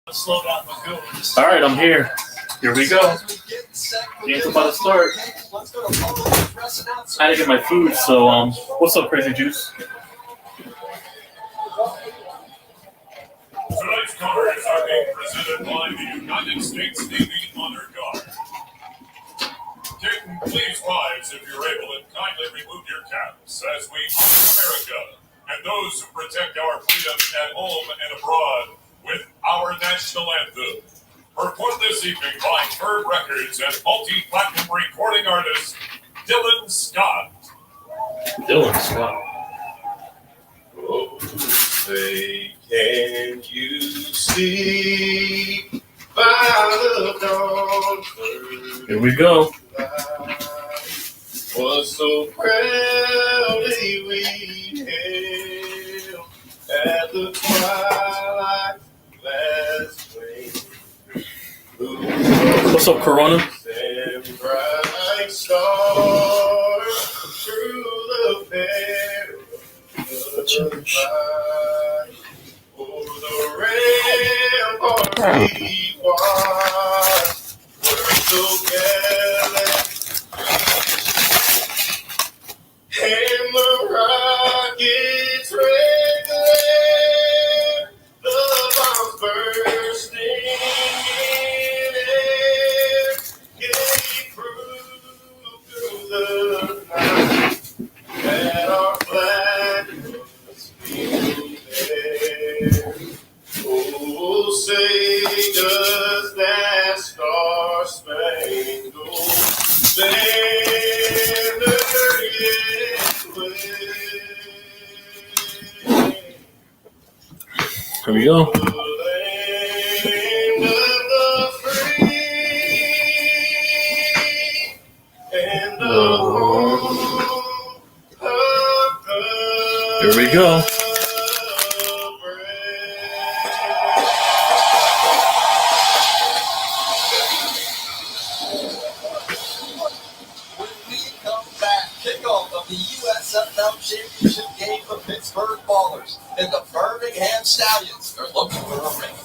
All right, I'm here. Here we go. Game's about to start. I had to get my food, so what's up, Crazy Juice? Tonight's covers are being presented by the United States Navy Honor Guard. Captain, please rise if you're able and kindly remove your caps as we honor America and those who protect our freedom at home and abroad with our national anthem. Performed this evening by Bird Records and multi-platinum recording artist Dylan Scott. Dylan Scott. Oh, say, can you see by the dawn? Here we go. Was so proudly we hailed at the twilight last spring. What's up, Corona? And bright stars through the fair of the light. Over the ramparts we watched were so gallant. And the rockets red glare, the bombs bursting in air, gave proof through the night that our flag was still there. Oh, say does that star-spangled banner yet wave? Here we go. The land of the free and the home of the Here we go. brave. When we come back, kickoff of the USFL Championship game for Pittsburgh Maulers and the Birmingham Stallions are looking for a ring.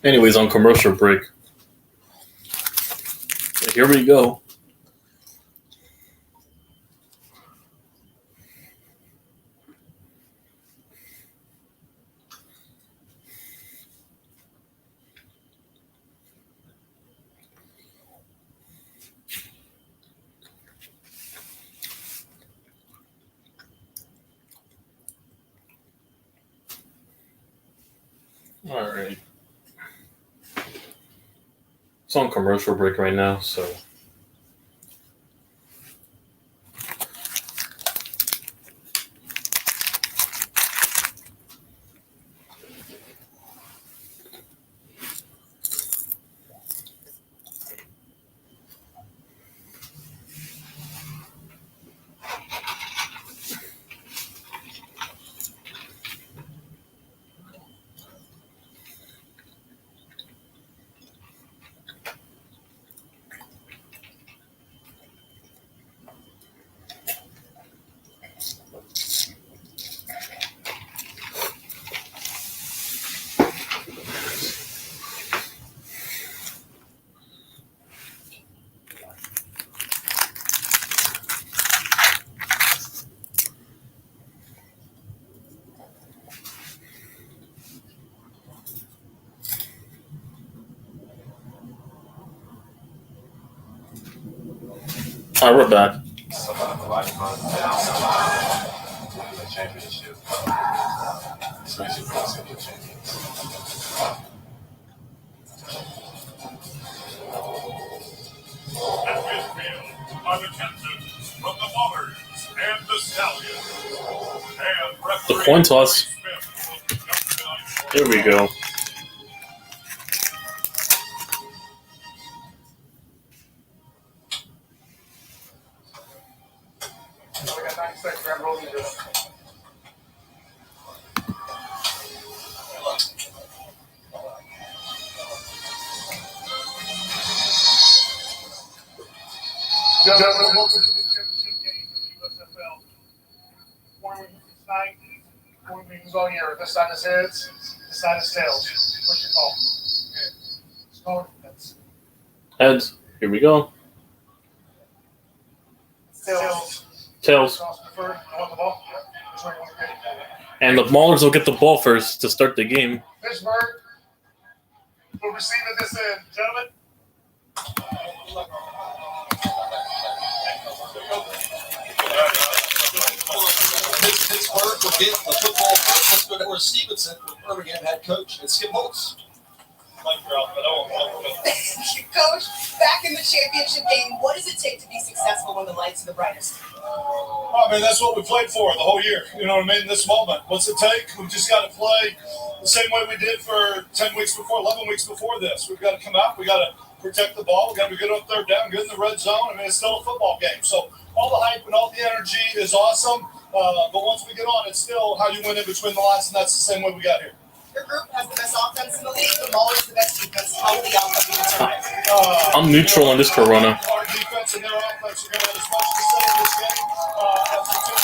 Anyways, on commercial break. Here we go. All right. It's on commercial break right now, so. All right, we're back. Championship. At midfield are the captains from the Maulers and the Stallions. And The coin toss. Here we go. Gentlemen, welcome to the championship game of the USFL. Before we move tonight, before we move all year, this side is heads, this side is tails. What's your call? Heads. Going heads. Heads. Here we go. Tails. Tails. Preferred. I want the ball. Which way you want to get it? And the Maulers will get the ball first to start the game. Pittsburgh will receive at this end. Gentlemen. Pittsburgh will get the football first. Let's go to North Stevenson with Birmingham head coach and Skip Holtz. Coach, back in the championship game, what does it take to be successful when the lights are the brightest? I mean, that's what we played for the whole year. You know what I mean? This moment. What's it take? We've just got to play the same way we did for 10 weeks before, 11 weeks before this. We've got to come out. We've got to protect the ball. We've got to be good on third down, good in the red zone. I mean, it's still a football game. So all the hype and all the energy is awesome. But once we get on, it's still how you win in between the lines, and that's the same way we got here. Your group has the best offense in the league, the Maulers the best defense. How will the outcome be determined? I'm neutral on this Corona. Our defense and their offense are going to have as much to say in this game as the two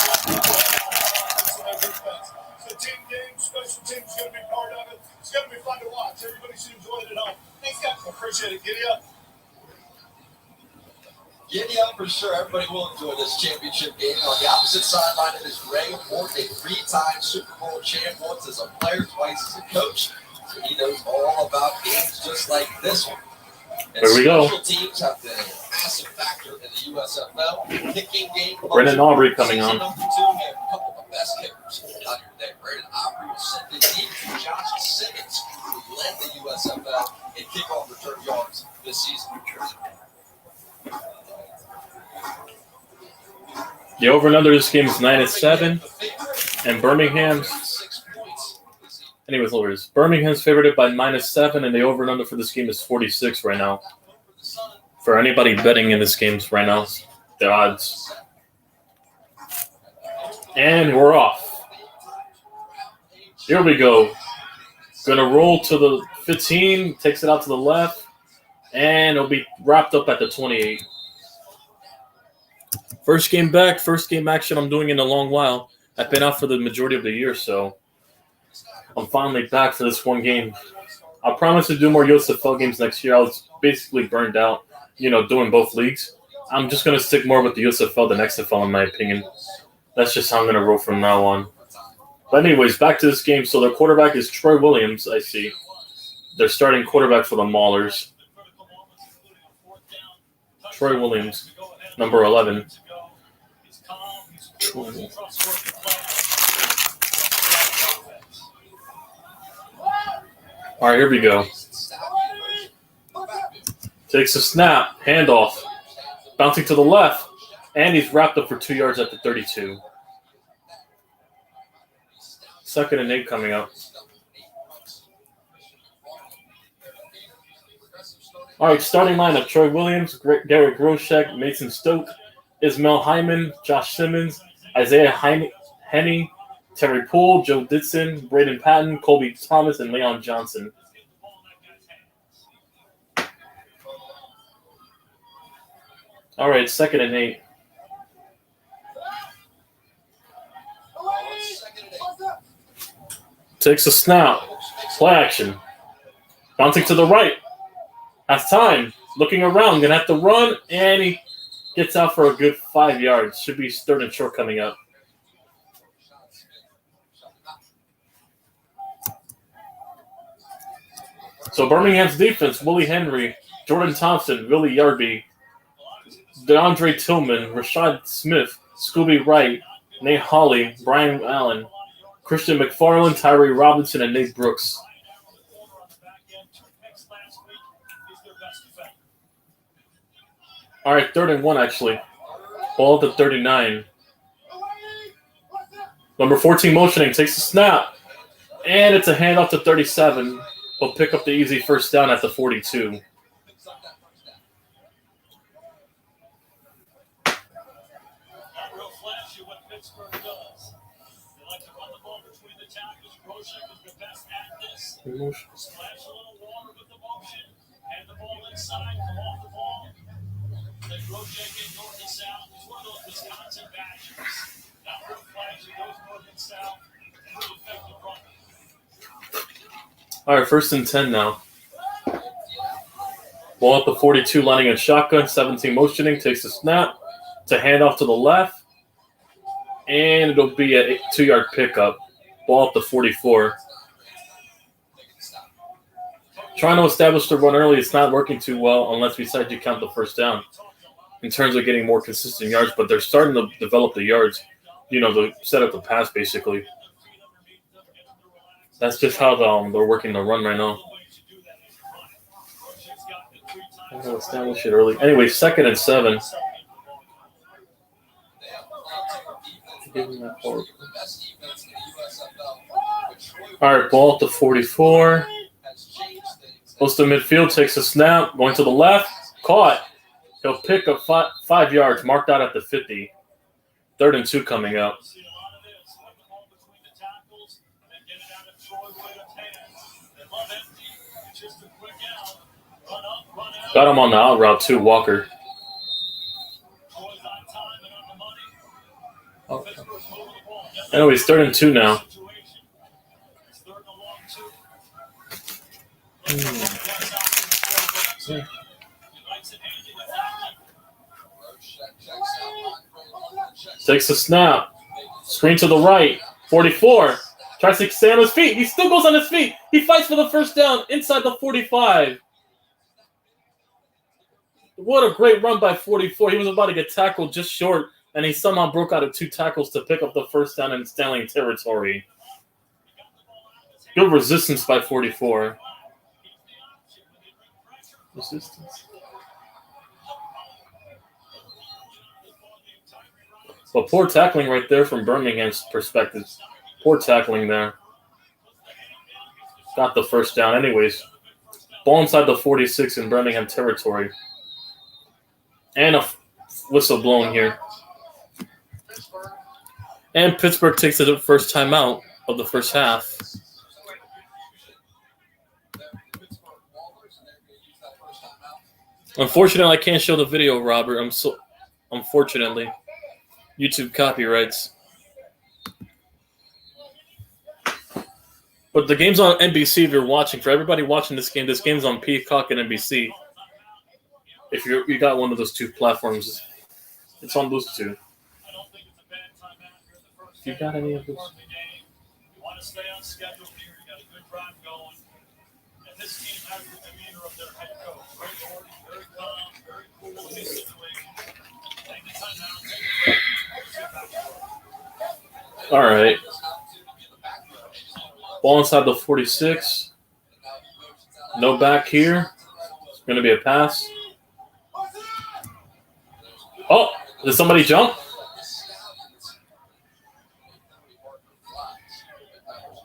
their defense. It's a team game. Special teams is going to be part of it. It's going to be fun to watch. Everybody should enjoy it at home. Thanks, guys. Appreciate it. Giddy up. Giddy up for sure. Everybody will enjoy this championship game. On the opposite sideline, it is Ray Ford, a three-time Super Bowl champ, once as a player, twice as a coach. So he knows all about games just like this one. And There we go. Special teams have been a massive factor in the USFL. Kicking game. Brendan Aubrey coming on. Number 2, we have a couple of the best kickers out here today. Brendan Aubrey was sent in deep to Josh Simmons, who led the USFL in kickoff return yards this season. The over and under this game is 9-7, and Birmingham's. Anyways, Lowers. Birmingham's favored by -7, and the over and under for this game is 46 right now. For anybody betting in this game right now, the odds. And we're off. Here we go. Gonna roll to the 15, takes it out to the left, and it'll be wrapped up at the 28. First game back, first game action I'm doing in a long while. I've been out for the majority of the year, so I'm finally back for this one game. I promise to do more USFL games next year. I was basically burned out, doing both leagues. I'm just going to stick more with the USFL than XFL in my opinion. That's just how I'm going to roll from now on. But anyways, back to this game. So their quarterback is Troy Williams, I see. They're starting quarterback for the Maulers. Troy Williams, number 11. All right, here we go. Takes a snap, handoff, bouncing to the left, and he's wrapped up for 2 yards at the 32. 2nd and 8 coming up. All right, starting lineup: Troy Williams, Garrett Groshek, Mason Stoke, Ismail Hyman, Josh Simmons, Isaiah Henney, Terry Poole, Joe Ditson, Braden Patton, Colby Thomas, and Leon Johnson. All right, 2nd and 8. Takes a snap. Play action. Bouncing to the right. Has time. Looking around. Gonna have to run, and he gets out for a good 5 yards. Should be 3rd and short coming up. So Birmingham's defense: Willie Henry, Jordan Thompson, Willie Yarby, DeAndre Tillman, Rashad Smith, Scooby Wright, Nate Hawley, Brian Allen, Christian McFarland, Tyree Robinson, and Nate Brooks. All right, 3rd and 1 actually. Ball at the 39. Number 14 motioning, takes a snap, and it's a handoff to 37. He'll pick up the easy first down at the 42. Pittsburgh does. They like to run the ball between the tackles. Groshek is the best at this. Splash a little water with the motion. And the ball inside. Come off the ball. All right, 1st and 10 now. Ball at the 42, lining in shotgun. 17 motioning, takes a snap. To hand off to the left. And it'll be a 2-yard pickup. Ball at the 44. Trying to establish the run early, it's not working too well unless we decide to count the first down in terms of getting more consistent yards. But they're starting to develop the yards, to set up the pass, basically. That's just how they're working the run right now. I'm going to establish it early. Anyway, 2nd and 7. All right, ball at the 44. Goes to midfield, takes a snap, going to the left, caught. He'll pick up 5 yards, marked out at the 50. 3rd and 2 coming up. Got him on the out route too, Walker. Okay. Anyways, 3rd and 2 now. Takes a snap. Screen to the right. 44. Tries to stay on his feet. He still goes on his feet. He fights for the first down inside the 45. What a great run by 44. He was about to get tackled just short, and he somehow broke out of 2 tackles to pick up the first down in Stallions territory. Good resistance by 44. Resistance. But poor tackling right there from Birmingham's perspective. Poor tackling there. Got the first down. Anyways, ball inside the 46 in Birmingham territory. And a whistle blown here. And Pittsburgh takes the first timeout of the first half. Unfortunately, I can't show the video, Robert. Unfortunately. YouTube copyrights. But the game's on NBC if you're watching. For everybody watching this game's on Peacock and NBC. If you got one of those 2 platforms, it's on those 2. If you got any of those. You want to stay on schedule here. You got a good drive going. And this team has the demeanor of their head coach. Very orderly, very calm, very cool in this situation. Take the time out, take a break. All right. Ball inside the 46. No back here. It's going to be a pass. Oh, did somebody jump?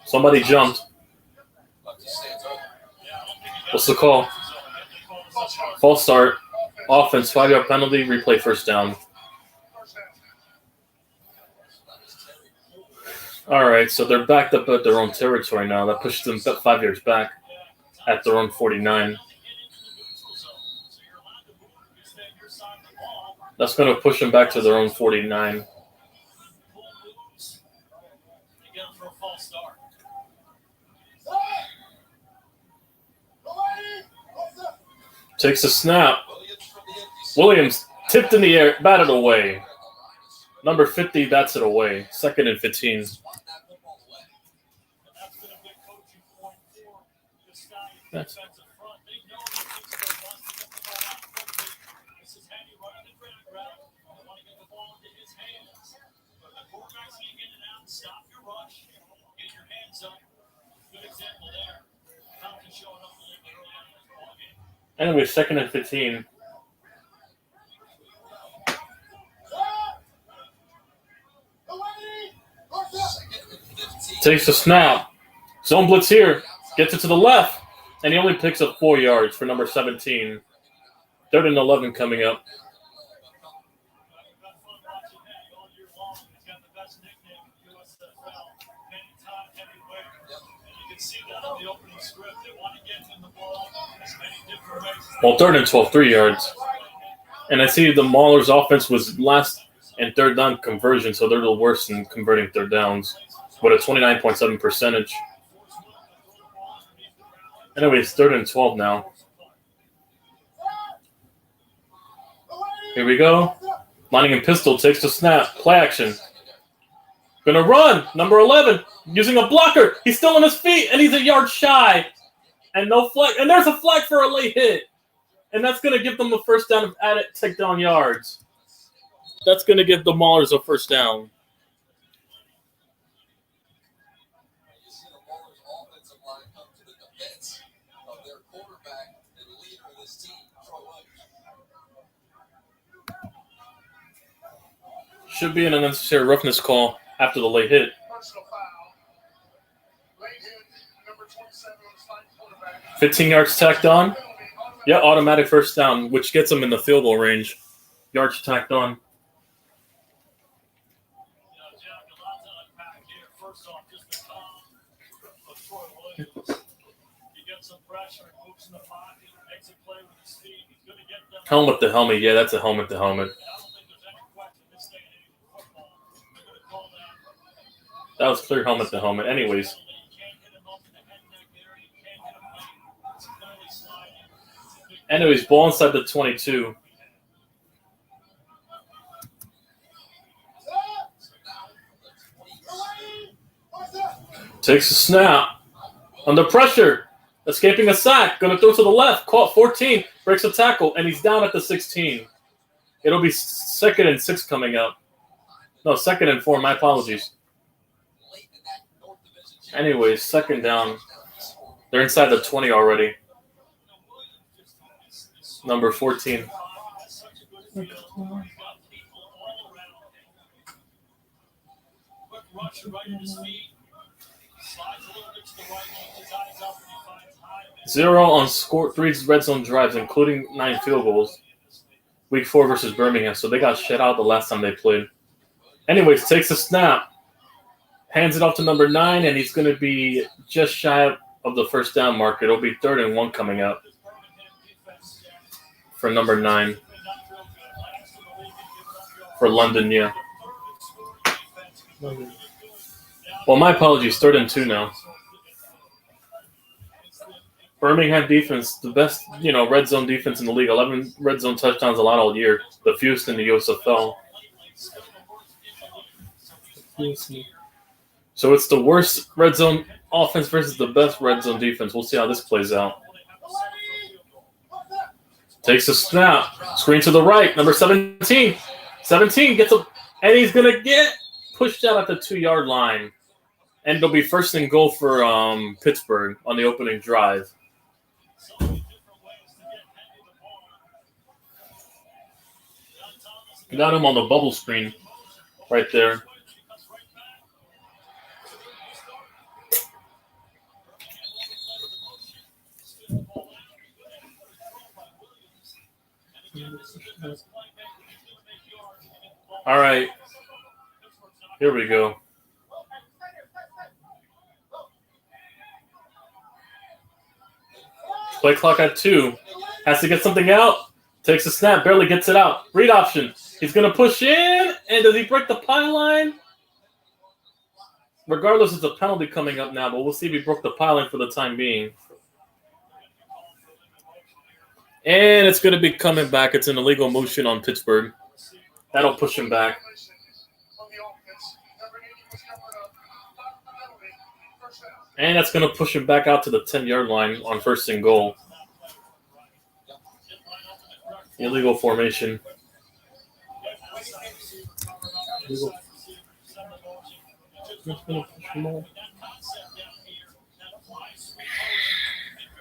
Somebody jumped. What's the call? False start. Offense, 5-yard penalty, replay first down. All right, so they're backed up at their own territory now. That pushes them 5 yards back at their own 49. That's going to push them back to their own 49. Takes a snap. Williams tipped in the air, batted away. Number 50 bats it away. 2nd and 15. That's anyway, 2nd and 15. Takes a snap. Zone blitz here. Gets it to the left. And he only picks up 4 yards for number 17. 3rd and 11 coming up. Well, 3rd and 12, 3 yards. And I see the Maulers offense was last in third down conversion, so they're the worst in converting third downs with a 29.7 percentage. Anyway, it's 3rd and 12 now. Here we go. Lining in pistol, takes the snap, play action. Gonna run, number 11, using a blocker. He's still on his feet, and he's a yard shy. And no flag, and there's a flag for a late hit. And that's gonna give them a first down of added takedown yards. That's gonna give the Maulers a first down. You see the Maulers offensive line come to the defense of their quarterback and leader of this team, Troy Williams. Should be an unnecessary roughness call after the late hit. Personal foul. Late hit, number 27 on the starting quarterback. 15 yards tacked on. Yeah, automatic first down, which gets them in the field goal range. Yards tacked on. Helmet to helmet. Yeah, that's a helmet to helmet. That was clear helmet to helmet. Anyways. Ball inside the 22. Takes a snap. Under pressure. Escaping a sack. Going to throw to the left. Caught 14. Breaks a tackle. And he's down at the 16. It'll be 2nd and 6 coming up. No, 2nd and 4. My apologies. Anyways, 2nd down. They're inside the 20 already. Number 14. Zero on score 3 red zone drives, including 9 field goals. Week 4 versus Birmingham, so they got shut out the last time they played. Anyways, takes a snap. Hands it off to number 9, and he's going to be just shy of the first down mark. It'll be 3rd and 1 coming up for number 9. For London, yeah. Well, my apologies. 3rd and 2 now. Birmingham defense, the best, red zone defense in the league. 11 red zone touchdowns allowed all year. The fewest in the USFL. So it's the worst red zone offense versus the best red zone defense. We'll see how this plays out. Takes a snap. Screen to the right. Number 17. 17 gets a, and he's going to get pushed out at the 2-yard line. And it'll be 1st and goal for Pittsburgh on the opening drive. Got him on the bubble screen right there. All right. Here we go. Play clock at 2. Has to get something out. Takes a snap. Barely gets it out. Read option. He's going to push in. And does he break the pylon? Regardless, it's a penalty coming up now, but we'll see if he broke the pylon for the time being. And it's going to be coming back. It's an illegal motion on Pittsburgh. That'll push him back. And that's going to push him back out to the 10-yard line on 1st and goal. Illegal formation.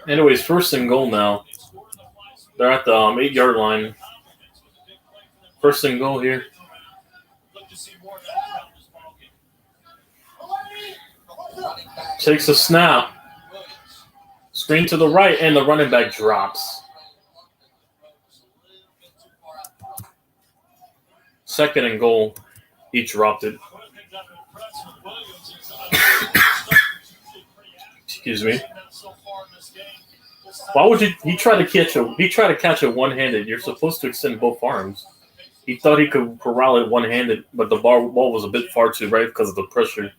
Anyways, 1st and goal now. They're at the 8-yard line. 1st and goal here. Takes a snap. Screen to the right, and the running back drops. 2nd and goal. He dropped it. Excuse me. Why would you? He tried to catch it one-handed. You're supposed to extend both arms. He thought he could corral it one-handed, but the ball was a bit far too right because of the pressure.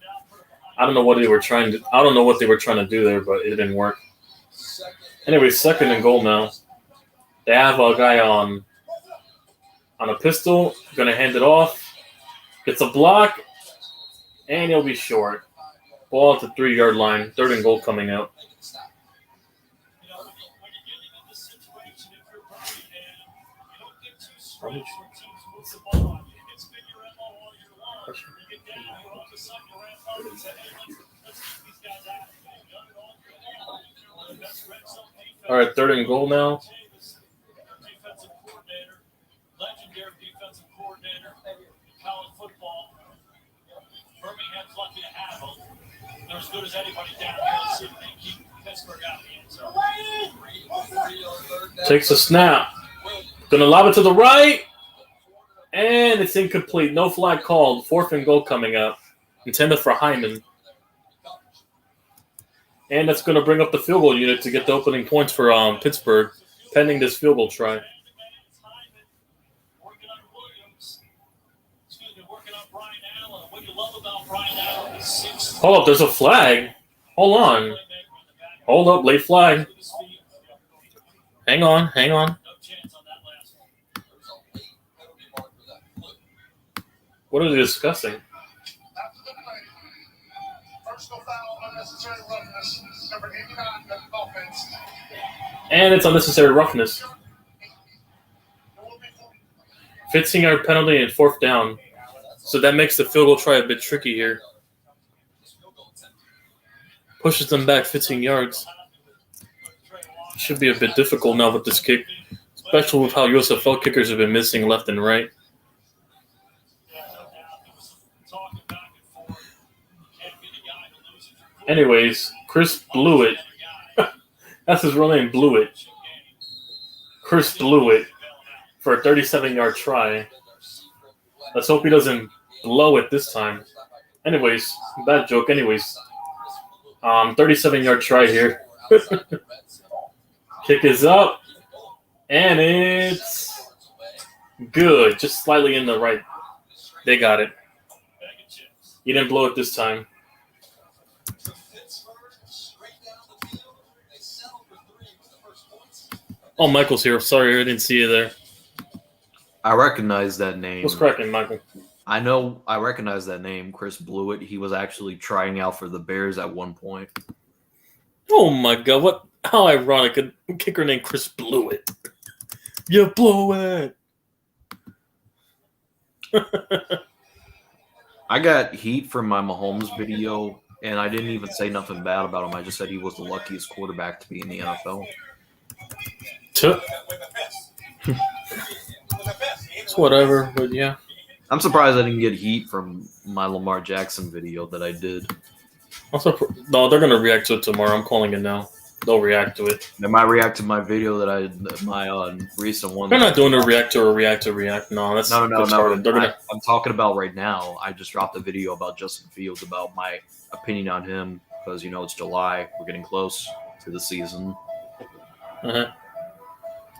I don't know what they were trying to do there, but it didn't work. Anyway, 2nd and goal now. They have a guy on a pistol, gonna hand it off. Gets a block, and he'll be short. Ball at the 3-yard line. 3rd and goal coming out. All right, 3rd and goal now. Defensive coordinator, legendary defensive coordinator in college football. Birmingham's lucky to have him. They're as good as anybody down here. Let's see if they keep Pittsburgh out of the end zone. Takes a snap. Gonna lob it to the right. And it's incomplete. No flag called. 4th and goal coming up. Intended for Hyman. And that's going to bring up the field goal unit to get the opening points for Pittsburgh, pending this field goal try. Hold up, there's a flag. Hold on. Hold up, late flag. Hang on. What are they discussing? Personal foul, unnecessary roughness, number 89, offense. And it's unnecessary roughness. 15-yard penalty and 4th down. So that makes the field goal try a bit tricky here. Pushes them back 15 yards. Should be a bit difficult now with this kick, especially with how USFL kickers have been missing left and right. Anyways, Chris Blewett. That's his real name, Blewett. Chris Blewett for a 37-yard try. Let's hope he doesn't blow it this time. Anyways, bad joke. Anyways, 37-yard try here. Kick is up, and it's good. Just slightly in the right. They got it. He didn't blow it this time. Oh, Michael's here. Sorry, I didn't see you there. I recognize that name. What's cracking, Michael? I recognize that name, Chris Blewett. He was actually trying out for the Bears at one point. Oh my God! What? How ironic! A kicker named Chris Blewett. You blew it. I got heat from my Mahomes video, and I didn't even say nothing bad about him. I just said he was the luckiest quarterback to be in the NFL. It's whatever, but yeah. I'm surprised I didn't get heat from my Lamar Jackson video that I did. No, they're gonna react to it tomorrow. I'm calling it now. They'll react to it. They might react to my video that I my recent one. They're not doing a react to a react to react. No, that's no. retarded. I'm talking about right now. I just dropped a video about Justin Fields, about my opinion on him, because it's July. We're getting close to the season. Uh-huh.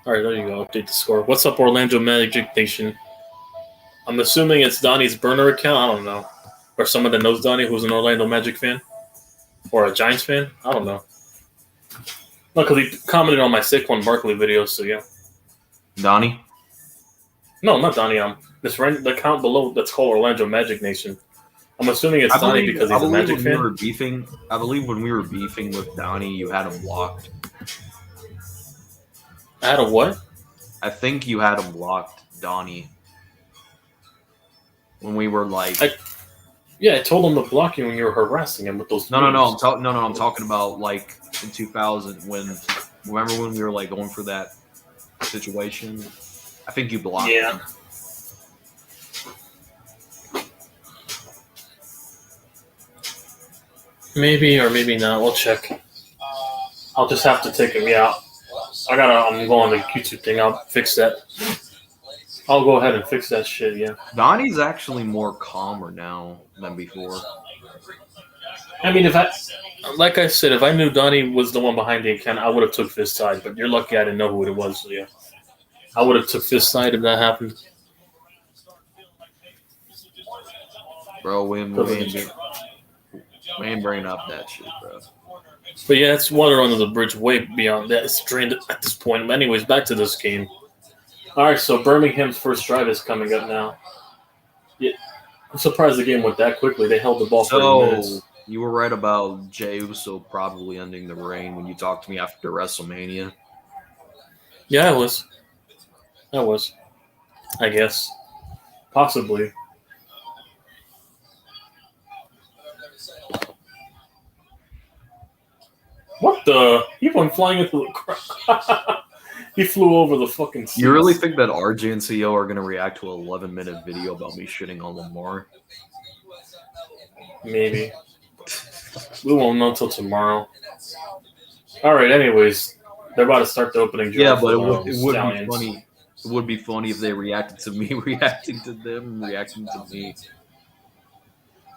All right, there you go. Update the score. What's up, Orlando Magic Nation? I'm assuming it's Donnie's burner account. I don't know. Or someone that knows Donnie who's an Orlando Magic fan. Or a Giants fan. I don't know. No, because he commented on my Saquon Barkley video, so yeah. Donnie? No, not Donnie. The account below that's called Orlando Magic Nation. I'm assuming it's Donnie because he's a Magic fan. I believe when we were beefing with Donnie, you had him blocked. I had a what? I think you had him blocked, Donnie. When we were like, I told him to block you when you were harassing him with those. No. I'm talking about like in 2000 remember when we were like going for that situation? I think you blocked him. Maybe or maybe not. We'll check. I'll just have to take him out. I'm going to the YouTube thing. I'll fix that. I'll go ahead and fix that shit, yeah. Donnie's actually more calmer now than before. I mean, like I said, if I knew Donnie was the one behind the account, I would have took this side. But you're lucky I didn't know who it was. So yeah, I would have took this side if that happened. Bro, we ain't bringing up that shit, bro. But yeah, it's water under the bridge way beyond that. It's drained at this point. But anyways, back to this game. All right, so Birmingham's first drive is coming up now. Yeah, I'm surprised the game went that quickly. They held the ball for 30 minutes. You were right about Jey Uso probably ending the reign when you talked to me after WrestleMania. Yeah, I was. I guess. Possibly. What the? He went flying into the crowd. He flew over the fucking seats. You really think that RJ and CEO are going to react to an 11-minute video about me shitting on Lamar? Maybe. We won't know until tomorrow. All right, anyways. They're about to start the opening drive. Yeah, but it would Stallions. be funny. It would be funny if they reacted to me reacting to them reacting to me.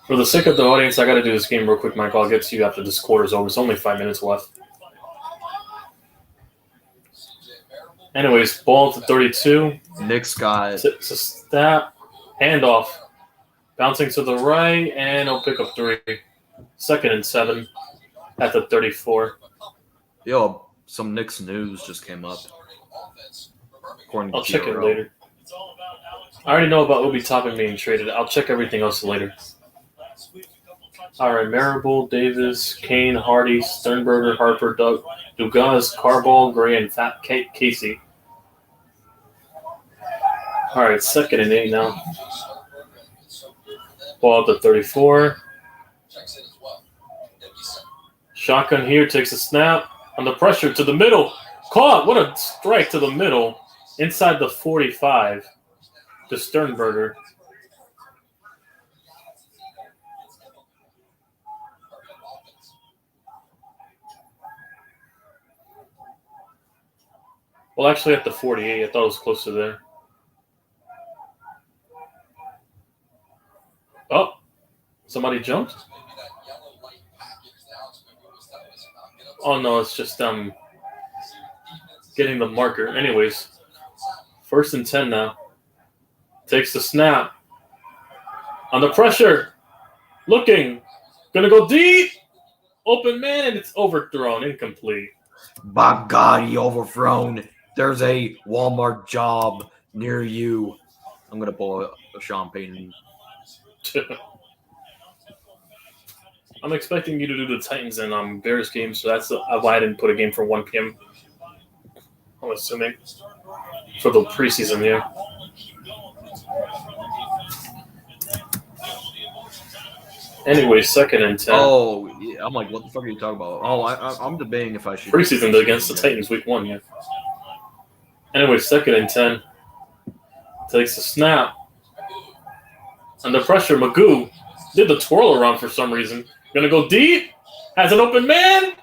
For the sake of the audience, I got to do this game real quick, Michael. I'll get to you after this quarter's over. It's only 5 minutes left. Anyways, ball to 32. Nick's got It's a snap. Handoff. Bouncing to the right, and he'll pick up 3. 2nd and 7 at the 34. some Knicks news just came up. According to I'll check it TRL. later. I already know about Obi Toppin being traded. I'll check everything else later. All right, Marable, Davis, Kane, Hardy, Sternberger, Harper, Dugas, Carball, Gray, and Fat Casey. All right, 2nd and 8 now. Ball at the 34. Shotgun here, takes a snap. Under pressure to the middle. Caught! What a strike to the middle. Inside the 45 to Sternberger. Well, actually at the 48. I thought it was closer there. Oh, somebody jumped? Oh, no, it's just getting the marker. Anyways, 1st and 10 now. Takes the snap. Under pressure. Looking. Gonna go deep. Open man, and it's overthrown. Incomplete. By God, he overthrown. There's a Walmart job near you. I'm going to pull a Sean Payton. I'm expecting you to do the Titans and Bears game, so that's why I didn't put a game for 1 p.m. I'm assuming. For the preseason, yeah. Anyway, 2nd and 10. Oh, yeah, I'm like, what the fuck are you talking about? Oh, I'm debating if I should. Preseason against the Titans, week 1, yeah. Anyway, 2nd and 10. Takes the snap. Under pressure, Magoo did the twirl around for some reason. Gonna go deep. Has an open man.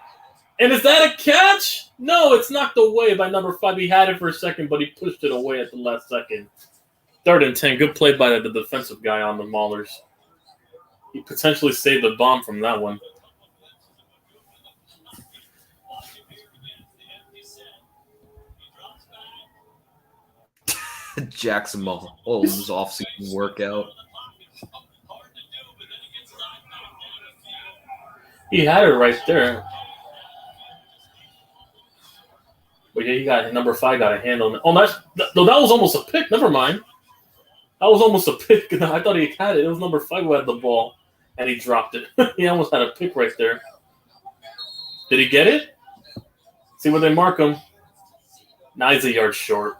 And is that a catch? No, it's knocked away by number 5. He had it for a second, but he pushed it away at the last second. 3rd and 10. Good play by the defensive guy on the Maulers. He potentially saved the bomb from that one. Jackson Mahomes off-season workout. He had it right there. But yeah, he got number 5 got a handle. Oh, that was almost a pick. Never mind. That was almost a pick. I thought he had it. It was number 5 who had the ball, and he dropped it. He almost had a pick right there. Did he get it? See where they mark him. Now he's a yard short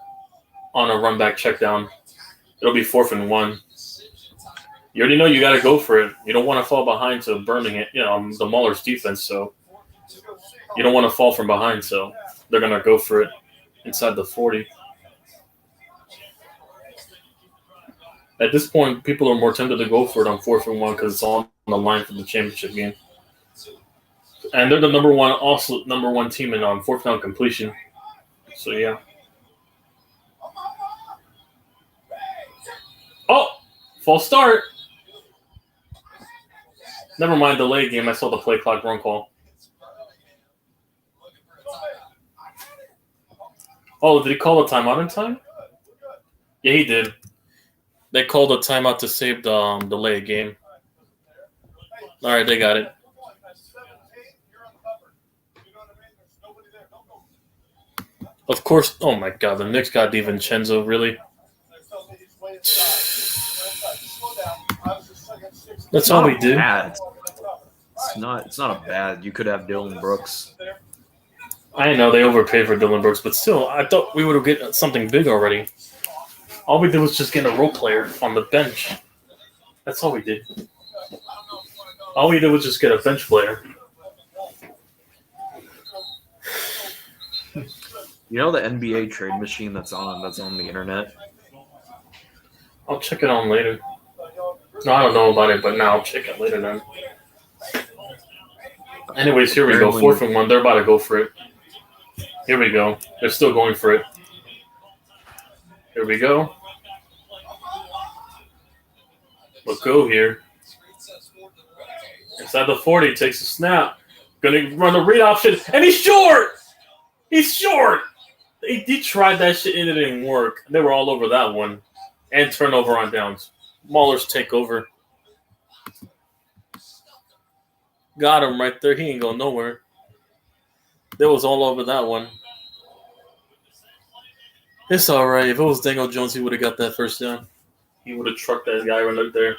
on a run back check down. It'll be 4th and 1. You already know you got to go for it. You don't want to fall behind to Birmingham, the Maulers defense. So you don't want to fall from behind. So they're gonna go for it inside the 40. At this point, people are more tempted to go for it on 4th and 1 because it's all on the line for the championship game. And they're the number one team in 4th down completion. So yeah. Oh, false start. Never mind the late game. I saw the play clock run call. Oh, did he call a timeout in time? Yeah, he did. They called a timeout to save the late game. All right, they got it. Of course. Oh my God, the Knicks got DiVincenzo. Really? That's all we did. Bad. It's not a bad. You could have Dylan Brooks. I know they overpaid for Dylan Brooks, but still, I thought we would have get something big already. All we did was just get a role player on the bench. That's all we did. All we did was just get a bench player. You know the NBA trade machine that's on the internet? I'll check it on later. No, I don't know about it, but now I'll check it later then. Anyways, here we go. 4th and 1. They're about to go for it. Here we go. They're still going for it. Here we go. Let's go here. Inside the 40, takes a snap. Gonna run the read option, and he's short! He's short! He tried that shit, and it didn't work. They were all over that one. And turnover on downs. Maulers take over. Got him right there. He ain't going nowhere. They was all over that one. It's all right. If it was Daniel Jones, he would have got that first down. He would have trucked that guy right there.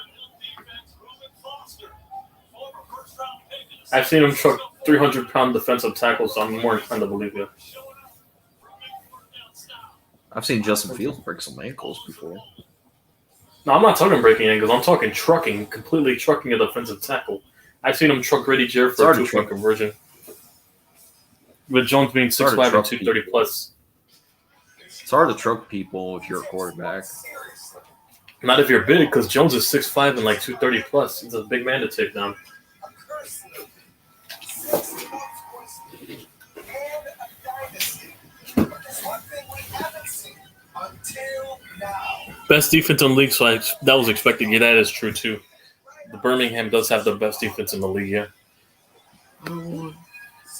I've seen him truck 300-pound defensive tackles, so I'm more inclined to believe you. I've seen Justin Fields break some ankles before. No, I'm not talking breaking ankles. I'm talking trucking, completely trucking a defensive tackle. I've seen him truck Grady Jarrett for a 2-point conversion. With Jones being 6'5" and 230 plus. It's hard to truck people if you're a quarterback. Not if you're big, because Jones is 6'5" and like 230 plus. He's a big man to take down. Best defense in the league, so that was expected. Yeah, that is true too. The Birmingham does have the best defense in the league, yeah.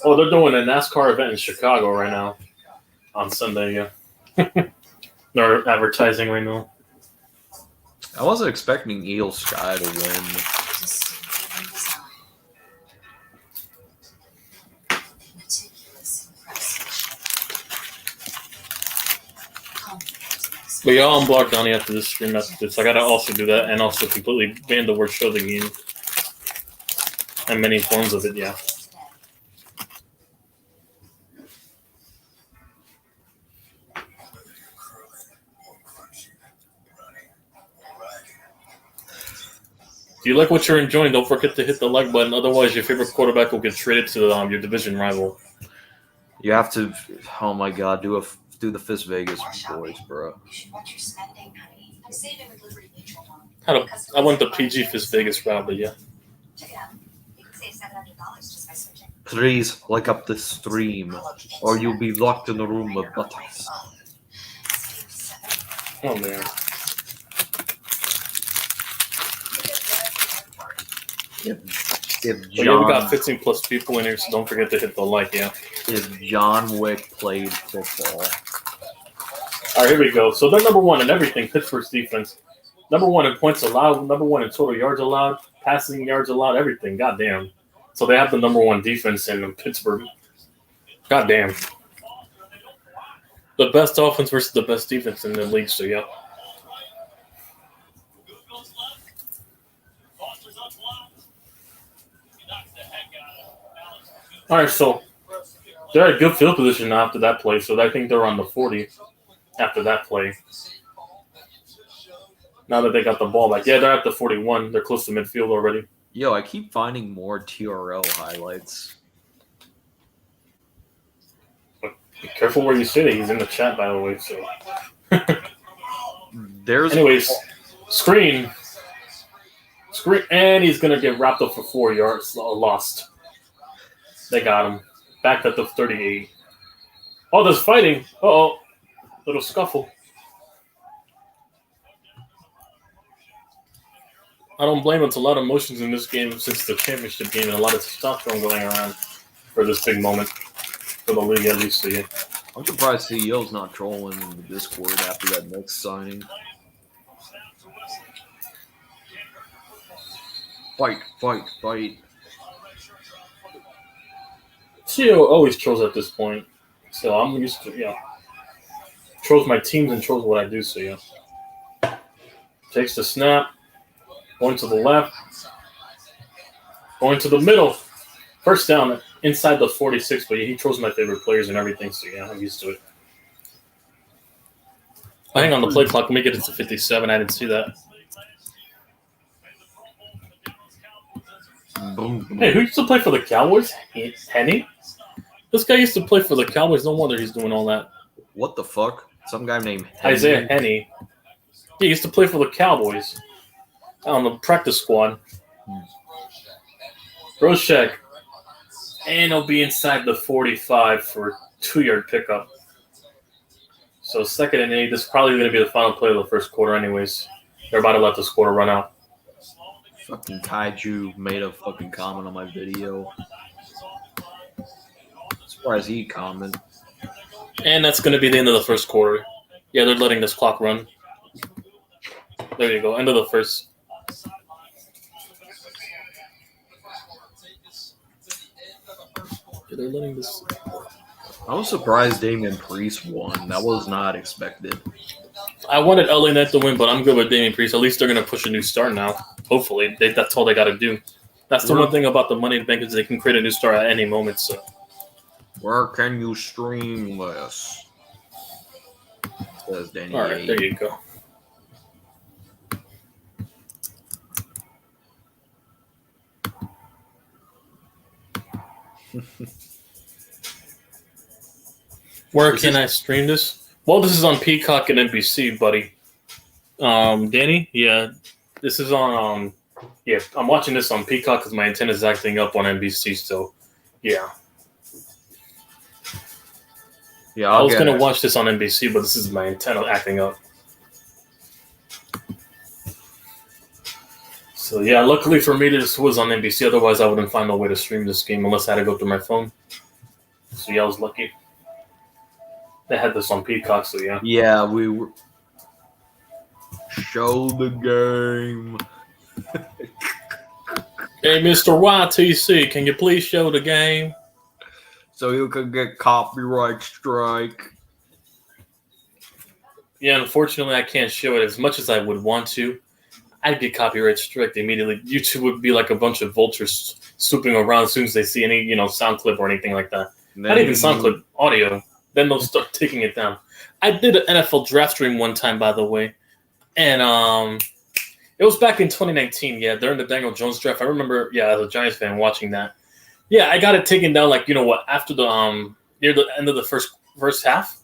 Oh, they're doing a NASCAR event in Chicago right now on Sunday, yeah. They're advertising right now. I wasn't expecting Eel Sky to win. But y'all unblock Donnie after this stream messages. I gotta also do that and also completely ban the word show the game. And many forms of it, yeah. If you like what you're enjoying, don't forget to hit the like button. Otherwise, your favorite quarterback will get traded to your division rival. You have to, oh my God, do the Fist Vegas boys, bro. I went the PG Fist Vegas route, but yeah. Please like up the stream, or you'll be locked in a room with buttons. Oh man. If John, yeah, we got 15 plus people in here, so don't forget to hit the like, yeah. If John Wick played football. All right, here we go. So they're number one in everything, Pittsburgh's defense. Number one in points allowed, number one in total yards allowed, passing yards allowed, everything. Goddamn. So they have the number one defense in Pittsburgh. Goddamn. The best offense versus the best defense in the league, so yeah. All right, so they're at a good field position after that play, so I think they're on the 40 after that play. Now that they got the ball back. Yeah, they're at the 41. They're close to midfield already. Yo, I keep finding more TRL highlights. But be careful where you say it. He's in the chat, by the way. So, anyways, screen, and he's gonna get wrapped up for 4 yards. Lost. They got him. Back at the 38. Oh, there's fighting. Uh-oh. Little scuffle. I don't blame him. It's a lot of emotions in this game since the championship game and a lot of testosterone going around for this big moment for the league, at least. So, yeah. I'm surprised CEO's not trolling in the Discord after that next signing. Fight. CEO always trolls at this point. So I'm used to, trolls my teams and trolls what I do, so, yeah. Takes the snap. Going to the left. Going to the middle. First down inside the 46, but he trolls my favorite players and everything, so, yeah, I'm used to it. I hang on the play clock. Let me get it to 57. I didn't see that. Hey, who used to play for the Cowboys? Henny? This guy used to play for the Cowboys. No wonder he's doing all that. What the fuck? Some guy named Henny. Isaiah Henny. He used to play for the Cowboys on the practice squad. Roshek. And he'll be inside the 45 for a 2-yard pickup. So 2nd and 8. This is probably going to be the final play of the first quarter anyways. They're about to let this quarter run out. Fucking Kaiju made a fucking comment on my video. Surprised he commented. And that's going to be the end of the first quarter. Yeah, they're letting this clock run. There you go. End of the first. Yeah, they're letting this. I was surprised Damian Priest won. That was not expected. I wanted LA Knight to win, but I'm good with Damian Priest. At least they're going to push a new star now. Hopefully. That's all they got to do. That's the one thing about the Money in the Bank is they can create a new star at any moment. So, where can you stream this? Says Danny. All right, there you go. Where can I stream this? Well, this is on Peacock and NBC, buddy. Danny? Yeah. This is on, I'm watching this on Peacock because my antenna is acting up on NBC, so, yeah. Yeah, I was going to watch this on NBC, but this is my antenna acting up. So, yeah, luckily for me, this was on NBC. Otherwise, I wouldn't find a way to stream this game unless I had to go through my phone. So, yeah, I was lucky. They had this on Peacock, so yeah. Yeah, we were. Show the game. Hey, Mr. YTC, can you please show the game? So you could get copyright strike. Yeah, unfortunately, I can't show it as much as I would want to. I'd get copyright strike immediately. YouTube would be like a bunch of vultures swooping around as sound as they see any, sound clip or anything like that. Not even sound clip, audio. Then they'll start taking it down. I did an NFL draft stream one time, by the way. And it was back in 2019, during the Daniel Jones draft. I remember, as a Giants fan watching that. Yeah, I got it taken down, after the near the end of the first half.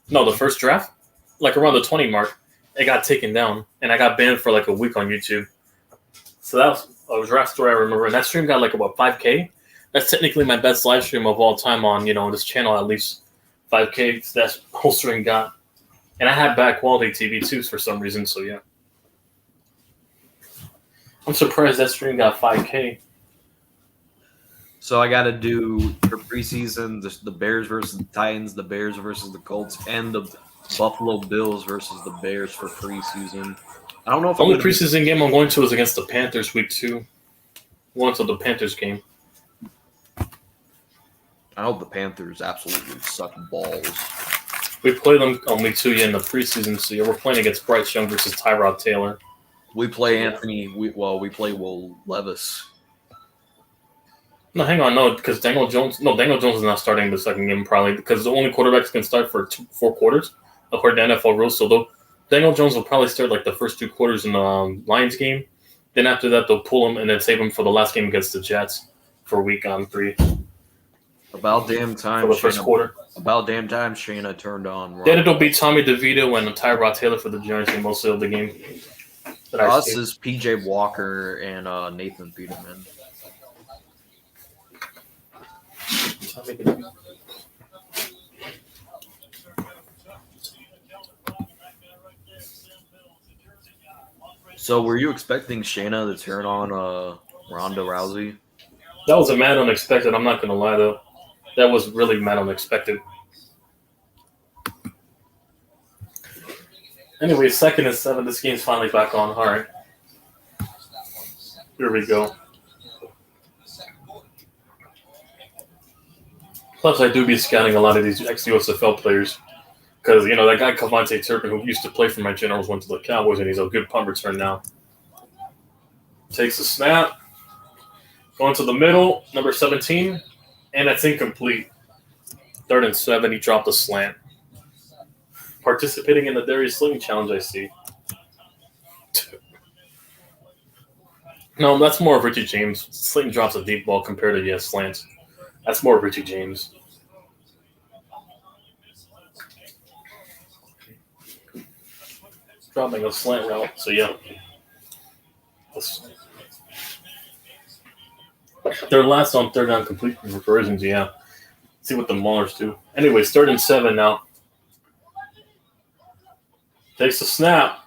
No, the first draft. Like around the 20 mark, it got taken down. And I got banned for a week on YouTube. So that was a draft story I remember. And that stream got 5K. That's technically my best live stream of all time on, this channel, at least 5K. That whole stream got. And I had bad quality TV too for some reason, so yeah. I'm surprised that stream got 5K. So I got to do for preseason the Bears versus the Titans, the Bears versus the Colts, and the Buffalo Bills versus the Bears for preseason. I don't know if the only preseason game I'm going to is against the Panthers week 2. Going to the Panthers game. I hope the Panthers absolutely suck balls. We play them on week 2 in the preseason, so we're playing against Bryce Young versus Tyrod Taylor. We play Anthony. We play Will Levis. No, hang on, no, because Daniel Jones is not starting the second game probably because the only quarterbacks can start for 4 quarters according to NFL rules. So Daniel Jones will probably start the first 2 quarters in the Lions game. Then after that, they'll pull him and then save him for the last game against the Jets for week 3. About damn time. For the first quarter. About damn time Shayna turned on. Right? Then it'll be Tommy DeVito and Tyrod Taylor for the Giants game most of the game. Us is PJ Walker and Nathan Peterman. So, were you expecting Shayna to turn on Ronda Rousey? That was a mad unexpected. I'm not gonna lie though. That was really mad unexpected. Anyway, 2nd and 7. This game's finally back on. All right. Here we go. Plus, I do be scouting a lot of these ex-USFL players. Because, you know, that guy Cavante Turpin, who used to play for my Generals, went to the Cowboys, and he's a good punt return now. Takes a snap. Going to the middle, number 17. And that's incomplete. 3rd and 7, he dropped a slant. Participating in the Darius Sling Challenge, I see. No, that's more of Richie James. Sling drops a deep ball compared to, slants. That's more of Richie James. Dropping a slant route, so yeah. They're last on 3rd down complete conversions, yeah. Let's see what the Maulers do. Anyways, 3rd and 7 now. Takes a snap.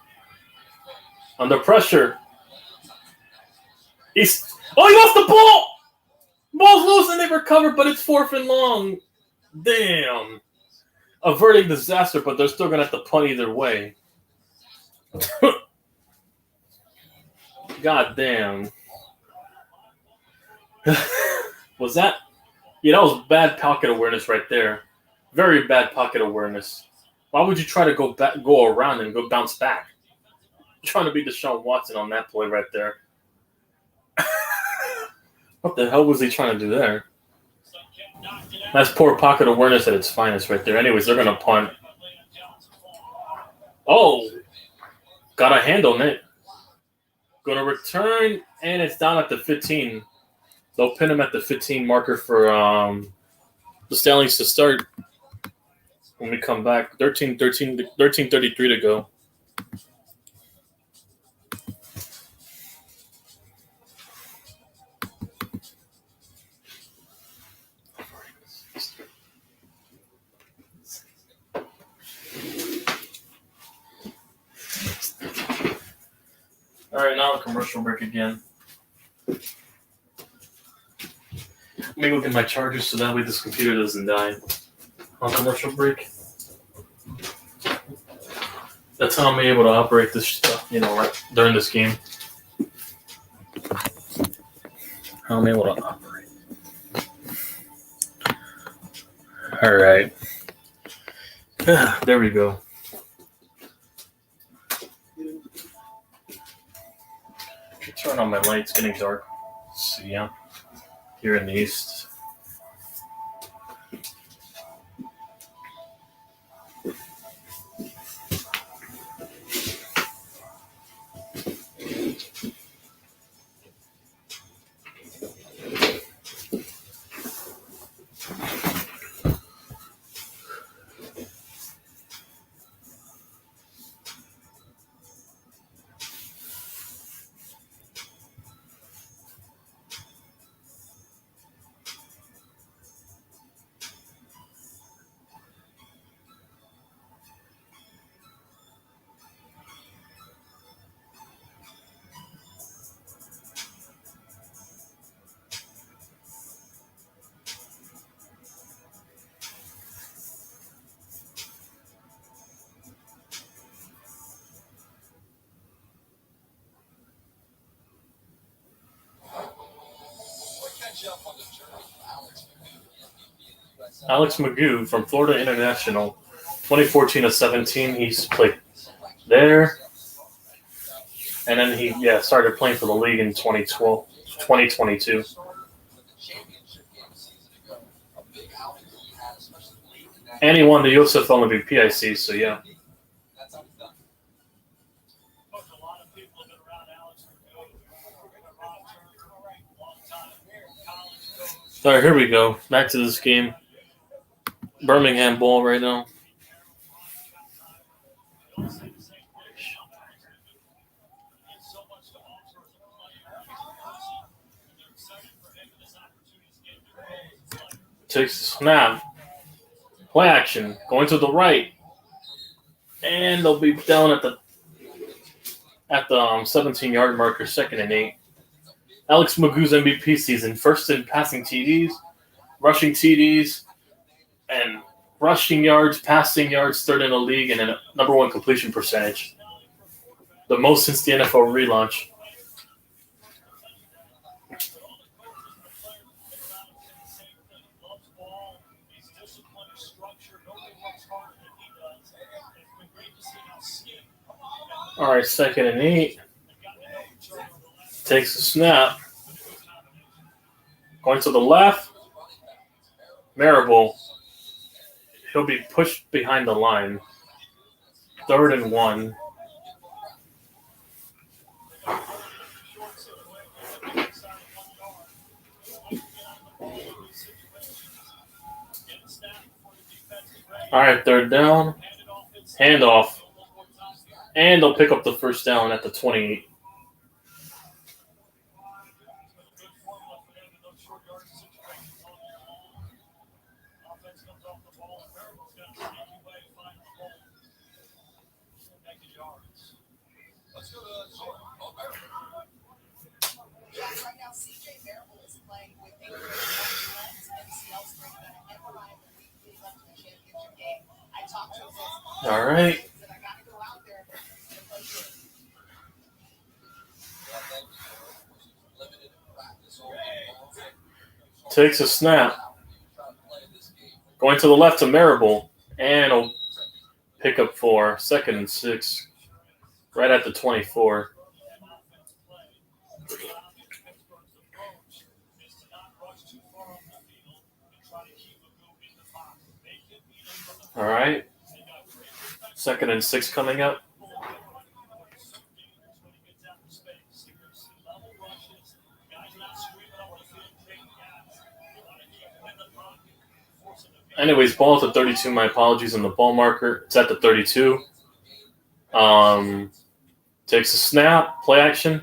Under pressure. He lost the ball! Ball's loose and they recover, but it's 4th and long. Damn. Averting disaster, but they're still going to have to punt either way. God damn. Was that? Yeah, that was bad pocket awareness right there. Very bad pocket awareness. Why would you try to go around and go bounce back? Trying to be Deshaun Watson on that play right there. What the hell was he trying to do there? That's poor pocket awareness at its finest right there. Anyways, they're going to punt. Oh. Got a hand on it. Going to return, and it's down at the 15. They'll pin him at the 15 marker for the Stallions to start. When we come back, 13:33 to go. All right, now a commercial break again. Let me go get my charger so that way this computer doesn't die. On commercial break. That's how I'm able to operate this stuff, right during this game. How I'm able to operate. All right. There we go. Turn on my lights, getting dark. So yeah, here in the east. Alex Magoo from Florida International, 2014-17. He's played there, and then he started playing for the league in 2022. And he won the USFL MVP, I see. So yeah. All right, here we go. Back to this game. Birmingham ball right now. Takes the snap. Play action. Going to the right. And they'll be down at at the 17-yard marker, 2nd and 8. Alex Magoo's MVP season, first in passing TDs, rushing TDs, and rushing yards, passing yards, 3rd in the league, and a number 1 completion percentage. The most since the NFL relaunch. All right, 2nd and 8. Takes a snap. Going to the left. Marable. He'll be pushed behind the line. 3rd and 1. All right, 3rd down. Handoff. And they'll pick up the 1st down at the 28. Right now, CJ Marable is playing with a MCL sprain that MRI he left in the championship game. I talked to him. All right. I got to go out there and play good. Takes a snap. Going to the left to Marable. And he'll pick up 4. 2nd and 6. Right at the 24. All right. 2nd and 6 coming up. Anyways, ball at the 32. My apologies on the ball marker. It's at the 32. Takes a snap. Play action.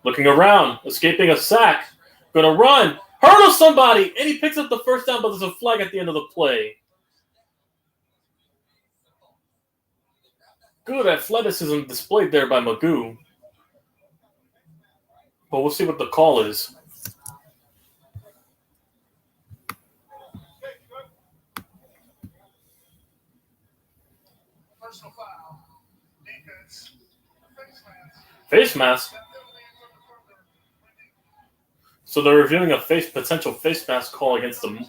Looking around. Escaping a sack. Gonna run. Hurdle somebody. And he picks up the 1st down, but there's a flag at the end of the play. Good athleticism displayed there by Magoo. But we'll see what the call is. Personal foul. Defense. Face mask. So they're reviewing a potential face mask call against them.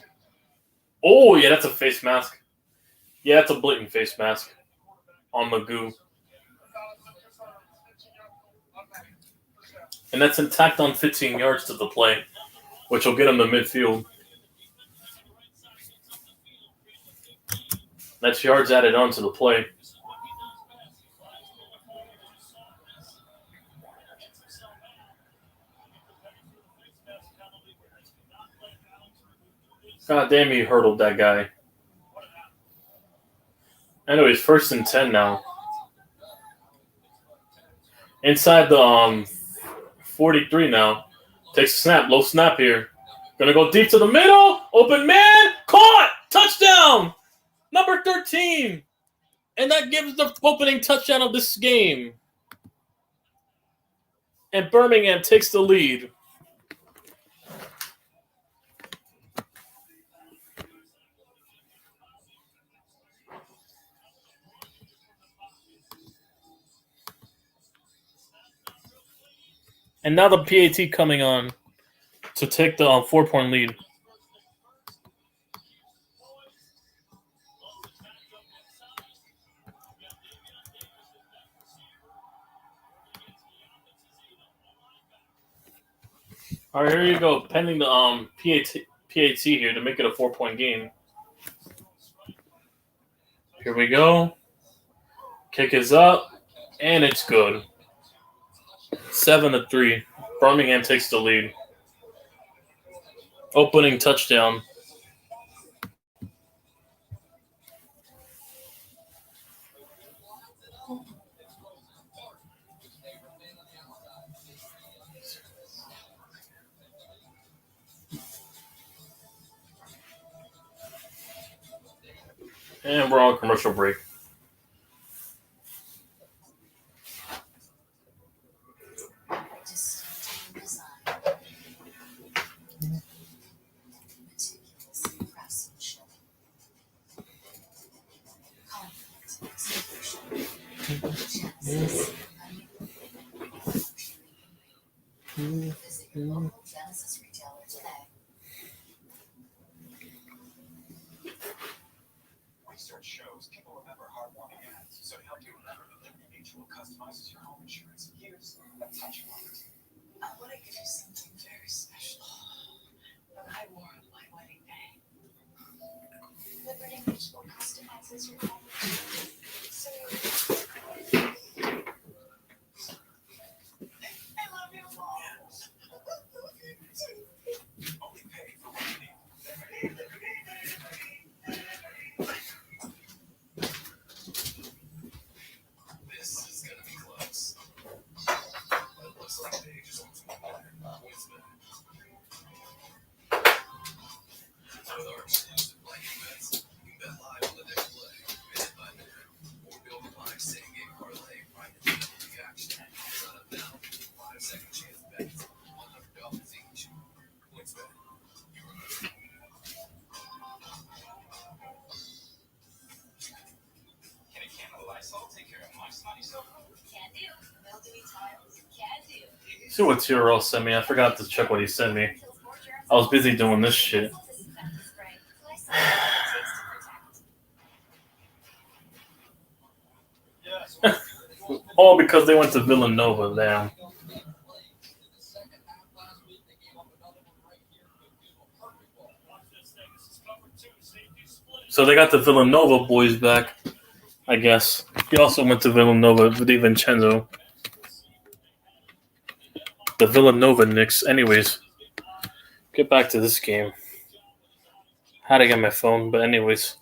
Oh, yeah, that's a face mask. Yeah, that's a blatant face mask on Magoo. And that's intact on 15 yards to the play, which will get him to midfield. That's yards added on to the play. God damn, he hurdled that guy. Anyways, 1st and 10 now. Inside the 43 now. Takes a snap. Low snap here. Gonna go deep to the middle. Open man. Caught. Touchdown. Number 13. And that gives the opening touchdown of this game. And Birmingham takes the lead. And now the PAT coming on to take the 4-point lead. All right, here you go. Pending the PAT here to make it a 4-point game. Here we go. Kick is up, and it's good. 7-3. Birmingham takes the lead. Opening touchdown. And we're on commercial break. Visit your local Genesis retailer today. Research shows people remember heartwarming ads. So to help you remember, Liberty Mutual customizes your home insurance. Here's a touch moment. I want to give you something very special that I wore on my wedding day. Liberty Mutual customizes your home insurance. So I love you, Mom. Only pay for what you need. This is gonna be close. It looks like they just want some more. With our exclusive blanket bets, you can bet live on the next play, minute by minute, or build a live same-game parlay right in the middle of the action. Sign up now, 5-second chance bets, $100 each. Points bet. You remember. Can a can of Lysol take care of my snotty stuff? Can do. Mildewy tiles. Can do. See what Tiro sent me. I forgot to check what he sent me. I was busy doing this shit. All because they went to Villanova. Damn. So they got the Villanova boys back, I guess. He also went to Villanova with DiVincenzo. The Villanova Knicks. Anyways, get back to this game. Had to get my phone, but anyways.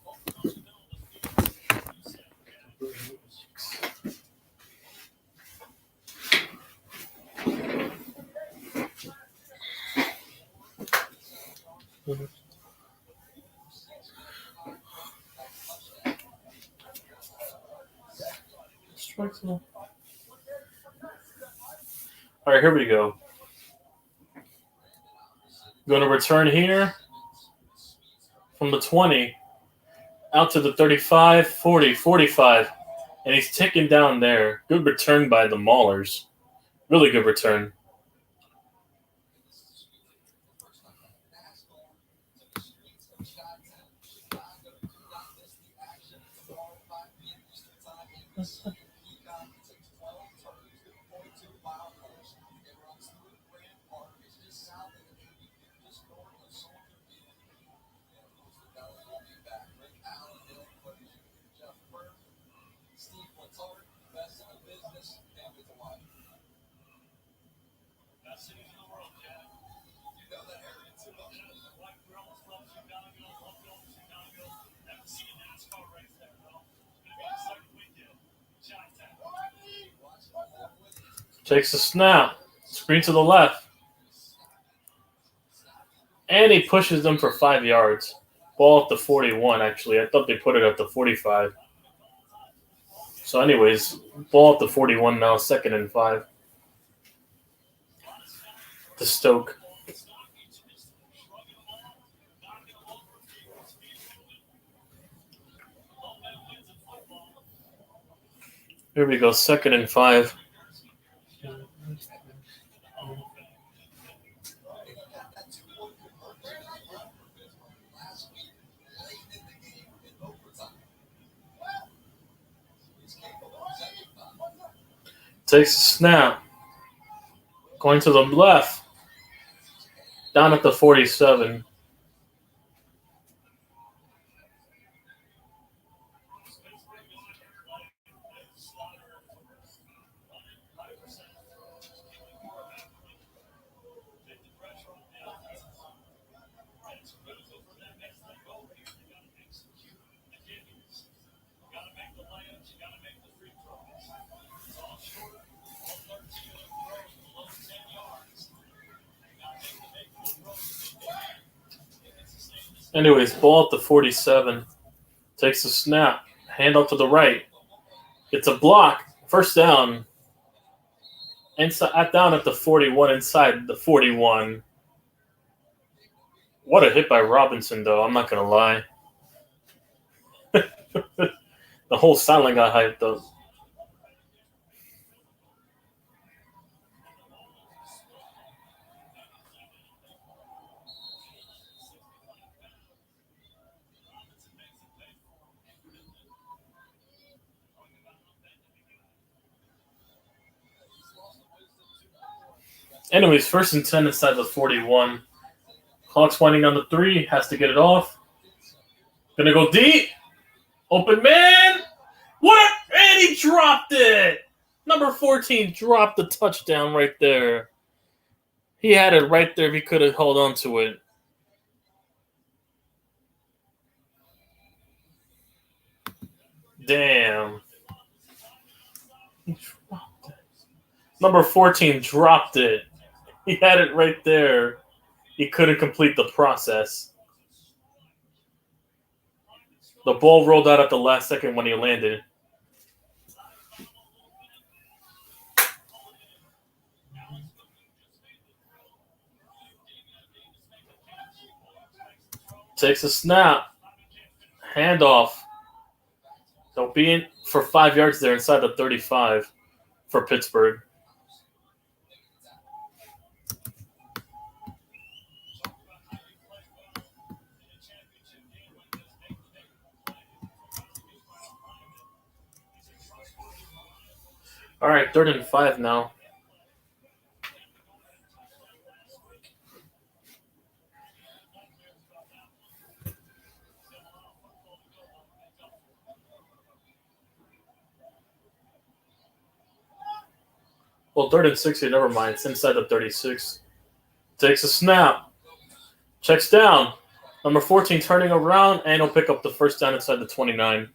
All right, here we go. Going to return here from the 20 out to the 35, 40, 45. And he's ticking down there. Good return by the Maulers. Really good return. Takes a snap. Screen to the left. And he pushes them for 5 yards. Ball at the 41, actually. I thought they put it at the 45. So anyways, ball at the 41 now, 2nd and 5. To Stoke. Here we go, 2nd and 5. Takes a snap. Going to the left. Down at the 47. Anyways, ball at the 47. Takes a snap. Hand out to the right. It's a block. First down. Inside, down at the 41, inside the 41. What a hit by Robinson, though. I'm not going to lie. The whole sideline got hyped up. Anyways, 1st and 10 inside the 41. Clock's winding down to 3. Has to get it off. Gonna go deep. Open man. What? And he dropped it. Number 14 dropped the touchdown right there. He had it right there if he could have held on to it. Damn. Number 14 dropped it. He had it right there. He couldn't complete the process. The ball rolled out at the last second when he landed. Takes a snap. Handoff. They'll be in for 5 yards there inside the 35 for Pittsburgh. All right, 3rd and 5 now. Well, 3rd and 6 here, never mind. It's inside the 36. Takes a snap. Checks down. Number 14 turning around, and he'll pick up the 1st down inside the 29.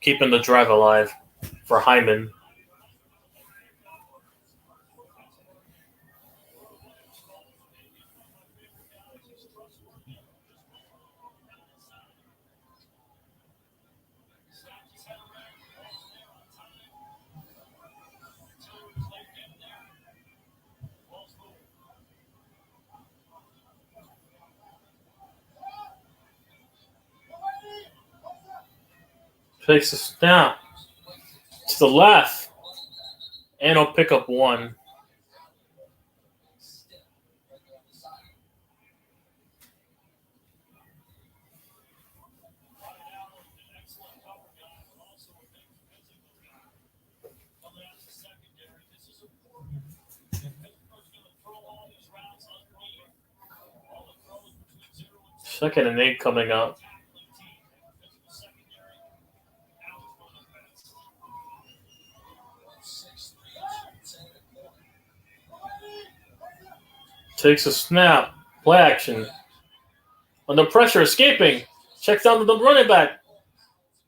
Keeping the drive alive for Hyman. Takes a snap to the left, and he'll pick up 1. Second and 8 coming up. Takes a snap. Play action. Under pressure, escaping. Checks down to the running back.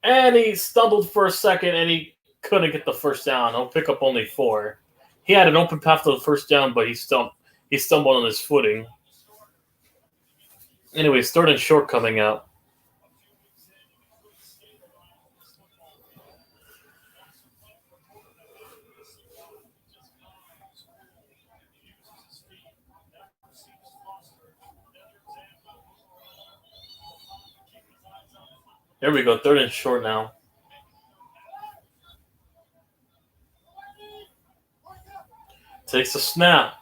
And he stumbled for a second, and he couldn't get the 1st down. He'll pick up only 4. He had an open path to the 1st down, but he stumbled on his footing. Anyways, 3rd and short coming out. There we go, 3rd and short now. Takes a snap.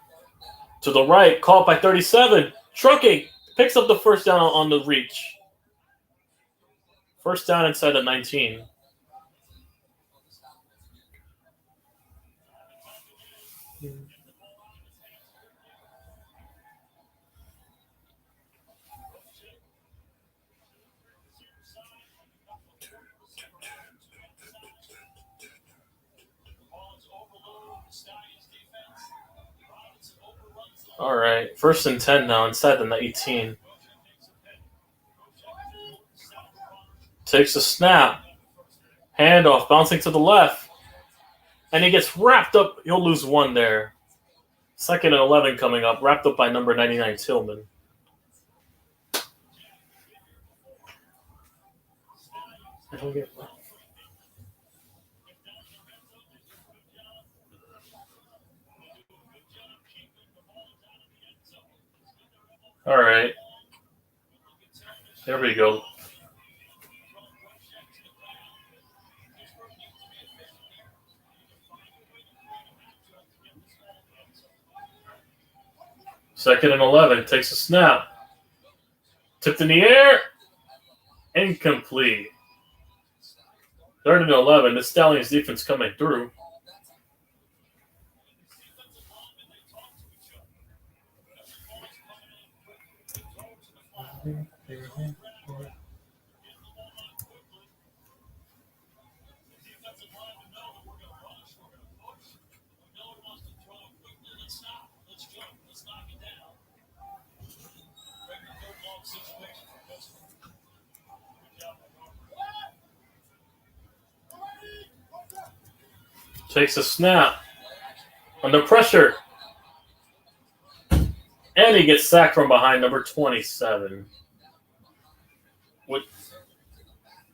To the right, caught by 37. Trucking. Picks up the 1st down on the reach. 1st down inside the 19. All right, 1st and 10 now inside the 18. Takes a snap. Handoff, bouncing to the left. And he gets wrapped up. He'll lose 1 there. 2nd and 11 coming up, wrapped up by number 99, Tillman. All right. There we go. Second and 11. Takes a snap. Tipped in the air. Incomplete. 3rd and 11. The Stallions defense coming through. Takes a snap. Under pressure. And he gets sacked from behind, number 27.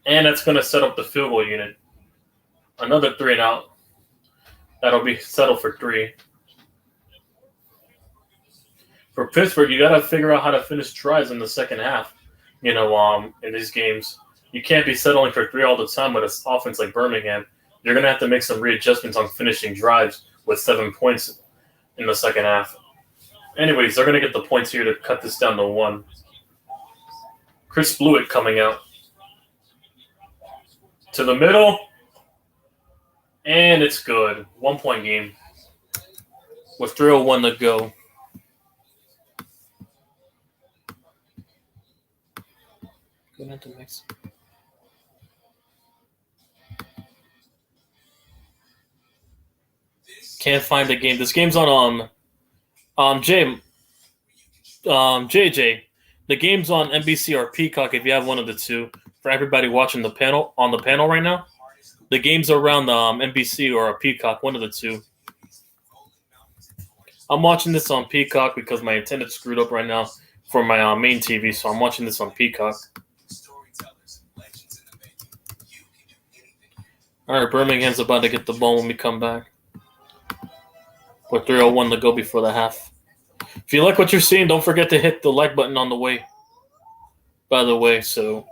And that's going to set up the field goal unit. Another 3 and out. That'll be settled for 3. For Pittsburgh, you got to figure out how to finish tries in the second half. In these games, you can't be settling for 3 all the time with an offense like Birmingham. You're going to have to make some readjustments on finishing drives with 7 points in the second half. Anyways, they're going to get the points here to cut this down to 1. Chris Blewett coming out. To the middle. And it's good. 1-point game. With 3:01 to go. Going into mix. Can't find the game. This game's on JJ. The game's on NBC or Peacock if you have one of the two. For everybody watching the panel right now, the game's around NBC or Peacock, one of the two. I'm watching this on Peacock because my internet's screwed up right now for my main TV, so I'm watching this on Peacock. All right, Birmingham's about to get the ball when we come back. With 3:01 to go before the half. If you like what you're seeing, don't forget to hit the like button on the way. By the way, so.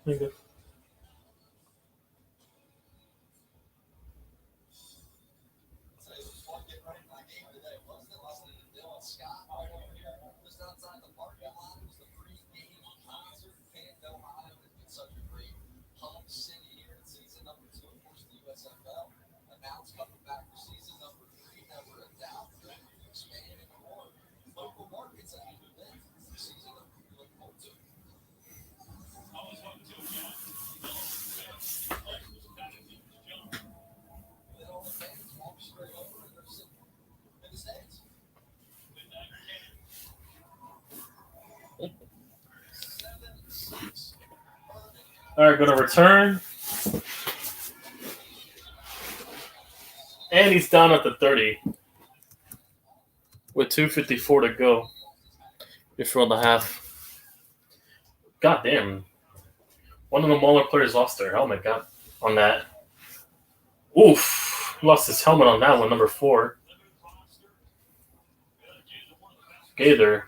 Okay. All right, going to return. And he's down at the 30 with 2:54 to go before the half. God damn. One of the Mauler players lost their helmet on that. Oof. Lost his helmet on that one, number 4. Gaither.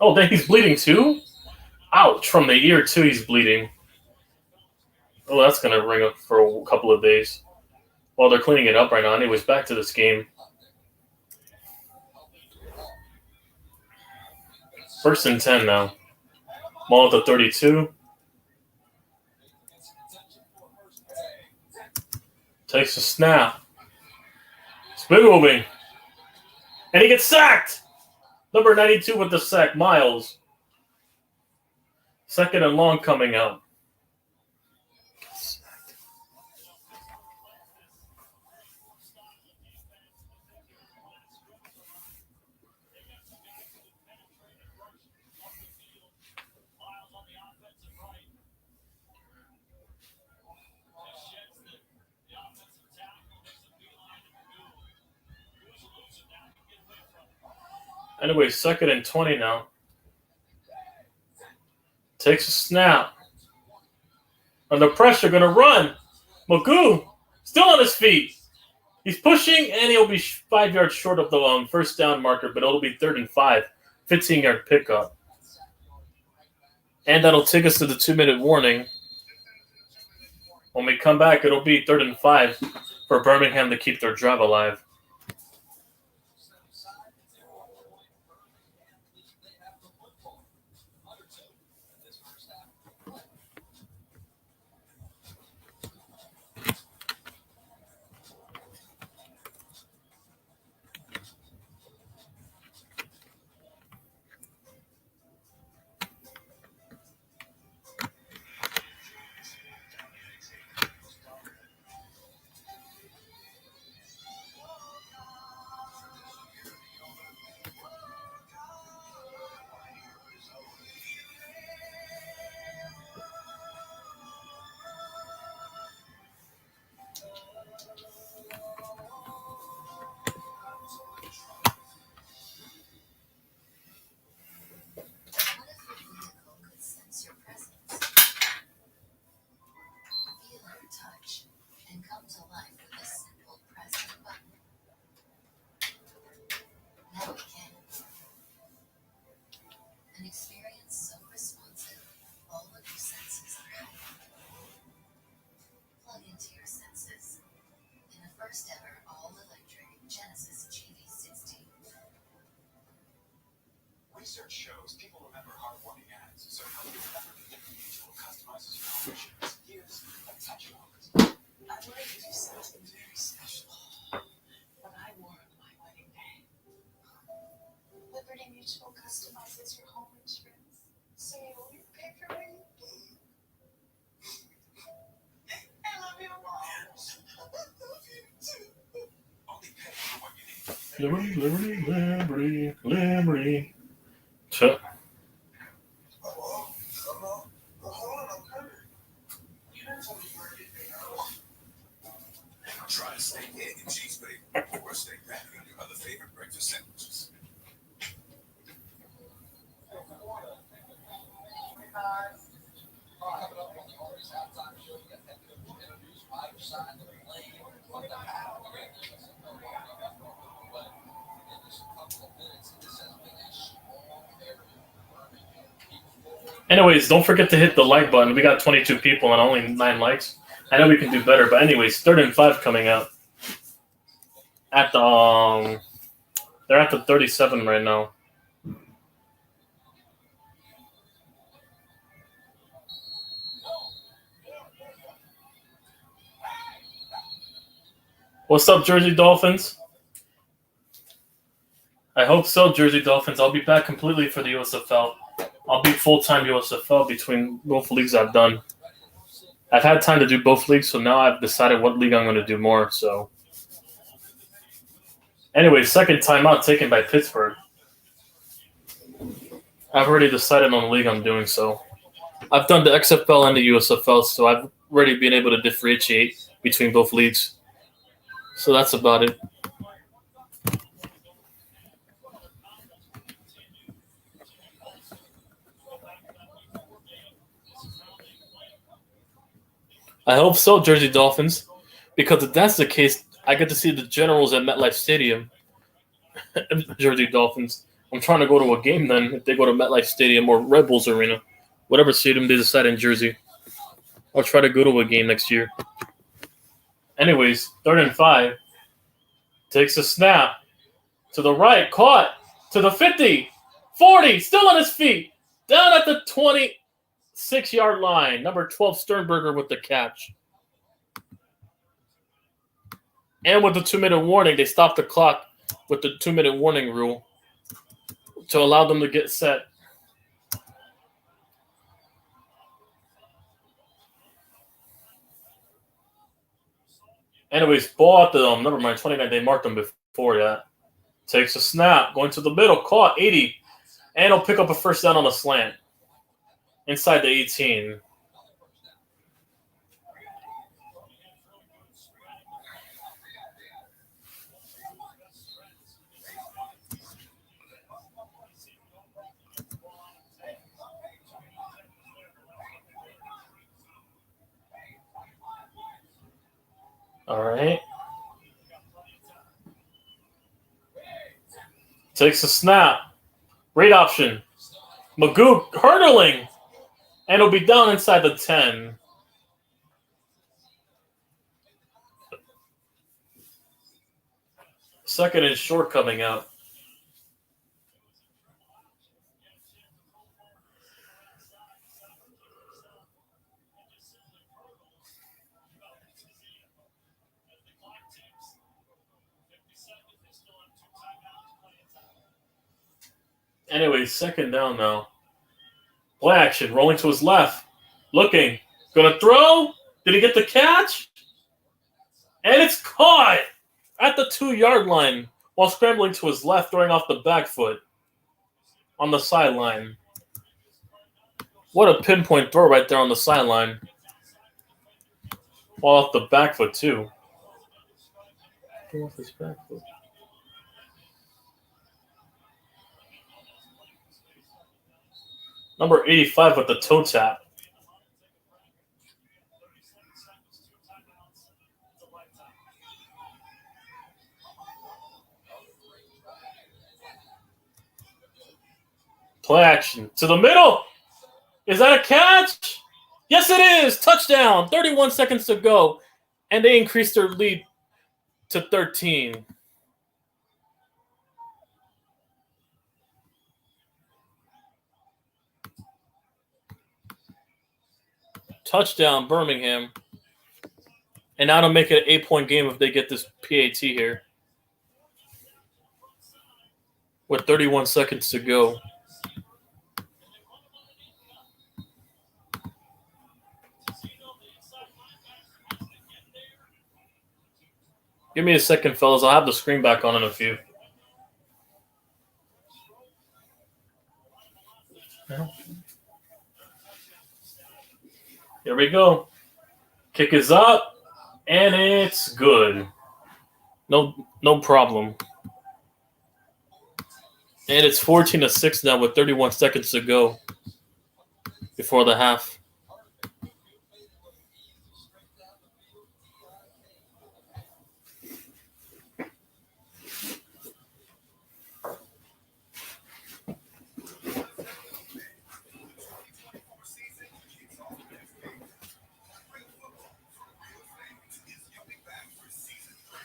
Oh, then he's bleeding too? Ouch. From the ear too, he's bleeding. Oh, that's going to ring up for a couple of days. Well, they're cleaning it up right now. Anyways, back to this game. First and 10 now. Ball at the 32. Takes a snap. Spin moving. And he gets sacked. Number 92 with the sack, Miles. Second and long coming out. Anyway, second and 20 now. Takes a snap. Under pressure, going to run. Magoo still on his feet. He's pushing, and he'll be 5 yards short of the first down marker, but it'll be 3rd and 5. 15-yard pickup. And that'll take us to the 2-minute warning. When we come back, it'll be 3rd and 5 for Birmingham to keep their drive alive. Research shows people remember heartwarming ads, so how do you remember the individual customizes your emotions? Here's a touch of it. I'd like to do something very special, but I wore on my wedding day. Liberty Mutual customizes your home insurance, so you won't pay for me. I love you, Mom. I love you too. Only pay for what you need. Liberty. Hold on, I'm coming. You never told me you were getting paid out. Try a steak, egg, and cheese bacon, or a steak patty on your other favorite breakfast sandwiches. Anyways, don't forget to hit the like button. We got 22 people and only 9 likes. I know we can do better, but anyways, 3rd and 5 coming out. At the they're at the 37 right now. What's up, Jersey Dolphins? I hope so, Jersey Dolphins. I'll be back completely for the USFL. I'll be full-time USFL between both leagues I've done. I've had time to do both leagues, so now I've decided what league I'm going to do more. So, anyway, second timeout taken by Pittsburgh. I've already decided on the league I'm doing, so. I've done the XFL and the USFL, so I've already been able to differentiate between both leagues. So that's about it. I hope so, Jersey Dolphins, because if that's the case, I get to see the Generals at MetLife Stadium. Jersey Dolphins. I'm trying to go to a game then if they go to MetLife Stadium or Red Bulls Arena, whatever stadium they decide in Jersey. I'll try to go to a game next year. Anyways, 3rd and 5. Takes a snap. To the right, caught. To the 50. 40, still on his feet. Down at the 26-yard line. Number 12, Sternberger with the catch. And with the 2-minute warning, they stopped the clock with the 2-minute warning rule to allow them to get set. Anyways, ball at the never mind, 29. They marked them before that. Takes a snap, going to the middle, caught 80, and he'll pick up a first down on the slant inside the 18. All right. Takes a snap. Great option. Magoo hurdling. And he'll be down inside the 10. Second and short coming out. Anyway, second down now. Play action, rolling to his left. Looking. Gonna throw. Did he get the catch? And it's caught at the 2-yard line while scrambling to his left, throwing off the back foot on the sideline. What a pinpoint throw right there on the sideline. While off the back foot, too. Throw off his back foot. Number 85 with the toe tap. Play action. To the middle. Is that a catch? Yes, it is. Touchdown. 31 seconds to go. And they increased their lead to 13. Touchdown, Birmingham. And now to make it an 8-point game if they get this PAT here. With 31 seconds to go. Give me a second, fellas. I'll have the screen back on in a few. Here we go. Kick is up, and it's good. No problem. And it's 14-6 now with 31 seconds to go before the half.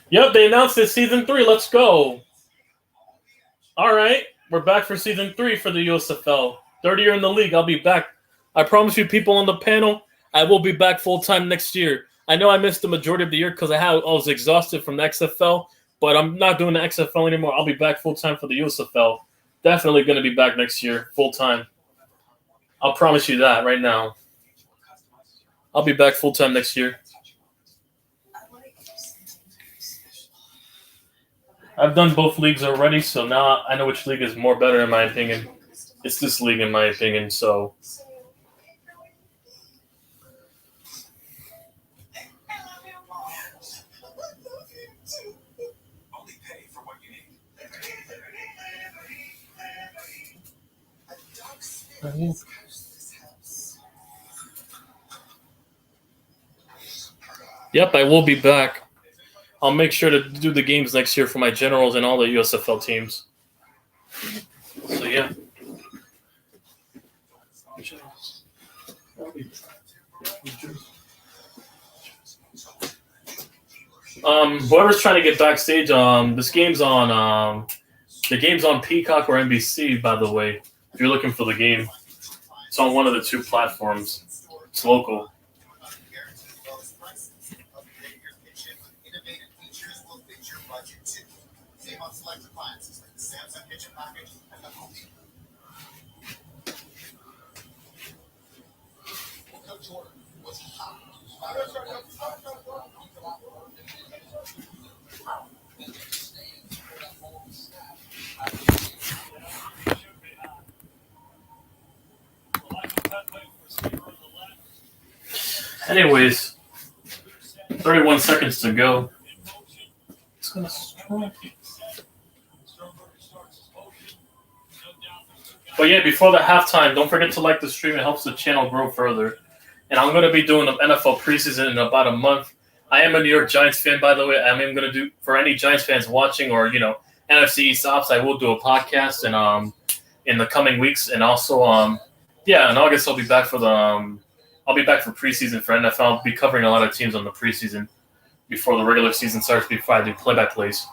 Yep, they announced it, Season 3. Let's go. All right, we're back for Season 3 for the USFL. Third year in the league. I'll be back. I promise you, people on the panel, I will be back full-time next year. I know I missed the majority of the year because I was exhausted from the XFL, but I'm not doing the XFL anymore. I'll be back full-time for the USFL. Definitely going to be back next year, full-time. I'll promise you that right now. I'll be back full-time next year. I've done both leagues already, so now I know which league is more better in my opinion. It's this league in my opinion, so. Yep, I will be back. I'll make sure to do the games next year for my generals and all the USFL teams. So, yeah. Whoever's trying to get backstage, this game's on the game's on Peacock or NBC, by the way. If you're looking for the game, it's on one of the two platforms. It's local. Coach Order was hot. Anyways, 31 seconds to go. It's gonna strike. But yeah, before the halftime, don't forget to like the stream. It helps the channel grow further. And I'm going to be doing the NFL preseason in about a month. I am a New York Giants fan, by the way. I am going to do, for any Giants fans watching or, NFC East Ops, I will do a podcast and in the coming weeks. And also, in August, I'll be back for preseason for NFL. I'll be covering a lot of teams on the preseason before the regular season starts, before I do play-by-plays.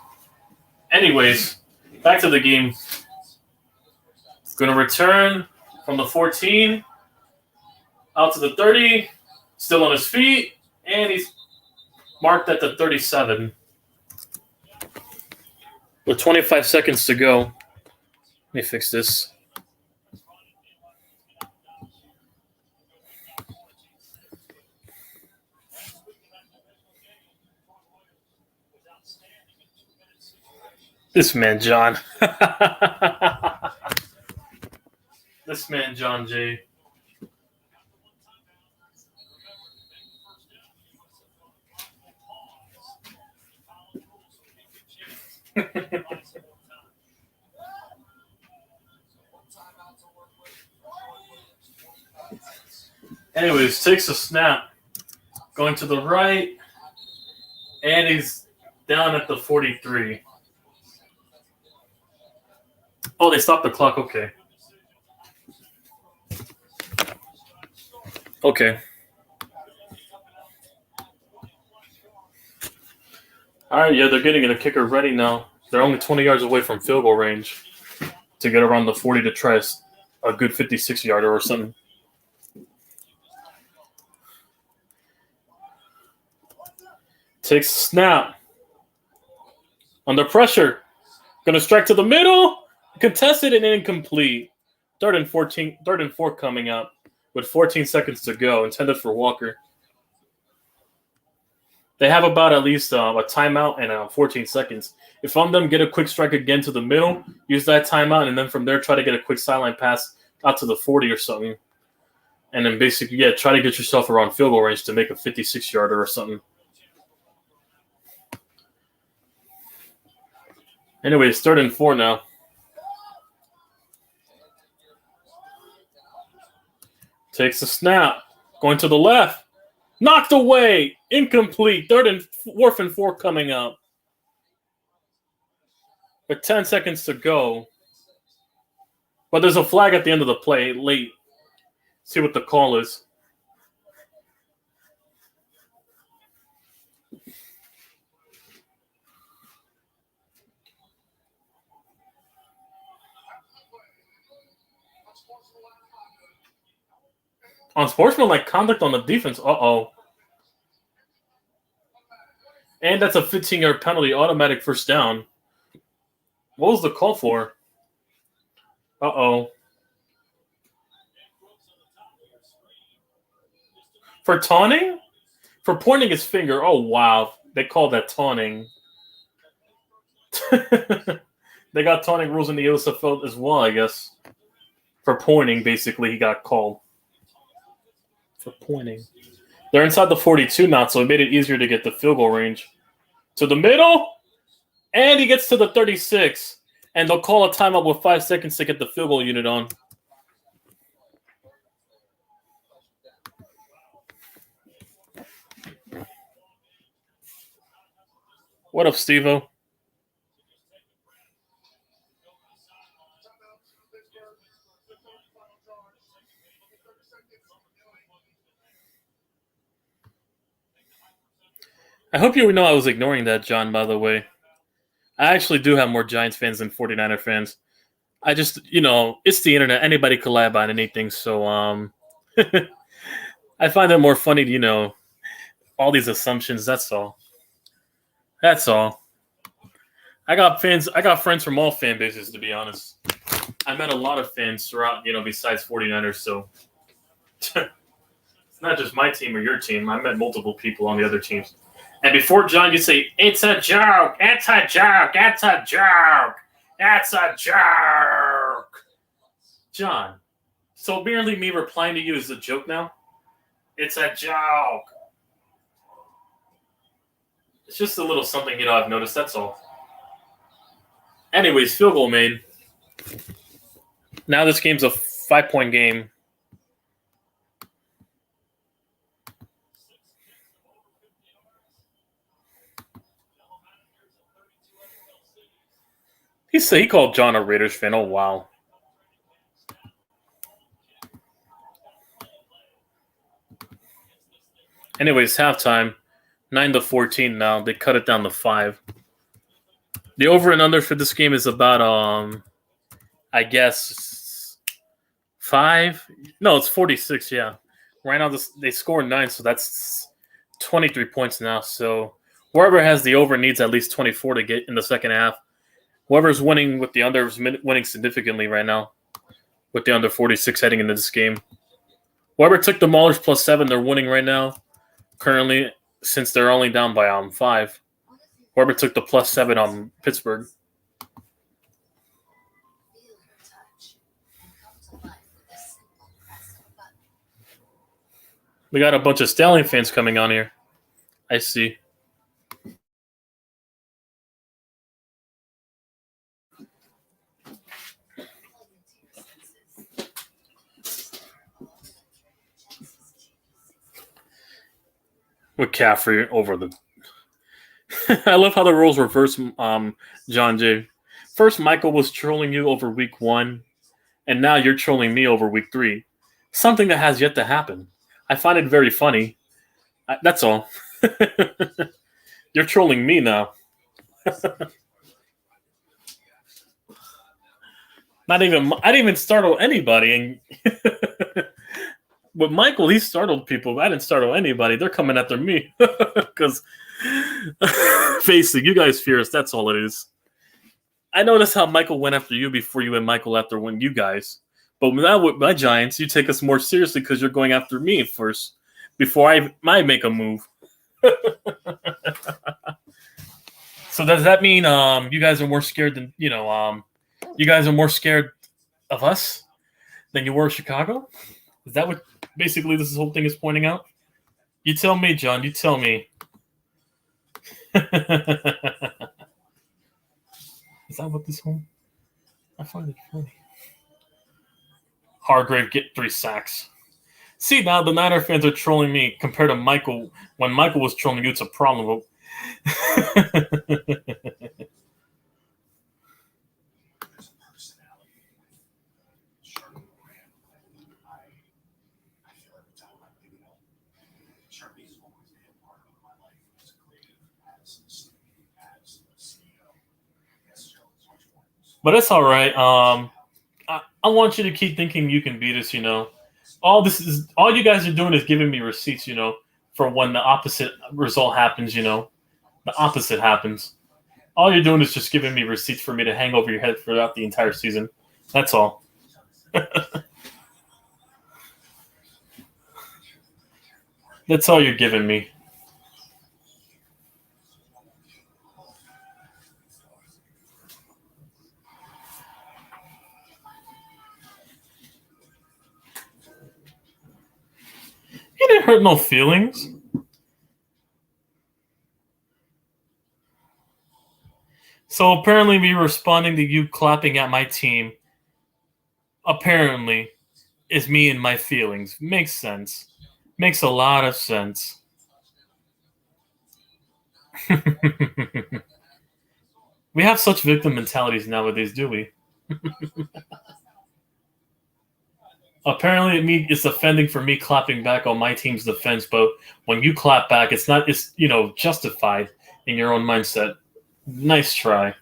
Anyways, back to the game. Going to return from the 14 out to the 30, still on his feet, and he's marked at the 37. With 25 seconds to go. Let me fix this. This man, John. This man, John J. Anyways, takes a snap. Going to the right. And he's down at the 43. Oh, they stopped the clock. Okay. Okay. All right, yeah, they're getting a kicker ready now. They're only 20 yards away from field goal range to get around the 40 to try a good 56-yarder or something. Takes a snap. Under pressure. Going to strike to the middle. Contested and incomplete. Third and 4 coming up with 14 seconds to go. Intended for Walker. They have about at least a timeout and 14 seconds. If I'm them, get a quick strike again to the middle, use that timeout, and then from there try to get a quick sideline pass out to the 40 or something. And then basically, try to get yourself around field goal range to make a 56-yarder or something. Anyway, it's 3rd and 4 now. Takes a snap. Going to the left. Knocked away. Incomplete. 4th and 4 coming up. With 10 seconds to go. But there's a flag at the end of the play. Late. See what the call is. On sportsmanlike conduct on the defense. Uh-oh. And that's a 15-yard penalty, automatic first down. What was the call for? Uh-oh. For taunting? For pointing his finger. Oh, wow. They called that taunting. They got taunting rules in the USFL as well, I guess. For pointing, basically, he got called. For pointing. They're inside the 42 now, so it made it easier to get the field goal range. To the middle, and he gets to the 36. And they'll call a timeout with 5 seconds to get the field goal unit on. What up, Steve-O? I hope you know I was ignoring that, John, by the way. I actually do have more Giants fans than 49er fans. I just, it's the internet. Anybody collab on anything. So I find it more funny, all these assumptions. That's all. That's all. I got fans. I got friends from all fan bases, to be honest. I met a lot of fans throughout, besides 49ers. So it's not just my team or your team. I met multiple people on the other teams. And before John, you say, it's a joke. It's a joke. It's a joke. It's a joke. John, so merely me replying to you is a joke now? It's a joke. It's just a little something, I've noticed. That's all. Anyways, field goal made. Now this game's a 5-point game. He called John a Raiders fan. Oh, wow. Anyways, halftime. 9-14 now. They cut it down to 5. The over and under for this game is about, I guess, 5. No, it's 46, yeah. Right now they scored 9, so that's 23 points now. So whoever has the over needs at least 24 to get in the second half. Whoever's winning with the under is winning significantly right now with the under 46 heading into this game. Whoever took the Maulers +7, they're winning right now currently since they're only down by 5. Whoever took the +7 on Pittsburgh. We got a bunch of Stallion fans coming on here. I see. McCaffrey over the... I love how the roles reverse, John J. First, Michael was trolling you over week 1, and now you're trolling me over week 3. Something that has yet to happen. I find it very funny. That's all. You're trolling me now. I didn't even startle anybody. And but Michael, he startled people. I didn't startle anybody. They're coming after me. Because, face it, you guys fear us. That's all it is. I noticed how Michael went after you before you and Michael after when you guys. But now with my Giants, you take us more seriously because you're going after me first before I make a move. So does that mean you guys are more scared than you guys are more scared of us than you were of Chicago? Is that what basically this whole thing is pointing out? You tell me, John. You tell me. Is that what this whole? I find it funny. Hargrave get 3 sacks. See, now the Niner fans are trolling me compared to Michael. When Michael was trolling you, it's a problem. But it's all right. I want you to keep thinking you can beat us. All you guys are doing is giving me receipts. For when the opposite result happens. The opposite happens. All you're doing is just giving me receipts for me to hang over your head throughout the entire season. That's all. That's all you're giving me. It didn't hurt no feelings. So apparently me responding to you clapping at my team apparently is me and my feelings. Makes sense. Makes a lot of sense. We have such victim mentalities nowadays, do we? Apparently, it's offending for me clapping back on my team's defense, but when you clap back, it's justified in your own mindset. Nice try.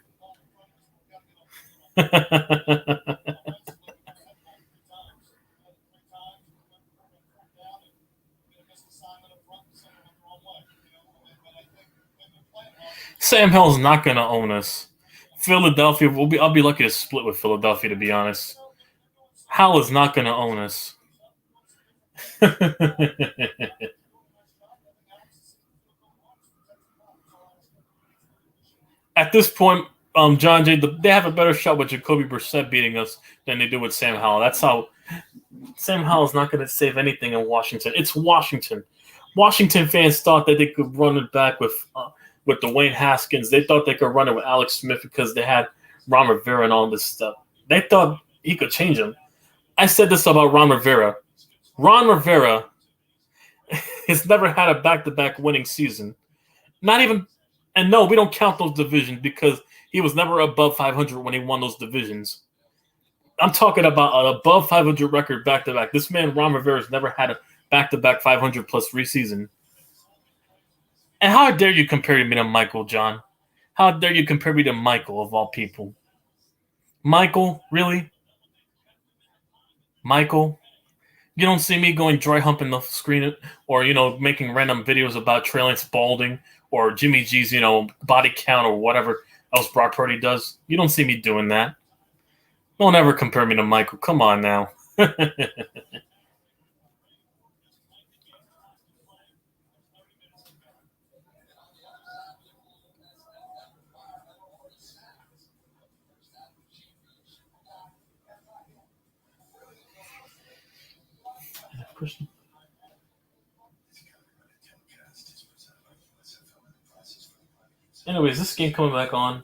Sam Hill's not going to own us. Philadelphia, I'll be lucky to split with Philadelphia, to be honest. Hal is not going to own us. At this point, John Jay, they have a better shot with Jacoby Brissett beating us than they do with Sam Howell. That's how Sam Howell is not going to save anything in Washington. It's Washington. Washington fans thought that they could run it back with Dwayne Haskins. They thought they could run it with Alex Smith because they had Ron Rivera and all this stuff. They thought he could change them. I said this about Ron Rivera. Ron Rivera has never had a back-to-back winning season. Not even, and no, we don't count those divisions because he was never above 500 when he won those divisions. I'm talking about an above 500 record back-to-back. This man, Ron Rivera, has never had a back-to-back 500-plus season. And how dare you compare me to Michael, John? How dare you compare me to Michael, of all people? Michael, really? Michael? You don't see me going dry humping the screen or, making random videos about Trey Lance balding or Jimmy G's, body count or whatever else Brock Purdy does. You don't see me doing that. Don't ever compare me to Michael. Come on now. Anyways, this game coming back on.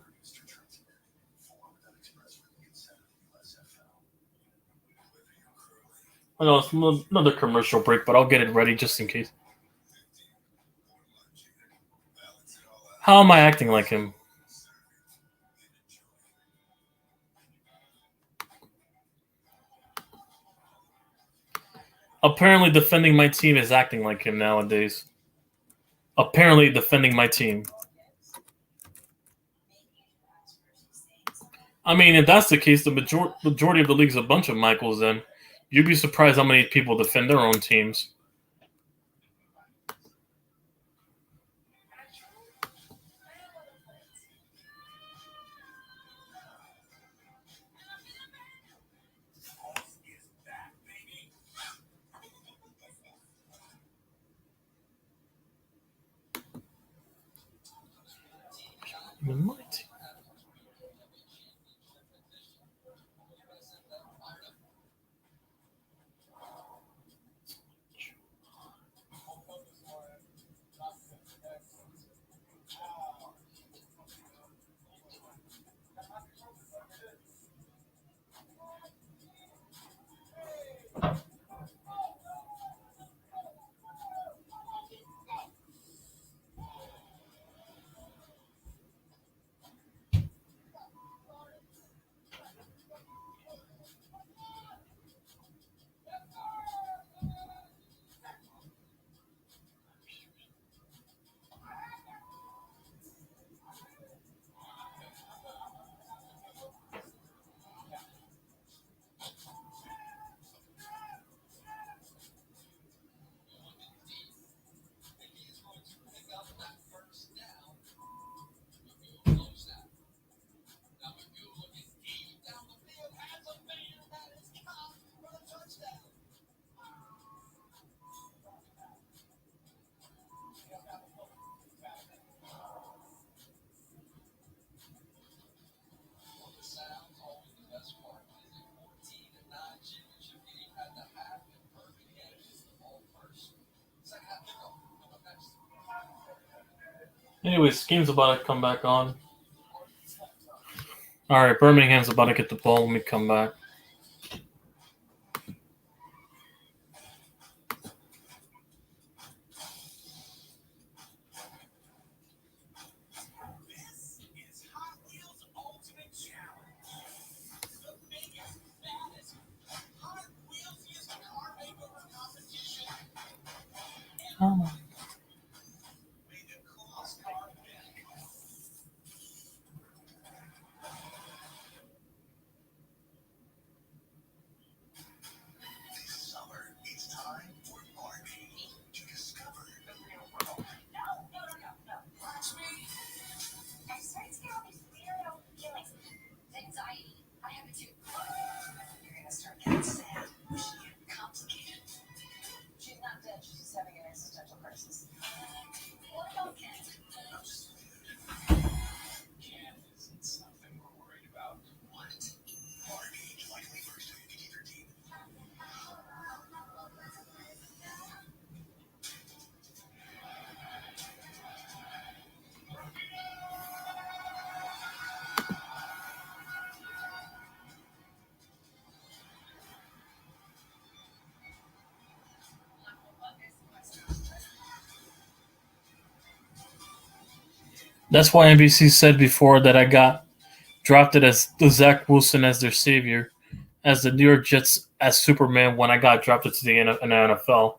I know it's another commercial break, but I'll get it ready just in case. How am I acting like him? Apparently defending my team is acting like him nowadays. Apparently defending my team. I mean, if that's the case, the majority of the league's a bunch of Michaels, then you'd be surprised how many people defend their own teams. Anyways, game's about to come back on. All right, Birmingham's about to get the ball when we come back. Oh. That's why NBC said before that I got drafted as the Zach Wilson as their savior, as the New York Jets as Superman when I got drafted to the NFL.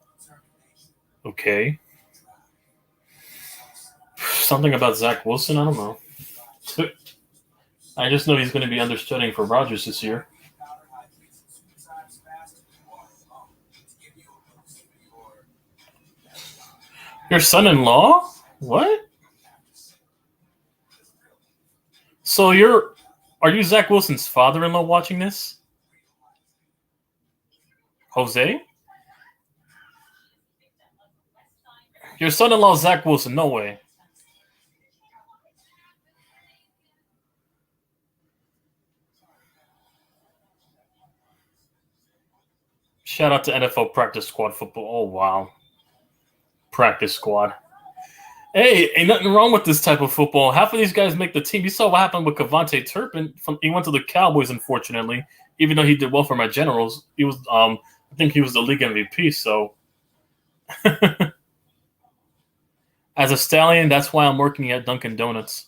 Okay. Something about Zach Wilson, I don't know. I just know he's going to be understudying for Rodgers this year. Your son-in-law? What? So are you Zach Wilson's father-in-law watching this? Jose? Your son-in-law is Zach Wilson? No way. Shout out to NFL Practice Squad football. Oh, wow. Practice Squad. Hey, ain't nothing wrong with this type of football. Half of these guys make the team. You saw what happened with Cavante Turpin. He went to the Cowboys, unfortunately, even though he did well for my Generals. He was, I think he was the league MVP, so. As a Stallion, that's why I'm working at Dunkin' Donuts.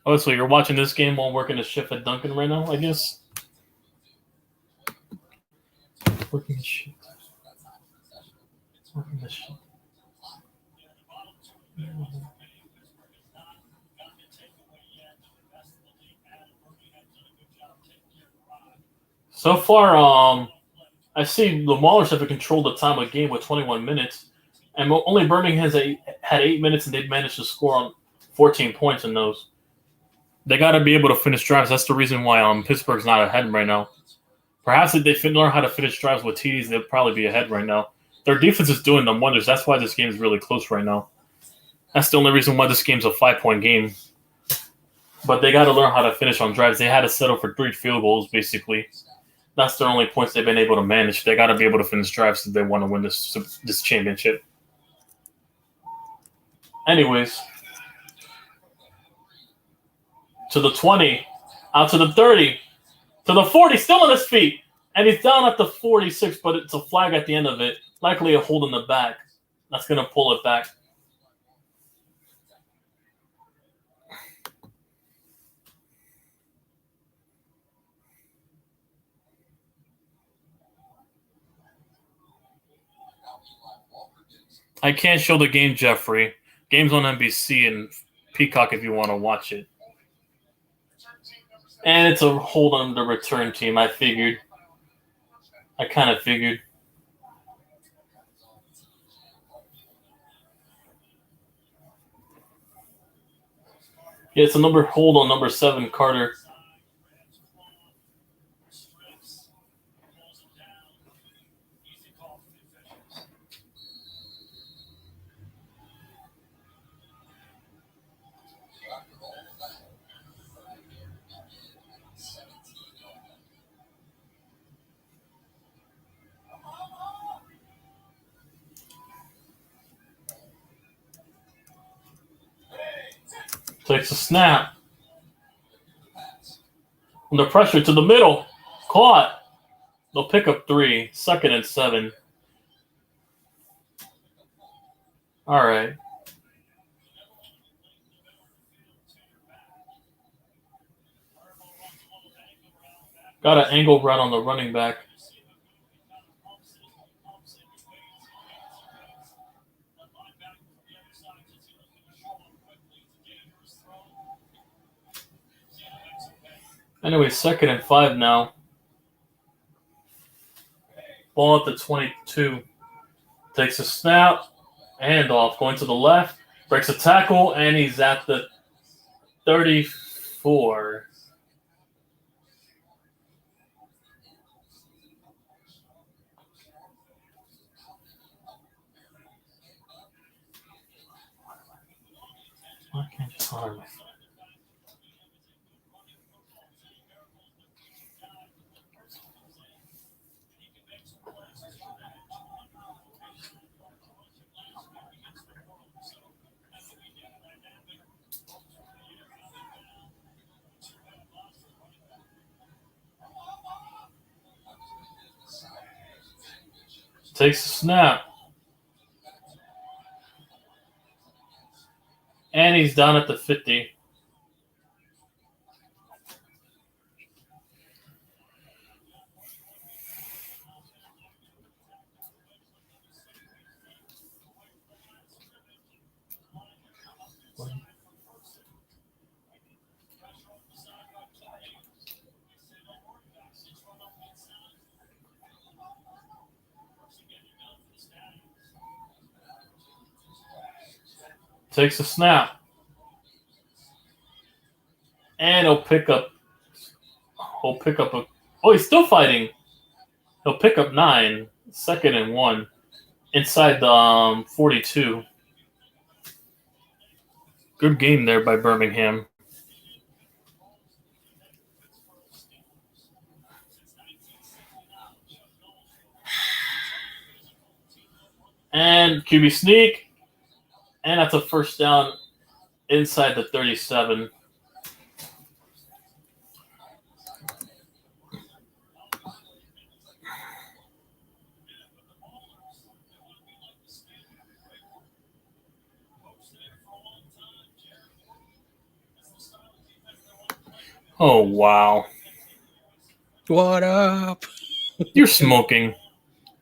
Oh, so you're watching this game while working a shift at Dunkin' right now, I guess? Working the shift. Working the shift. So far, I see the Maulers have controlled the time of the game with 21 minutes, and only Birmingham had 8 minutes, and they've managed to score on 14 points in those. They got to be able to finish drives. That's the reason why Pittsburgh's not ahead right now. Perhaps if they learn how to finish drives with TDs, they'll probably be ahead right now. Their defense is doing them wonders. That's why this game is really close right now. That's the only reason why this game's a 5-point game. But they got to learn how to finish on drives. They had to settle for 3 field goals, basically. That's the only points they've been able to manage. They got to be able to finish drives if they want to win this championship. Anyways, to the 20, out to the 30, to the 40, still on his feet. And he's down at the 46, but it's a flag at the end of it. Likely a hold in the back. That's going to pull it back. I can't show the game, Jeffrey. Game's on NBC and Peacock if you want to watch it. And it's a hold on the return team, I figured. I kind of figured. Yeah, it's a hold on number 7, Carter. Takes a snap. Under pressure to the middle. Caught. They'll pick up 3. 2nd and 7. All right. Got an angle route on the running back. Anyway, 2nd and 5 now. Ball at the 22. Takes a snap. Handoff going to the left. Breaks a tackle, and he's at the 34. Why can't you just harm me? Takes a snap. And he's down at the 50. Takes a snap. And he'll pick up a. Oh, he's still fighting. He'll pick up 9, 2nd and 1, inside the 42. Good game there by Birmingham. And QB sneak. And that's a first down inside the 37. Oh, wow. What up? You're smoking.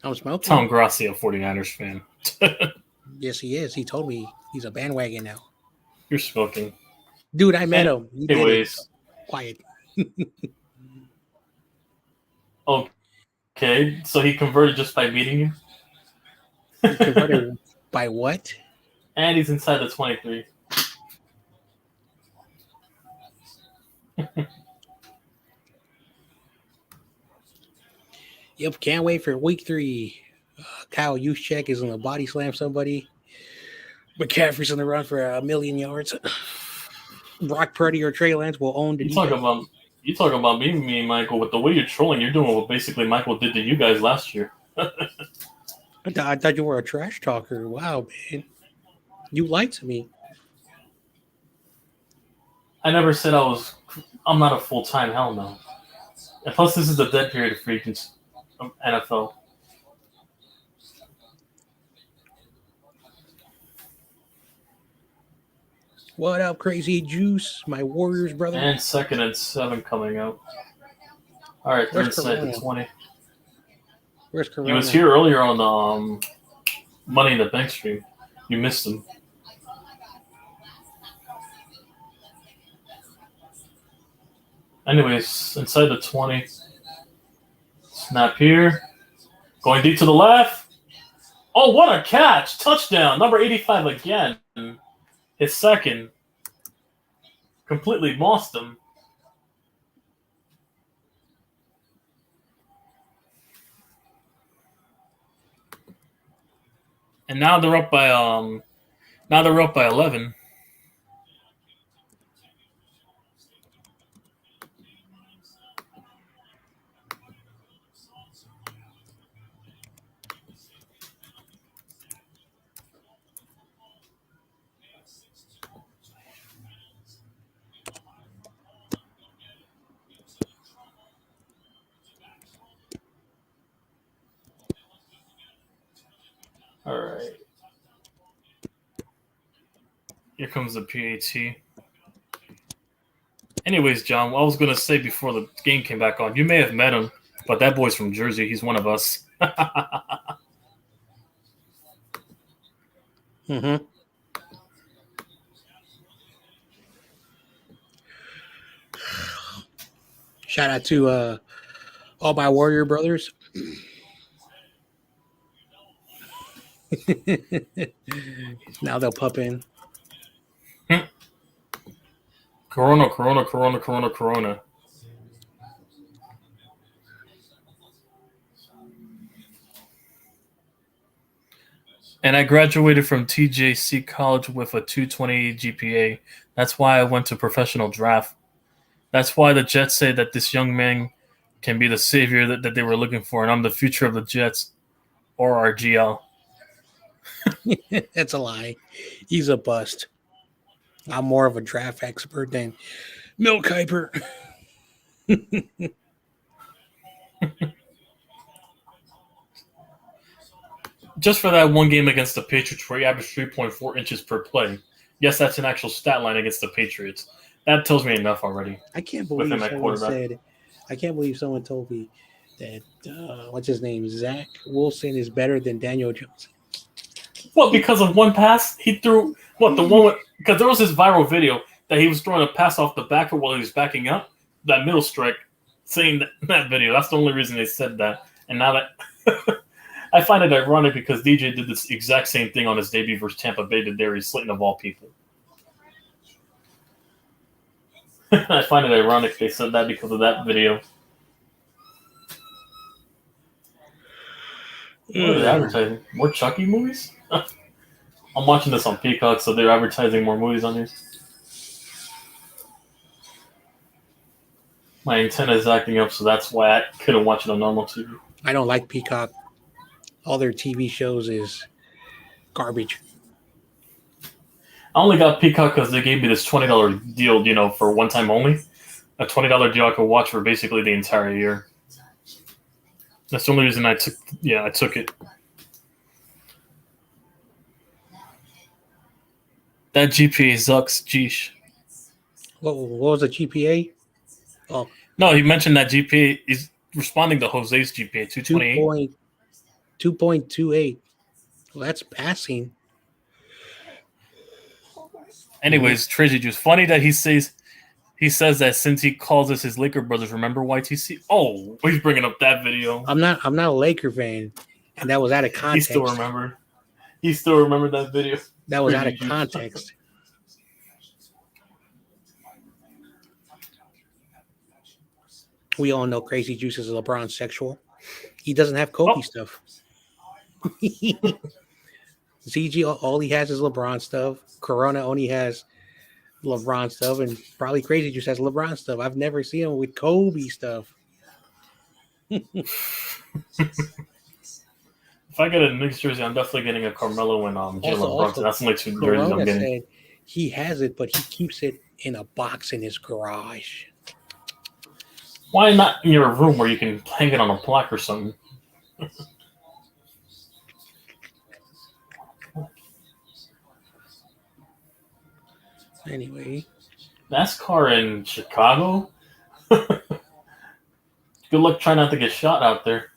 I'm smoking. Tom Grassi, a 49ers fan. Yes, he is. He told me he's a bandwagon now. You're smoking. Dude, I met him. He did it. Anyways. Quiet. Okay, so he converted just by beating you? He converted by what? And he's inside the 23. Yep, can't wait for week 3. Kyle Juszczyk is going to body slam somebody. McCaffrey's on the run for 1,000,000 yards. Brock Purdy or Trey Lance will own the You talking about me, Michael. With the way you're trolling, you're doing what basically Michael did to you guys last year. I thought you were a trash talker. Wow, man. You lied to me. I never said I'm not a full-time. Hell no. And plus, this is the dead period for NFL. What up, Crazy Juice? My Warriors, brother. And 2nd and 7 coming out. All right, they're inside the 20. Where's Corona? He was here earlier on the Money in the Bank stream. You missed him. Anyways, inside the 20. Snap here. Going deep to the left. Oh, what a catch. Touchdown. Number 85 again. His 2nd. Completely mossed him. And now they're up by 11. All right. Here comes the PAT. Anyways, John, what I was going to say before the game came back on, you may have met him, but that boy's from Jersey. He's one of us. Mm-hmm. Shout out to all my Warrior brothers. Now they'll pop in. Corona. And I graduated from TJC College with a 2.28 GPA. That's why I went to professional draft. That's why the Jets say that this young man can be the savior that they were looking for, and I'm the future of the Jets or our GL. That's a lie. He's a bust. I'm more of a draft expert than Milk Kuiper. just for that one game against the Patriots where he averaged 3.4 inches per play. Yes, that's an actual stat line against the Patriots. That tells me enough already. I can't With believe him at someone quarterback. said. I can't believe someone told me that what's his name, Zach Wilson, is better than Daniel Jones. Well, because of one pass, he threw the one with because there was this viral video that he was throwing a pass off the back while he was backing up that middle strike. Saying that video, that's the only reason they said that. And now that I find it ironic because DJ did this exact same thing on his debut versus Tampa Bay to Darius Slayton of all people. I find it ironic they said that because of that video. What are they advertising? More Chucky movies? I'm watching this on Peacock, so they're advertising more movies on here. My antenna is acting up, so that's why I couldn't watch it on normal TV. I don't like Peacock. All their TV shows is garbage. I only got Peacock because they gave me this $20 deal, for one time only. A $20 deal I could watch for basically the entire year. That's the only reason I took it. That GPA sucks, geesh. What was the GPA? Oh, No, he mentioned that GPA is responding to Jose's GPA, 228. 2.28. Well, that's passing. Anyways, Tracy Juice. Funny that he says that since he calls us his Laker brothers, remember YTC? Oh, he's bringing up that video. I'm not a Laker fan, and that was out of context. He still remembered that video. That was out of context. We all know Crazy Juice is a LeBron sexual. He doesn't have Kobe stuff. ZG, all he has is LeBron stuff. Corona only has LeBron stuff, and probably Crazy Juice has LeBron stuff. I've never seen him with Kobe stuff. If I get a Knicks jersey, I'm definitely getting a Carmelo and Jalen Brunson. That's only two jerseys I'm getting. Said he has it, but he keeps it in a box in his garage. Why not in your room where you can hang it on a plaque or something? Anyway. NASCAR in Chicago? Good luck trying not to get shot out there.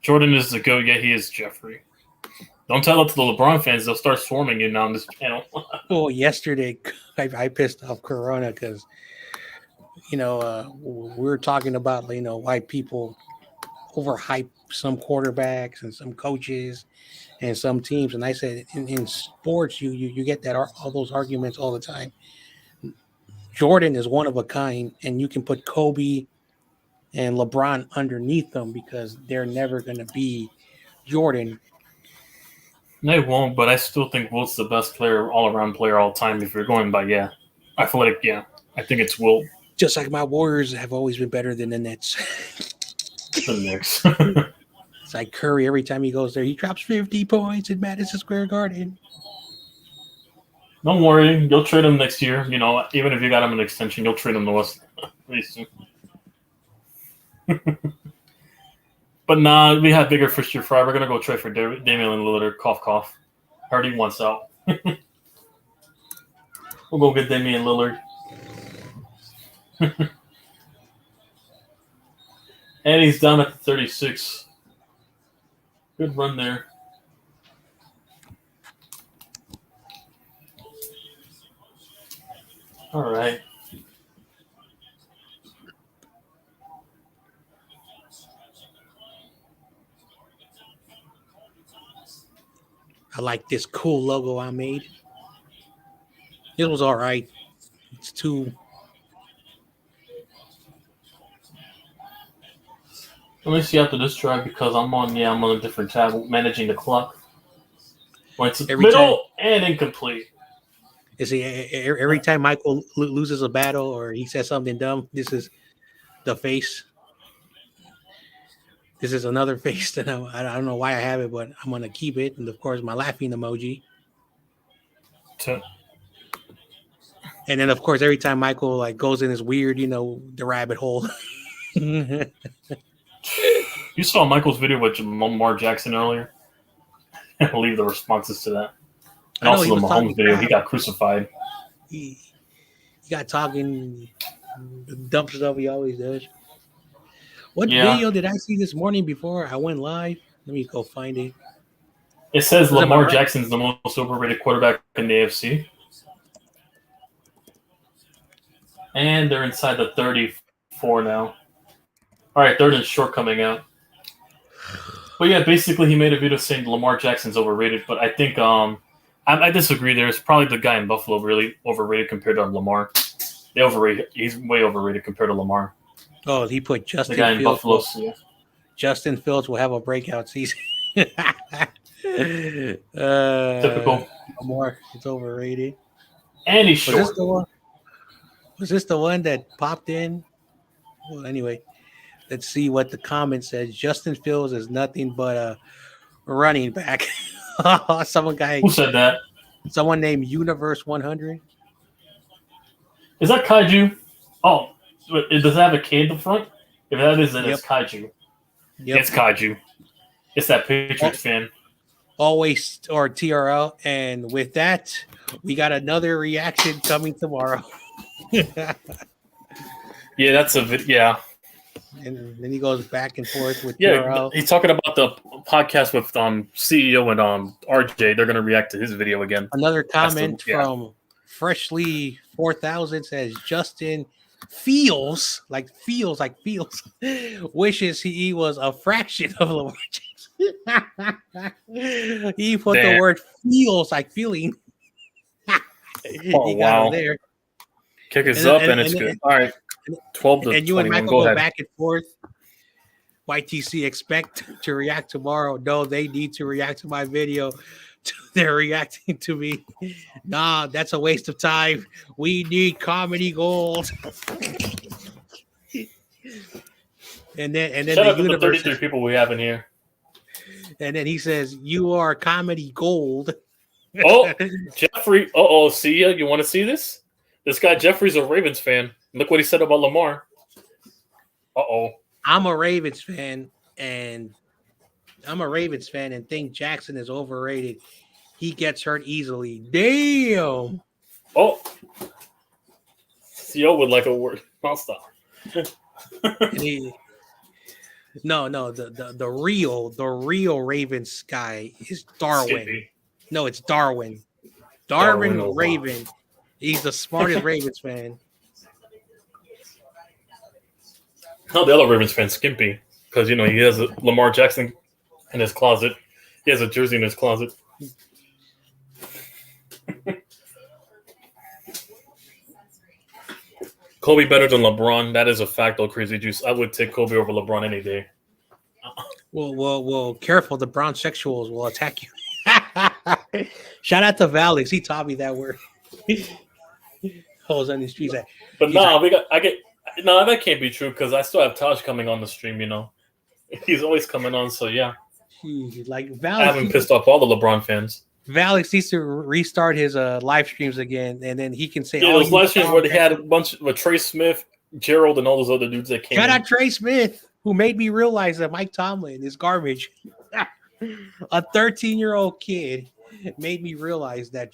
Jordan is the GOAT, yet he is Jeffrey. Don't tell it to the LeBron fans. They'll start swarming you now on this channel. Well, yesterday, I pissed off Corona because, we were talking about, why people overhype some quarterbacks and some coaches and some teams. And I said, in sports, you get that all those arguments all the time. Jordan is one of a kind, and you can put Kobe and LeBron underneath them because they're never going to be Jordan. They won't, but I still think Wilt's the best player, all-around player all time. If you're going by, athletic, I think it's Wilt. Just like my Warriors have always been better than the Nets. The Knicks. It's like Curry. Every time he goes there, he drops 50 points in Madison Square Garden. Don't worry, you'll trade him next year. Even if you got him an extension, you'll trade him to us pretty soon. But nah, we have bigger fish to fry. We're gonna go trade for Damian Lillard. Cough, cough. Heard he wants out. We'll go get Damian Lillard. And he's down at 36. Good run there. All right. I like this cool logo I made. It was all right. It's too. Let me see after this drive because I'm on a different tab managing the clock. When it's middle and incomplete. You see, every time Michael loses a battle or he says something dumb, this is the face. This is another face that I don't know why I have it, but I'm going to keep it. And, of course, my laughing emoji. And then, of course, every time Michael like goes in his weird, the rabbit hole. You saw Michael's video with Lamar Jackson earlier. Leave the responses to that. And also the Mahomes video, he got crucified. He got talking the dump stuff he always does. What video did I see this morning before I went live? Let me go find it. It says Lamar Jackson's the most overrated quarterback in the AFC. And they're inside the 34 now. All right, third and short coming out. But yeah, basically he made a video saying Lamar Jackson's overrated. But I think I disagree. There's probably the guy in Buffalo really overrated compared to Lamar. He's way overrated compared to Lamar. Oh, he put Justin the guy in Fields. Buffalo. Yeah. Justin Fields will have a breakout season. Typical. Lamar, it's overrated. And he's short. Was this the one that popped in? Well, anyway, let's see what the comment says. Justin Fields is nothing but a running back. Who said that? Someone named Universe 100. Is that Kaiju? Oh, does it have a K in the front? If that is, then it's Kaiju. Yep. It's Kaiju. It's that Patriots fan. Always or TRL. And with that, we got another reaction coming tomorrow. Yeah, that's a yeah. And then he goes back and forth with TRL. He's talking about the podcast with CEO and RJ. They're gonna react to his video again. Another comment from Freshly 4000 says Justin feels wishes he was a fraction of Lamar Jackson. He put the word feels like feeling. Oh, he got it there. Kick us up and it's good. All right. 12 to and you 21. and Michael go back and forth. YTC expect to react tomorrow. No, they need to react to my video. They're reacting to me. Nah, that's a waste of time. We need comedy gold. and then shout out to the 33 people we have in here. And then he says, "You are comedy gold." Oh, Jeffrey. See ya. You want to see this? This guy Jeffrey's a Ravens fan. Look what he said about Lamar. I'm a Ravens fan, and think Jackson is overrated. He gets hurt easily. Damn. Oh. CEO would like a word. I'll stop. The real Ravens guy is Darwin. Skippy. No, it's Darwin. Darwin Raven. He's the smartest Ravens fan. No, the other Ravens fan, Skimpy, because he has a Lamar Jackson in his closet. He has a jersey in his closet. Kobe better than LeBron. That is a fact, though. Crazy Juice. I would take Kobe over LeBron any day. Well, careful. The brown sexuals will attack you. Shout out to Valix. He taught me that word. Hoes on the streets. But that can't be true because I still have Taj coming on the stream. He's always coming on. So yeah, Valix, I haven't pissed off all the LeBron fans. Valix needs to restart his live streams again, and then he can say, those live streams where they had a bunch of Trey Smith, Gerald, and all those other dudes that came. Shout out Trey Smith, who made me realize that Mike Tomlin is garbage. A 13-year-old kid made me realize that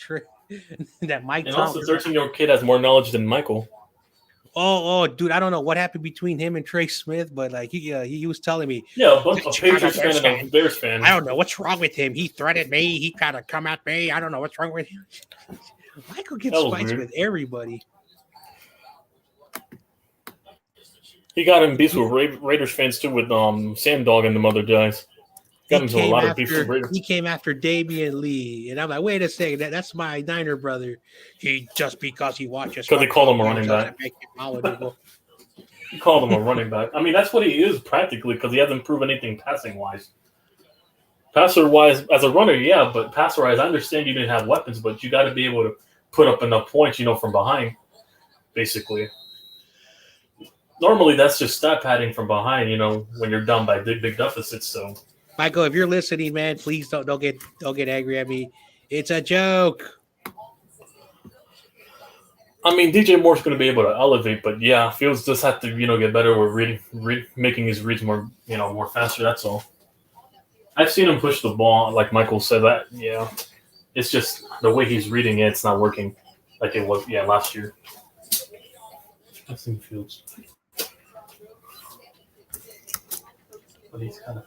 Mike and Tomlin. Also, 13-year-old kid has more knowledge than Michael. Oh, dude, I don't know what happened between him and Trey Smith, but he was telling me. Yeah, a bunch of Patriots fan and a Bears fan. I don't know what's wrong with him. He threatened me. He kind of come at me. I don't know what's wrong with him. Michael gets fights with everybody. He got in beefs with Raiders fans too, with Sam Dog and the other guys. Got into a lot of beef with Raiders. He came after Damian Lee, and I'm like, wait a second, that's my Niner brother. He just because he watches. Because they called him a running back. He called him a running back. I mean, that's what he is practically because he hasn't proven anything passing wise. Passer wise, as a runner, yeah, but passer wise, I understand you didn't have weapons, but you got to be able to put up enough points, from behind, basically. Normally, that's just stat padding from behind, when you're down by big deficits. So, Michael, if you're listening, man, please don't get angry at me. It's a joke. I mean, DJ Moore's going to be able to elevate, but yeah, Fields just have to, get better with making his reads more, more faster. That's all. I've seen him push the ball, like Michael said. That it's just the way he's reading it. It's not working like it was, last year. I've seen Fields, but he's kind of.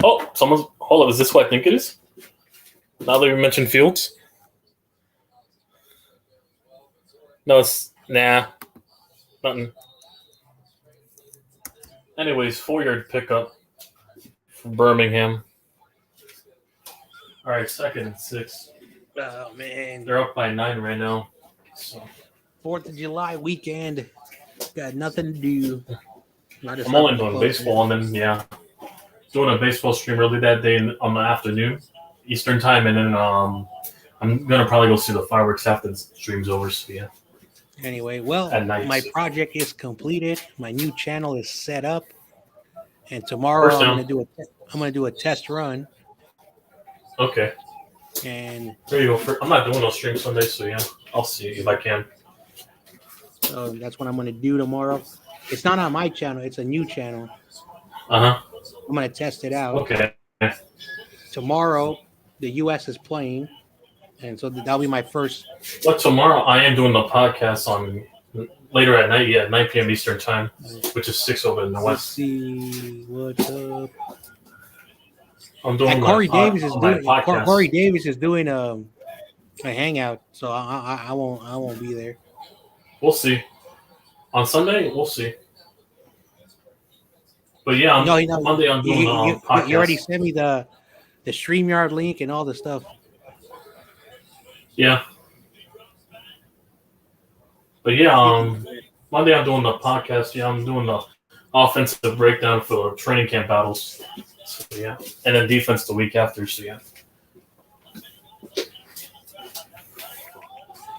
Oh, hold up. Is this what I think it is? Now that you mentioned Fields. No, it's nothing. Anyways, 4-yard pickup from Birmingham. All right, 2nd and 6. Oh man, They're up by 9 right now. So. 4th of July weekend. Got nothing to do. I'm only doing baseball, and then doing a baseball stream early that day on the afternoon, Eastern time, and then I'm gonna probably go see the fireworks after the stream's over. So yeah. Anyway, well, my project is completed. My new channel is set up, and tomorrow I'm gonna do a test run. Okay. And there you go. I'm not doing no stream Sunday, so yeah, I'll see if I can. So that's what I'm gonna do tomorrow. It's not on my channel; it's a new channel. I'm gonna test it out. Okay. Tomorrow, the U.S. is playing, and so that'll be my first. But tomorrow I am doing the podcast on later at night. Yeah, 9 p.m. Eastern time, which is 6 over in the west. Let's see what's up. I'm doing Corey Davis is doing a hangout, so I won't be there. We'll see. On Sunday, we'll see. But yeah, Monday I'm doing the podcast. You already sent me the StreamYard link and all the stuff. Yeah. But yeah, Monday I'm doing the podcast. Yeah, I'm doing the offensive breakdown for training camp battles. So yeah, and then defense the week after. So yeah.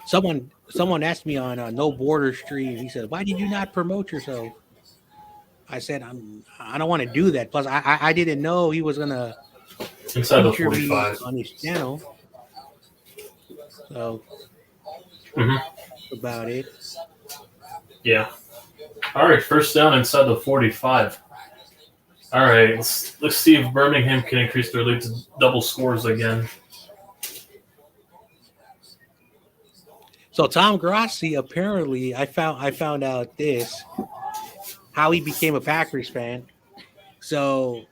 Someone asked me on No Border stream. He said, "Why did you not promote yourself?" I said, "I don't want to do that." Plus, I didn't know he was gonna inside the 45 on his channel. So about it. Yeah. All right, first down inside the 45. All right, let's see if Birmingham can increase their lead to double scores again. So Tom Grassi, apparently, I found out this, how he became a Packers fan. So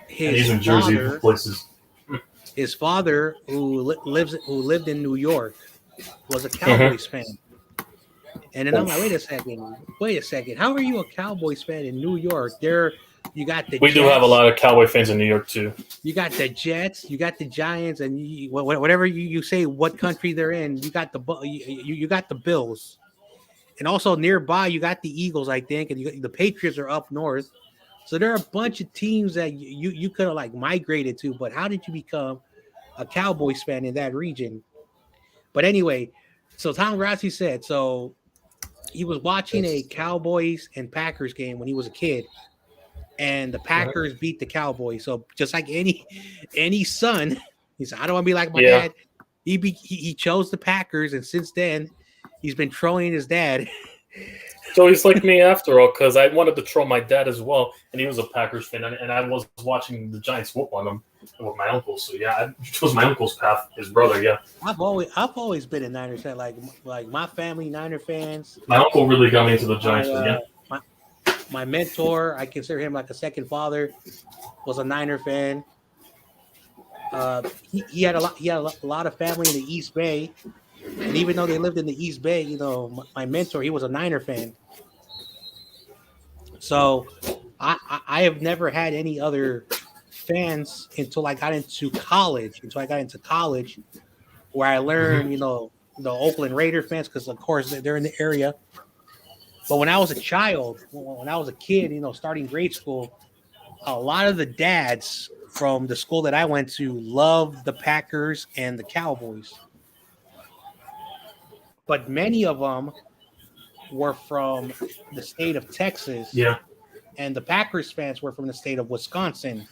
his father, who lived in New York, was a Cowboys fan. And then I'm like, wait a second. How are you a Cowboys fan in New York? We do have a lot of Cowboy fans in New York too. You got the Jets, you got the Giants, and whatever you say, what country they're in, you got the Bills, and also nearby you got the Eagles, I think, and the Patriots are up north. So there are a bunch of teams that you could have migrated to. But how did you become a Cowboys fan in that region? But anyway, so Tom Grassi said so. He was watching a Cowboys and Packers game when he was a kid. And the Packers beat the Cowboys. So just like any son, he said, "I don't want to be like my dad." He chose the Packers, and since then, he's been trolling his dad. So he's like me after all, because I wanted to troll my dad as well, and he was a Packers fan, and I was watching the Giants whoop on him with my uncle. So yeah, I chose my uncle's path, his brother. Yeah, I've always been a Niners fan. Like my family, Niner fans. My uncle really got me into the Giants. My mentor, I consider him like a second father, was a Niner fan. He had a lot of family in the East Bay, and even though they lived in the East Bay, my mentor, he was a Niner fan. So I have never had any other fans until I got into college. Where I learned, the Oakland Raider fans, because of course they're in the area. But when I was a child, when I was a kid, starting grade school, a lot of the dads from the school that I went to loved the Packers and the Cowboys. But many of them were from the state of Texas. Yeah. And the Packers fans were from the state of Wisconsin.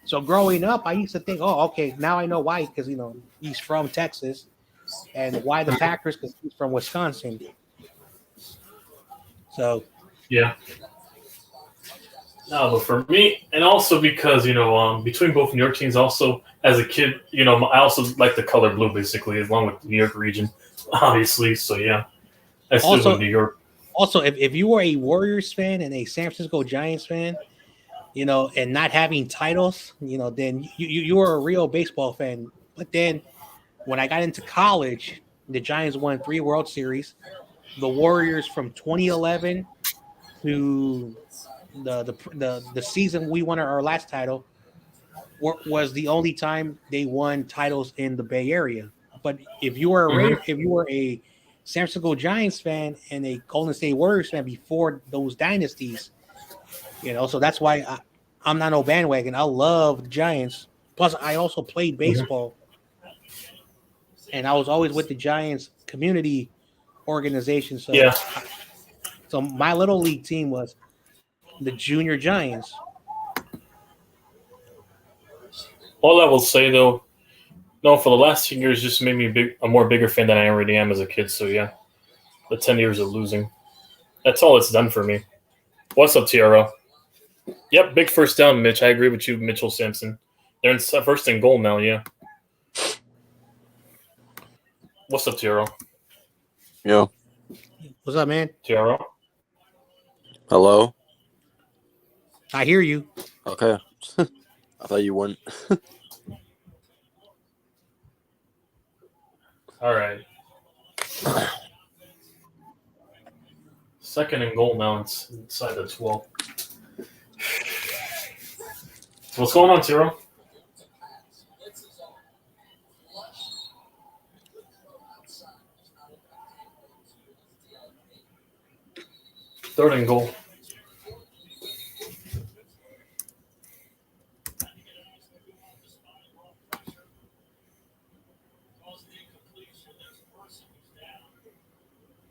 So growing up, I used to think, oh, okay, now I know why, because, he's from Texas. And why the Packers? Because he's from Wisconsin. So Yeah. No, but for me, and also because, between both New York teams, also as a kid, I also like the color blue, basically, along with the New York region, obviously. So, yeah, I still Also- go New York. Also, if you were a Warriors fan and a San Francisco Giants fan, and not having titles, then you were a real baseball fan. But then when I got into college, the Giants won 3 World Series. The Warriors from 2011 to the season we won our last title was the only time they won titles in the Bay Area. But if you were a San Francisco Giants fan and a Golden State Warriors fan before those dynasties, so that's why I'm not no bandwagon. I love the Giants. Plus, I also played baseball, and I was always with the Giants community organization. So, Yeah. so my little league team was the Junior Giants. All I will say, though, no, for the last 10 years, just made me a more bigger fan than I already am as a kid. So, yeah, the 10 years of losing. That's all it's done for me. What's up, TRO? Yep, big first down, Mitch. I agree with you, Mitchell Sampson. They're in first and goal now, yeah. What's up, TRO? Yo. What's up, man? TRO? Hello? I hear you. Okay. I thought you wouldn't. All right. Second and goal now inside the 12. So what's going on, Tiro? Third and goal.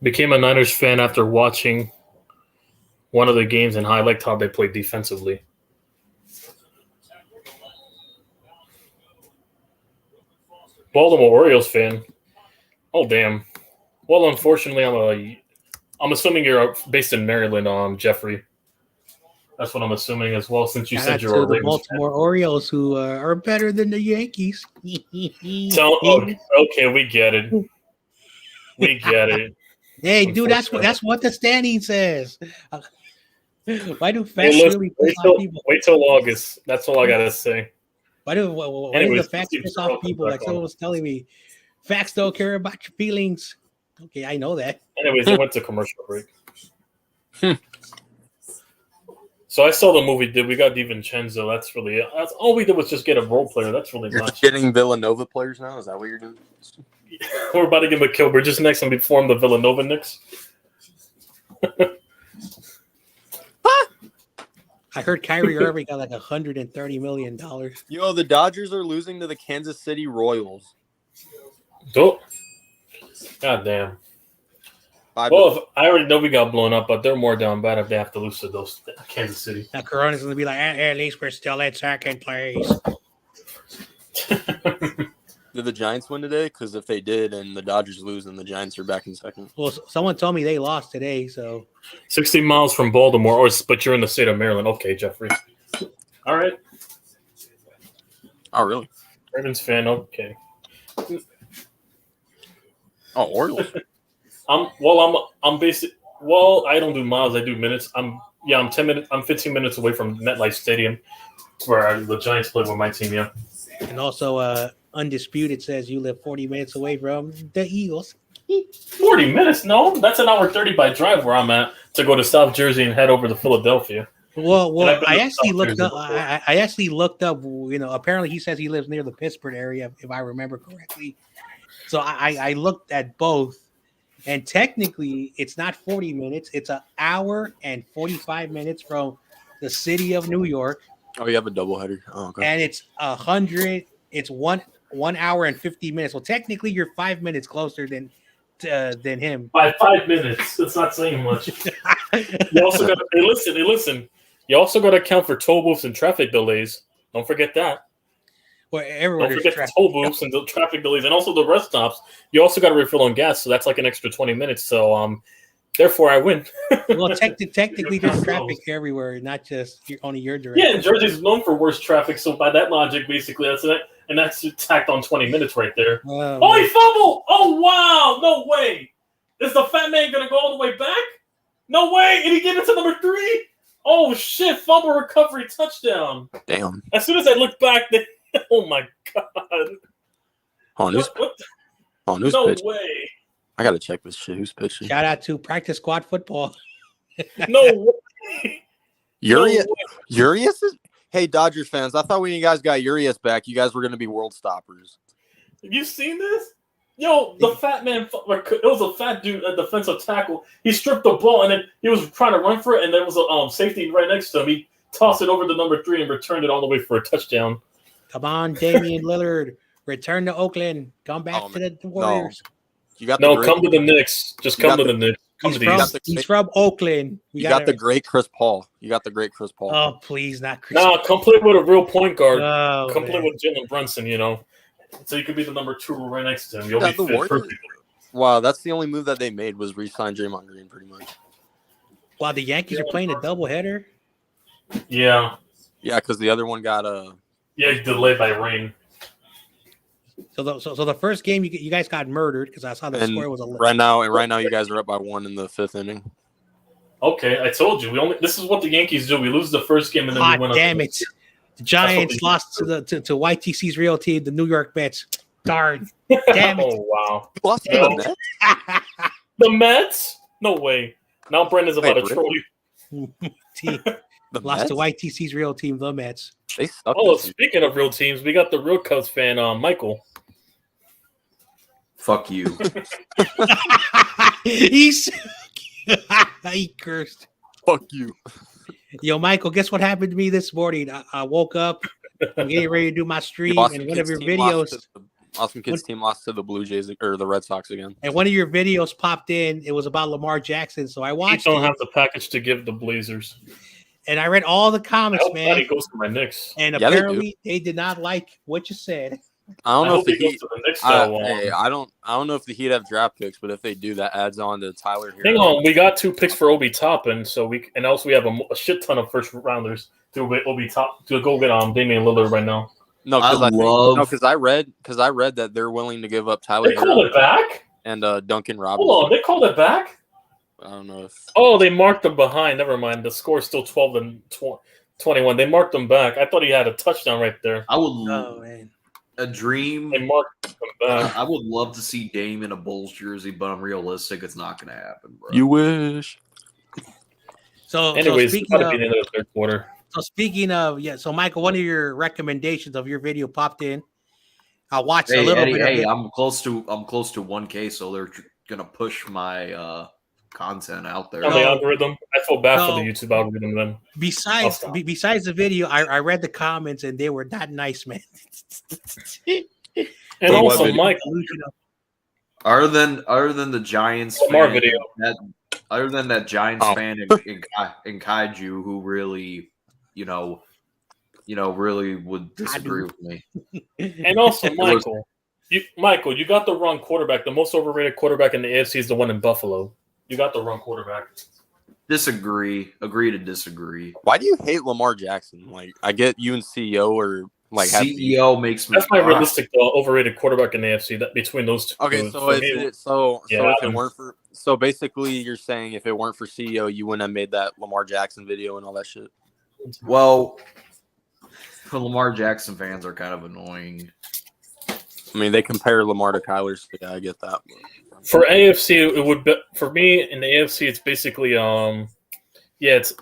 Became a Niners fan after watching one of the games, and I liked how they played defensively. Baltimore Orioles fan. Oh, damn. Well, unfortunately, I'm assuming you're based in Maryland, Jeffrey. That's what I'm assuming as well, since you said you're a the Ravens Baltimore Orioles, who are better than the Yankees. So, okay, we get it. We get it. Hey, dude, that's what the standing says. Why do facts Hey, really piss off people? Wait till August. That's all I gotta say. Why do the facts piss off people? Like someone was telling me, facts don't care about your feelings. Okay, I know that. Anyways, it went to commercial break. So I saw the movie. We got DiVincenzo. That's all we did was just get a role player. That's really You're much. getting Villanova players now? Is that what you're doing? We're about to give him a kill. We're just next time we form the Villanova Knicks. I heard Kyrie Irving got like $130 million. Yo, the Dodgers are losing to the Kansas City Royals. Oh. God damn. Well, I already know we got blown up, but they're more down bad if they have to lose to those Kansas City. Now Corona's going to be like, at least we're still in second place. Did the Giants win today? Because if they did and the Dodgers lose, then the Giants are back in second. Well, someone told me they lost today, so 60 miles from Baltimore, but you're in the state of Maryland. Okay, Jeffrey. All right. Oh, really? Ravens fan. Okay. Oh, Orioles. I'm basic. Well, I don't do miles. I do minutes. I'm 10 minutes. I'm 15 minutes away from MetLife Stadium, where the Giants play with my team. Yeah. And also, Undisputed says you live 40 minutes away from the Eagles. 40 minutes? No, that's an hour 30 by drive where I'm at to go to South Jersey and head over to Philadelphia. Well, I actually looked up. I actually looked up. Apparently he says he lives near the Pittsburgh area, if I remember correctly. So I looked at both, and technically it's not 40 minutes. It's an hour and 45 minutes from the city of New York. Oh, you have a doubleheader. Oh, okay. And it's 100. It's 1 hour and 50 minutes. Well, technically you're 5 minutes closer than him. By 5 minutes. That's not saying much. You also got to listen. You also got to account for toll booths and traffic delays. Don't forget that. Well, everywhere Don't there's forget the traffic. toll booths and the traffic delays, and also the rest stops. You also got to refill on gas, so that's like an extra 20 minutes. So, therefore, I win. Well, technically, there's Your traffic car everywhere, not just only your Yeah, direction. and Jersey's known for worse traffic, so by that logic, basically, that's tacked on 20 minutes right there. Oh, Oh, he man. fumbled! Oh, wow! No way! Is the fat man gonna go all the way back? No way! And he gave it to number 3. Oh shit! Fumble recovery touchdown. Damn. As soon as I look back, oh my god! Hold on, who's No pitching? way! I gotta check this shit. Who's pitching? Shout out to practice squad football. No way! Urias. No way. Urias is. Hey, Dodgers fans! I thought when you guys got Urias back, you guys were gonna be world stoppers. You seen this? Yo, the fat man, it was a fat dude at defensive tackle. He stripped the ball, and then he was trying to run for it, and there was a safety right next to him. He tossed it over to number 3 and returned it all the way for a touchdown. Come on, Damian Lillard. Return to Oakland. Come back to the Warriors. You got No, come to the Knicks. Just come to the Knicks. Come to these. He's from Oakland. You got the great Chris Paul. Oh, please, not Chris. Nah, come play with a real point guard. Oh, come man. play with Jalen Brunson, So you could be the number 2 right next to him. You'll Yeah, be the fit Warriors. perfectly. Wow, that's the only move that they made was re-sign Draymond Green, pretty much. While the Yankees are playing a doubleheader. Yeah. Yeah, because the other one got delayed by rain. So the first game you guys got murdered because I saw the score was 11. right now you guys are up by 1 in the 5th inning. Okay, I told you. This is what the Yankees do. We lose the first game and then we win. Damn it! The Giants lost to YTC's real team, the New York Mets. Darn! Damn it! Oh wow! Lost to the Mets? The Mets? No way! Now Brendan's about to troll you. Lost to YTC's real team, the Mets. They suck. Oh, speaking of real teams, we got the real Cubs fan, Michael. Fuck you. He cursed. Fuck you. Yo, Michael, guess what happened to me this morning? I woke up, I'm getting ready to do my stream, and one of your videos. Awesome Kids team lost to the Blue Jays or the Red Sox again. And one of your videos popped in. It was about Lamar Jackson, so I watched. You don't have the package to give the Blazers. And I read all the comments, man. He goes to my Knicks. And apparently they did not like what you said. I don't know if the Heat. Heat. I don't know if the Heat have draft picks, but if they do, that adds on to Tyler here. Hang on, we got 2 picks for Obi Toppin, and also we have a shit ton of first rounders to Obi Top to go get Damian Lillard right now. No, because I read that they're willing to give up Tyler. They called it back and Duncan Robinson. Hold on, they called it back. I don't know if. Oh, they marked them behind. Never mind. The score's still 12-21. They marked them back. I thought he had a touchdown right there. I would. Oh man. A dream. They marked them back. I would love to see Dame in a Bulls jersey, but I'm realistic. It's not going to happen, bro. You wish. So, anyways, it's got to be the end of the 3rd quarter. So speaking of, so Michael, one of your recommendations of your video popped in. I watched a little bit. Hey, I'm close to 1K, so they're gonna push my content out there. On the algorithm, I feel bad for the YouTube algorithm. Then besides the video, I read the comments and they were not nice, man. And also, Mike, other than the Giants fan, video, other than that Giants fan in Kaiju, who really, really would disagree with me. And also, Michael, you got the wrong quarterback. The most overrated quarterback in the AFC is the one in Buffalo. You got the wrong quarterback. Disagree. Agree to disagree. Why do you hate Lamar Jackson? Like, I get you and CEO or like CEO makes me. That's my realistic overrated quarterback in the AFC. That between those two. Okay, so basically, you're saying if it weren't for CEO, you wouldn't have made that Lamar Jackson video and all that shit. Well, the Lamar Jackson fans are kind of annoying. I mean, they compare Lamar to Kyler, so yeah, I get that. For AFC, it would be for me in the AFC. It's basically it's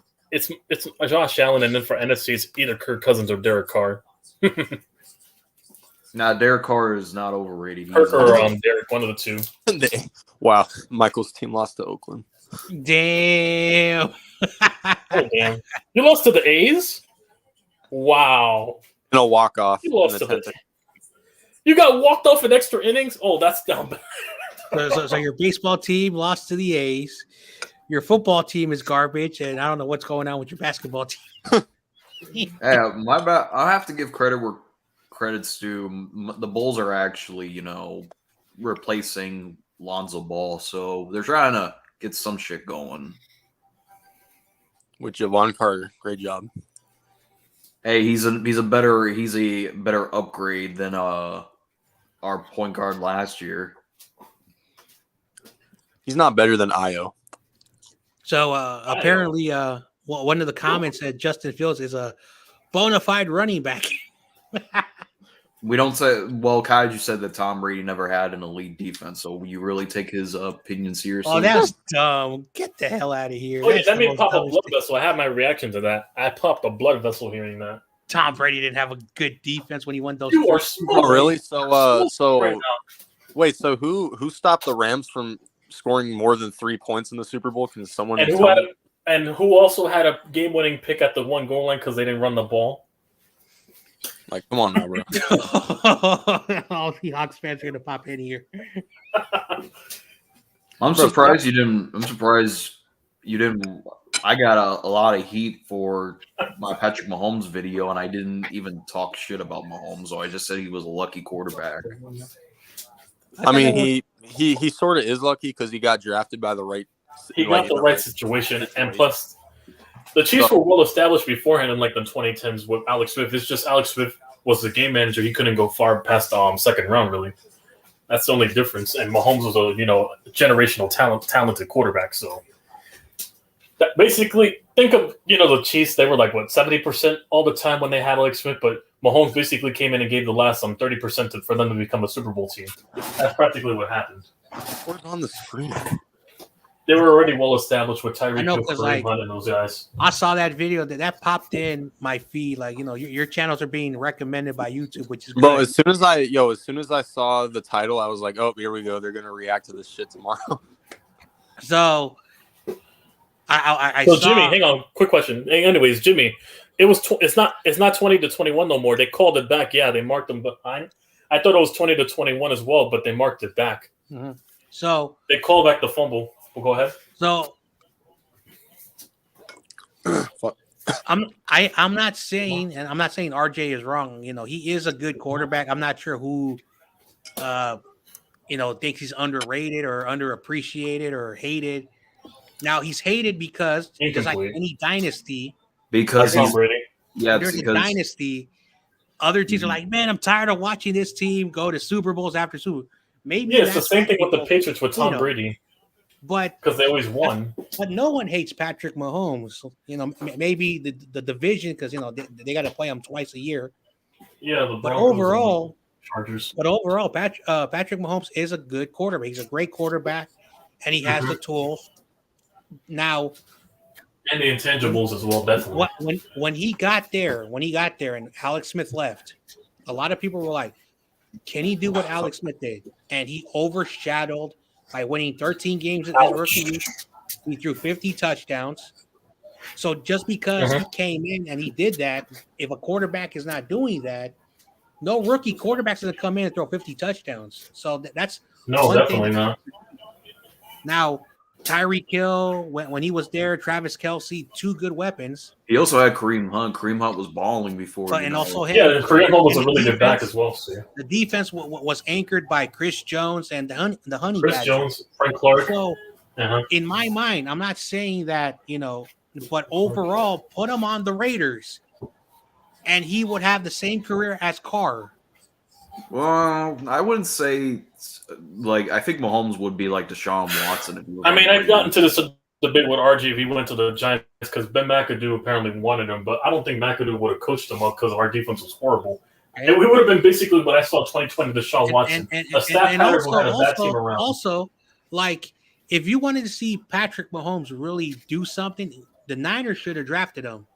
Josh Allen, and then for NFC, it's either Kirk Cousins or Derek Carr. Nah, Derek Carr is not overrated. Kirk or Derek, one of the two. Wow, Michael's team lost to Oakland. Damn. Oh damn! You lost to the A's. Wow. In a walk off. You lost to the. You got walked off in extra innings. Oh, that's down bad. So your baseball team lost to the A's. Your football team is garbage, and I don't know what's going on with your basketball team. Yeah, my bad. I have to give credit where credits to the Bulls are actually, replacing Lonzo Ball, so they're trying to get some shit going. With Javon Carter, great job. Hey, he's a better upgrade than our point guard last year. He's not better than Io. So apparently, one of the comments said Justin Fields is a bona fide running back. We don't say. Well, Kaiju said that Tom Brady never had an elite defense, so will you really take his opinion seriously? Oh, that's dumb. Get the hell out of here. Oh, yeah, That's that the made most pop a dumbest blood thing. vessel. I had my reaction to that. I popped a blood vessel hearing that. Tom Brady didn't have a good defense when he won those. You are Oh, really? So right now. wait. So who stopped the Rams from scoring more than 3 points in the Super Bowl? Can someone And tell me? who also had a game-winning pick at the 1 goal line because they didn't run the ball? Like, come on now, bro. All the Hawks fans are gonna pop in here. I'm surprised you didn't. I got a lot of heat for my Patrick Mahomes video, and I didn't even talk shit about Mahomes. So I just said he was a lucky quarterback. I mean, he sort of is lucky because he got drafted by the right. He got the right situation, and plus, the Chiefs were well established beforehand in like the 2010s with Alex Smith. It's just Alex Smith was the game manager. He couldn't go far past the second round, really. That's the only difference. And Mahomes was a generational talented quarterback. So that basically, think of the Chiefs. They were like 70% all the time when they had Alex Smith, but Mahomes basically came in and gave the last 30% for them to become a Super Bowl team. That's practically what happened. What's on the screen? They were already well established with I Tyreek know, Hill, 'cause, Kareem Hunt, and those guys. I saw that video that popped in my feed. Like, your channels are being recommended by YouTube, which is good. Bro, as soon as I saw the title, I was like, oh, here we go. They're gonna react to this shit tomorrow. So I So saw, Jimmy, hang on, quick question. Anyways, Jimmy, it's not 20-21 no more. They called it back. Yeah, they marked them behind. I thought it was 20-21 as well, but they marked it back. Mm-hmm. So they called back the fumble. Well, go ahead. So I'm not saying RJ is wrong. He is a good quarterback. I'm not sure who thinks he's underrated or underappreciated or hated. Now he's hated because just like any dynasty, because he's there's a dynasty. Other teams are like, man, I'm tired of watching this team go to Super Bowls after Super. Maybe it's the same thing with the Patriots with Tom Brady. But because they always won. But no one hates Patrick Mahomes. Maybe the division because they got to play him twice a year. Yeah, but overall, Chargers. But overall, Patrick Mahomes is a good quarterback. He's a great quarterback, and he has the tools. Now, and the intangibles as well. Definitely. When he got there, and Alex Smith left, a lot of people were like, "Can he do what Alex Smith did?" And he overshadowed. By winning 13 games in his rookie year, he threw 50 touchdowns. So just because he came in and he did that, if a quarterback is not doing that, no rookie quarterback's going to come in and throw 50 touchdowns. So that's definitely not. Now, Tyreek Hill, when he was there, Travis Kelce, two good weapons. He also had Kareem Hunt. Kareem Hunt was balling before. Also him. Yeah, Kareem Hunt was a really good back as well. So. The defense was anchored by Chris Jones and the Honey Chris Badger. Jones, Frank Clark. So, in my mind, I'm not saying that, but overall, put him on the Raiders, and he would have the same career as Carr. Well, I wouldn't say I think Mahomes would be like Deshaun Watson. I've gotten to this debate with RG if he went to the Giants because Ben McAdoo apparently wanted him, but I don't think McAdoo would have coached him up because our defense was horrible. And we would have been basically what I saw 2020 Deshaun Watson. A staff pattern who had a bad team around. Also, if you wanted to see Patrick Mahomes really do something, the Niners should have drafted him.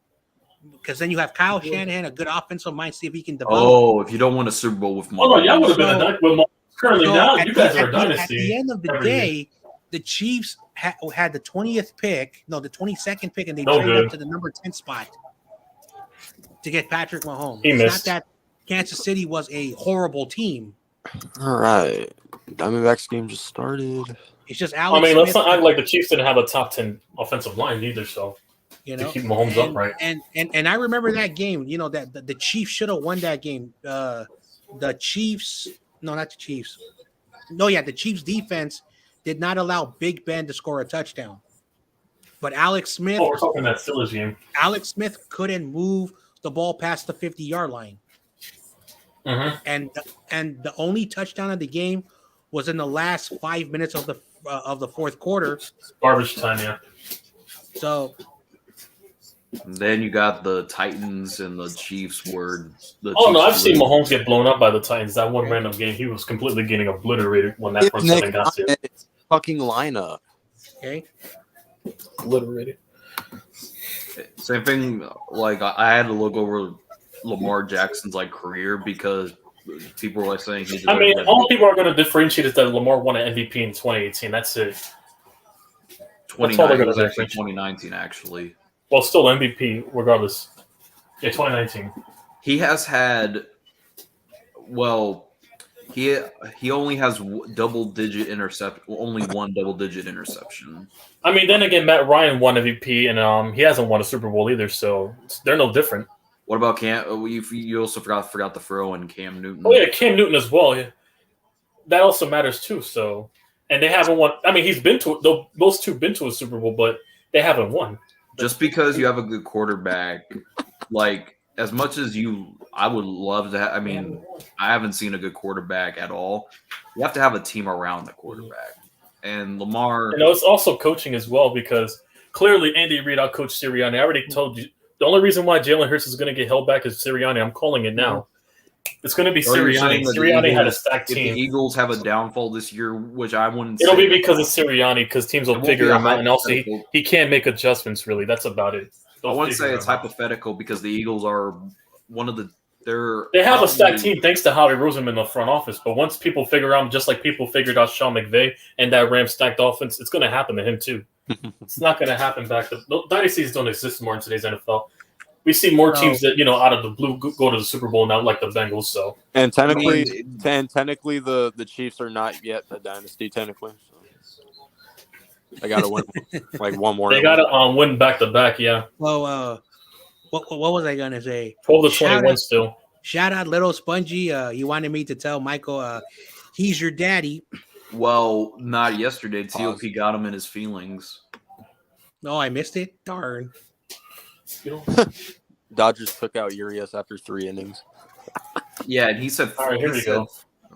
Because then you have Kyle Shanahan, a good offensive mind, see if he can develop. Oh, if you don't win a Super Bowl with Mahomes. Oh, no, y'all would have been a dynasty. Currently now, you guys are a dynasty. At the end of the day, the Chiefs had the 20th pick, the 22nd pick, and they traded up to the number 10 spot to get Patrick Mahomes. It's not that Kansas City was a horrible team. All right. Diamondbacks game just started. It's just Alex let's not act like the Chiefs didn't have a top 10 offensive line either, so. You To know, keep Mahomes upright. And I remember that game. You know that the Chiefs should have won that game. The Chiefs, no, not the Chiefs. No, yeah, the Chiefs defense did not allow Big Ben to score a touchdown. But Alex Smith, Oh, we're talking that Steelers game. Alex Smith couldn't move the ball past the 50-yard line. Mm-hmm. And the only touchdown of the game was in the last 5 minutes of the fourth quarter. Garbage time, yeah. So then you got the Titans and the Chiefs were the Oh, no, Chiefs I've seen were- Mahomes get blown up by the Titans. That one random game, he was completely getting obliterated when that front seven got to him. Fucking lineup. okay, Obliterated. Same thing. Like I had to look over Lamar Jackson's like career because people were like saying he. I mean, all people are going to differentiate is that Lamar won an MVP in 2018. That's it. That's all they're gonna actually differentiate. 2019 actually. Well, still MVP regardless. Yeah, 2019. He has had. Well, he only has double-digit intercept. Only one double-digit interception. I mean, then again, Matt Ryan won MVP, and he hasn't won a Super Bowl either, so they're no different. What about Cam? You also forgot to throw in Cam Newton. Oh yeah, Cam Newton as well. Yeah. That also matters too. So, and they haven't won. I mean, he's been to those two been to a Super Bowl, but they haven't won. Just because you have a good quarterback, like as much as I would love to. I mean, I haven't seen a good quarterback at all. You have to have a team around the quarterback, and Lamar. You know, it's also coaching as well because clearly Andy Reid outcoached Sirianni. I already told you the only reason why Jalen Hurts is going to get held back is Sirianni. I'm calling it now. It's going to be Are you Sirianni. saying that the Sirianni had a Eagles- stacked If team. the Eagles have a downfall this year, which I wouldn't. It'll say be because of Sirianni because teams will It won't figure be a him out, and also hypothetical. he can't make adjustments. Really, that's about it. I They'll wouldn't figure say it's him out. hypothetical because the Eagles are one of the. They have a probably- stacked team thanks to Howie Roseman in the front office. But once people figure out, just like people figured out Sean McVay and that Rams stacked offense, it's going to happen to him too. It's not going to happen back to dynasties don't exist more in today's NFL. We see more teams that out of the blue go to the Super Bowl now, like the Bengals. So And technically, I technically, the Chiefs are not yet a dynasty. Technically, so. They got to win like one more. they got to win back to back. Yeah, well, what was I gonna say? 12-21 still. Shout out Little Spongy. You wanted me to tell Michael he's your daddy. Well, not yesterday. TOP got him in his feelings. No, I missed it. Darn. Dodgers took out Urias after 3 innings. Yeah, and he said, All right, here we go.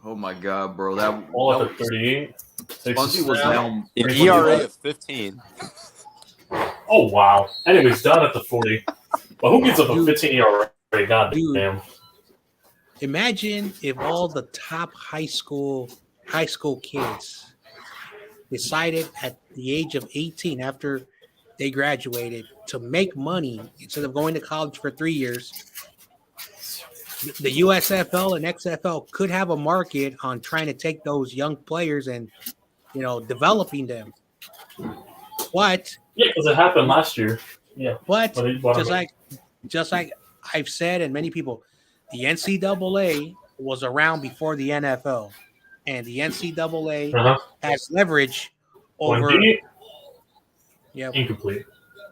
"Oh my god, bro, that All that at the 38. Spongy was down." An Pretty ERA good. of 15. Oh wow. Anyways, down at the 40. But who gives up a 15 ERA? God Dude. damn. Imagine if all the top high school kids decided at the age of 18 after they graduated to make money instead of going to college for 3 years. The USFL and XFL could have a market on trying to take those young players and developing them. What? Yeah, because it happened last year. Yeah. But Well, they bought him. just like I've said, and many people, the NCAA was around before the NFL, and the NCAA Uh-huh. has leverage over Incomplete.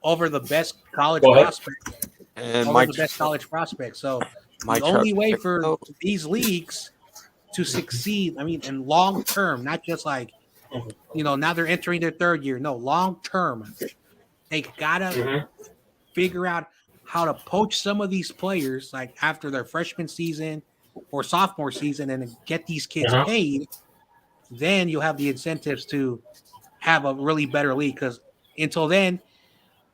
over the best college Go ahead. prospect, And over Mike, the best college prospect. So Mike the only way Trout- for these leagues to succeed, I mean, in long term, not just like now they're entering their 3rd year. No, long term, they gotta Mhm. figure out how to poach some of these players like after their freshman season or sophomore season and get these kids Uh-huh. paid. Then you'll have the incentives to have a really better league. Because until then,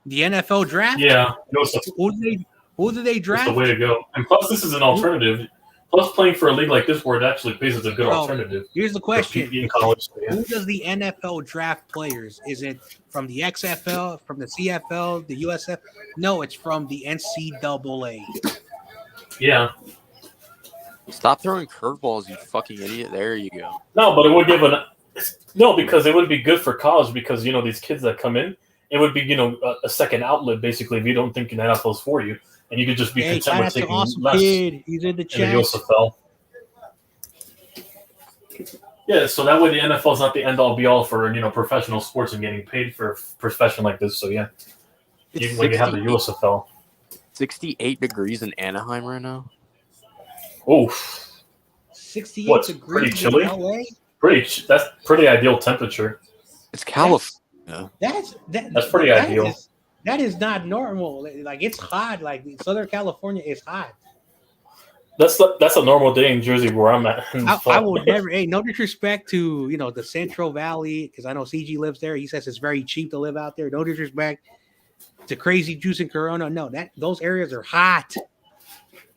the NFL draft. Yeah. No, it's the, Who do they it's draft? the way to go. And plus, this is an alternative. Plus, playing for a league like this where it actually pays is a good Bro, alternative. Here's the for question: PE in college. So, yeah. who does the NFL draft players? Is it from the XFL, from the CFL, the USF? No, it's from the NCAA. Yeah. Stop throwing curveballs, you fucking idiot. There you go. No, but it would give because it would be good for college because these kids that come in, it would be a second outlet basically if you don't think an NFL is for you, and you could just be Hey, content shout with out to taking Awesome less Kid. He's in the in the chat. USFL. Yeah, so that way the NFL is not the end all be all for professional sports and getting paid for a profession like this. So yeah, It's when you have the 68, USFL. 68 degrees in Anaheim right now. Oof. 68 What's degrees pretty in chilly? LA. That's pretty ideal temperature. It's California. That's pretty ideal. That is not normal. Like it's hot. Like Southern California is hot. That's a normal day in Jersey where I'm at. I will never. Hey, no disrespect to the Central Valley, because I know CG lives there. He says it's very cheap to live out there. No disrespect to Crazy Juice and Corona. No, those areas are hot.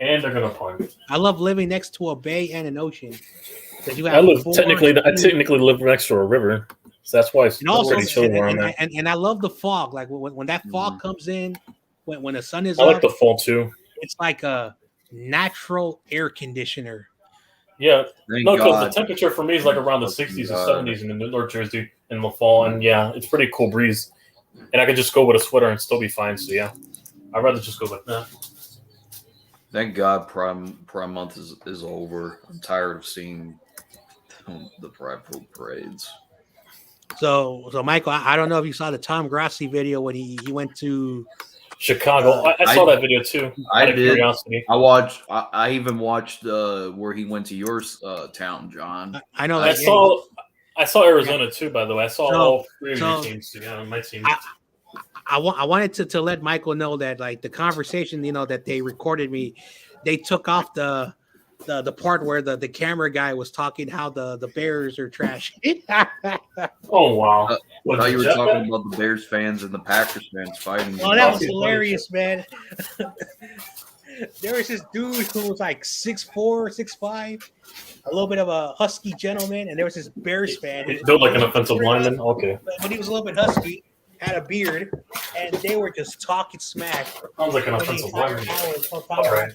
And they're gonna punch. I love living next to a bay and an ocean. I technically live next to a river, so that's why it's pretty chilly where I'm at. And I love the fog. Like when that fog comes in, when the sun is I up, like the fall too. it's like a natural air conditioner. Yeah, Thank no, because God. the temperature for me is like around the 60s and 70s in the North Jersey in the fall, and yeah, it's pretty cool breeze. And I could just go with a sweater and still be fine. So yeah, I'd rather just go with that. Thank God Prime Month is over. I'm tired of seeing the Pride parades. So Michael, I don't know if you saw the Tom Grassi video when he went to Chicago. I saw that video too. I out of did. Curiosity. I even watched where he went to your town, John. I know. I saw Arizona too. By the way, I saw all three of your teams. Yeah, my team. I wanted to let Michael know that like the conversation, that they recorded me, they took off the part where the camera guy was talking how the Bears are trash. Oh wow! I thought you were talking about the Bears fans and the Packers fans fighting. Oh, that was hilarious, man. There was this dude who was like 6'4", 6'5", a little bit of a husky gentleman, and there was this Bears fan. He's built like an offensive lineman. Okay. But he was a little bit husky, had a beard, and they were just talking smack. Sounds like an offensive lineman. All right.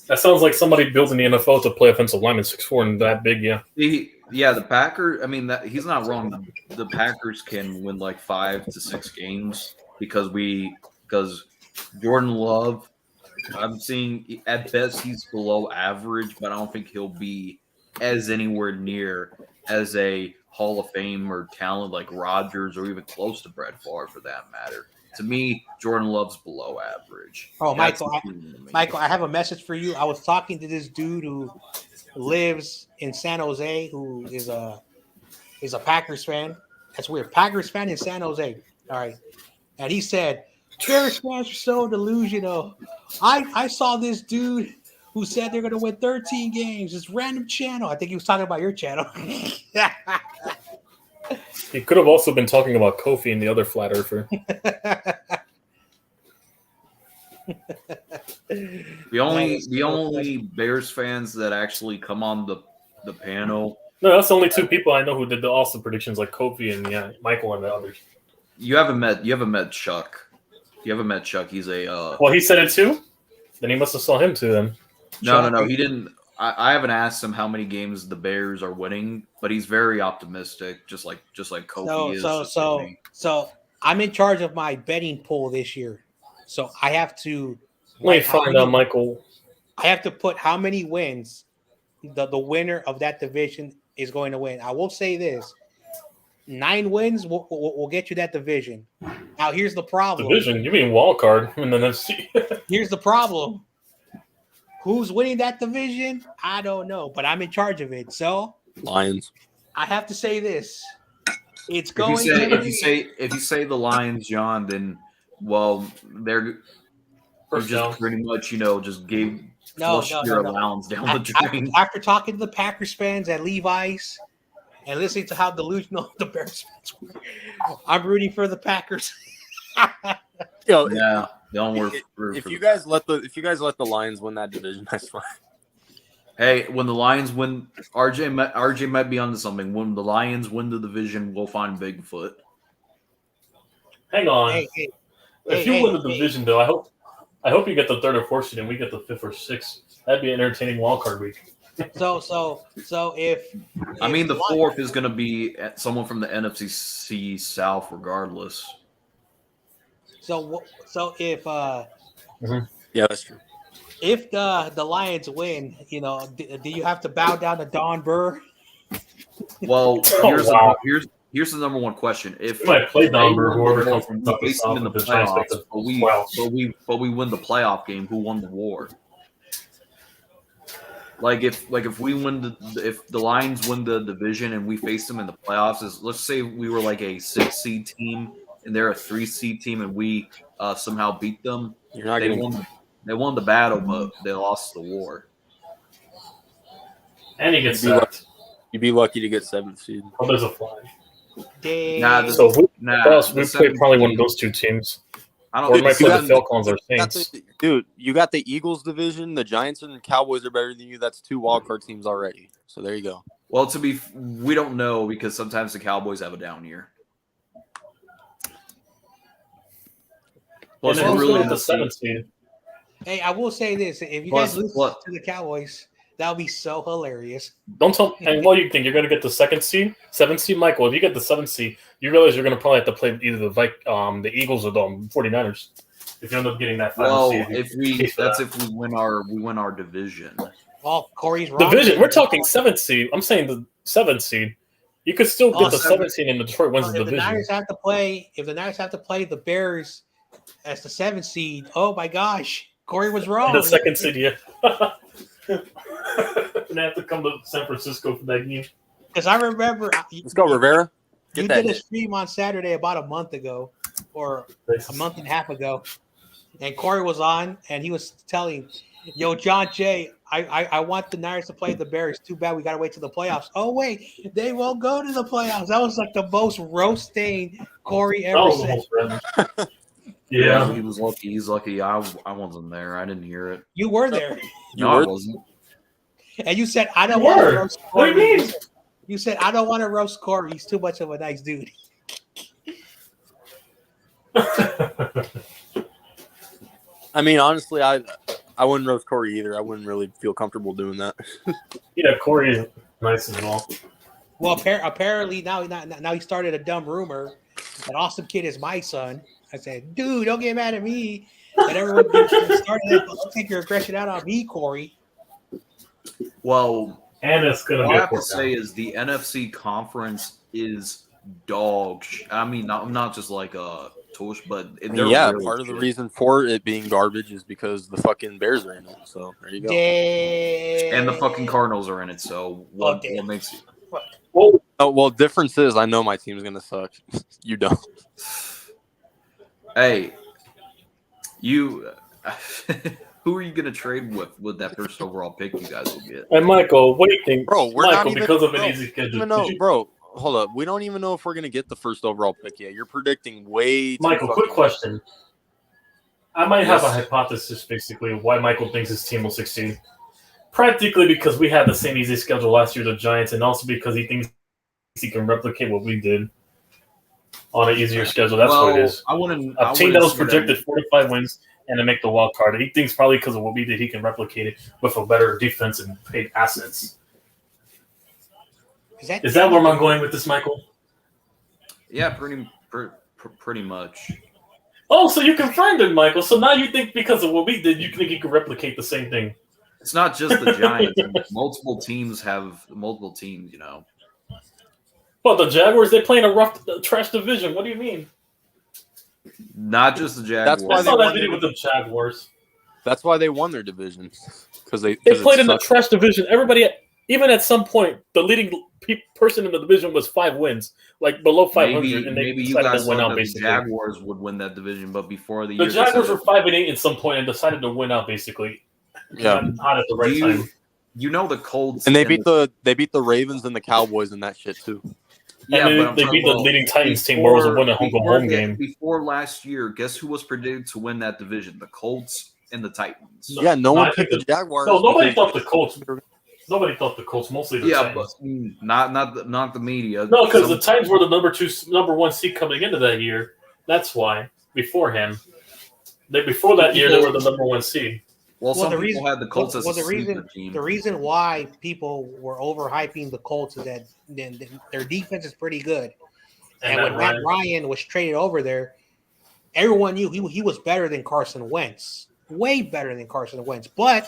That sounds like somebody built in the NFL to play offensive lineman 6'4" and that big. Yeah. The Packers. I mean, he's not wrong. The Packers can win like 5 to 6 games because Jordan Love. I'm seeing at best he's below average, but I don't think he'll be as anywhere near as a Hall of Fame or talent like Rodgers or even close to Brett Favre for that matter. To me, Jordan Love's below average. Oh, Michael, I have a message for you. I was talking to this dude who lives in San Jose, who is a Packers fan. That's weird. Packers fan in San Jose. All right. And he said, Bears fans are so delusional. I saw this dude who said they're going to win 13 games. This random channel. I think he was talking about your channel. He could have also been talking about Kofi and the other flat earther. The only Bears fans that actually come on the panel. No, that's the only two people I know who did the awesome predictions, like Kofi and Michael and the others. You haven't met Chuck. You haven't met Chuck. He's a. Well, he said it too. Then he must have saw him too. Then. No. He didn't. I haven't asked him how many games the Bears are winning, but he's very optimistic, just like Kofi is. So I'm in charge of my betting pool this year. So I have to. Let me find out, Michael. I have to put how many wins the winner of that division is going to win. I will say this: 9 wins will get you that division. Now here's the problem. Division? You mean wild card in the NFC? Here's the problem. Who's winning that division? I don't know, but I'm in charge of it. So Lions. I have to say this. It's If going you say the Lions, John, then they're just pretty much just gave your allowance down the drain. After talking to the Packers fans at Levi's and listening to how delusional the Bears fans were, I'm rooting for the Packers. Yeah. Don't work. If you guys let the Lions win that division, that's fine. Hey, when the Lions win, RJ might be onto something. When the Lions win the division, we'll find Bigfoot. Hang on. If you win the division, though, I hope you get the 3rd or 4th seed and we get the 5th or 6th. That'd be an entertaining wildcard week. So if the 4th is going to be someone from the NFC South, regardless. So if yeah, that's true. If the Lions win, do you have to bow down to Don Burr? Well, Here's the number one question: If We might play they number won whoever the comes war, from we up the face them south in the with the Giants playoffs, make the but we win the playoff game, who won the war? Like if we win if the Lions win the division and we face them in the playoffs, let's say we were like a 6-seed team and they're a 3-seed team and we somehow beat them. You're not They getting. won the battle, but they lost the war. And he gets You'd be sacked. You'd be lucky to get 7th seed. Oh, there's a flag. Dang. So if we the play probably one of seventh those two teams. I Or we don't might think play got- the Falcons or You got Saints. dude, you got the Eagles division. The Giants and Cowboys are better than you. That's 2 wildcard teams already. So there you go. well, we don't know because sometimes the Cowboys have a down year. Plus, And then we're who's really really in the the seventh seed? Hey, I will say this: if you Plus, guys lose what? to the Cowboys, that would be so hilarious. Don't tell. And what do you think? You're going to get the seventh seed, Michael? If you get the 7th seed, you realize you're going to probably have to play either the Eagles or the 49ers. If you end up getting that final Well, seed, if we win our division. Oh, Corey's wrong. division, we're talking 7th seed. I'm saying the 7th seed. You could still get the 7th seed and Detroit wins the If the division. Niners have to play, the Bears as the 7th seed, oh my gosh, Corey was wrong. The 2nd seed, yeah. And they have to come to San Francisco for that game. Because I remember Let's go, Rivera. you Get that did a shit. stream on Saturday about a month ago or a month and a half ago, and Corey was on and he was telling, "Yo, John Jay, I want the Niners to play the Bears. Too bad we gotta wait till the playoffs. Oh wait, they won't go to the playoffs." That was like the most roasting Corey That ever was said. almost random. Yeah. He was lucky. He's lucky. I wasn't there. I didn't hear it. You were there, You No, I were? wasn't. and you said, "I don't You want to were. roast What Corey." do you mean? You said, "I don't want to roast Corey. He's too much of a nice dude." I mean, honestly, I wouldn't roast Corey either. I wouldn't really feel comfortable doing that. Yeah, Corey is nice as well. Well, apparently now he started a dumb rumor that Awesome Kid is my son. I said, "Dude, don't get mad at me." And everyone started that. Don't take your aggression out on me, Corey. Well, And it's going to what be I a have to fourth say down. is the NFC conference is dog. I mean, not just like a tush, but they're Yeah, really part of the good. reason for it being garbage is because the fucking Bears are in it. So there you go. And the fucking Cardinals are in it. So what damn. makes you? Well, Oh well, difference is I know my team's gonna suck. You don't. Hey, you. Who are you gonna trade with that first overall pick you guys will get? and Michael, what do you think? Bro, we're Michael, not even, because of bro, an easy we don't schedule. even know, did you- bro. Hold up, we don't even know if we're gonna get the first overall pick yet. You're predicting way too Michael, fucking quick question. I might have a Yes. hypothesis, basically, of why Michael thinks his team will succeed. Practically because we had the same easy schedule last year, the Giants, and also because he thinks he can replicate what we did on an easier schedule. That's what it is. I wouldn't. A team that was projected 45 wins and to make the wild card. He thinks probably because of what we did, he can replicate it with a better defense and paid assets. Is that where I'm going with this, Michael? Yeah, pretty much. Oh, so you confirmed it, Michael. So now you think because of what we did, you think you can replicate the same thing? It's not just the Giants. Multiple teams have multiple teams. You know. Well, the Jaguars, they play in a rough, trash division. What do you mean? Not just the Jaguars. That's why I they saw that won video their, with the Jaguars. That's why they won their division because they Played in the trash division. Everybody, even at some point, the leading person in the division was 5 wins, like below 500, and they maybe you decided guys to win thought out. that the Basically, Jaguars would win that division, but before the the year, Jaguars were 5-8 at some point and decided to win out. Basically, Yeah. not at the right time. You know the Colts, and they beat the Ravens and the Cowboys and that shit too. Yeah, And but I'm they talking beat the about leading Titans team, where it was a win at home game. Before last year, guess who was predicted to win that division? The Colts and the Titans. Yeah, no one I picked think the Jaguars. No, nobody because- thought the Colts. Nobody thought the Colts. Mostly the Yeah, but Titans. not the media. No, because the Some- Titans were the number 1 seed coming into that year. That's why. Beforehand, before that year, they were the number 1 seed. Well, some the people reason- had the Colts as a the sleeper team. reason why people were overhyping the Colts is that their defense is pretty good. And when Matt Ryan was traded over there, everyone knew he was better than Carson Wentz, way better than Carson Wentz. But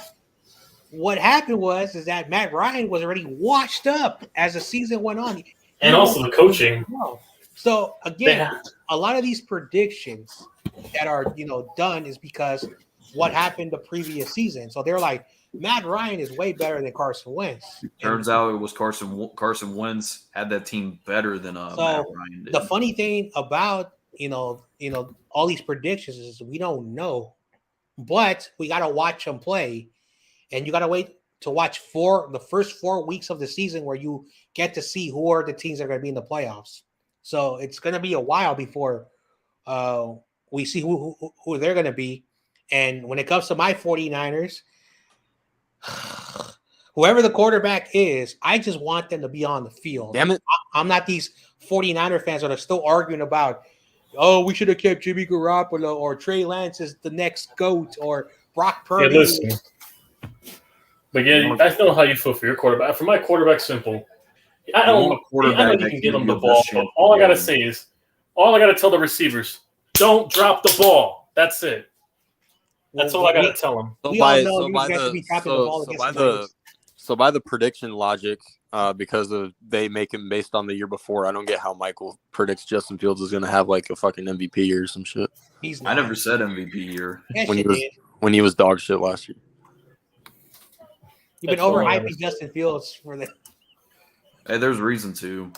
what happened is that Matt Ryan was already washed up as the season went on. And also the coaching. No. So again, a lot of these predictions that are done is because what happened the previous season. So they're like, Matt Ryan is way better than Carson Wentz. Turns out it was Carson Wentz had that team better than Matt Ryan did. The funny thing about all these predictions is we don't know, but we got to watch them play, and you got to wait to watch the first 4 weeks of the season where you get to see who are the teams that are going to be in the playoffs. So it's going to be a while before we see who they're going to be. And when it comes to my 49ers, whoever the quarterback is, I just want them to be on the field. Damn it. I'm not these 49er fans that are still arguing about, oh, we should have kept Jimmy Garoppolo or Trey Lance is the next GOAT or Brock Purdy. Yeah, listen. But yeah, I know how you feel for your quarterback. For my quarterback, simple. I know you can give him the ball, but all I got to say is, all I got to tell the receivers, don't drop the ball. That's it. That's all I got to tell them. So by the prediction logic, because they make him based on the year before, I don't get how Michael predicts Justin Fields is going to have like a fucking MVP year or some shit. I never said MVP year when he was dog shit last year. You've been overhyping Justin Fields for the. Hey, there's reason to,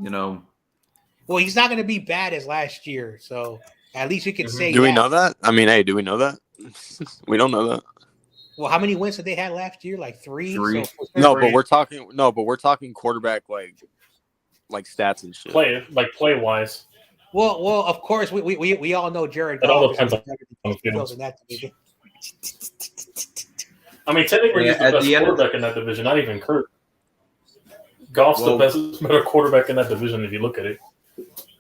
Well, he's not going to be bad as last year, so at least you can say. Do we know that? I mean, hey, do we know that? We don't know that. Well, how many wins did they have last year? Like three. So but we're talking quarterback like stats and shit. Play wise. Well, of course we all know Jared. It all depends on the field. In that division. I mean, technically, he's the best quarterback in that division. Not even Kurt. Goff's the best, better quarterback in that division if you look at it.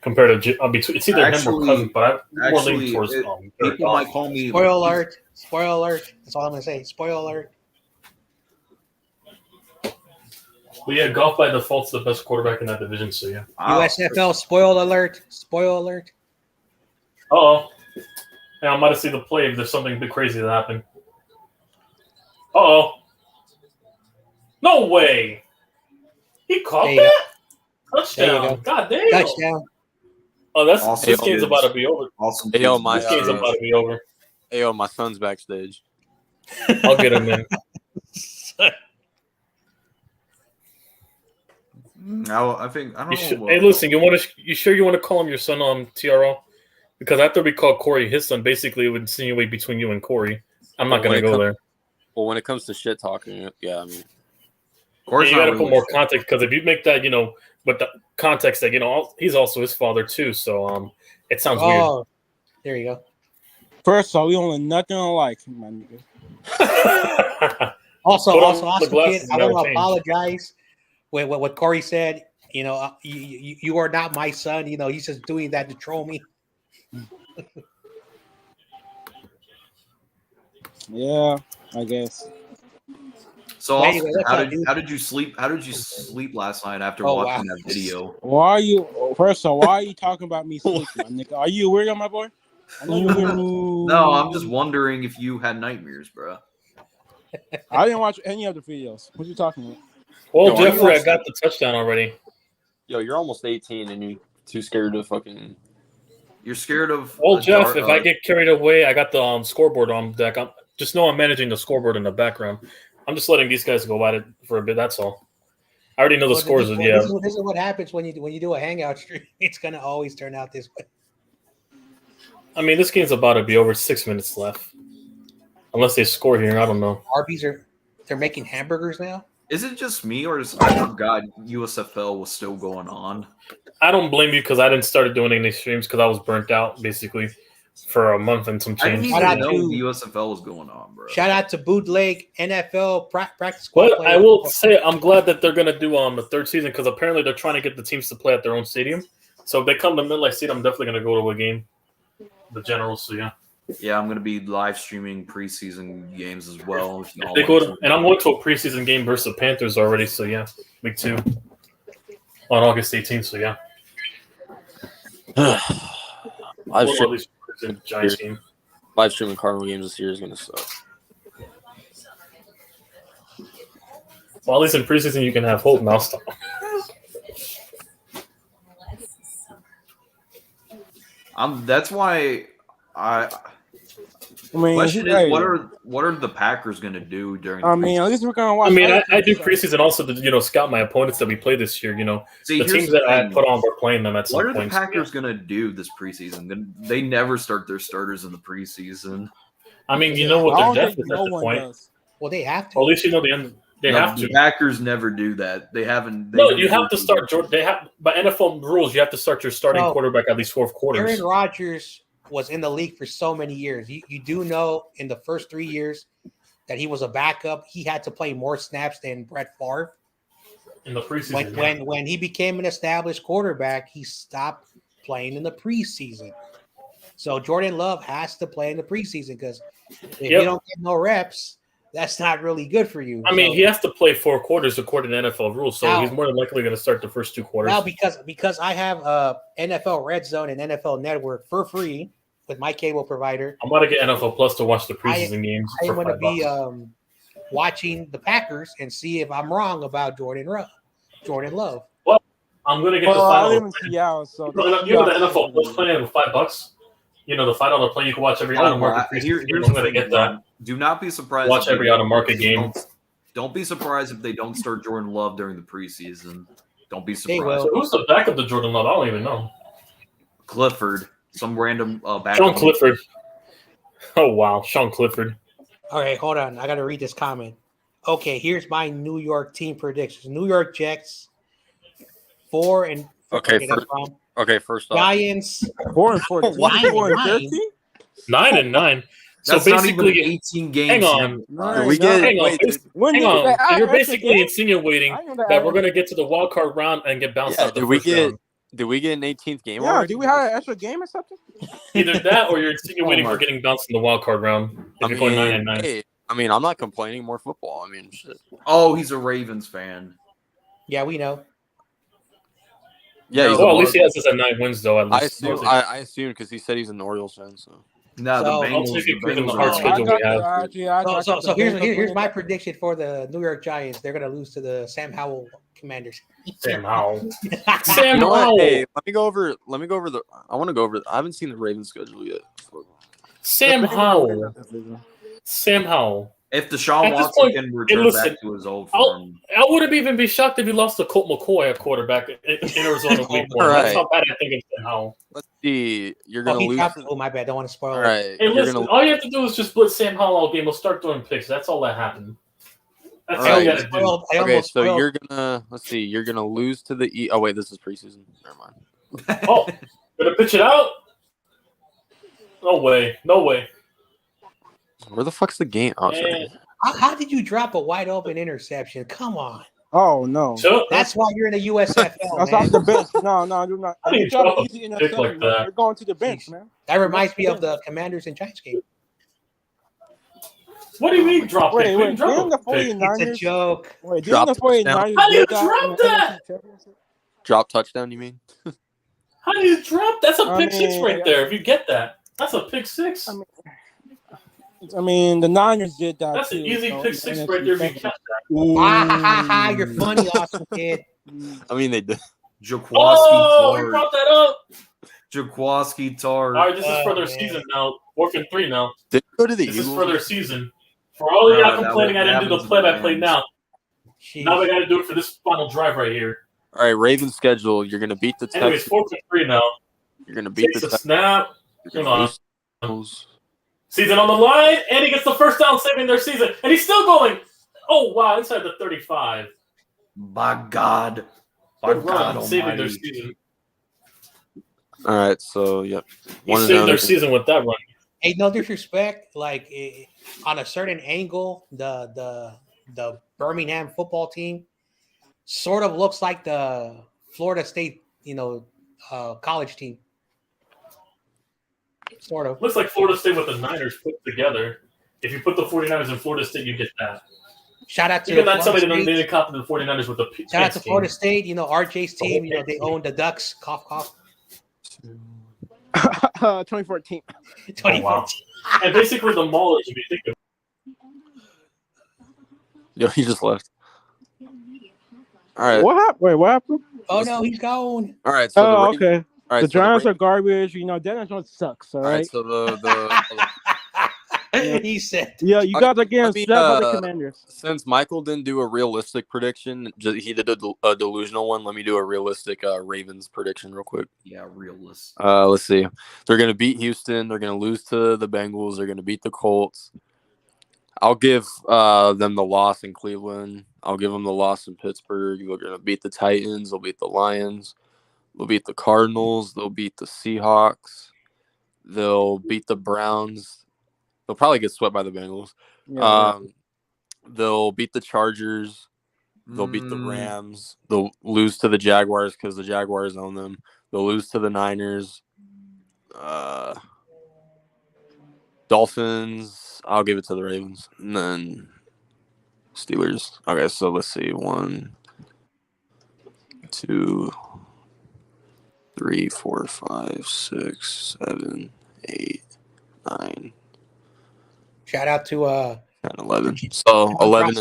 Compared to it's either him or Cousins, but I'm more leaning towards people might call me spoiler alert. Spoiler alert. That's all I'm gonna say. Spoiler alert. Well, yeah, Goff by default's the best quarterback in that division. So yeah. USFL spoiler alert. Spoiler alert. Oh, yeah, I might have seen the play if there's something big crazy that happened. Oh, no way! He caught that touchdown. God damn! Touchdown. Oh, this game's about to be over. Awesome. This game's about to be over. Hey, my son's backstage. I'll get him in. I think I don't know. Hey, listen, you sure you want to call him your son on TRL? Because after we call Corey his son, basically it would insinuate between you and Corey. I'm not going to go there. Well, when it comes to shit talking, yeah, I mean, you got to put more context because if you make that, with the context that he's also his father too, so it sounds weird. There you go. First of all, we only nothing alike, my nigga. also, kid, I want to apologize with what Corey said. You are not my son. He's just doing that to troll me. Yeah, I guess. So, how did you sleep? How did you sleep last night after watching that video? Why are you talking about me sleeping, nigga? Are you weird, my boy? I know you're weird. No, I'm just wondering if you had nightmares, bro. I didn't watch any of the videos. What are you talking about? Well, Jeffrey, I got the touchdown already. Yo, you're almost 18 and you're too scared to fucking. You're scared of. Well, Jeff, if I get carried away, I got the scoreboard on deck. Just know I'm managing the scoreboard in the background. I'm just letting these guys go at it for a bit. That's all. I already know the scores. This is what happens when you do a hangout stream. It's gonna always turn out this way. I mean, this game's about to be over. 6 minutes left, unless they score here. I don't know. Arby's they're making hamburgers now. Is it just me, or I forgot USFL was still going on? I don't blame you because I didn't start doing any streams because I was burnt out basically for a month and some change. I didn't even know the USFL was going on, bro. Shout out to Bootleg NFL practice squad. Well, I will say I'm glad that they're going to do the third season because apparently they're trying to get the teams to play at their own stadium. So if they come to MetLife Stadium, I'm definitely going to go to a game. The Generals, so yeah. Yeah, I'm going to be live streaming preseason games as well. And I'm going to a preseason game versus the Panthers already, so yeah, week 2 on August 18th, so yeah. Live streaming Cardinal games this year is going to suck. Well, at least in preseason you can have hope, and I'll stop. That's why I. I mean, Question is, hey, what are the Packers going to do during? I mean, at least we're gonna watch. I mean, other I do teams, so- preseason also to scout my opponents that we play this year. See, The here's teams the that I thing. put on, we're playing them at What some are the point. Packers going to do this preseason? They never start their starters in the preseason. I mean, you know what I their don't depth think is at no the one point. does. Well, they have to. Or at least they No, have the to. Packers never do that. They haven't. No, you have to start Jordan. They have by NFL rules. You have to start your starting No. quarterback at least fourth quarters. Aaron Rodgers was in the league for so many years. You do know in the first 3 years that he was a backup. He had to play more snaps than Brett Favre. In the preseason, When he became an established quarterback, he stopped playing in the preseason. So Jordan Love has to play in the preseason because if you don't get no reps, that's not really good for you. I mean, he has to play 4 quarters according to NFL rules, so Now- he's more than likely going to start the first 2 quarters. Now, because I have NFL Red Zone and NFL Network for free with my cable provider, I'm about to get NFL Plus to watch the preseason games. I'm for going to $5. be watching the Packers and see if I'm wrong about Jordan Love. Well, I'm going to get I the live final. in Seattle, so You know the NFL Plus plan with $5. You know the $5 plan you can watch every out of market preseason game. I'm going to get that. Do not be surprised. Watch if every they out of market game. Don't be surprised if they don't start Jordan Love during the preseason. Don't be They surprised. So who's the backup to Jordan Love? I don't even know. Clifford, some random backup. Sean Clifford. Oh wow, Sean Clifford. All right, hold on. I got to read this comment. Okay, here's my New York team predictions. New York Jets 4 and Okay, that's wrong. Okay, first off, Giants 4 and 14, 4 and 13. 9-9. So That's not basically, even 18 games. hang on. Nine, we get- Hang on. wait, When Hang did on. they add You're extra basically games? insinuating I know that that we're going to get to the wild card round and get bounced out the first round. Did we get an 18th game Yeah, already? do we have an extra game or something? Either that or you're insinuating Oh my- we're getting bounced in the wild card round. If you're going 9-9. hey, I mean, I'm not complaining. More football. I mean, shit. Oh, he's a Ravens fan. Yeah, we know. Yeah, he's Well, a at least he Marvel. has us at 9 wins, though. At I least. assume. I assume because he said he's an Orioles fan. So No, So- the I'll Bengals. take it The given the Bengals hard are schedule we have. So here's my prediction for the New York Giants. They're going to lose to the Sam Howell Commanders. Sam Howell. you Sam know what? Howell. Hey, let me go over the. I want to go over. I haven't seen the Ravens schedule yet. Sam Howell. Sam Howell. If Deshaun At this Watson point, can return listen, back to his old I'll- form, I wouldn't even be shocked if he lost to Colt McCoy at quarterback in Arizona week 1. That's how bad I think it's Sam Howell. Let's see. You're Oh, gonna he lose. dropped. Oh, my bad. Don't want to spoil All it. right. Hey, You're listen, gonna. all you have to do is just split Sam Howell all game. We'll start throwing picks. That's all that happened. That's all you Alright. got to do. Okay, so you're gonna. Let's see. You're gonna lose to the. Oh wait, this is preseason. Never mind. Oh, gonna pitch it out? No way. No way. Where the fuck's the game? Oh, Man. sorry. How did you drop a wide open interception? Come on. Oh no, So, That's why you're in the USFL, that's man. off the bench. No, you're not. I didn't You drop drop an a easy pick interception, like man. that. You're going to the bench, man. That reminds me of the Commanders and Giants game. what do you mean drop Wait, pick? We wait, didn't drop didn't the a pick. It's a 49ers? joke. Wait, Drop didn't the 49ers How do you get that drop in the that? NFC Championship? Drop touchdown. You mean? How do you drop? That's a I pick 6 mean, right there. If you get that, that's a pick 6. I mean, the Niners did that That's too. an easy so pick it's 6 NFC right there. If you Championship. catch that. Ah, ha, ha, ha. You're funny, Austin kid. I mean, they did. Jaquaski Oh, you Tart. brought that up. Jaquaski Tart. All right, this is for their man. season now. 4th and 3 now. Did you go to the This Eagles? is for their season. For all of y'all that complaining I didn't do the happens in play-by-play the now. Jeez. Now we got to do it for this final drive right here. All right, Ravens schedule. You're gonna beat the Anyways, Texans. 4th and 3 now. You're gonna beat Takes the a Texans. snap. You're Come gonna on. lose those. Season on the line, and he gets the first down, saving their season. And he's still going. Oh, wow, inside the 35. By God. By Good God run, saving their almighty. season. All right, so yep. He saved their season with that run. Hey, no disrespect. Like on a certain angle, the Birmingham football team sort of looks like the Florida State, college team. Sort of. Looks like Florida State with the Niners put together. If you put the 49ers in Florida State, you get that. Shout out to Even that Florida somebody State. didn't copy the 49ers with the Shout out to Pants Florida team. State. RJ's The whole team. They Pants own the Ducks. Cough, cough. 2014. Oh, wow. And basically the Maulers, if you think of Yo, he just left. All right. What happened? Wait, what happened? Oh no, he's gone. All right. So Oh, okay. right. The so Giants are garbage. You know, Daniel Jones sucks. All all right. right. So the He said, Yeah, you Okay, guys are getting let me, swept by the Commanders. since Michael didn't do a realistic prediction, he did a delusional one. Let me do a realistic Ravens prediction real quick. Yeah, realist. Let's see. They're going to beat Houston. They're going to lose to the Bengals. They're going to beat the Colts. I'll give them the loss in Cleveland. I'll give them the loss in Pittsburgh. They're going to beat the Titans. They'll beat the Lions. They'll beat the Cardinals. They'll beat the Seahawks. They'll beat the Browns. They'll probably get swept by the Bengals. Yeah, They'll beat the Chargers. They'll beat the Rams. They'll lose to the Jaguars because the Jaguars own them. They'll lose to the Niners. Dolphins. I'll give it to the Ravens. And then Steelers. Okay, so let's see. 1, 2, 3, 4, 5, 6, 7, 8, 9, shout out to 10, 11. So 11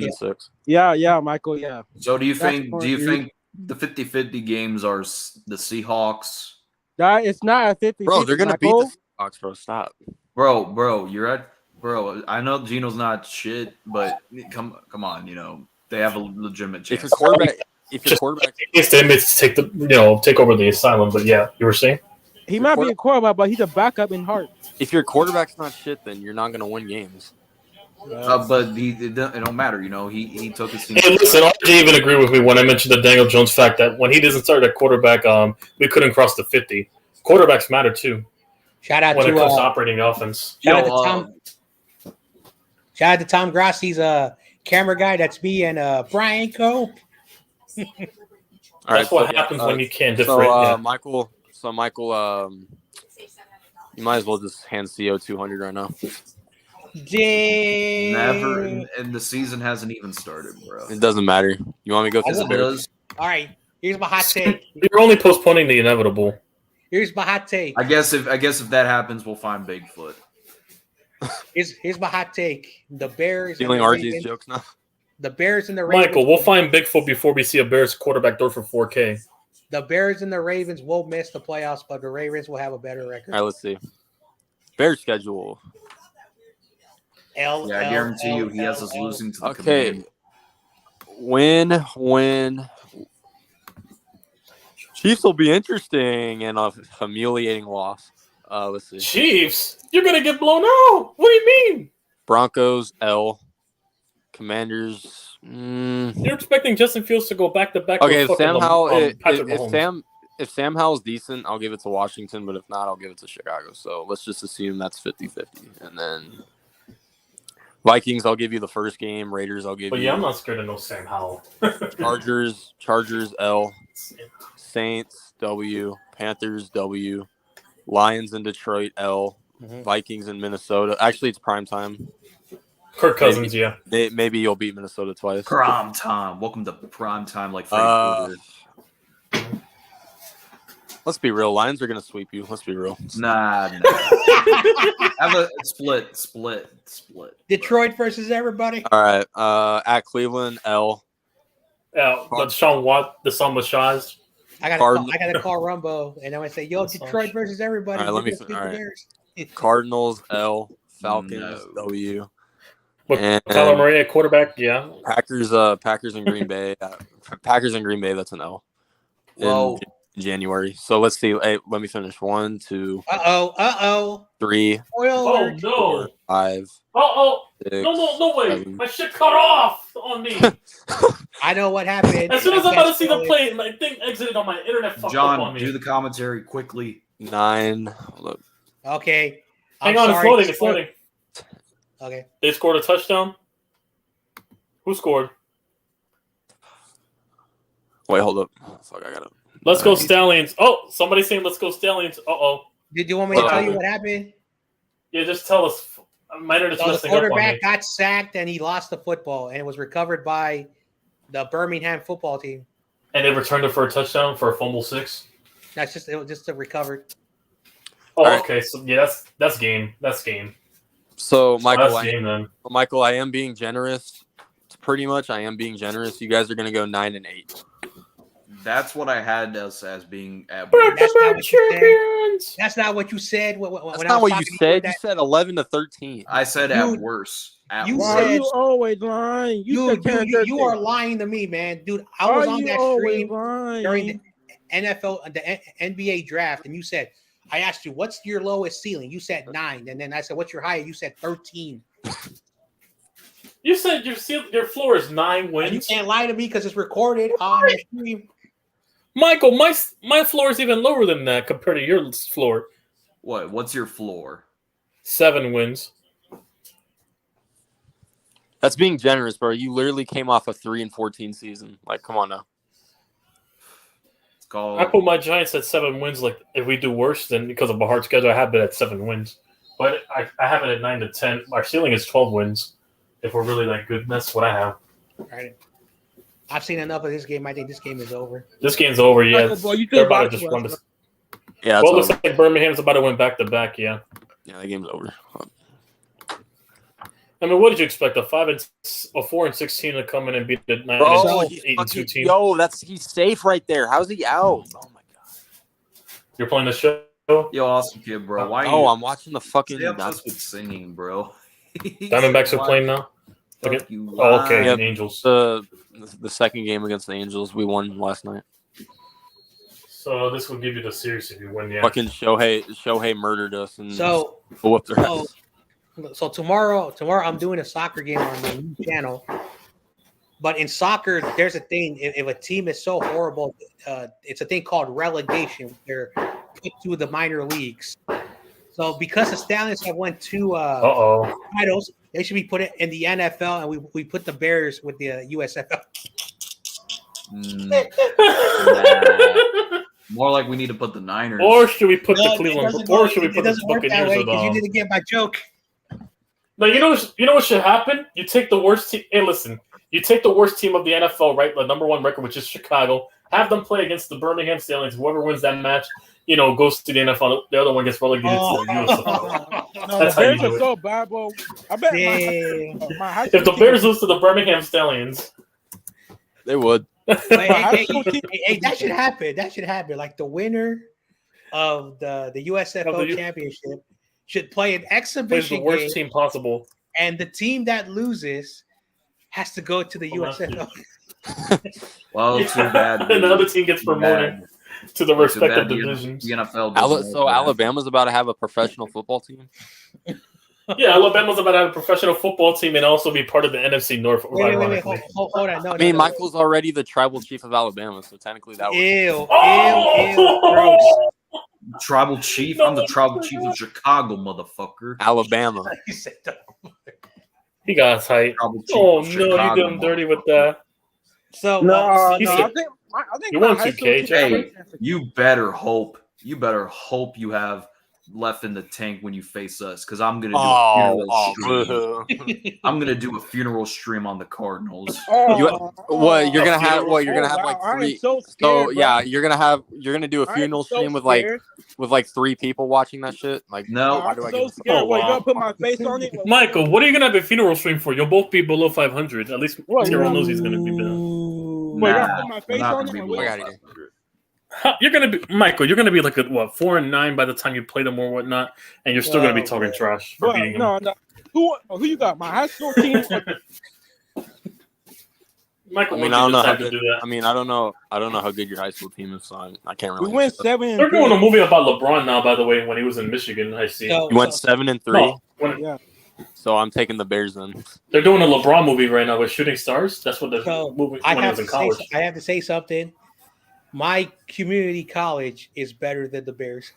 and 6. yeah, Michael. Yeah. So do you That's think smart, do you dude. think the 50-50 games are the Seahawks? That it's not a 50. Bro, they're gonna beat the Seahawks, bro. Stop. Bro, you're at I know Gino's not shit, but come on, you know, they have a legitimate If chance. your quarterback It's the inmates to take over the asylum. But yeah, you were saying. He might be a quarterback, but he's a backup in heart. if your quarterback's not shit, then you're not gonna win games. But it don't matter, you know. He took his team. Hey, listen, RJ even agreed with me when I mentioned the Daniel Jones fact that when he doesn't start at quarterback, we couldn't cross the 50. Quarterbacks matter too shout out when to it comes to operating the offense. shout out to Tom Grassi's camera guy. That's me and Brian Cope. All That's what happens when you can't differentiate. Michael, you might as well just hand CO 200 right now. Dang. Never, and the season hasn't even started, bro. It doesn't matter. You want me to go Yes, for it the Bears? does. All right, here's my hot take. You're only postponing the inevitable. Here's my hot take. I guess if that happens, we'll find Bigfoot. Here's my hot take. The Bears. Stealing and the RJ's Ravens- jokes now. The Bears and the Ravens. Michael, we'll find Bigfoot before we see a Bears quarterback throw for 4K. The Bears and the Ravens will miss the playoffs, but the Ravens will have a better record. All right, let's see. Bears schedule. Yeah, I guarantee you, he has us losing to the Okay. Command. Win. Chiefs will be interesting and a humiliating loss. Let's see. Chiefs, you're gonna get blown out. What do you mean? Broncos L. Commanders. You're expecting Justin Fields to go back to back. Okay, if Sam Howell, Patrick Mahomes. if Sam Howell's decent, I'll give it to Washington. But if not, I'll give it to Chicago. So let's just assume that's 50-50. And then Vikings, I'll give you the first game. Raiders, I'll give But you. yeah, I'm not scared of no Sam Howell. Chargers L. Saints W. Panthers W. Lions in Detroit L. Vikings in Minnesota. Actually, it's prime time. Kirk Cousins, yeah. Maybe you'll beat Minnesota twice. Prime time. Welcome to prime time, like Freddie Krueger. Let's be real. Lions are gonna sweep you. Let's be real. Nah. Have a split. Detroit versus everybody. All right. At Cleveland L. But Sean Watt, the son was Shaz. I gotta call Rumbo, and I'm gonna say, "Yo, Detroit versus everybody." All right, Cardinals L. Falcons W. But Kyler Murray at quarterback, yeah. Packers and Green Bay. Packers and Green Bay. That's an L. Well, in January. So let's see. Hey, let me finish. 1, 2. 3. Oh no. 4, 5. 6, No way. 7. My shit cut off on me. I know what happened. As soon as I'm about to see the play, my thing exited on my internet. Fucked up on John, me. do the commentary quickly. 9. Hold up. Okay. Hang on, it's loading. Okay. They scored a touchdown. Who scored? Wait, hold up. Fuck, I got it. Let's go Stallions. Oh, somebody's saying let's go Stallions. Uh-oh. Did you want me to tell you what happened? Yeah, just tell us. My internet's So the messing up on me. quarterback got sacked and he lost the football, and it was recovered by the Birmingham football team. And they returned it for a touchdown for a fumble 6. It was just a recovered. Oh, All right. okay. So yeah, that's game. That's game. So Michael, that's game then. I am being generous. Pretty much, I am being generous. You guys are gonna go 9 and 8. That's what I had us as being at. That's not what you said. Champions. That's not what you said. When That's I not was what you talking to said. that- You said 11-13. I said You- at worse. At you worse. Why said- you always lying? You said you are lying to me, man, dude. I was on that stream during the NFL, the NBA draft, and you said, I asked you, what's your lowest ceiling? You said 9, and then I said, what's your high? You said 13. You said your floor is 9 And wins. you can't lie to me because it's recorded on the stream. Michael, my floor is even lower than that compared to your floor. What? What's your floor? 7 wins. That's being generous, bro. You literally came off a 3-14 season. Like, come on now. It's called. I put my Giants at 7 wins. Like, if we do worse, then because of a hard schedule, I have it at 7 wins. But I have it at 9 to 10. Our ceiling is 12 wins. If we're really that good, that's what I have. Right. I've seen enough of this game. I think this game is over. This game's over. Yeah, Michael, boy, you they're feel about to bad just for run us, this. Yeah, that's Well, it looks over. like Birmingham's about to win back to back. Yeah. Yeah, that game's over. I mean, what did you expect? A 4-16 to come in and beat the 9 Bro, and he's 8 and 2 fucking, team? yo, he's safe right there. How's he out? Oh my god. You're playing the show. Yo, awesome kid, bro. Why? Oh, I'm watching the fucking. Stay obsessed with singing, bro. Diamondbacks are playing now. Fuck Okay. you, Oh, okay. Yep. And Angels. The second game against the Angels, we won last night. So this will give you the series if you win. Yeah. Fucking Shohei murdered us and So, whooped their so, ass. so tomorrow I'm doing a soccer game on my new channel. But in soccer, there's a thing. If a team is so horrible, it's a thing called relegation. They're put to the minor leagues. So because the Stallions have won 2 titles, they should be put in the NFL, and we put the Bears with the USFL. Nah. More like we need to put the Niners. Or should we put No, the it Cleveland? doesn't Or work- should we it put the doesn't work that Buccaneers way with because you didn't get my joke. No, you know what should happen? You take the worst team. Hey, listen. You take the worst team of the NFL, right? The number 1 record, which is Chicago. Have them play against the Birmingham Stallions. Whoever wins that match, goes to the NFL. The other one gets relegated to the USFL. No, That's the how you Bears do are it. so bad, bro. I bet my high If the school Bears team- lose to the Birmingham Stallions, They would. Hey, that should happen. That should happen. Like the winner of the USFL Of the- championship should play an plays the exhibition worst game, team possible. and the team that loses has to go to the Well, that's USFL. Well, too bad. And the other team gets Too promoted bad. to the Too respective bad the divisions. NFL. doesn't So work, man. Alabama's about to have a professional football team. Yeah, Alabama's about to have a professional football team and also be part of the NFC North. Wait, ironically. hold on. No, I mean, no. Michael's already the tribal chief of Alabama, so technically that was. Ew, gross. Tribal chief. I'm the tribal chief of Chicago, motherfucker. Alabama. You said that. He got tight. Tribal chief Oh of no, Chicago, you did him dirty with that. So No, he no, said- I think You my want high 2K, school team- Hey, you better hope you have left in the tank when you face us, because I'm gonna do a funeral stream. I'm gonna do a funeral stream on the Cardinals. What you're gonna have? What you're gonna have wow, like I am 3? so scared, So bro. yeah, you're gonna do a I am funeral so stream with scared. 3 people watching that shit. Like No, why do I I'm so give a fuck? scared. Oh, What, you wow. gonna put my face on it? Michael, what are you gonna have a funeral stream for? You'll both be below 500. At least What, Tyrell you- knows he's gonna be there. What, you gonna put my we're face not on gonna it? be Or below what? Fuck outta here. 500. You're gonna be Michael. You're gonna be like 4-9 by the time you play them or whatnot, and you're still gonna be Oh, talking man. trash for Bro, beating them. no. Who you got? My high school team? Michael, I mean, wouldn't I don't you know how decide to good. do that? I mean, I don't know how good your high school team is. So I can't We really. went answer. 7 They're and doing a 3. movie about LeBron now. By the way, when he was in Michigan, I see. So- You went 7-3, No, when- Yeah. so I'm taking the Bears then. they're doing a LeBron movie right now with Shooting Stars. That's what the So, movie I when he have was in to college. say, I have to say something. My community college is better than the Bears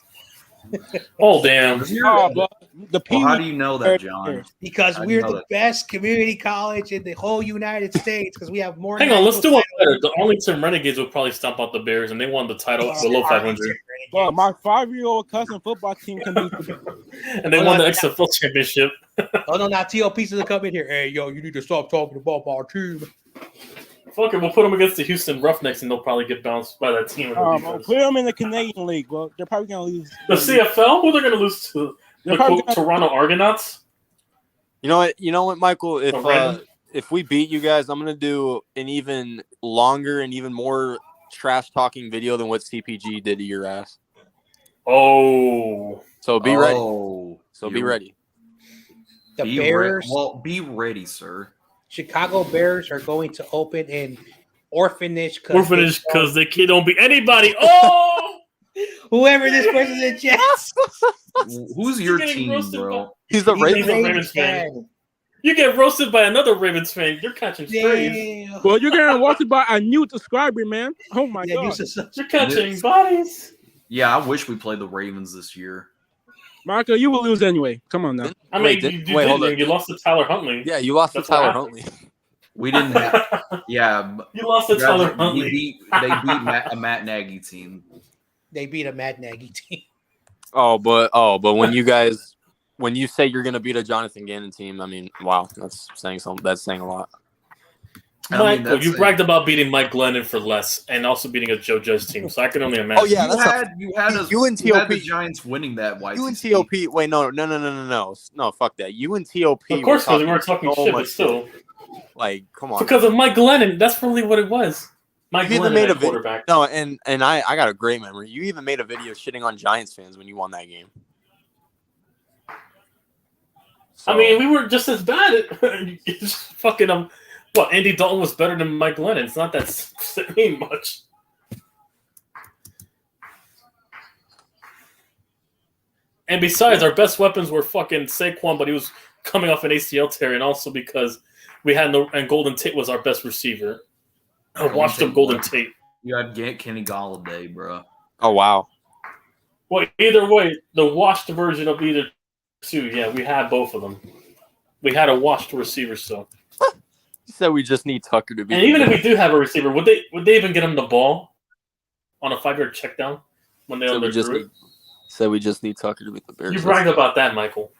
Oh damn! Oh, bro. The Well, how Pee do you know that, John? because How do we're you know the that? best community college in the whole United States because we have more. Hang on, let's do national one better. The Arlington Renegades will probably stomp out the Bears, and they won the title titles. below 500, Arlington Bro, Renegades. my 5-year-old cousin football team can beat the and they Hold won on. the XFL championship. Oh no, now TLP's gonna come in here. Hey, yo, you need to stop talking about our team. Fuck it, we'll put them against the Houston Roughnecks, and they'll probably get bounced by that team. In the defense. Put them in the Canadian League, bro. They're probably gonna lose. The CFL? Who they're going to lose to? They're The probably gonna- Toronto Argonauts? You know what, Michael? random? If we beat you guys, I'm gonna do an even longer and even more trash talking video than what CPG did to your ass. Oh, So be ready. So Be ready. The Bears, be ready, sir. Chicago Bears are going to open an orphanage because they don't beat anybody. Oh, whoever this person is, Jets. Who's your team, bro? He's a He's a Ravens. Ravens fan. You get roasted by another Ravens fan. You're catching strays. Well, you're getting roasted by a new subscriber, man. Oh my god. You're catching bodies. Yeah, I wish we played the Ravens this year. Marco, you will lose anyway. Come on now. I mean, you lost to Tyler Huntley. Yeah, you lost to Tyler Huntley. We didn't have. Yeah, you lost to Tyler Huntley. They beat a Matt Nagy team. They beat a Matt Nagy team. But when you say you're gonna beat a Jonathan Gannon team, I mean, wow, that's saying something. That's saying a lot. Michael, you bragged about beating Mike Glennon for less, and also beating a Joe Judge team. So I can only imagine. Oh yeah, you had the Giants winning that. UNTOP. Wait, no, fuck that. UNTOP. Of course, because we weren't talking shit, but still. Like, come on. Because of Mike Glennon, that's really what it was. Mike You even Glennon, made a quarterback. No, and I got a great memory. You even made a video shitting on Giants fans when you won that game. So, I mean, we were just as bad. Just fucking What, Andy Dalton was better than Mike Glennon? It's not that saying much. And besides, our best weapons were fucking Saquon, but he was coming off an ACL tear, and also because we had and Golden Tate was our best receiver. I watched him Golden Tate. You had Kenny Golladay, bro. Oh wow. Well, either way, the washed version of either two, yeah, we had both of them. We had a washed receiver, so. You said we just need Tucker to be. And even if we do have a receiver, would they even get him the ball on a 5-yard check down when they Said we just need Tucker to beat the Bears. You bragged about that, Michael.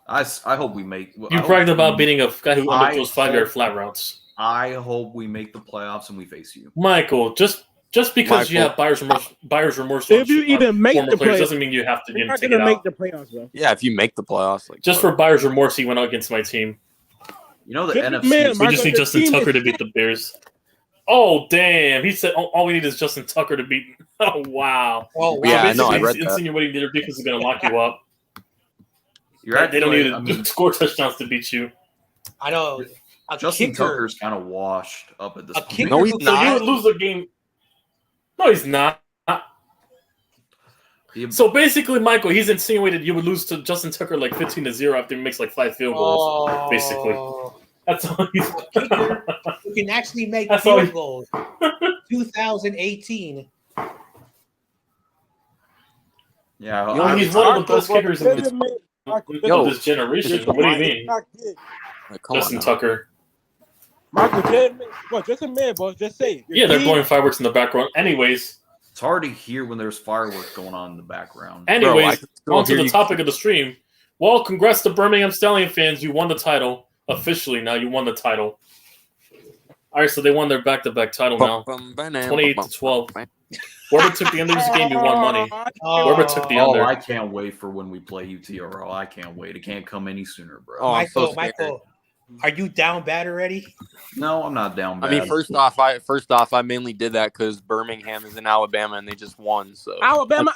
I hope we make. You bragged about beating a guy who underthrows those 5-yard flat routes. I hope we make the playoffs and we face you, Michael. Just because you have buyer's remorse. If you even make the playoffs, doesn't mean you have to. You're not gonna make the playoffs, bro. Yeah, if you make the playoffs, like just for buyer's remorse, he went out against my team. You know the NFC. We just need Justin Tucker to beat the Bears. Oh damn! He said all we need is Justin Tucker to beat. Oh wow! Well, yeah, I know. I read insinuating their defense is going to lock you up. They don't need to score touchdowns to beat you. I know. Justin Tucker's kind of washed up at this point. No, he's not. So you would lose the game. No, he's not. So basically, Michael, he's insinuated you would lose to Justin Tucker like 15-0 after he makes like 5 field goals. Basically, that's all he's. You can actually make field goals. 2018. Yeah, he's one of the best kickers in this generation. What do you mean, Justin Tucker? Michael, just admit, boy. Just say it. Yeah, they're blowing fireworks in the background. Anyways. It's hard to hear when there's fireworks going on in the background. Anyways, on to the topic of the stream. Well, congrats to Birmingham Stallion fans. You won the title. Officially, now you won the title. All right, so they won their back-to-back title now. 28-12. Whoever took the end of this game, you won money. Whoever took the under. I can't wait for when we play UTRL. I can't wait. It can't come any sooner, bro. Oh, Michael, are you down bad already? No, I'm not down bad. I mean, first off, I mainly did that because Birmingham is in Alabama and they just won. So Alabama.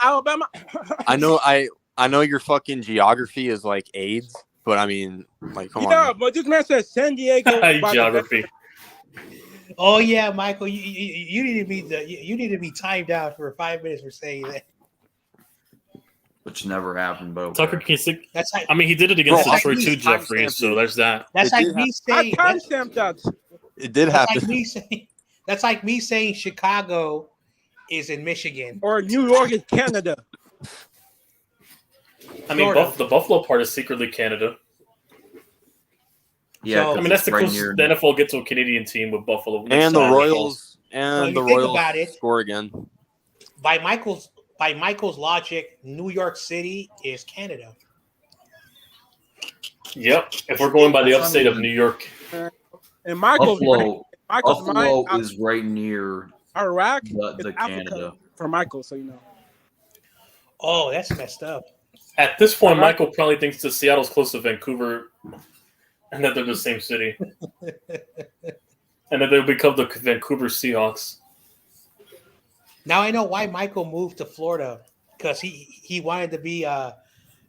I know your fucking geography is like AIDS, but I mean, like, come on. Yeah, but this man says San Diego. Geography. Oh yeah, Michael, you need to be timed out for 5 minutes for saying that. Which never happened, but Tucker Kissick. That's like, I mean, he did it against Detroit too, Jeffrey. So there's that. That's like me saying. It did happen. That's like me saying Chicago is in Michigan or New York is Canada. I mean, the Buffalo part is secretly Canada. Yeah, I mean that's the closest the NFL gets to a Canadian team with Buffalo and the Royals score again. By Michael's logic, New York City is Canada. Yep. If we're going by the upstate of New York. And Buffalo is right near Iraq, the Canada. For Michael, so you know. Oh, that's messed up. At this point, Michael probably thinks that Seattle's close to Vancouver and that they're the same city. And that they'll become the Vancouver Seahawks. Now I know why Michael moved to Florida because he wanted to be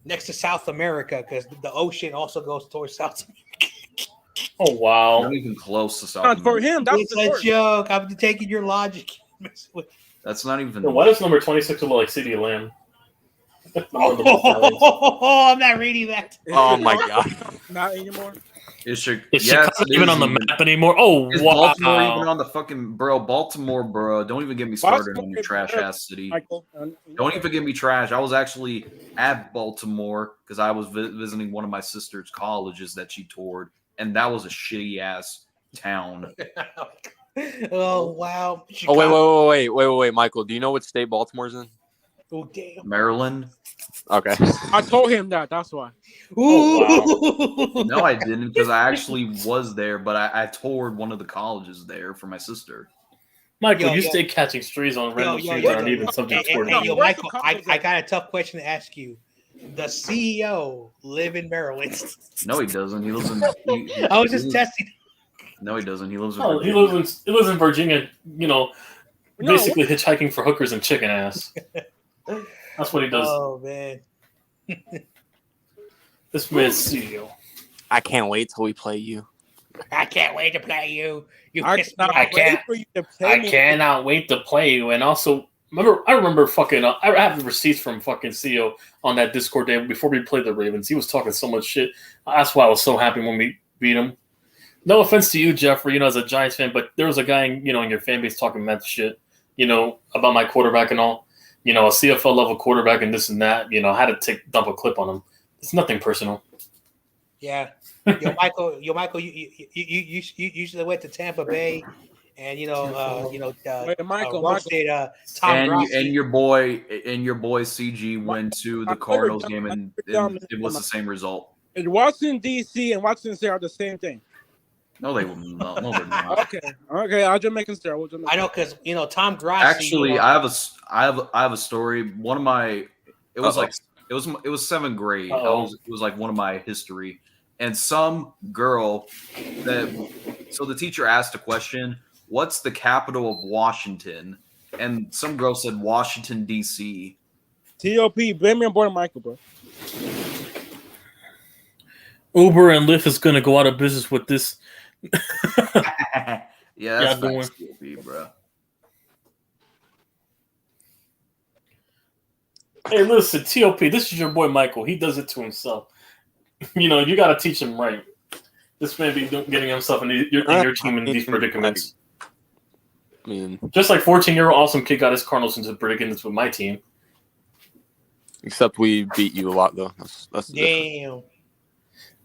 next to South America because the ocean also goes towards South America. Oh wow. Not even close to South Not for America. him, that's It's the a worst. joke. I'm taking your logic. That's not even. Yo, why does number 26 look like City of Lamb? Oh, I'm not reading that. Oh my god. Not anymore. Is Is yes, Chicago it even is on the map anymore? Oh Is wow. Baltimore even on the fucking Baltimore, bro? Don't even get me started on your trash ass city. Michael. Don't even get me trash. I was actually at Baltimore because I was visiting one of my sister's colleges that she toured, and that was a shitty ass town. Oh wow. Oh wait, Michael. Do you know what state Baltimore's in? Oh damn. Maryland? Okay. I told him that. That's why. Oh, wow. No, I didn't because I actually was there, but I toured one of the colleges there for my sister. Michael, Yo, you yo. stay catching strays on random streets that aren't even subject Hey, to hey, yo, Where's Michael, the I college got a tough question to ask you. The CEO live in Maryland? No, he doesn't. He lives in. I was just testing. No, he doesn't. He lives in. Oh, he Virginia. lives in Virginia, you know, No, basically hitchhiking for hookers and chicken ass. That's what he does. Oh man. This man's CEO. I can't wait till we play you. I can't wait to play you. You I pissed me cannot off. I can't. wait for you to play I me. cannot wait to play you. And also, I remember fucking. I have the receipts from fucking CEO on that Discord day before we played the Ravens. He was talking so much shit. That's why I was so happy when we beat him. No offense to you, Jeffrey. As a Giants fan, but there was a guy, in your fan base talking mad shit. About my quarterback and all. A CFL level quarterback and this and that. I had to dump a clip on him. It's nothing personal. Yeah. Yo, Michael, you should have went to Tampa Bay, and Michael, roasted Tom And Grossi. your boy CG went to the Cardinals game and it was the same result. And Washington D.C. and Washington State are the same thing. No, they're not. Okay. I'll just make a start. I know because Tom Grossi. Actually, I have a story. One of my it was seventh grade. It was like one of my history, and some girl so the teacher asked a question: "What's the capital of Washington?" And some girl said Washington D.C. TOP, blame me on board Michael, bro. Uber and Lyft is going to go out of business with this. Yeah, that's going. TOP, bro. Hey, listen, TOP, this is your boy Michael. He does it to himself. You got to teach him right. This man be getting himself in your team in these predicaments. I mean, Just like 14-year-old awesome kid got his Cardinals into predicaments with my team. except we beat you a lot, though. That's the difference. Damn.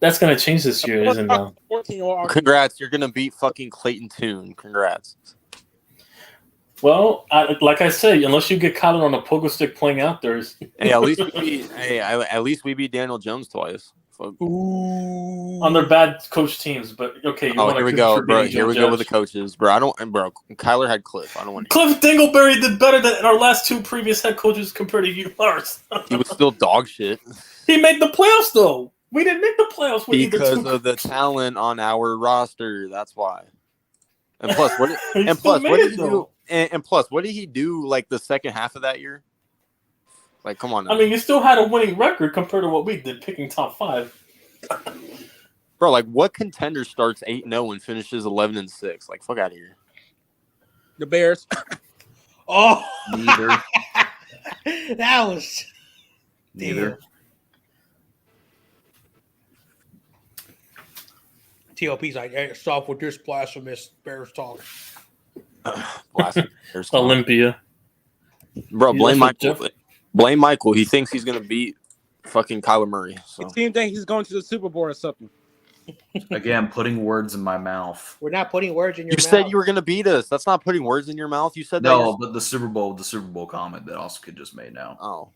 That's going to change this year, isn't it? 14-year-old. Congrats, you're gonna beat fucking Clayton Tune. Congrats. Well, like I say, unless you get caught on a pogo stick playing out there. Hey, at least we beat Daniel Jones twice. Fuck. On their bad coach teams, but okay. Here we go, bro. Here we go with the coaches, bro. Kyler had Cliff. I don't want to. Cliff Dingleberry did better than our last two previous head coaches compared to you, Lars. He was still dog shit He made the playoffs, though. We didn't make the playoffs with because of the talent on our roster. That's why. And plus, what did he do? Like the second half of that year? Like, come on now. I mean, you still had a winning record compared to what we did, picking top 5. Bro, like, what contender starts 8-0 and finishes 11-6? Like, fuck out of here. The Bears. Oh, Neither. that was Neither. TOP's like, hey, stop with this blasphemous Bears talk. Olympia. Bro, You blame listen, Michael. Jeff? Blame Michael. He thinks he's gonna beat fucking Kyler Murray. So The team think he's going to the Super Bowl or something. Again, putting words in my mouth. We're not putting words in your you mouth. said you were gonna beat us. That's not putting words in your mouth. You said that. No, but the Super Bowl comment that Oscar just made now. Oh,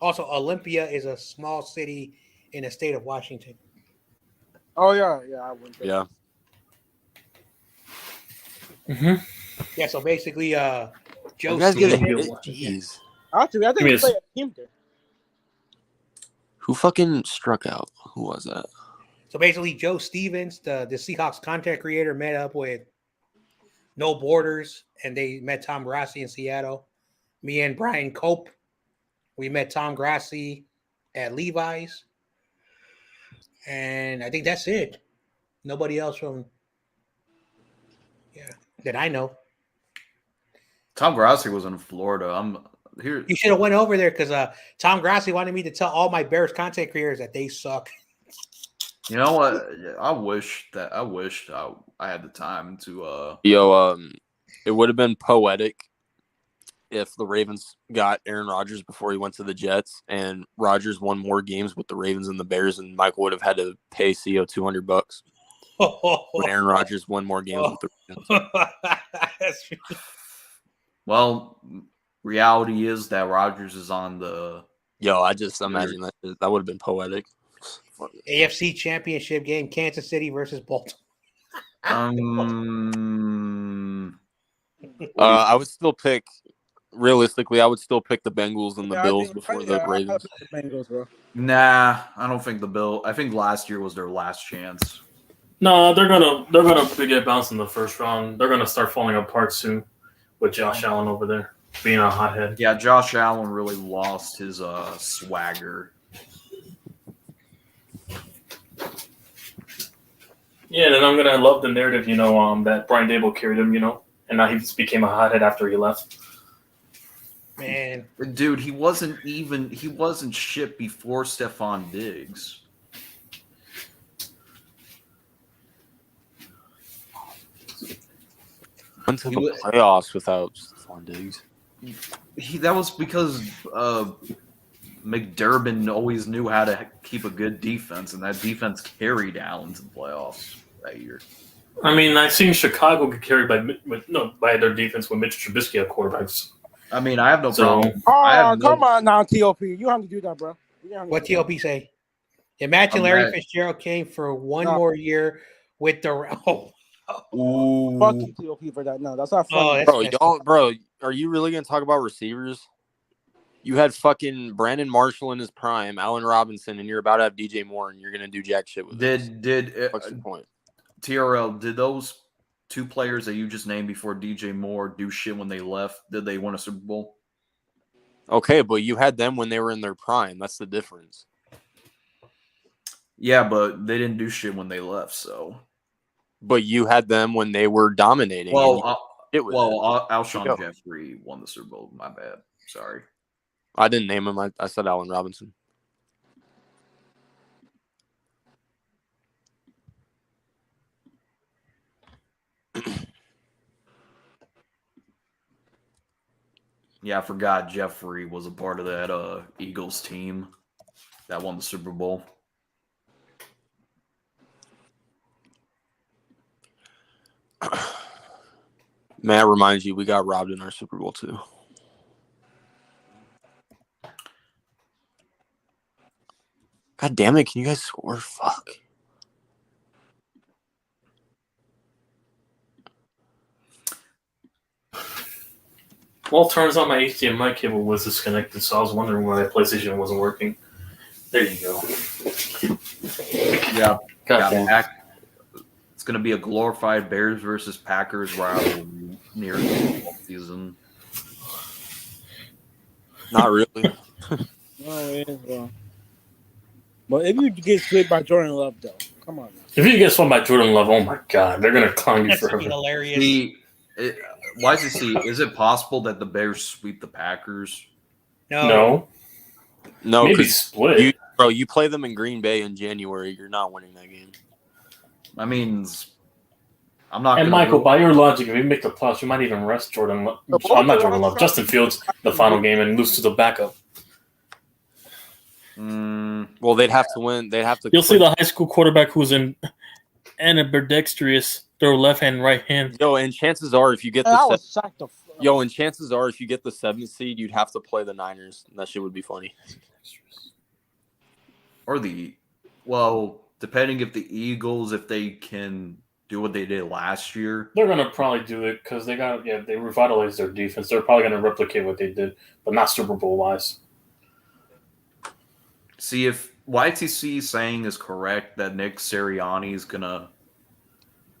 Also, Olympia is a small city in the state of Washington. Oh yeah, I went there. yeah. Mm-hmm. Yeah, so basically, Joe You guys get Stevens. it. Jeez. Actually, I think Give me we a- play a team there. Who fucking struck out? Who was that? So basically, Joe Stevens, the Seahawks content creator, met up with No Borders, and they met Tom Grassi in Seattle. Me and Brian Cope, we met Tom Grassi at Levi's. And I think that's it. Nobody else from that I know. Tom Grassi was in Florida. I'm here. You should have went over there because Tom Grassi wanted me to tell all my Bears content creators that they suck. You know what? I wished I had the time to. It would have been poetic if the Ravens got Aaron Rodgers before he went to the Jets, and Rodgers won more games with the Ravens and the Bears, and Michael would have had to pay CO $200. When Aaron Rodgers won more games with the Ravens. Well, reality is that Rodgers is on the. I just imagine that would have been poetic. AFC Championship game, Kansas City versus Baltimore. I would still pick. Realistically, I would still pick the Bengals and the Bills before the Ravens. The Bengals, bro. Nah, I don't think the Bill. I think last year was their last chance. No, they're gonna get bounced in the first round. They're gonna start falling apart soon with Josh Allen over there being a hothead. Yeah, Josh Allen really lost his swagger. Yeah, and I'm gonna love the narrative, that Brian Dable carried him, and now he just became a hothead after he left. Man, dude, he wasn't shit before Stephon Diggs. Went to the playoffs without Stephon Diggs. That was because McDermott always knew how to keep a good defense, and that defense carried Allen to the playoffs that year. I mean, I've seen Chicago get carried by their defense with Mitch Trubisky at quarterbacks. I mean, I have no problem. Come on now, TOP. You have to do that, bro. What TOP say? Imagine Larry Fitzgerald came for one more year with the. Ooh. Fuck you, TOP, for that. No, that's not funny. Bro, are you really gonna talk about receivers? You had fucking Brandon Marshall in his prime, Allen Robinson, and you're about to have DJ Moore, and you're gonna do jack shit with it. What's the point? TRL, did those two players that you just named before DJ Moore do shit when they left? Did they win a Super Bowl? Okay, but you had them when they were in their prime. That's the difference. Yeah, but they didn't do shit when they left, so. But you had them when they were dominating. Alshon Jeffrey won the Super Bowl. My bad. Sorry. I didn't name him. I said Allen Robinson. Yeah, I forgot Jeffrey was a part of that Eagles team that won the Super Bowl. Matt reminds you, we got robbed in our Super Bowl too. God damn it, can you guys score? Fuck. Well, turns out my HDMI cable was disconnected, so I was wondering why my PlayStation wasn't working. There you go. Yeah. It's going to be a glorified Bears versus Packers rivalry near the season. Not really. No, it is, bro. But if you get swept by Jordan Love, though, come on. Now. If you get swept by Jordan Love, oh my God, they're going to clown you forever. Hilarious. Is it possible that the Bears sweep the Packers? No. Maybe split. You play them in Green Bay in January. You're not winning that game. I mean, I'm not. And Michael, by your logic, if you make the playoffs, you might even rest Jordan Love. I'm not Jordan Love. Justin Fields, the final game, and lose to the backup. Well, they'd have to win. They'd have to. You'll see the high school quarterback who's ambidextrous, throw left hand, right hand. And chances are, if you get the 7th seed, you'd have to play the Niners. That shit would be funny. Or depending if the Eagles, if they can do what they did last year, they're gonna probably do it because they revitalized their defense. They're probably gonna replicate what they did, but not Super Bowl wise. See if YTC saying is correct that Nick Sirianni is gonna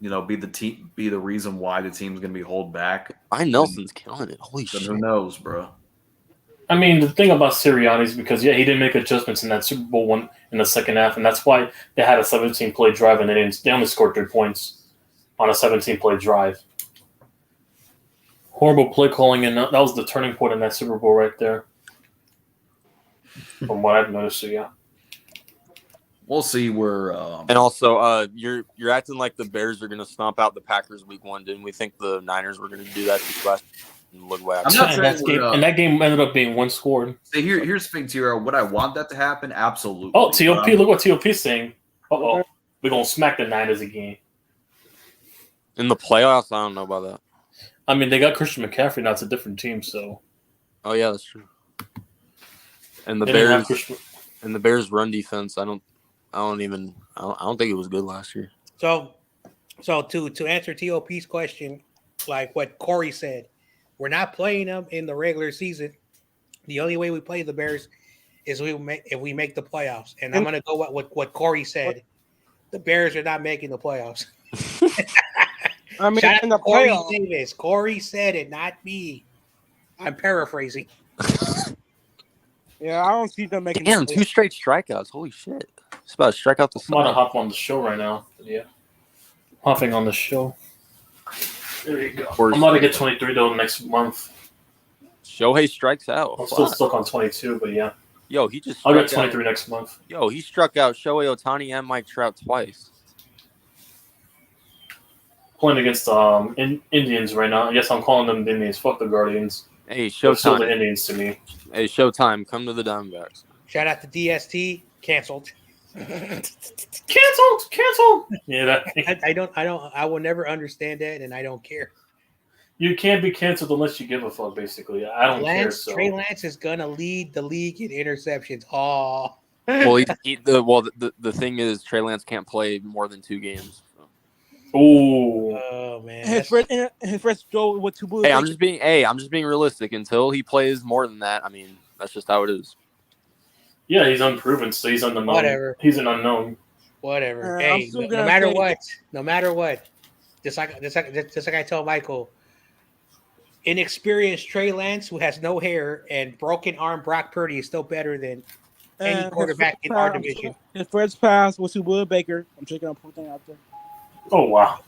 be the reason why the team's gonna be held back. Ryan Nelson's killing it. Holy Then shit! who knows, bro? I mean, the thing about Sirianni is because he didn't make adjustments in that Super Bowl one in the second half, and that's why they had a 17-play drive and they only scored 3 points on a 17-play drive. Horrible play calling, and that was the turning point in that Super Bowl right there. From what I've noticed, so yeah. We'll see where. And also, you're acting like the Bears are gonna stomp out the Packers week 1. Didn't we think the Niners were gonna do that this last? Look what I'm happened. not saying And that game ended up being 1 scored. Here's the thing, Tiro. Would I want that to happen? Absolutely. Oh, TOP! Look what TOP's saying. Uh-oh. We're gonna smack the Niners again. In the playoffs, I don't know about that. I mean, they got Christian McCaffrey now. It's a different team, so. Oh yeah, that's true. And the They didn't have Bears Christian- and the Bears run defense, I don't think it was good last year. So to answer TOP's question, like what Corey said, we're not playing them in the regular season. The only way we play the Bears is if we make the playoffs. And I'm gonna go what Corey said. The Bears are not making the playoffs. I mean, Shout out in the to Corey playoffs, Davis. Corey said it, not me. I'm paraphrasing. yeah, I don't see them making. Damn, the 2 straight strikeouts. Holy shit! It's about to strike out the I'm about to sun. hop on the show right now. Yeah. Hopping on the show. There you go. I'm about to get 23 though next month. Shohei strikes out. I'm still Fuck. stuck on 22, but yeah. Yo, he just I'll get struck 23 out. next month. Yo, he struck out Shohei Ohtani and Mike Trout twice. Playing against Indians right now. Yes, I'm calling them the Indians. Fuck the Guardians. Hey, They're still the Showtime. Indians to me. Hey, Showtime. Come to the Diamondbacks. Shout out to DST. Canceled. Cancelled. Yeah, I will never understand that, and I don't care. you can't be canceled unless you give a fuck. Basically, I don't care. So Trey Lance is gonna lead the league in interceptions. Oh, Well, the thing is, Trey Lance can't play more than 2 games. So. oh man. his first throw with 2 Hey, I'm just being realistic. Until he plays more than that, I mean, that's just how it is. yeah, he's unproven, so he's unknown. Whatever. He's an unknown. Whatever. I'm Hey, still no gonna matter say- what, just like I told Michael, inexperienced Trey Lance who has no hair and broken arm Brock Purdy is still better than any his quarterback first in our pass- division, His first pass was to Will Baker. I'm checking out putting out there. Oh wow.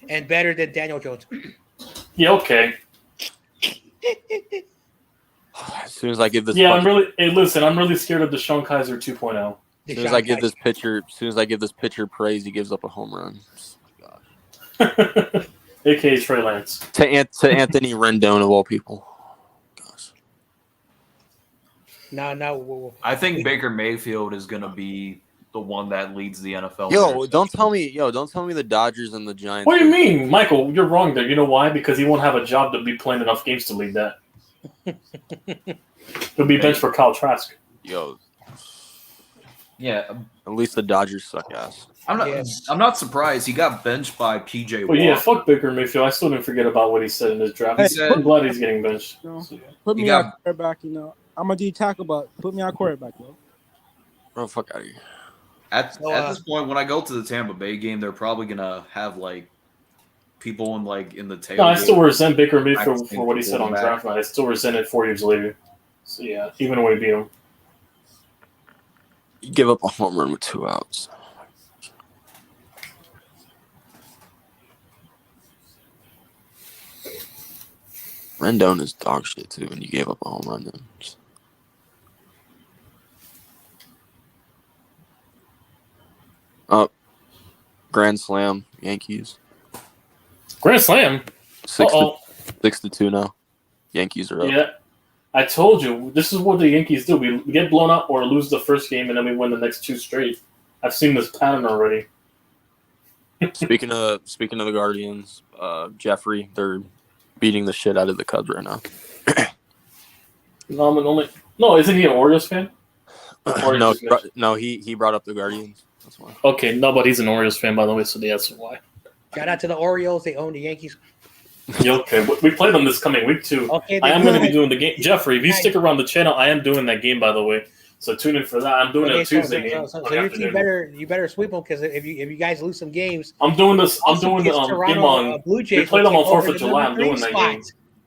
and better than Daniel Jones. Yeah. Okay. As soon as I give this, Yeah, I'm really scared of Deshaun Kaiser 2.0. As soon as I give this pitcher praise, he gives up a home run. AKA Trey Lance. To Anthony Rendon of all people. Gosh. No. I think Baker Mayfield is going to be the one that leads the NFL. Don't tell me the Dodgers and the Giants. What do you mean, Michael? You're wrong there. You know why? Because he won't have a job to be playing enough games to lead that. He'll be benched for Kyle Trask. Yo, Yeah, at least the Dodgers suck ass. I'm not surprised. He got benched by PJ. But yeah, Walker. fuck Baker Mayfield. I still didn't forget about what he said in his draft. I'm glad he's getting benched. No. So, yeah. Put You me got- on quarterback. I'm a D tackle, but put me on quarterback, bro. Bro, fuck out of here. At this point, when I go to the Tampa Bay game, they're probably gonna have like people in the tail. No, I still resent Baker Mayfield Practicing for what he said on quarterback. draft night. I still resent it 4 years later. So yeah, even when we beat him. You give up a home run with 2 outs. Rendon is dog shit too, and you gave up a home run then. Up, grand slam, Yankees. Grand Slam. 6-2 now. Yankees are up. Yeah. I told you, this is what the Yankees do. We get blown up or lose the first game, and then we win the next 2 straight. I've seen this pattern already. Speaking of the Guardians, Jeffrey, they're beating the shit out of the Cubs right now. No, isn't he an Orioles fan? Or No, just mixed? no, he brought up the Guardians. That's why. Okay, no, but he's an Orioles fan, by the way, so that's why. Shout out to the Orioles. They own the Yankees. Yeah, okay, we play them this coming week too. Okay, I am they going to be do. doing the game. Jeffrey, if you stick around the channel, I am doing that game, by the way. So tune in for that. I'm doing a Tuesday game. So on the your team afternoon. better sweep them because if you guys lose some games, I'm doing this. I'm also doing the because game Toronto on. Blue We Jays played will them on take over 4th of the July. number I'm 3 doing that spot. game.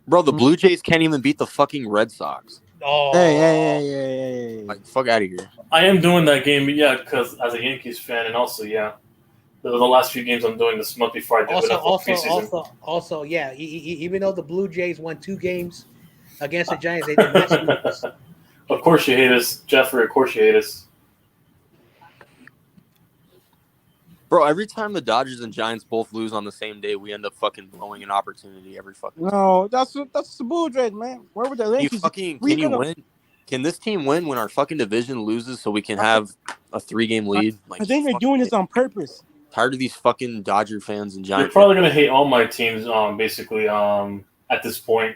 Bro, the Blue Jays can't even beat the fucking Red Sox. Oh, Hey. Like, fuck out of here. I am doing that game, yeah, because as a Yankees fan, and also, yeah, the last few games I'm doing this month before I do also, yeah. Even though the Blue Jays won 2 games against the Giants, they did not sweep us. Of course you hate us, Jeffrey. Of course you hate us. Bro, every time the Dodgers and Giants both lose on the same day, we end up fucking blowing an opportunity every fucking time. No, that's the Blue Jays, man. Where would the Yankees? Can you win? Can this team win when our fucking division loses so we can have a 3-game lead? Like, I think they're doing this on purpose. Tired of these fucking Dodger fans and Giants. You're probably gonna hate all my teams, basically, at this point.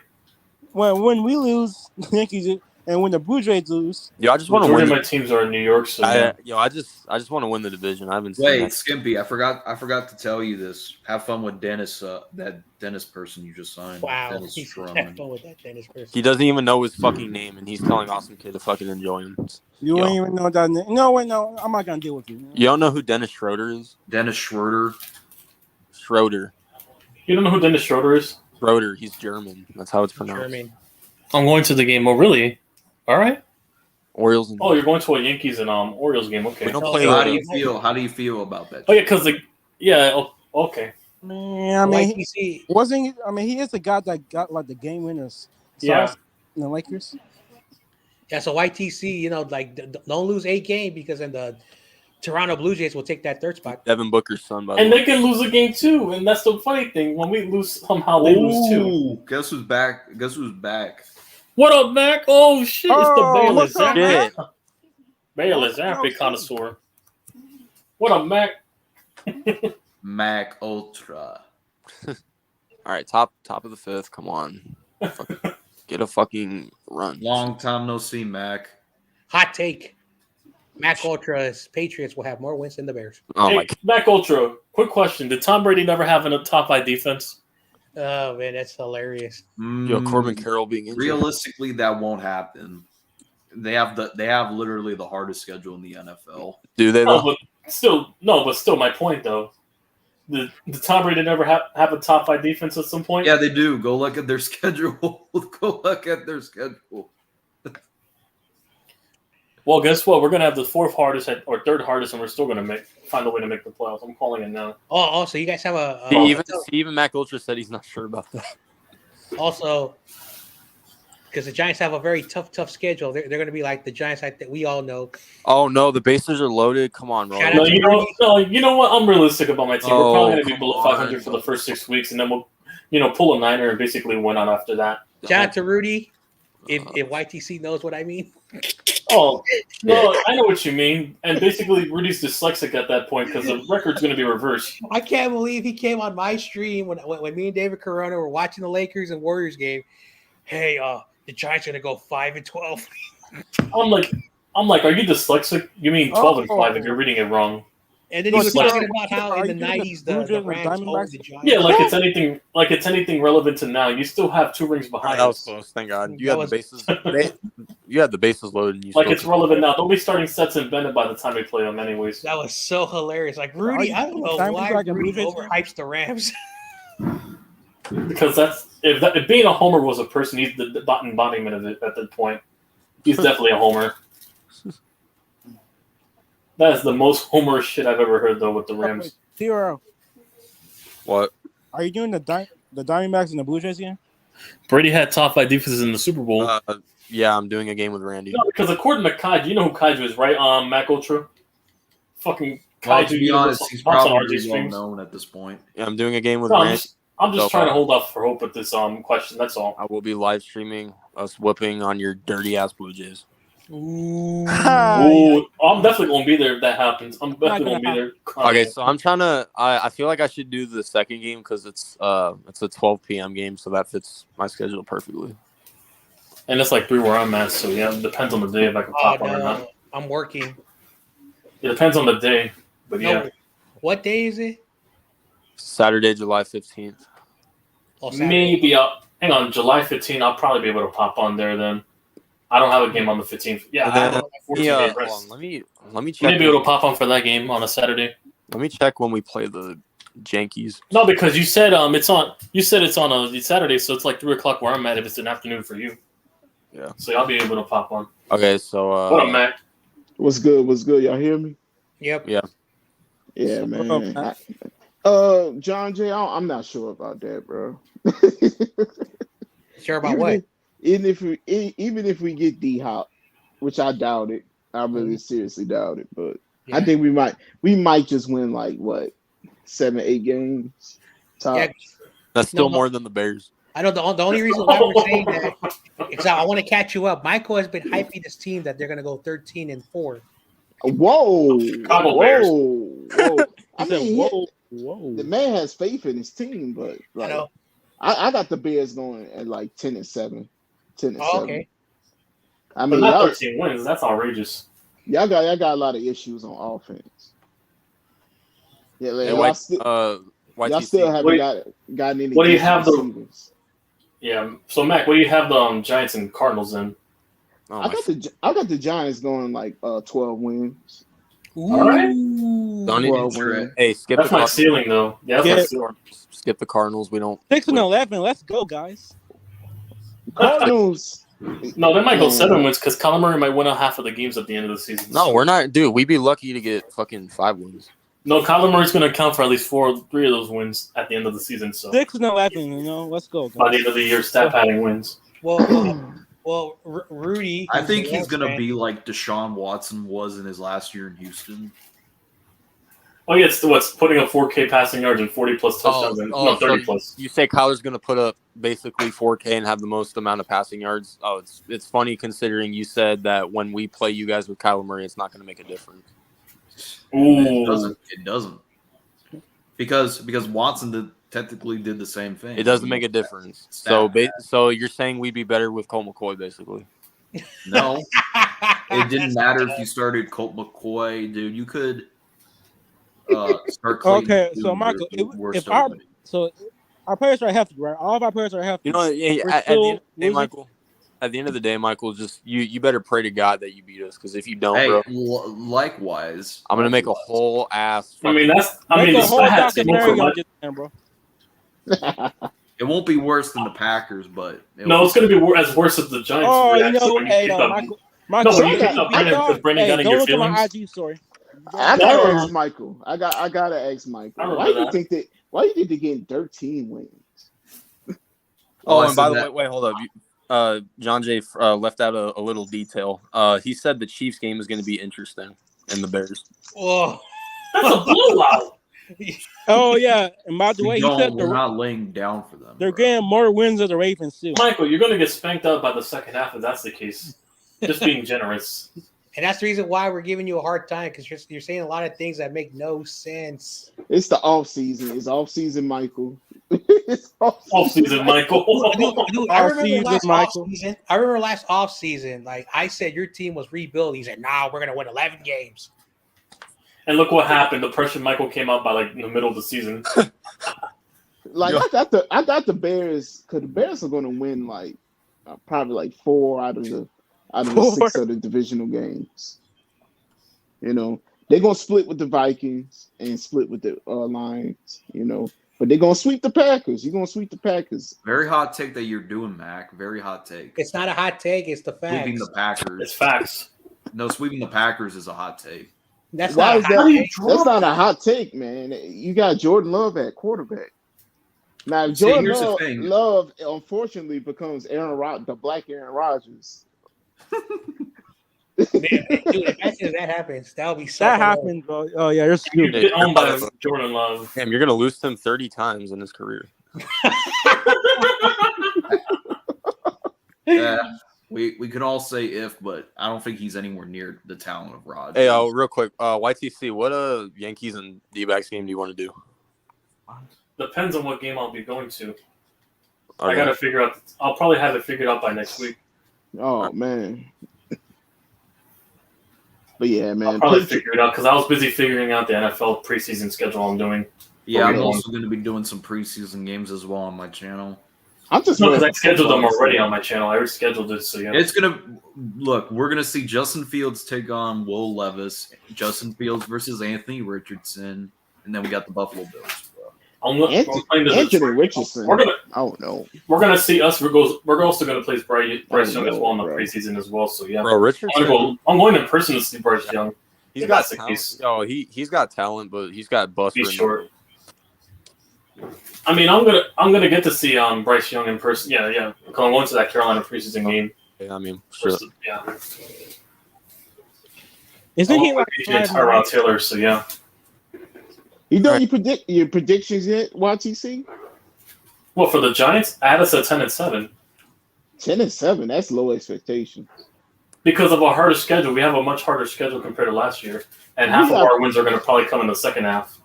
When we lose, the Yankees, and when the Blue Jays lose, I just want to Majority win. of my teams are in New York, so I just want to win the division. I haven't seen Wait, that. Skimpy, I forgot to tell you this. Have fun with Dennis, that Dennis person you just signed. Wow, Dennis he's Stroman. having fun with that Dennis person. He doesn't even know his fucking name, and he's telling Awesome Kid to fucking enjoy him. you Yo. ain't even know that. No, wait, no, I'm not gonna deal with you. You don't know who Dennis Schroeder is? Dennis Schroeder. Schroeder. You don't know who Dennis Schroeder is? Schroeder. He's German. That's how it's pronounced. German. I'm going to the game. Oh, really? All right. Orioles. And Oh, you're going to a Yankees and Orioles game. Okay. We don't So, play So how the- do you feel? How do you feel about that? Oh yeah, because okay. Man, I mean, YTC, wasn't he? I mean, he is the guy that got like the game winners. Yeah. In the Lakers. yeah. So YTC, don't lose 8 games because then the Toronto Blue Jays will take that 3rd spot. Devin Booker's son, by the And way. they can lose a game too, and that's the funny thing. When we lose, somehow they lose too. Ooh, guess who's back? Guess who's back? What up, Mac? Oh shit! It's the Oh, Baylor what's up, Zap. Shit. Baylor Zap connoisseur. What up, Mac? Mac Ultra. All right, top of the 5th. Come on, get a fucking run. Long time no see, Mac. Hot take: Mac Ultra's Patriots will have more wins than the Bears. Oh Hey, my god. Mac Ultra. Quick question: did Tom Brady never have a top 5 defense? Oh man, that's hilarious. Yo, Corbin Carroll being injured. Realistically, that won't happen. They have literally the hardest schedule in the NFL. Do they? No, Though? but still, my point though. Did Tom Brady never have a top 5 defense at some point? Yeah, they do. Go look at their schedule. Go look at their schedule. Well, guess what? We're gonna have the 4th hardest or 3rd hardest, and we're still gonna find a way to make the playoffs. I'm calling it now. Oh, so you guys have a Even Mac Ultra said he's not sure about that. also because the Giants have a very tough schedule. They're going to be like the Giants that we all know. Oh no, the bases are loaded. Come on, bro. Shout No, out you know what? I'm realistic about my team. We're Oh, probably gonna be come below on. 500 for the first 6 weeks, and then we'll, pull a 9er and basically win on after that. Shout out to Rudy. If YTC knows what I mean. Oh, no, I know what you mean. And basically, Rudy's dyslexic at that point because the record's going to be reversed. I can't believe he came on my stream when me and David Corona were watching the Lakers and Warriors game. Hey, the Giants are going to go 5-12. I'm like, are you dyslexic? You mean 12-5 if you're reading it wrong? And then he was Like- talking about how in the 90s the Rams owned the Giants. Yeah, like it's anything relevant to now. You still have 2 rings behind That was us. close. Thank God. You That had the bases. You had the bases loaded. And you Like still it's took- relevant now. Don't be starting sets and Bennett by the time we play them, anyways. That was so hilarious. Like Rudy, I don't know why Rudy overhypes the Rams. Because if being a homer was a person, he's the embodiment of it at that point. He's definitely a homer. That is the most homer shit I've ever heard, though, with the Rams. Zero. What? Are you doing the Diamondbacks and the Blue Jays again? Brady had top 5 defenses in the Super Bowl. Yeah, I'm doing a game with Randy. No, because according to Kaiju, you know who Kaiju is, right? Mac Ultra. Fucking Kaiju. Well, to be honest, he's pops on probably RJ well streams. known at this point. Yeah, I'm doing a game with No, Randy. I'm just So, trying to hold off for hope with this question. That's all. I will be live streaming us whooping on your dirty ass Blue Jays. Ooh, I'm definitely gonna be there if that happens. I'm definitely gonna be there. Okay, so I'm trying to. I feel like I should do the second game because it's a 12 p.m. game, so that fits my schedule perfectly. And it's like 3 where I'm at, so yeah, it depends on the day if I can pop on or not. I'm working. It depends on the day, but yeah. What day is it? Saturday, July 15th. Oh, Saturday. Maybe hang on, July 15th, I'll probably be able to pop on there then. I don't have a game on the 15th. Yeah, I have a 14-day rest. Let me check. Maybe it'll pop on for that game on a Saturday. Let me check when we play the Yankees. No, because you said it's on. You said it's on a Saturday, so it's like 3:00 where I'm at. If it's an afternoon for you, Yeah. so I'll be able to pop on. Okay, so What up, Mac? What's good? What's good? Y'all hear me? Yep. Yeah. Yeah, man. John Jay, I'm not sure about that, bro. Sure about what? Even if we get D-Hop, which I doubt it, I really seriously doubt it, but Yeah. I think we might just win like what 7-8 games. Top. Yeah. That's still No. more than the Bears. I know the only reason why we're saying that is I want to catch you up. Michael has been hyping this team that they're going to go 13-4. Whoa, Chicago Bears. whoa! I mean, whoa. the man has faith in his team, but I like, know. I got the Bears going at like 10-7, 10-7. Oh, okay. I But mean, not y'all, 13 wins. That's outrageous. y'all got a lot of issues on offense. Yeah, like, Hey, y'all still YTC. haven't gotten any. What do you decent have the- receivers. Yeah. So Mac, what do you have the Giants and Cardinals in? Oh, I got the Giants going like 12 wins. All right. Don't even- 12 wins. Hey, skip That's the my Cardinals. ceiling, though. Yeah, that's my Yeah. ceiling. Skip the Cardinals. We don't. 6-11. Let's go, guys. Cardinals. No, they might go Man. 7 wins because Kyler Murray might win a half of the games at the end of the season. No, we're not, dude. We'd be lucky to get fucking 5 wins. No, Kyler Murray's going to account for at least 3 of those wins at the end of the season. So 6-11. You know, let's go. by the Guys. end of the year, stat padding wins. Well, Rudy. I who's think the he's Rams going to fan- be like Deshaun Watson was in his last year in Houston. Oh, yeah, it's what's putting up 4K passing yards and 40-plus touchdowns. and, no, 30-plus. You say Kyler's going to put up basically 4K and have the most amount of passing yards. Oh, it's funny considering you said that when we play you guys with Kyler Murray, it's not going to make a difference. Ooh. It doesn't. Because Watson technically did the same thing. It doesn't make a difference. So you're saying we'd be better with Colt McCoy, basically. No. It didn't matter if you started Colt McCoy, dude. You could start Clayton. Okay, so Hill, Michael, we're if still our winning. our players are healthy, right? All of our players are healthy. You know, at the We're end still of the day, losing. Michael. At the end of the day, Michael, just you better pray to God that you beat us, because if you don't, Hey, bro, likewise. I'm gonna make a whole ass. I mean, Make the a whole stats don't documentary on provide- this, man, bro. It won't be worse than the Packers, but No, it's going to be as worse as the Giants. Oh, you reaction know, when you hey, kicked up- Michael, No, when you so kicked up Brandon because Brandon got in go your look at my feelings. IG story. I I gotta remember. ask Michael. I gotta ask Michael. I Why remember do you that. think that? Why do you think they're getting 13 wins? Oh, I and by said the that- way, hold up. John Jay left out a little detail. He said the Chiefs game is going to be interesting, and the Bears. Whoa. That's a blowout. Oh yeah, and by the way, he said we're not laying down for them. they're bro. getting more wins than the Ravens too. Michael, you're going to get spanked out by the second half if that's the case. Just being generous. And that's the reason why we're giving you a hard time because you're saying a lot of things that make no sense. It's the off season. It's off season, Michael. It's Off season, Michael. Dude, I remember Off-season, last Michael. offseason. I remember last offseason. Like I said, your team was rebuilding. He said, "Nah, we're gonna win 11 games." And look what happened. The pressure Michael came out by like in the middle of the season. Like I got the Bears because the Bears are going to win like probably like 4 out of the 6 of the divisional games. You know, they're going to split with the Vikings and split with the Lions. You know, but they're going to sweep the Packers. You're going to sweep the Packers. Very hot take that you're doing, Mac. Very hot take. It's not a hot take. It's the facts. Sweeping the Packers. It's facts. No, sweeping the Packers is a hot take. That's Why not is a hot that? take. That's not a hot take, man. You got Jordan Love at quarterback. Now, if See, Jordan here's the thing. Love unfortunately becomes the black Aaron Rodgers. Dude, imagine if that happens. That would be so. That happened, bro. Oh yeah, you're You stupid. get owned by Jordan Love. Damn, you're going to lose to him 30 times in his career. Yeah, we can all say if, but I don't think he's anywhere near the talent of Rodgers. Hey, real quick, YTC, what Yankees and D-backs game do you want to do? Depends on what game I'll be going to. I Okay. got to figure out. I'll probably have it figured out by next week. Oh man. But yeah, I'll man. probably figure it out because I was busy figuring out the NFL preseason schedule I'm doing. Yeah, I'm Okay. also going to be doing some preseason games as well on my channel. I'm just No, ready because I for scheduled them football, already so- on my channel. I already scheduled it, so yeah. It's gonna look. We're gonna see Justin Fields take on Will Levis. Justin Fields versus Anthony Richardson, and then we got the Buffalo Bills. I'm Anthony, playing the Anthony Detroit. Richardson. We're gonna I don't know. see us. We're also gonna play Bryce Young as well in the bro. preseason as well. So yeah, Bro, Richardson, I'm going in person to see Bryce Young. he's if got that's the talent. case. Yo, he's got talent, but he's got bust. He's written short. I mean, I'm gonna get to see Bryce Young in person. Yeah. I'm going to that Carolina preseason game. Yeah, I mean, sure. Yeah. Isn't he like DJ Tyrod Taylor? So yeah. You done your predictions yet, YTC? Well, for the Giants, I had us at 10-7 10-7. That's low expectation. because of our harder schedule. We have a much harder schedule compared to last year, and half of our wins are going to probably come in the second half.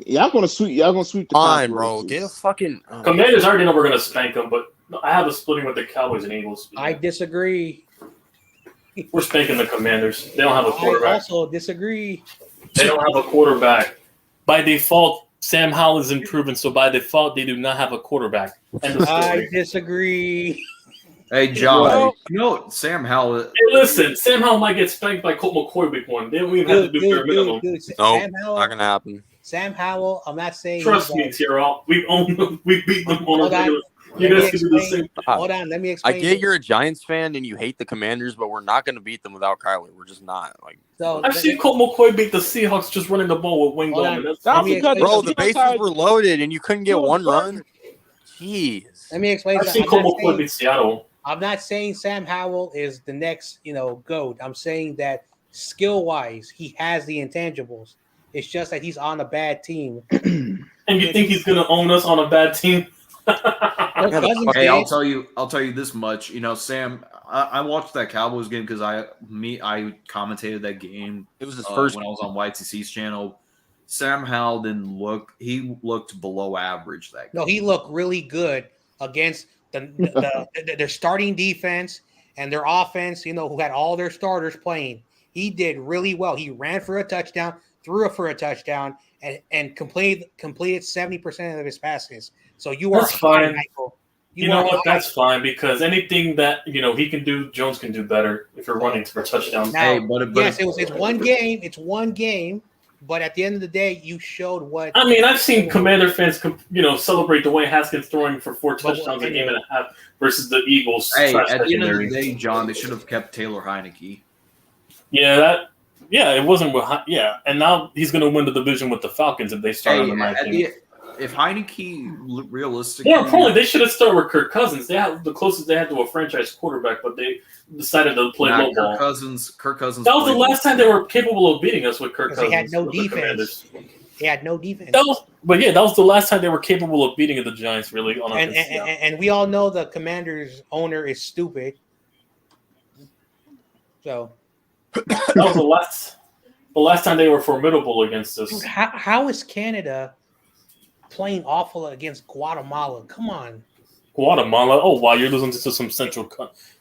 Y'all gonna sweep the Fine, bro. conferences. Get a fucking. Commanders already know we're going to spank them, but I have a splitting with the Cowboys and Eagles. I disagree. We're spanking the Commanders. They don't have a I quarterback. also disagree. They don't have a quarterback. By default, Sam Howell is improving, so by default, they do not have a quarterback. End of I story. disagree. Hey, John, Well- you know Sam Howell. Hey, listen, Sam Howell might get spanked by Colt McCoy week one. They don't even have to do bare minimum. No, Sam not Howell, gonna happen. Sam Howell, I'm not saying Trust he's me, like- Tyrell. We own them. We beat them on a Hold on. regular. You Let me guys can do the explain. same. Hold on, let me I explain. get you're a Giants fan and you hate the Commanders, but we're not gonna beat them without Kyler. We're just not. Like, So I've seen Colt McCoy beat the Seahawks just running the ball with wing Hold ball. on. And that's That's me because explain bro, something. the bases were loaded and you couldn't get one run. Jeez. Let me explain I've something. seen Colt McCoy beat Seattle. I'm not saying Sam Howell is the next, GOAT. I'm saying that skill-wise, he has the intangibles. It's just that he's on a bad team. And you think he's going to own us on a bad team? Cousins Hey, I'll did. tell you this much. Sam, I watched that Cowboys game because I commentated that game. It was his first when I was on YTC's channel. Sam Howell didn't look. He looked below average that game. No, he looked really good against their starting defense and their offense, who had all their starters playing. He did really well. He ran for a touchdown, threw it for a touchdown, and completed 70% of his passes. So That's fine. Michael. You know what? That's fine because anything that he can do, Jones can do better if you're running for touchdowns. Now, yes, it's one game. It's one game. But at the end of the day, you showed what. I mean, I've seen Commander fans, celebrate Dwayne Haskins throwing for 4 touchdowns a game and a half versus the Eagles. Hey, trash at the end of the secondary. day, John, they should have kept Taylor Heineke. Yeah, it wasn't. And now he's going to win the division with the Falcons if they start on the 19th. If Heineke realistically, More importantly, they should have started with Kirk Cousins. They had the closest they had to a franchise quarterback, but they decided to play low ball. Kirk Cousins. That was the last time they were capable of beating us with Kirk Cousins. They had no with the defense. Commanders. They had no defense. That was the last time they were capable of beating the Giants. Really, on and we all know the Commanders owner is stupid. So that was the last time they were formidable against us. Dude, how is Canada playing awful against Guatemala? Come on. Guatemala. Oh wow, you're losing to some Central.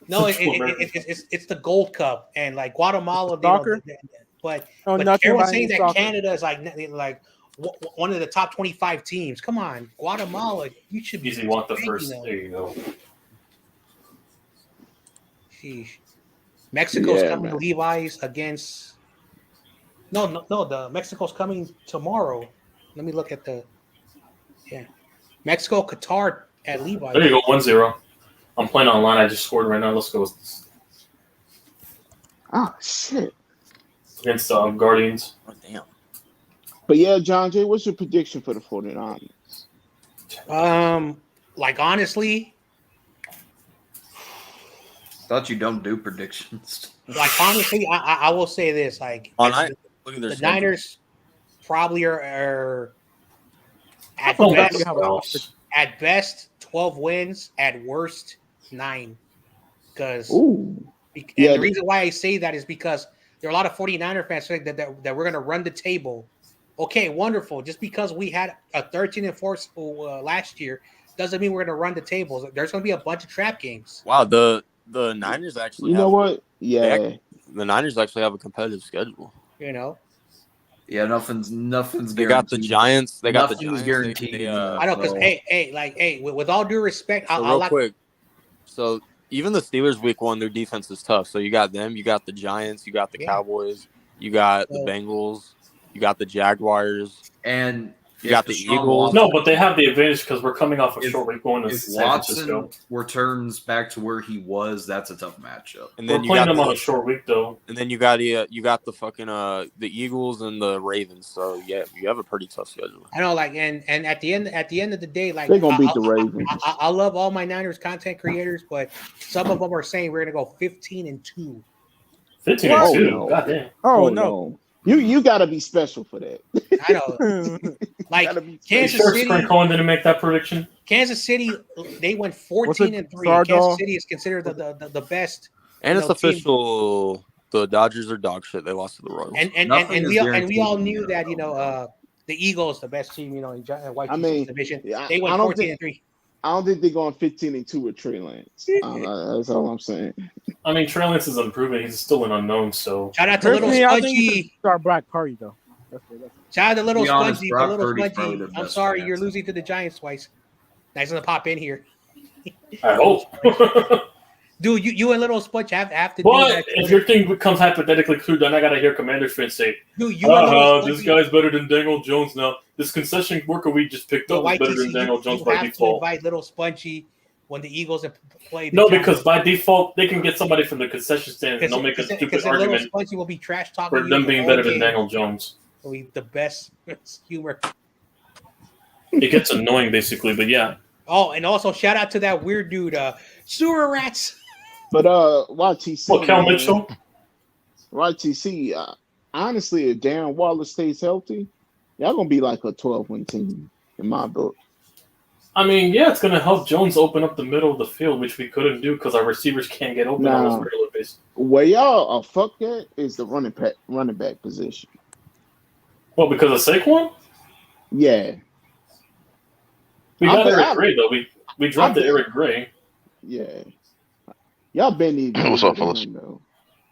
No, Central America. it's the Gold Cup, and like Guatemala, Soccer? but nothing everyone's about saying that soccer. Canada is like one of the top 25 teams. Come on, Guatemala, you should be. Easy want the spanking first. them. There you go. Sheesh. Mexico's Yeah, coming man. to Levi's against. No. The Mexico's coming tomorrow. Let me look at the. Yeah, Mexico, Qatar at Levi's. There you go. 1-0. I'm playing online. I just scored right now. Let's go Oh shit. against Guardians. Oh, damn. But yeah, John Jay, what's your prediction for the 49ers? Like honestly, Thought you don't do predictions. I will say this: like Look at their the schedule. Niners probably are at Oh, best, that's- at best 12 wins, at worst 9. Because Ooh. the reason why I say that is because there are a lot of 49er fans saying that we're going to run the table. Okay, wonderful. Just because we had a 13-4 last year doesn't mean we're going to run the tables. There's going to be a bunch of trap games. Wow, the Niners actually. You know what? Yeah. The Niners actually have a competitive schedule. You know, Yeah, nothing's They got the guaranteed. Giants. They got the Nothing's Giants. guaranteed. They, in the I know, because NFL. with all due respect, so real quick. So even the Steelers week 1, their defense is tough. So you got them, you got the Giants, you got the Cowboys, you got the Bengals, you got the Jaguars, and you got the Eagles. No, but they have the advantage because we're coming off a short week going to If San Francisco. Watson returns back to where he was, that's a tough matchup. And then We're you playing got them on a short week though. And then you got the fucking the Eagles and the Ravens. So yeah, you have a pretty tough schedule. I know, like, and at the end of the day, like They're gonna beat the Ravens. I love all my Niners content creators, but some of them are saying we're gonna go 15-2. 15-2. no. God damn. Oh no. You got to be special for that. I know. Like Kansas Sure, City, Spring Cohen didn't make that prediction. Kansas City, they went 14-3. Kansas City is considered the best. And it's team. official. The Dodgers are dog shit. They lost to the Royals. And we all knew that the Eagles, the best team in White division. They went 14-3. I don't think they're going 15-2 with Trey Lance. That's all I'm saying. I mean, Trey Lance is unproven. He's still an unknown. So shout out to Little Spongy. Start Brock Purdy though. Shout out to Little Spongy. Brock I'm sorry, you're losing to the Giants twice. Nice to pop in here. I hope. Dude, you and Little Sponge have to do but that. if your thing becomes hypothetically true, then I gotta hear Commander fans say, Dude, this guy's better than Daniel Jones now. This concession worker we just picked up is better than Daniel Jones by default. You invite Little Spongy when the Eagles have played. No, because by default, they can get somebody from the concession stand and they'll make a stupid argument Little Spongy will be trash talking for them being better than Daniel Jones. Will be the best humor. It gets annoying, basically, but yeah. Oh, and also shout out to that weird dude, Sewer Rats. But YTC. What, Cal Mitchell? YTC. Honestly, if Darren Waller stays healthy, y'all gonna be like a 12-win team in my book. I mean, yeah, it's gonna help Jones open up the middle of the field, which we couldn't do because our receivers can't get open on a regular basis. Where y'all are fucked at is the running back position. Well, because of Saquon? Yeah. We got Eric Gray though. We dropped Eric Gray. Yeah. Y'all been needing. What's up, fellas?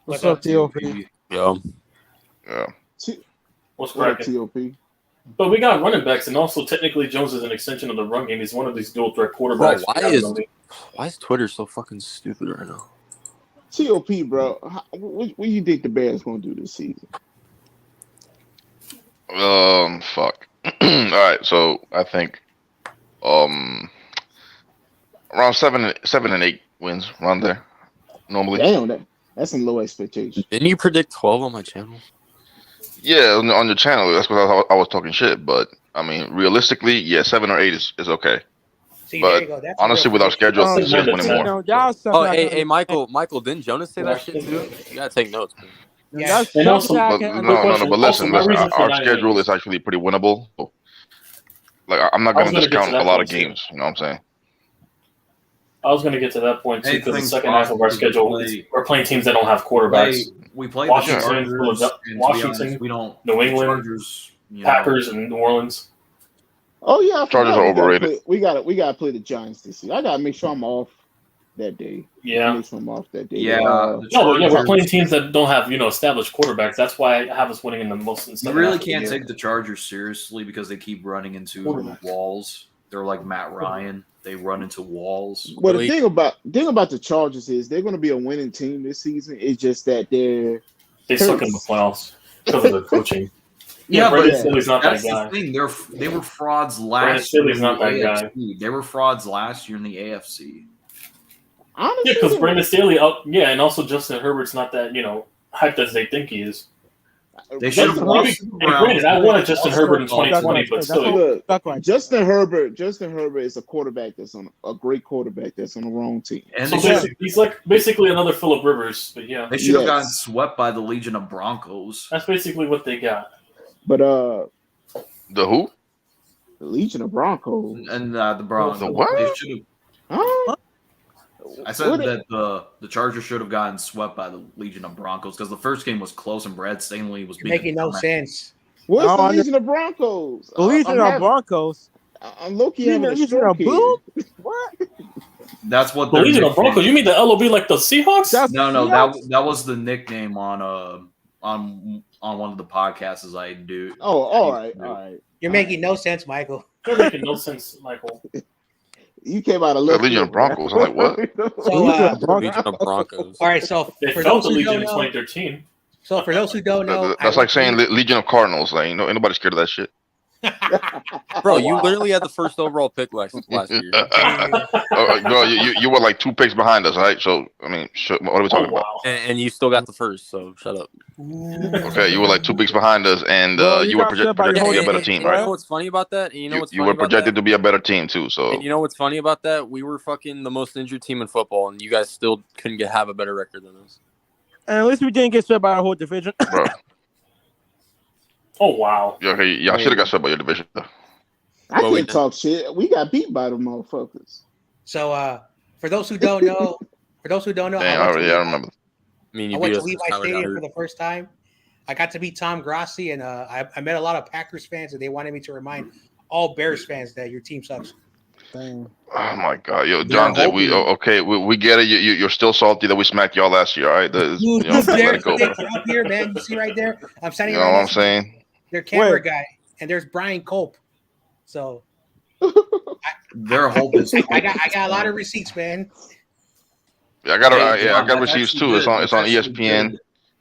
What's up, TOP? Yo. Yeah. What's cracking? TOP? But we got running backs, and also technically Jones is an extension of the run game. He's one of these dual threat quarterbacks. Bro, why is Twitter so fucking stupid right now? TOP, bro. What do you think the Bears gonna do this season? Fuck. All right, so I think around 7 and 8 wins around there normally. Damn, that's some low expectations. Didn't you predict 12 on my channel? Yeah, on your channel. That's because I was talking shit. But I mean, realistically, yeah, 7 or 8 is okay. See, but honestly, with our schedule, it's just winning more. Hey, Michael, didn't Jonas say that shit too? You gotta take notes, man. Yeah. But listen, our schedule is actually pretty winnable. Like, I'm not going to discount a lot of games. You know what I'm saying? I was going to get to that point too, because the second half of our schedule, we're playing teams that don't have quarterbacks. We play Washington, Washington, we don't. New England, Chargers, Packers, and New Orleans. Oh yeah, Chargers are overrated. We got to play the Giants this year. I got to make sure I'm off that day. Yeah, make sure I'm off that day. We're playing teams that don't have established quarterbacks. That's why I have us winning in the most. You really can't take the Chargers seriously because they keep running into walls. They're like Matt Ryan. They run into walls. Well, the thing about the Chargers is they're going to be a winning team this season. It's just that they suck in the playoffs because of the coaching. Yeah, but Staley's not that's that guy. the thing. They were frauds last year. Staley's not that guy. They were frauds last year in the AFC. Honestly, yeah, because Brandon Staley, and also Justin Herbert's not that hyped as they think he is. They should have won. Granted, I wanted Justin Herbert in 2020, but still, Justin Herbert is a quarterback that's on a great quarterback that's on the wrong team. And so he's like basically another Phillip Rivers, but yeah, they should have gotten swept by the Legion of Broncos. That's basically what they got. But the who? The Legion of Broncos and the Broncos. The what? They should have. I said that the Chargers should have gotten swept by the Legion of Broncos because the first game was close and Brad Stanley was making no sense. What's the Legion of Broncos? The Legion of Broncos. I'm Loki having a stroke here. What? That's what the Legion of Broncos. You mean the LOB like the Seahawks? No, that was the nickname on on one of the podcasts as I do. Oh, all right. You're making no sense, Michael. You're making no sense, Michael. You came out of The left Legion field, of Broncos. I'm like, what? So, Legion of Broncos. all right. So They for felt those the who Legion don't in know, 2013. so for those who don't know, That's like saying Legion of Cardinals. Like, ain't nobody scared of that shit. Bro, you literally had the first overall pick last year. Bro, you were like 2 picks behind us, right? So, I mean, what are we talking about? And you still got the first, so shut up. Okay, you were like 2 picks behind us, and Bro, you were got set by projected your to be a whole better team, team, You right? know what's funny about that? And you know what's You funny were about projected that? to be a better team, too. So, And you know what's funny about that? We were fucking the most injured team in football, and you guys still couldn't have a better record than us. And at least we didn't get swept by our whole division. bro. Oh, wow. Yeah, okay, y'all should have got swept by your division, though. I Well, we can't talk shit. We got beat by them motherfuckers. So for those who don't know, Dang, I remember. I mean, I you went beat to us Levi because Tyler got Stadium for hurt. the first time. I got to meet Tom Grossi, and I met a lot of Packers fans, and they wanted me to remind all Bears fans that your team sucks. Dang. Oh my god, yo, They're John Jay, hoping- we get it. You're still salty that we smacked y'all last year, all right? Dude, Let Bears it go. fans are up here, man. You see right there? I'm standing You know right what I'm next to saying? their camera Wait. guy, and there's Brian Culp. So Their hope is. I got a lot of receipts, man. Yeah, I got John, that's receipts actually too. It's good. on That's ESPN. actually good.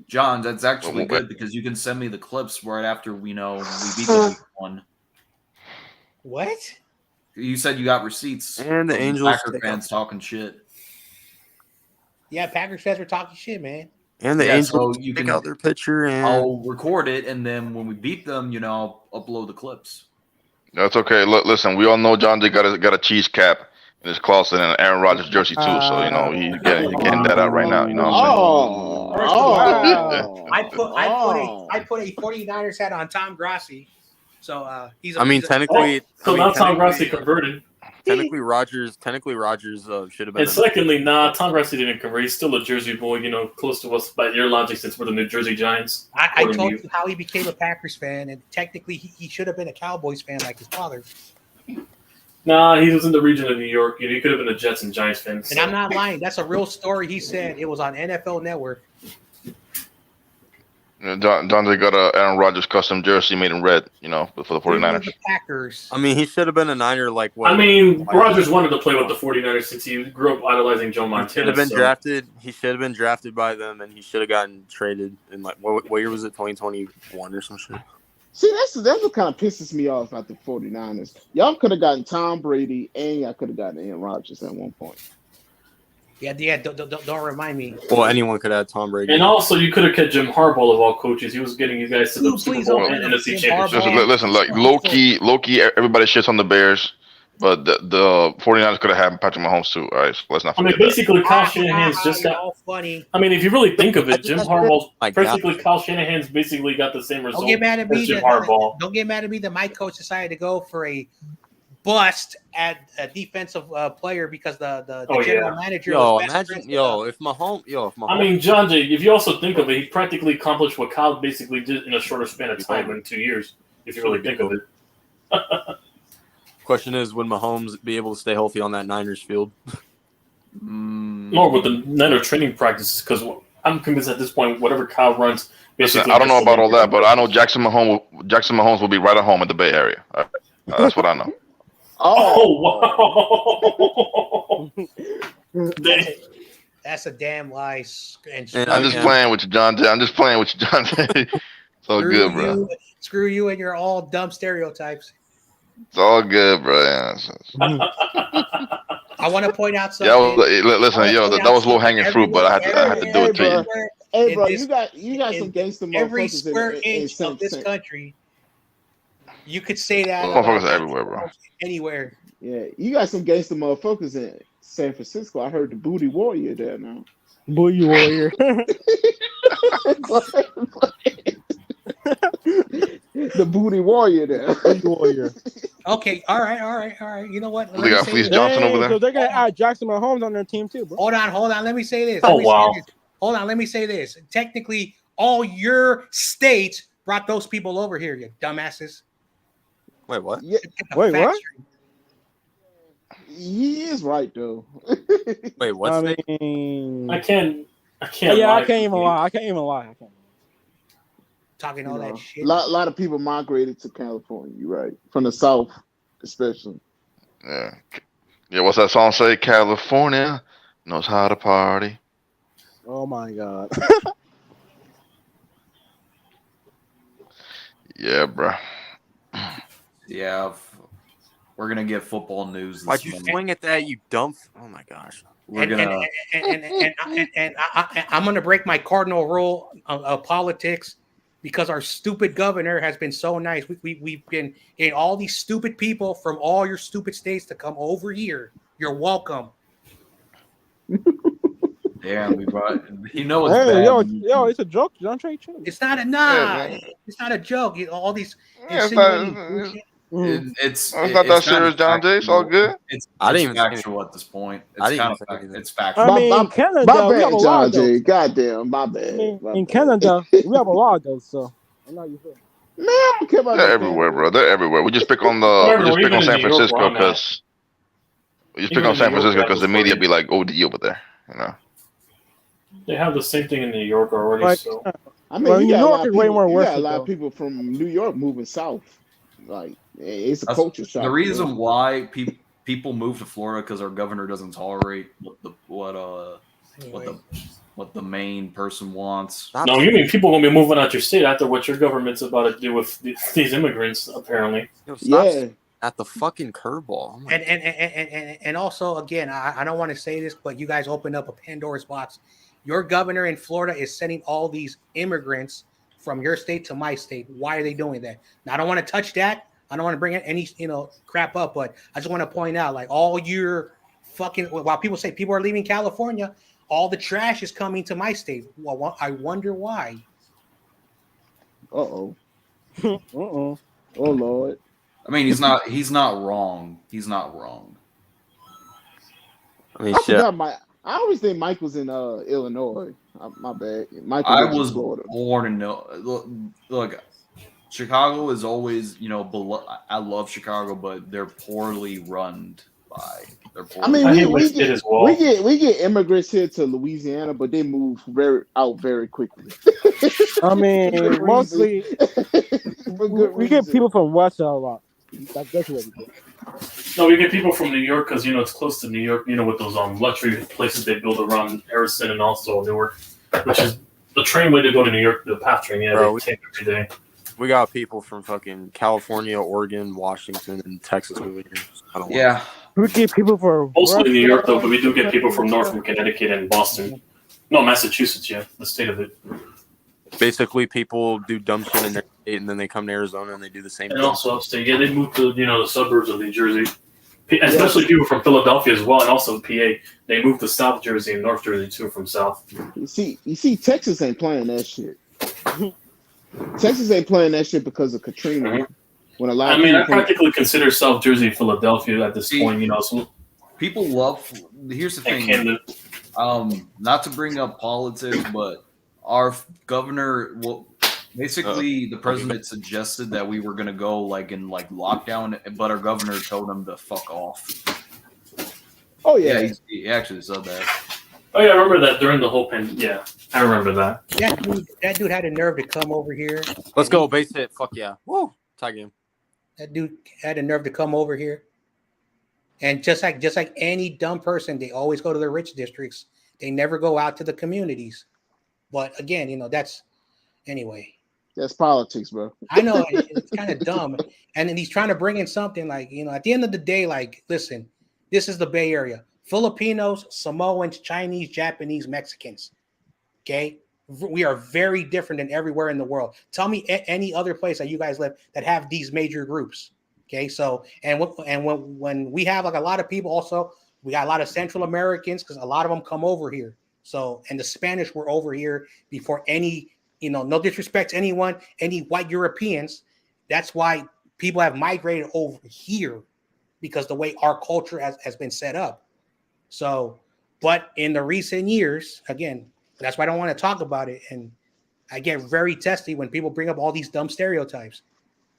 John, that's actually Okay. good because you can send me the clips right after we beat the week one. What? You said you got receipts. And the from Angels Packer fans talking shit. Yeah, Packers fans were talking shit, man. And the Yeah, Angels so you pick can- out their pitcher, and I'll record it, and then when we beat them, I'll upload the clips. That's okay. Look, listen, we all know John Jay got a cheese cap in his closet and an Aaron Rodgers jersey too. So he's getting that out right now. You know what I'm saying? I put a 49ers hat on Tom Grossi. So he's. Technically, So now Tom Grossi converted. Technically, Rodgers should have been. And secondly, Tom Grossi didn't convert. He's still a Jersey boy, close to us by your logic, since we're the New Jersey Giants. I told you how he became a Packers fan, and technically he should have been a Cowboys fan like his father. Nah, he was in the region of New York. He could have been a Jets and Giants fan. And I'm not lying. That's a real story. He said it was on NFL Network. John Jay got a Aaron Rodgers custom jersey made in red, for the 49ers. The Packers. I mean, he should have been a Niner. Rodgers wanted to play with the 49ers since he grew up idolizing Joe Montana. He should have been drafted. He should have been drafted by them, and he should have gotten traded in what year was it? 2021 or some shit. See, that's what kind of pisses me off about the 49ers. Y'all could have gotten Tom Brady, and y'all could have gotten Aaron Rodgers at one point. Yeah. Don't remind me. Well, anyone could add Tom Brady. And also, you could have kept Jim Harbaugh of all coaches. He was getting you guys to the Super Bowl and NFC Championship. Listen, like low key, everybody shits on the Bears, but the 49ers could have had Patrick Mahomes too. All right, so let's not forget basically, Kyle Shanahan's just got. All funny. I mean, if you really think of it, Jim Harbaugh's basically Kyle Shanahan's basically got the same result. Don't get mad at me. as Jim Harbaugh. Don't get mad at me that my coach decided to go for a bust at a defensive player because the general manager. If Mahomes. I mean, John Jay, if you also think of it, he practically accomplished what Kyle basically did in a shorter span of time in 2 years. If you really think of it. Question is, would Mahomes be able to stay healthy on that Niners field? Or with the Niner training practices, because I'm convinced at this point, whatever Kyle runs, basically. I don't know about all that, but I know Jackson Mahomes will be right at home in the Bay Area. That's what I know. Oh wow! That's a damn lie. And I'm just playing with you, John Jay. It's all good, bro. Screw you and your all dumb stereotypes. It's all good, bro. Yeah. I want to point out something. Listen, that was low hanging fruit, but I had to do it to you. Hey, bro, you got some gangster motherfuckers every square inch of this country. You could say that. Motherfuckers are everywhere, bro. Anywhere. Yeah, you got some gangster motherfuckers in San Francisco. I heard the Booty Warrior there now. Booty Warrior. The Booty Warrior there. Booty Warrior. Okay, all right. You know what? They got Fleece Johnson over there. So they're gonna add Jackson Mahomes on their team too, bro. Hold on. Let me say this. Hold on. Let me say this. Technically, all your states brought those people over here. You dumbasses. Wait, what? Yeah. Wait, what? He is right though. Wait, what? I mean, I can't. Yeah, I can't even lie. talking You all that know, shit. a lot of people migrated to California, you're right? From the South, especially. Yeah. Yeah, what's that song say? California knows how to party. Oh my god. Yeah, bro. Yeah, we're gonna get football news this Why'd you month. swing at that, you dumb? Oh my gosh. We're gonna. I'm going to break my cardinal rule of politics because our stupid governor has been so nice. We've been getting all these stupid people from all your stupid states to come over here. You're welcome. Damn, we brought. You know it's Hey, bad. yo, it's a joke. Don't try chill. It's not a Yeah, It's not a joke. All these yeah, insinuating bullshit. It's not that serious, John Jay. It's all good. I didn't It's even say factual at this point. I It's didn't kind even of say anything. it's I factual. mean, in Canada, My we have bad, a John lot of Jay. those. Goddamn, my bad. I mean, My in bad. Canada, we have a lot of those. So I'm not you feel. Man, I don't care about They're no everywhere, Canada. bro. They're everywhere. We just pick on Even in San New York, where Francisco I'm at, because we just pick even on in New San York, Francisco they have because this the media party. be like OD over there. You know. They have the same thing in New York already. Like, So I mean, well, you New got a York lot of is way people. more You worse got a it lot of though. people from New York moving south. Like it's a That's culture shock. the for reason them. why people move to Florida because our governor doesn't tolerate what the main person wants. no, you mean people gonna be moving out your state after what your government's about to do with these immigrants? Apparently, Yo, stop Yeah, at the fucking curveball. Oh my And also, again, I don't want to say this, but you guys opened up a Pandora's box. Your governor in Florida is sending all these immigrants from your state to my state. Why are they doing that? Now, I don't want to touch that. I don't want to bring any crap up, but I just want to point out, like, all your fucking while people say people are leaving California, all the trash is coming to my state. Well, I wonder why. oh. Uh-oh. Oh Lord. I mean, he's not wrong. He's not wrong. I mean, I shit. forgot I always think Mike was in Illinois. My bad. Michael I lives in was Florida. born in look. Chicago is always, I love Chicago, but they're poorly run by. They're I poorly. mean, I hate we my state get as well. we get immigrants here to Louisiana, but they move very quickly. I mean, For good mostly For good we get reason. people from West a lot. That's what we get. No, we get people from New York because it's close to New York. With those luxury places they build around Harrison and also Newark, which is the train way to go to New York. The PATH train, yeah, Bro, they take every day. We got people from fucking California, Oregon, Washington, and Texas moving here. I don't want Yeah, We get people from Mostly New York though, Russia. but we do get people from north from Connecticut and Boston. No, Massachusetts, yeah, the state of it. Basically, people do dumb shit in their state, and then they come to Arizona and they do the same And thing. also upstate, yeah, they moved to the suburbs of New Jersey, especially people from Philadelphia as well, and also PA. They moved to South Jersey and North Jersey too from South. You see, Texas ain't playing that shit. Texas ain't playing that shit because of Katrina. Mhm. When a lot I of mean, people I practically consider South Jersey Philadelphia at this See, point. So people love. Here's the and thing. Canada. Not to bring up politics, but our governor, basically, the president suggested that we were going to go in lockdown, but our governor told him to fuck off. Oh yeah, Yeah, he actually said that. Oh yeah, I remember that during the whole pandemic. Yeah, I remember that. That dude had a nerve to come over here. Let's go, base hit. Fuck yeah. Woo. Tie game. That dude had a nerve to come over here. And just like any dumb person, they always go to the rich districts. They never go out to the communities. But again, that's anyway. that's politics, bro. I know it's kind of dumb. And then he's trying to bring in something at the end of the day, listen, this is the Bay Area. Filipinos, Samoans, Chinese, Japanese, Mexicans. Okay? We are very different than everywhere in the world. Tell me any other place that you guys live that have these major groups. Okay, so when we have a lot of people, also we got a lot of Central Americans because a lot of them come over here. So and the Spanish were over here before any, no disrespect to anyone, any white Europeans. That's why people have migrated over here because the way our culture has been set up. So, but in the recent years, again, that's why I don't want to talk about it. And I get very testy when people bring up all these dumb stereotypes.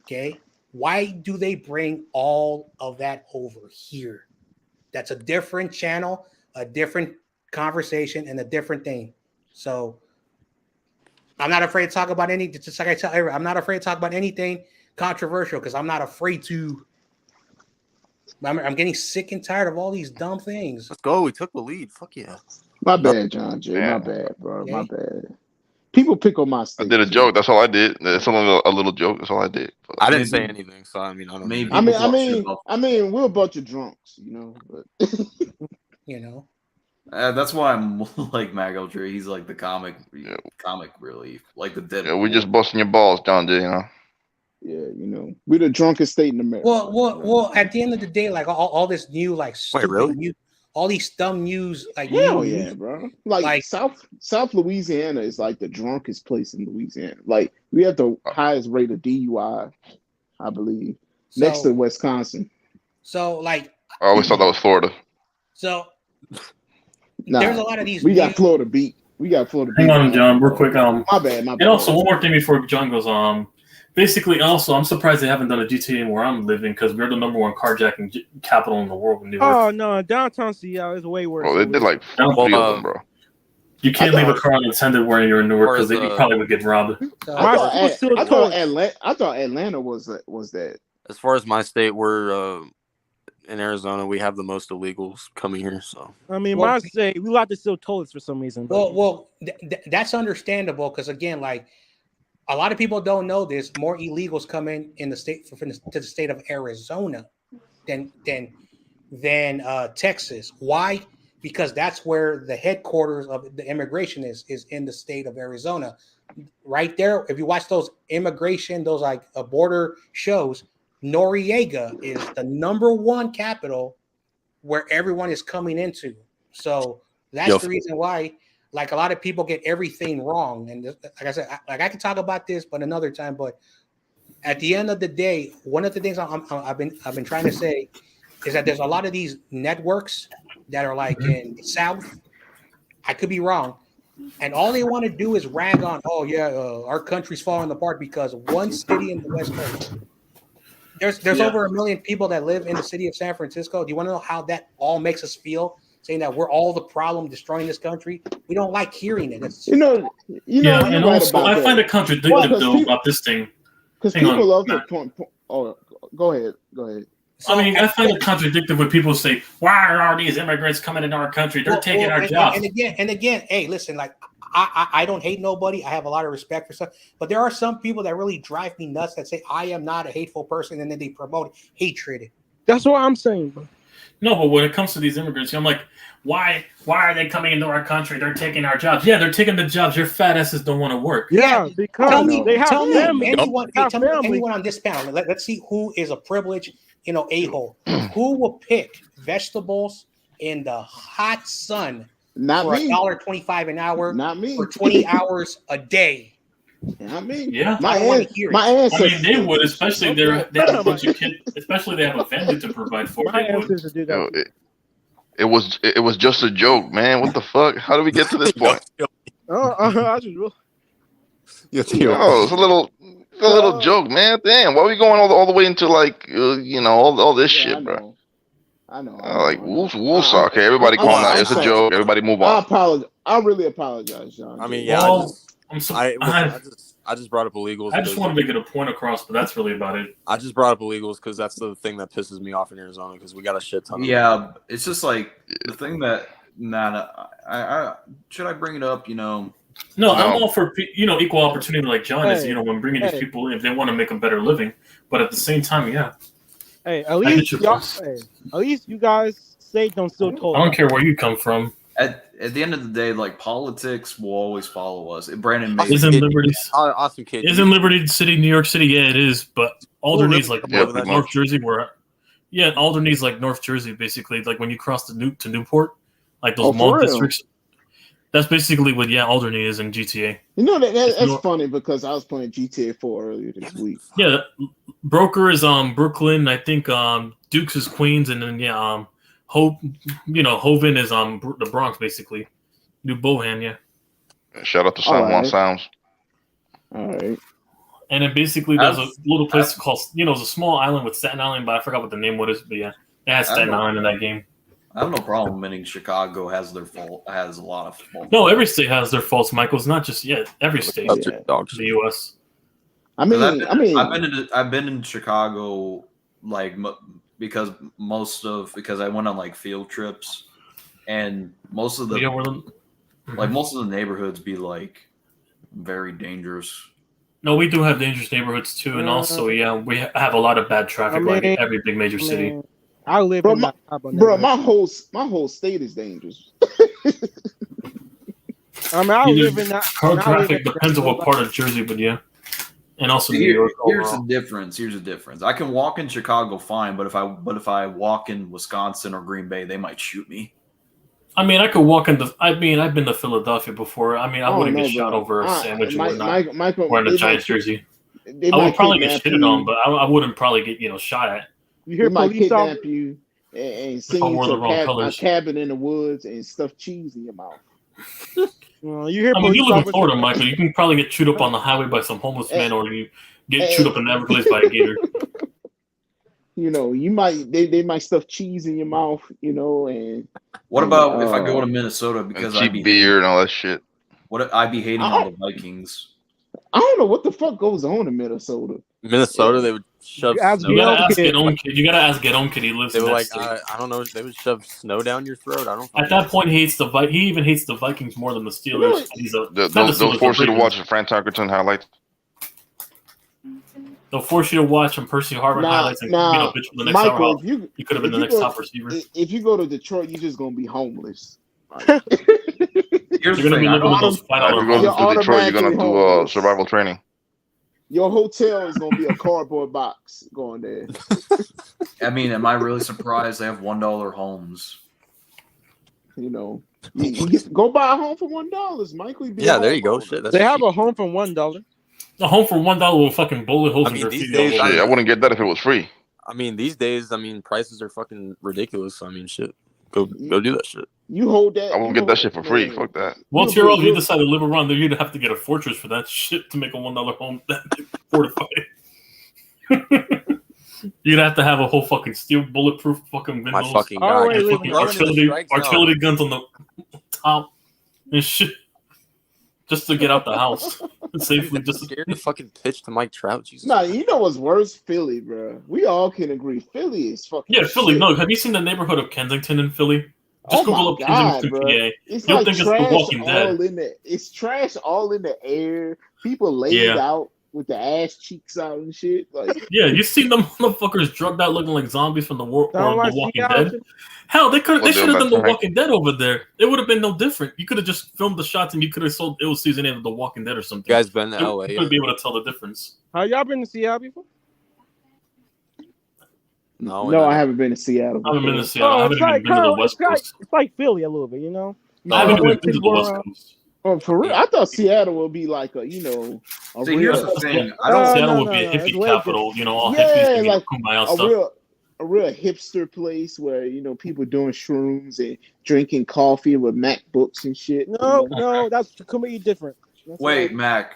Okay. Why do they bring all of that over here? That's a different channel, a different conversation, and a different thing. So I'm not afraid to talk about anything. Just like I tell everyone, I'm not afraid to talk about anything controversial because I'm not afraid to. I'm getting sick and tired of all these dumb things. Let's go. We took the lead. Fuck yeah. My bad, John Jay. Yeah. My bad, bro. Okay. My bad. People pick on my I state. did a too. joke. That's all I did. It's a little joke. That's all I did. I didn't say Maybe- anything, so I mean, I don't maybe- know. I mean, we're a bunch of drunks, you know. But You know. That's why I'm like Mago Tree. He's like the comic relief, like the Deadpool. Yeah, we just busting your balls, John Jay. You know. yeah, you know, we're the drunkest state in America. Well. At the end of the day, like all this new, like stupid really? news, all these dumb news, like Hell news, yeah, bro. Like South Louisiana is like the drunkest place in Louisiana. Like we have the highest rate of DUI, I believe, next to Wisconsin. So like, I always thought that was Florida. so Nah, there's a lot of these. we got Florida beat. We got Florida beat. Hang on, John, real quick. My bad. And also, one more thing before John goes. Basically, also, I'm surprised they haven't done a GTA where I'm living because we're the number one carjacking capital in the world in New York. Oh no, downtown Seattle is way worse. Bro, they did like Well, 3 of them, bro. You can't leave a car unattended when you're in Newark because you probably would get robbed. I thought Atlanta was that. As far as my state, we're in Arizona. We have the most illegals coming here. So I mean, my state, we like to steal toilets for some reason. Well, that's understandable because again, like a lot of people don't know this. More illegals come in the state to the state of Arizona than Texas. Why? Because that's where the headquarters of the immigration is in the state of Arizona. Right there, if you watch those immigration, those like border shows, Noriega is the number one capital where everyone is coming into. So that's the reason why, like, a lot of people get everything wrong. And like I said, I can talk about this, but another time. But at the end of the day, one of the things I've been trying to say is that there's a lot of these networks that are like in the South. I could be wrong. And all they want to do is rag on, our country's falling apart because one city in the West Coast. There's over 1 million people that live in the city of San Francisco. Do you want to know how that all makes us feel? Saying that we're all the problem destroying this country. We don't like hearing it. And also I find it contradictory though about this thing. Because people love to point. Oh, go ahead. I mean, I find it contradictory when people say, "Why are all these immigrants coming into our country? They're taking our jobs." And again, hey, listen, like I don't hate nobody. I have a lot of respect for stuff, but there are some people that really drive me nuts that say I am not a hateful person, and then they promote hatred. That's what I'm saying, bro. No, but when it comes to these immigrants, I'm like, why are they coming into our country? They're taking our jobs. Yeah, they're taking the jobs. Your fat asses don't want to work. Yeah, because tell me anyone on this panel. Let's see who is a privileged, a-hole. Who will pick vegetables in the hot sun Not for me. $1.25 an hour? Not me. For 20 hours a day. Not me. Yeah, my ancestors. I mean, they would, especially they have a bunch of kids, especially they have a family to provide for. It was just a joke, man. What the fuck? How did we get to this point? It's a little joke, man. Damn, why are we going all the way into like all this shit, bro? I know. Like woosah. Okay, everybody calm down. It's a joke. Everybody move on. I apologize. I really apologize, John. I mean, I just brought up illegals. I just want to get a point across, but that's really about it. I just brought up illegals because that's the thing that pisses me off in Arizona because we got a shit ton of them. It's just like the thing that should I bring it up? No, I'm all for equal opportunity, like John is. When bringing these people in, if they want to make a better living, but at the same time, Hey, at least you guys say don't steal toilets. I don't care where you come from. At the end of the day, like politics will always follow us. Brandon isn't Liberty Isn't Liberty City, New York City? Yeah, it is. But Alderne's like North Jersey, Alderne's like North Jersey, basically. Like when you cross to Newport, like those mall districts. That's basically what Alderney is in GTA. That's funny because I was playing GTA 4 earlier this week. Yeah, Broker is Brooklyn. I think Dukes is Queens, and then Hoven is the Bronx, basically. New Bohan, Shout out to San Juan Sounds. All right. And then basically there's a little place called, there's a small island with Staten Island, but I forgot what the name was. But it has Staten Island in that game. I have no problem admitting Chicago has their fault. Has a lot of fault. No, every state has their faults, Michael. It's not just yet. Every state in the U.S. I mean, I've been in Chicago like because I went on like field trips, and most of the most of the neighborhoods be like very dangerous. No, we do have dangerous neighborhoods too, and also we have a lot of bad traffic like every big major city. I live in my whole state is dangerous. I mean, I live in that. Car traffic depends on what part of Jersey, but yeah. And also New York. Here's the difference. Here's the difference. I can walk in Chicago fine, but if I walk in Wisconsin or Green Bay, they might shoot me. I mean, I could walk in I've been to Philadelphia before. I mean, I wouldn't get shot over a sandwich or whatnot. Wearing a Giants jersey. I would probably get shitted on, but I wouldn't probably get shot at. You hear might kidnap you and send you to a cabin in the woods and stuff cheese in your mouth. You hear you live in Florida, Michael. You can probably get chewed up on the highway by some homeless man, or you get chewed up in the Everglades by a gator. You know, they might stuff cheese in your mouth. You know, and what about if I go to Minnesota because cheap beer and all that shit? What I'd be hating on the Vikings. I don't know what the fuck goes on in Minnesota. Minnesota, they would shove snow. You gotta ask Get On Kid. He lives. They in were that like, state. I don't know. They would shove snow down your throat. I don't. At that point, he hates he even hates the Vikings more than the Steelers. They'll force you to watch the Frank Tuckerton highlights. They'll force you to watch some Percy Harvin highlights and bitch for the next Michael, hour. You could have been the next top receiver. If you go to Detroit, you're just gonna be homeless. You're gonna be living with those $5 If you go to Detroit, you're gonna do survival training. Your hotel is gonna be a cardboard box going there. I mean, am I really surprised they have $1 homes? You know, you go buy a home for $1, Michael. Yeah, there you go. Shit, they have a home for $1. A home for $1 with fucking bullet holes and these graffiti. days, I wouldn't get that if it was free. I mean, these days, prices are fucking ridiculous. I mean, shit. Go do that shit. You hold that. I won't get that shit for free. Fuck that. Well, Tyrell, if you decide to live around there, you'd have to get a fortress for that shit to make a $1 home that fortified. You'd have to have a whole fucking steel bulletproof fucking windows. My fucking god. Artillery guns on the top and shit. Just to get out the house safely. Just scared to fucking pitch to Mike Trout. Jesus. Nah, you know what's worse? Philly, bro. We all can agree. Philly is fucking. Yeah, Philly. Shit. No, have you seen the neighborhood of Kensington in Philly? Just Google up Kensington, bro. PA. It's You'll like think it's trash The Walking all Dead. in the. It's trash all in the air. People laid out with the ass cheeks out and shit. Like, yeah, you seen them motherfuckers drugged out looking like zombies from the Walking Dead. Hell, they should have done The Walking Dead over there. It would have been no different. You could have just filmed the shots and you could have sold it was season 8 of The Walking Dead or something. You guys been to LA? You would be able to tell the difference. Have y'all been to Seattle before? No, I haven't been to Seattle. I haven't been to Seattle. I haven't even been to the West Coast. It's like Philly a little bit, you know? I haven't even been to the West Coast. Oh, for real? I thought Seattle would be like a, Seattle would be a hippie capital, all hippies and kumbaya stuff. A real hipster place where people doing shrooms and drinking coffee with MacBooks and shit. No, that's completely different. Wait, Mac.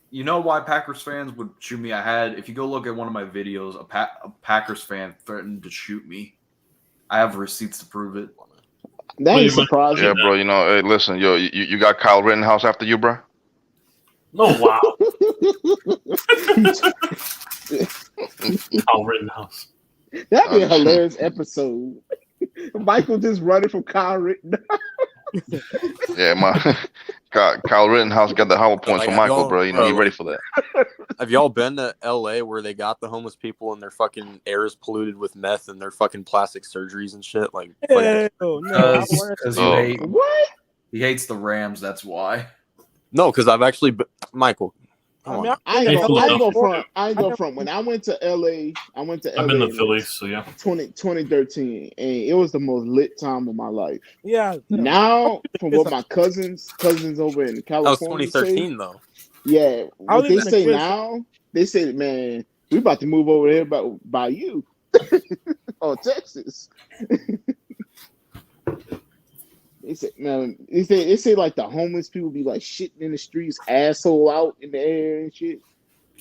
You know why Packers fans would shoot me? If you go look at one of my videos, a Packers fan threatened to shoot me. I have receipts to prove it. That ain't surprising. Yeah, bro. Hey, listen, you got Kyle Rittenhouse after you, bro? No, wow. Kyle Rittenhouse. That'd be a hilarious episode. Michael just running from Kyle Rittenhouse. Yeah, Kyle Rittenhouse got the hollow points for Michael, bro. You ready for that? Have y'all been to LA where they got the homeless people and their fucking air is polluted with meth and their fucking plastic surgeries and shit? Like, because what? He hates the Rams. That's why. No, because I've actually been, Michael. I ain't go front. When I went to LA, I've been to Philly, so yeah. 2013, and it was the most lit time of my life. Yeah. Now, from what my cousins over in California, that was 2013 though. Yeah, what they say now, they say, man, we about to move over there by you, or Texas. They say like the homeless people be like shitting in the streets, asshole out in the air and shit.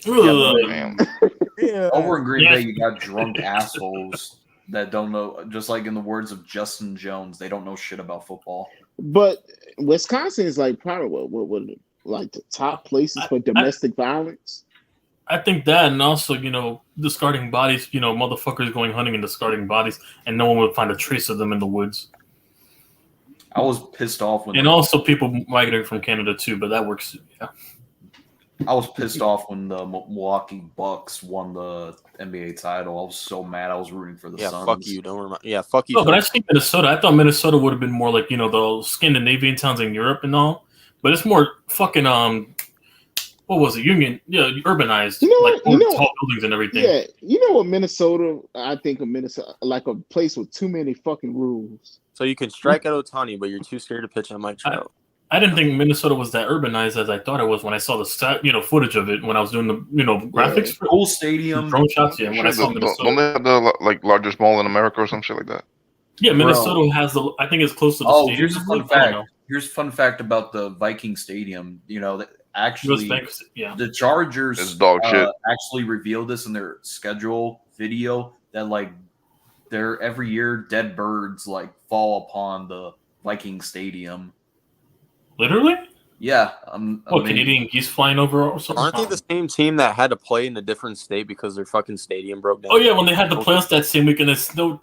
Yeah, over in Green Bay, you got drunk assholes that don't know, just like in the words of Justin Jones, they don't know shit about football. But Wisconsin is like probably what like the top places for domestic violence. I think that, and also, discarding bodies, motherfuckers going hunting and discarding bodies, and no one would find a trace of them in the woods. I was pissed off when, and also people migrating from Canada too, but that works. Yeah. I was pissed off when the Milwaukee Bucks won the NBA title. I was so mad. I was rooting for the Suns. Fuck you. Don't remind. Yeah, fuck you. No, but I think Minnesota. I ththought Minnesota would have been more like the Scandinavian towns in Europe and all, but it's more fucking what was it? Union? Yeah, urbanized. Tall buildings and everything. Yeah, you know what Minnesota? I think of Minnesota like a place with too many fucking rules. So you can strike out Ohtani, but you're too scared to pitch on Mike Trout. I didn't think Minnesota was that urbanized as I thought it was when I saw the footage of it when I was doing the graphics for whole stadium, drone shots. Yeah, when I saw Minnesota. Don't they have the largest mall in America or some shit like that? Yeah, Minnesota has the. I think it's close to the stadium. Here's a fun fact. Here's a fun fact about the Viking Stadium. Actually, the Chargers actually revealed this in their schedule video that every year dead birds fall upon the Viking Stadium. Literally? Yeah. Canadian geese flying over or something? Aren't they the same team that had to play in a different state because their fucking stadium broke down? Oh yeah, when they had the playoffs that same week and the snow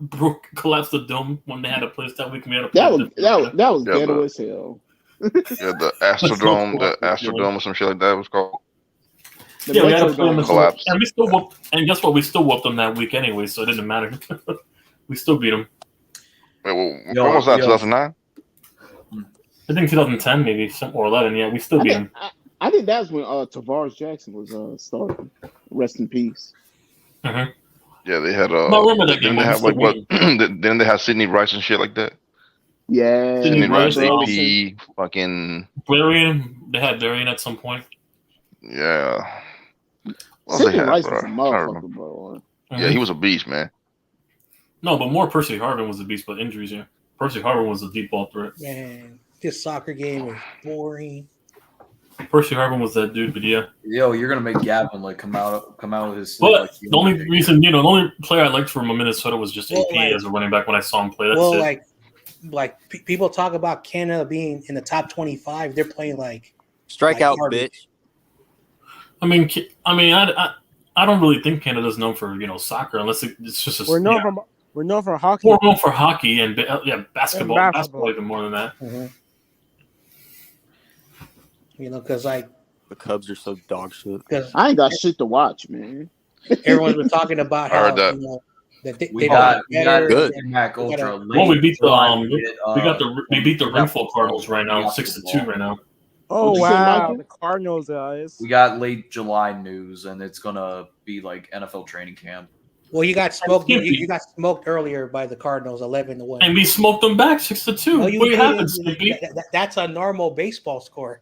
collapsed the dome when they had a place that week. That was ghetto as hell. Yeah, the Astrodome or some shit like that was called. Yeah, we had to play in the collapse. And we still whooped, and guess what? We still whooped them that week anyway, so it didn't matter. We still beat them. Wait, when was that? 2009? I think 2010 maybe, or 11. Yeah, we still beat them. I think that's when Tavares Jackson was starting. Rest in peace. Mm-hmm. Yeah, they had. I remember that game. Didn't they have what? Didn't they have Sidney Rice and shit like that? Yeah, Sidney Rice, AP, fucking Varian. They had Varian at some point. Yeah. Sidney Rice was a motherfucker, bro. Yeah, he was a beast, man. No, but more Percy Harvin was a beast, but injuries. Yeah, Percy Harvin was a deep ball threat. Man, this soccer game is boring. Percy Harvin was that dude, but yeah. Yo, you're gonna make Gavin come out of his sleep. But the only reason, the only player I liked from Minnesota was just AP as a running back when I saw him play. That's it. People talk about Canada being in the top 25. They're playing strikeout, bitch. I mean, I don't really think Canada's known for soccer unless it's just we're known for hockey. We're known for hockey and basketball. Basketball even more than that. Mm-hmm. Because the Cubs are so dog shit. I ain't got shit to watch, man. Everyone's been talking about how we got good. Well, we beat the Ringfold Cardinals right now, 6-2 right now. Oh wow, the Cardinals guys. We got late July news, and it's gonna be like NFL training camp. Well, you got smoked. You got smoked earlier by the Cardinals, 11-1, and we smoked them back 6-2. What happened? That's a normal baseball score,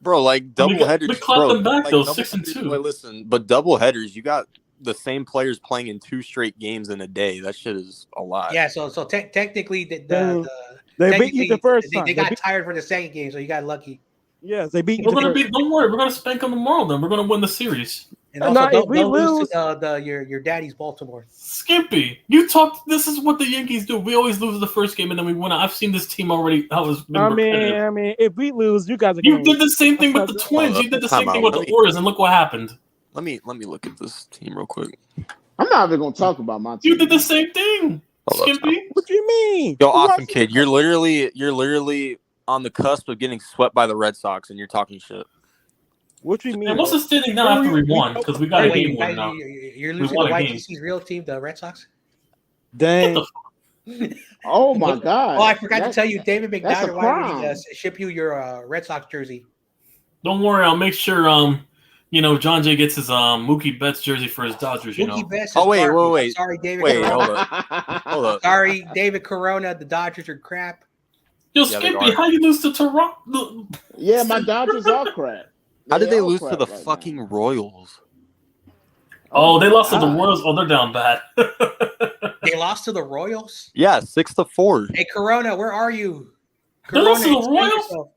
bro. Double headers. We clapped them back though, 6-2. Listen, but double headers, you got the same players playing in 2 straight games in a day. That shit is a lot. Yeah. So technically, they beat you the first time. They got tired for the second game, so you got lucky. Yes, they beat you. Don't worry, we're gonna spank them tomorrow. Then we're gonna win the series. And also, don't lose to your daddy's Baltimore. Skimpy, this is what the Yankees do. We always lose the first game and then we win. I've seen this team already. I mean, if we lose, you guys are. You did the same thing with the Twins. You did the same thing with the Orioles, and look what happened. Let me look at this team real quick. I'm not even gonna talk about my team. You did the same thing, Skimpy. What do you mean? Yo, awesome kid. You're literally on the cusp of getting swept by the Red Sox, and you're talking shit. What do you mean? And what's the standing now after we won? Because we got a game win now. You're losing to YTC's real team, the Red Sox? Dang. Oh, my God. Oh, I forgot to tell you, David McDowell wanted to ship you your Red Sox jersey. Don't worry. I'll make sure, John Jay gets his Mookie Betts jersey for his Dodgers, Mookie Betts wait. Sorry, David. Wait, hold up. Sorry, David Corona. The Dodgers are crap. Yo, Skippy, how you lose to Toronto? Yeah, my Dodgers are crap. How did they lose to the fucking Royals? Oh, they lost to the Royals. Oh, they're down bad. They lost to the Royals? Yeah, 6-4. Hey, Corona, where are you? They lost to the Royals?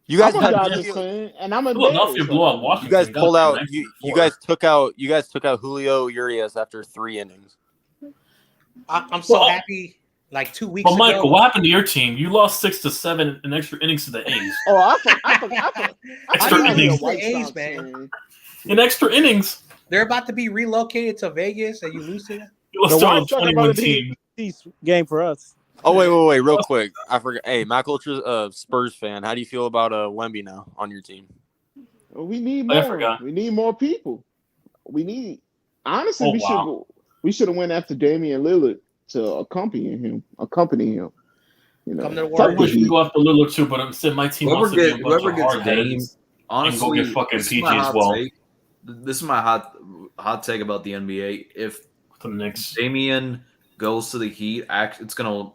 You guys had and I'm a Philadelphia blew out Washington. You guys pulled out. You guys took out Julio Urias after 3 innings. I'm so Well, happy. Like 2 weeks But ago. Michael, what happened to your team? You lost 6-7 in extra innings to the A's. Oh, I Extra forgot you're a innings. White A's, Sox man. fan. In extra innings, They're about to be relocated to Vegas, and you lose to them. you lost The to a White Sox are about 21 to be team. a peace game for us. Oh wait, real quick. I forgot. Hey, Matt Ultra's a Spurs fan. How do you feel about Wemby now on your team? Well, we need I more. forgot. We need more people. We need. Honestly, Oh, we should have went after Damian Lillard to accompany him. You know, Come to the I Warriors. wish we could go after Lillard too, but instead my team wants to be a bunch Whoever of gets hard Dame, heads and go honestly, get fucking this is PG my as hot well. take. This is my hot take about the NBA. If The Knicks. Damian goes to the Heat, it's gonna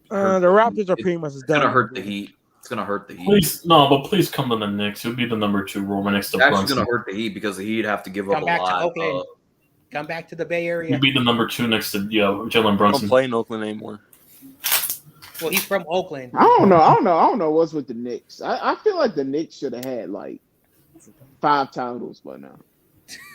The Raptors are pretty much it's done. gonna hurt the Heat. It's gonna hurt the Heat. Please come to the Knicks. You'll be the number 2 role next to It's actually Brunson. gonna hurt the Heat because the Heat have to give up Come a back to lot. Oakland. Come back to the Bay Area. You'll be the number 2 next to Jalen I don't Brunson. play in Oakland anymore. Well, he's from Oakland. I don't know what's with the Knicks. I feel like the Knicks should have had like 5 titles by now.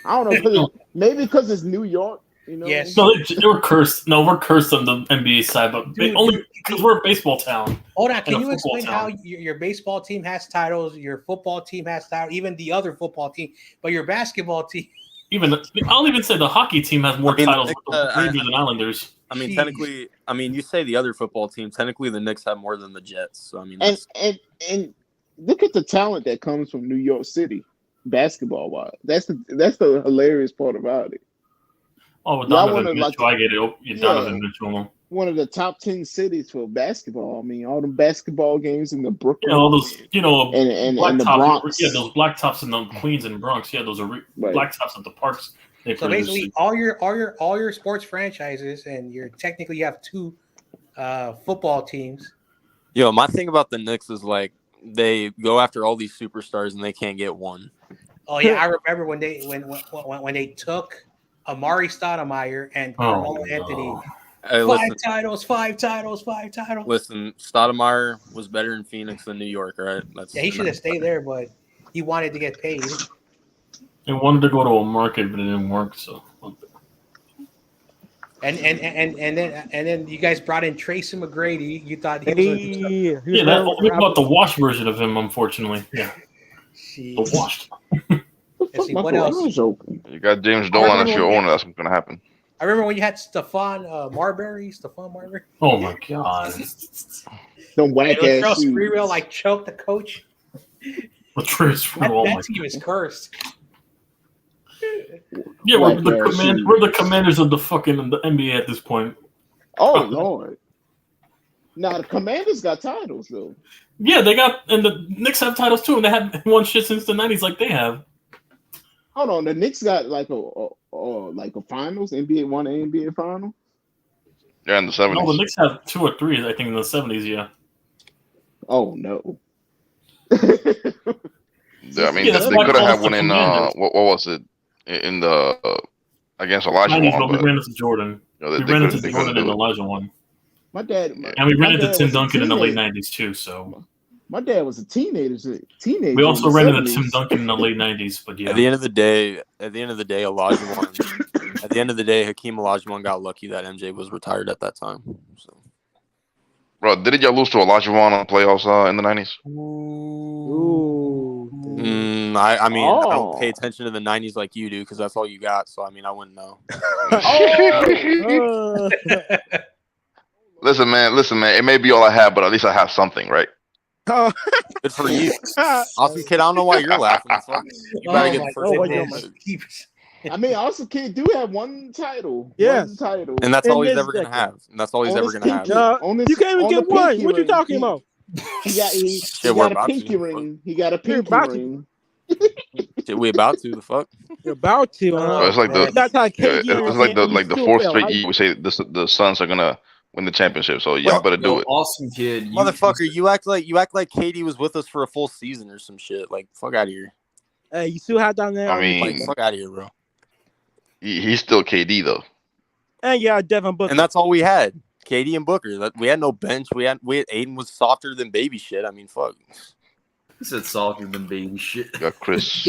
I don't know. Maybe because it's New York. You know? Yes. No, they were cursed. No, we're cursed on the NBA side, but only because we're a baseball town. Hold on. and Can a you football explain town. how your baseball team has titles, your football team has titles, even the other football team, but your basketball team? I'll even say the hockey team has more I mean, titles the with the Knicks, Rangers and Islanders. I mean, Jeez. technically, you say the other football team. Technically, the Knicks have more than the Jets. So I mean, And that's, and look at the talent that comes from New York City, basketball wise. That's the hilarious part about it. Oh, with Y'all Donovan wanna, Mitchell, like- I get it. Oh, Donovan Mitchell. One of the top 10 cities for basketball. I mean, all the basketball games in the Brooklyn. All those, and black the tops. Bronx. Yeah, those black tops in the Queens and Bronx. Yeah, those are Right. black tops at the parks. They So produce basically, it. all your sports franchises, and you have 2 football teams. yo, my thing about the Knicks is like they go after all these superstars and they can't get one. Oh yeah, I remember when they took Amari Stoudemire and Carmelo Anthony. Hey, 5 listen, titles, 5 titles, 5 titles. listen, Stoudemire was better in Phoenix than New York, right? That's Yeah, he should have stayed there, but he wanted to get paid. They wanted to go to a market, but it didn't work. So, And then you guys brought in Tracy McGrady. You thought he was we bought the washed version of him. Unfortunately, yeah, the washed. Let's see, what else? You got James Dolan as your owner. That's what's gonna happen. I remember when you had Stephon Marbury. Oh my god! Them whack ass Charles shoes. Sprewell like choked the coach. That team is cursed. Yeah, we're Black the, ass command, shoes. we're the commanders of the fucking the NBA at this point. Oh Lord. Now the Commanders got titles though. Yeah, they got, and the Knicks have titles too, and they haven't won shit since the 90s like they have. Hold on, the Knicks got like a finals, NBA won an NBA final. Yeah, in the 70s. No, the Knicks have 2 or 3, I think, in the 70s. Yeah. Oh no. Yeah, I mean, Yeah, that's they why could have I had call one us in the Commanders. what was it in the against Elijah 90s, one, but we but ran into Jordan. you know, We they ran into couldn't Jordan do and it. Elijah one. My dad And we my ran into dad Tim was a Duncan in the late teenager. 90s too. So My dad was a teenager. we also in the ran into 70s. Tim Duncan in the late 90s. But yeah, At the end of the day, Olajuwon. At the end of the day, Hakeem Olajuwon got lucky that MJ was retired at that time. So. Bro, didn't y'all lose to Olajuwon on playoffs in the 90s? I mean, I don't Oh. pay attention to the 90s like you do because that's all you got. So, I mean, I wouldn't know. Listen, man. It may be all I have, but at least I have something, right? Good for you. Awesome kid. I don't know why you're laughing. Fuck. You better get the first one. I mean, also kid do have one title. Yes. One title. And that's all In he's this ever going to decade. have. And that's all he's On ever his going to have. pinky- on his- You can't even on get the one. pinky What you ring. talking about? He got Shit, we're a about pinky to. ring. He got a You're pinky about to. ring. Shit, we about to. The fuck? You're about to. So it's like That's how KD it's like the fourth straight year we say the Suns are gonna win the championship. So y'all better do it. Awesome kid. Motherfucker, you act like KD was with us for a full season or some shit. Like, fuck out of here. Hey, you still have down there. I mean, Like, fuck out of here, bro. He's still KD though. And yeah, Devin Booker. And that's all we had. KD and Booker. We had no bench. We had Aiden was softer than baby shit. I mean, fuck. He said softer than baby shit. You got Chris.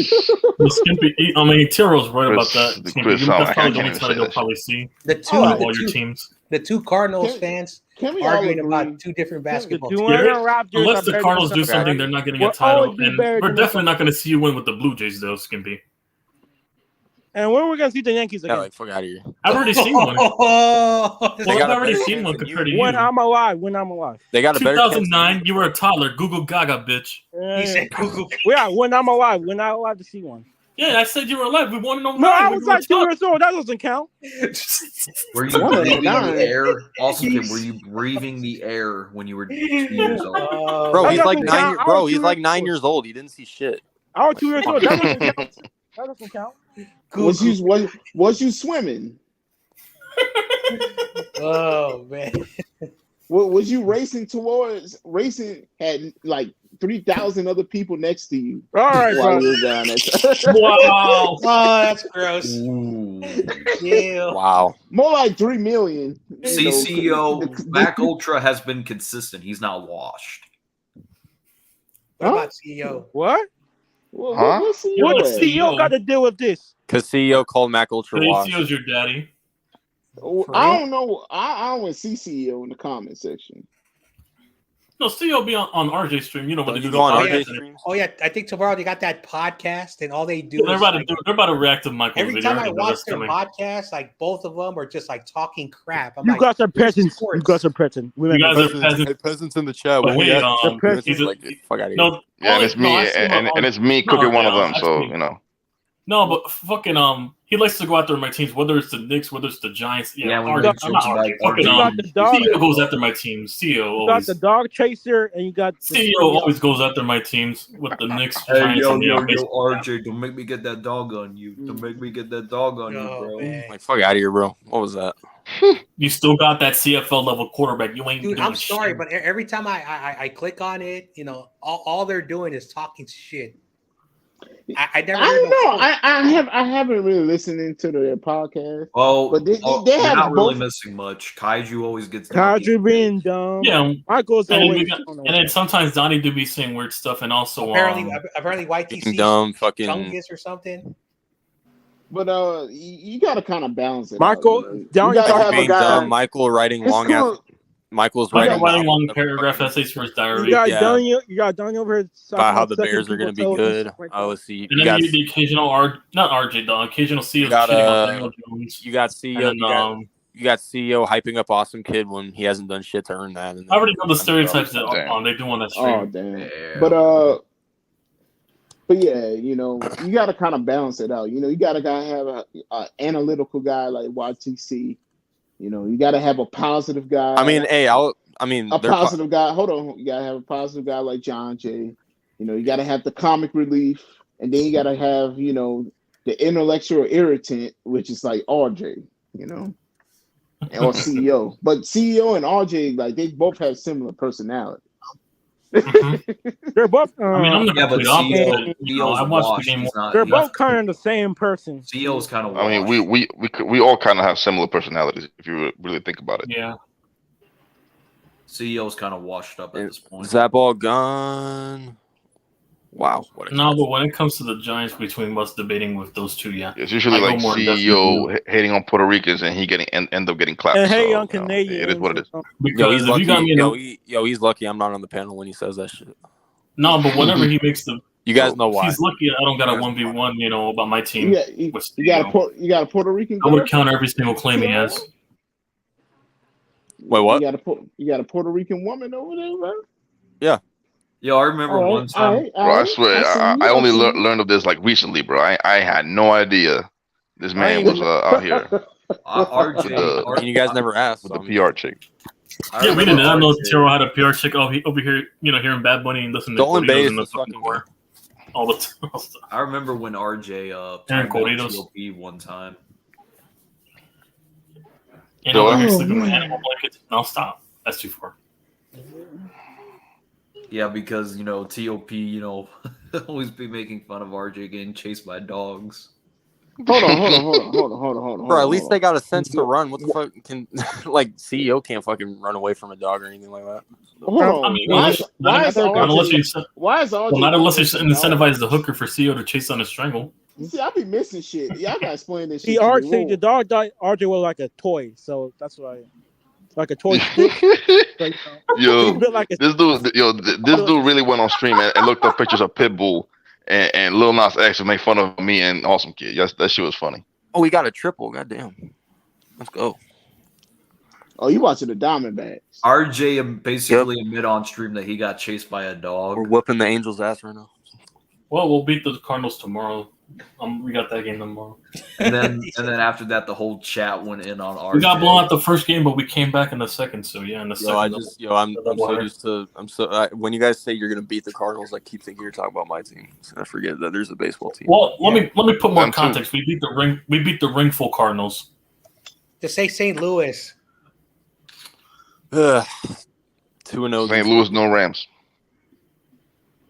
I mean, Tiro's right about Chris- that. Chris, That's I probably the can't only even title say you'll that probably see. The two, out of the all your two, teams. the two Cardinals Can- fans Can we all arguing agree? about two different basketball The teams. Toronto Raptors Unless are the better Cardinals than do somebody. something, they're not getting a Will title. always be And better we're than definitely somebody. not going to see you win with the Blue Jays, though, Skimpy. And when we're gonna see the Yankees Yeah, again? like fuck out of here. I've already seen one. Oh, Well, They I've got a already better seen chance one than you. compared to When you. I'm alive. They got a better chance. 2009, you were a toddler. Google Gaga, bitch. he said Google. Yeah, when I'm alive. We're not allowed to see one. Yeah, I said you were alive. We won in 09. No, I when was you were like 2 a years old. That doesn't count. Were you One of breathing nine. the air? Also, Tim, were you breathing the air when you were 2 years old? Bro, That he's like doesn't 9 count. years. I Bro, was he's 2 like years 9 old. years old. He didn't see shit. I was 2 years old. That doesn't count. That doesn't count. Was you swimming? Oh man. Was you racing had like 3,000 other people next to you All right, while bro. you were down there? Wow. Oh, that's gross. Ooh. Yeah. Wow. More like 3 million. CCO Mac Ultra has been consistent. He's not washed. What about CEO? What? What's CEO What at? does CEO got to deal with this? Because CEO called Mac Ultra Wash. CEO's your daddy. I don't know. I don't see CEO in the comment section. No, CEO be on RJ stream. You know when they You do go the on podcast. RJ streams? Oh yeah, I think tomorrow they got that podcast, and all they do They're is about like, they're about to react to Michael's every video. time I know watch that's their coming. podcast, like both of them are just like talking crap. I'm You like, guys are peasants. sports. You guys are peasants. You guys are peasants. Hey, peasants in the chat. But What hey, you got? he's a, Like, fuck out of here. no, Yeah, and it's me, I see him and it's me no, cooking one yeah, of them. that's So me. you know. No, but fucking he likes to go after my teams, whether it's the Knicks, whether it's the Giants. Yeah, when RJ, you I'm not talk RJ. about Fucking You got the dog. CEO goes after my teams. CEO You got always. the dog chaser, and you got the CEO always goes after my teams with the Knicks, Hey, Giants, yo, and yo, the yo, RJ, don't make me get that dog on you. Don't make me get that dog on you, bro. man. Like, fuck out of here, bro. What was that? You still got that CFL level quarterback. You ain't Dude, doing I'm sorry, shit. but every time I click on it, you know, all they're doing is talking shit. I never I heard don't know. no I haven't really listened into their podcast. Well, But they you're have not really both. missing much. Kaiju always gets down. Kaiju being dumb. Yeah, Michael's and then, always. and then sometimes Donnie do be saying weird stuff, and also apparently Being YTC dumb, fucking. Chungus or something. But you got to kind of balance it. Michael, out, you down gotta your have a Being guy. dumb. Michael writing It's long cool. ass. Michael's writing writing long novels paragraph fucking essays for his You diary. got Yeah. Daniel. You got Daniel over here about how the sucking Bears are going to be people's toes and good. stuff like that. I was see. And You then got you get the occasional not RJ, the occasional CEO You got, cheating on Daniel Jones. you got And CEO. then, You got CEO hyping up Awesome Kid when he hasn't done shit to earn that. And I already know the stereotypes that Damn. they do on that stream. Oh damn! Yeah. But yeah, you know, you got to kind of balance it out. You know, you got to have a analytical guy like YTC. You know, you got to have a positive guy. I mean, hey, a they're positive guy. Hold on, you got to have a positive guy like John Jay. You know, you got to have the comic relief, and then you got to have, you know, the intellectual irritant, which is like RJ. You know, or CEO. But CEO and RJ, like, they both have similar personality. They're both. I mean, I'm the Yeah, but complete opposite. CEO's I watched the washed. game. He's not. They're he's both kind of the same person. CEO's kind of washed. I mean, we all kind of have similar personalities if you really think about it. Yeah. CEO's kind of washed up at this point. Is that ball gone? Wow. What a No, but when it comes to the Giants, between what's debating with those two, yeah. It's usually I go like more in depth CEO hating on Puerto Ricans and he end up getting clapped. And hey, So, on you know, Canadians. it is what it is. Yo, Because he's if lucky. you got me in He's lucky I'm not on the panel when he says that shit. no, but whenever he makes the You guys know why. he's lucky I don't got a 1v1, you know, about my team. You got a Puerto Rican. I would girl? counter every single claim he has. Wait, what? You got a Puerto Rican woman over there, bro? Yeah. Yo, I remember one time. Bro, I swear, I only learned of this like recently, bro. I had no idea this man was out here. RJ, and you guys never asked with the PR chick. Yeah, we didn't. I don't know if Tiro had a PR chick over here, you know, hearing Bad Bunny and listening to Dolan Corridos Bay in the is fucking fucking car all the time. I remember when RJ Aaron turned down Corridos. TOP one time. And over here sleeping with animal blankets. No, stop. That's too far. Yeah, because, you know, TOP, you know, always be making fun of RJ getting chased by dogs. Hold on. Bro, at least they got a sense to run. What the fuck can like CEO can't fucking run away from a dog or anything like that. Hold on. I mean, Why is RJ not unless you RJ incentivize the hooker for CEO to chase on a strangle. See, I be missing shit. Y'all gotta explain this See, shit. RJ, the dog died. RJ was like a toy, so that's why. like a toy stick. So, Yo, he's built like a this dude really went on stream and looked up pictures of Pitbull and Lil Nas X and made fun of me and Awesome Kid. Yes, that shit was funny. Oh, we got a triple. Goddamn. Let's go. Oh, you watching the Diamondbacks? RJ basically admit on stream that he got chased by a dog. We're whooping the Angels' ass right now. Well, we'll beat the Cardinals tomorrow. We got that game tomorrow. And then after that, the whole chat went in on RJ. We got blown out the first game, but we came back in the second. So yeah, in the second. I'm so used to. When you guys say you're gonna beat the Cardinals, I keep thinking you're talking about my team. I forget that there's a baseball team. Well, let me put more context. We beat the ringful Cardinals. Just say St. Louis. 2-0. St. Louis, no Rams.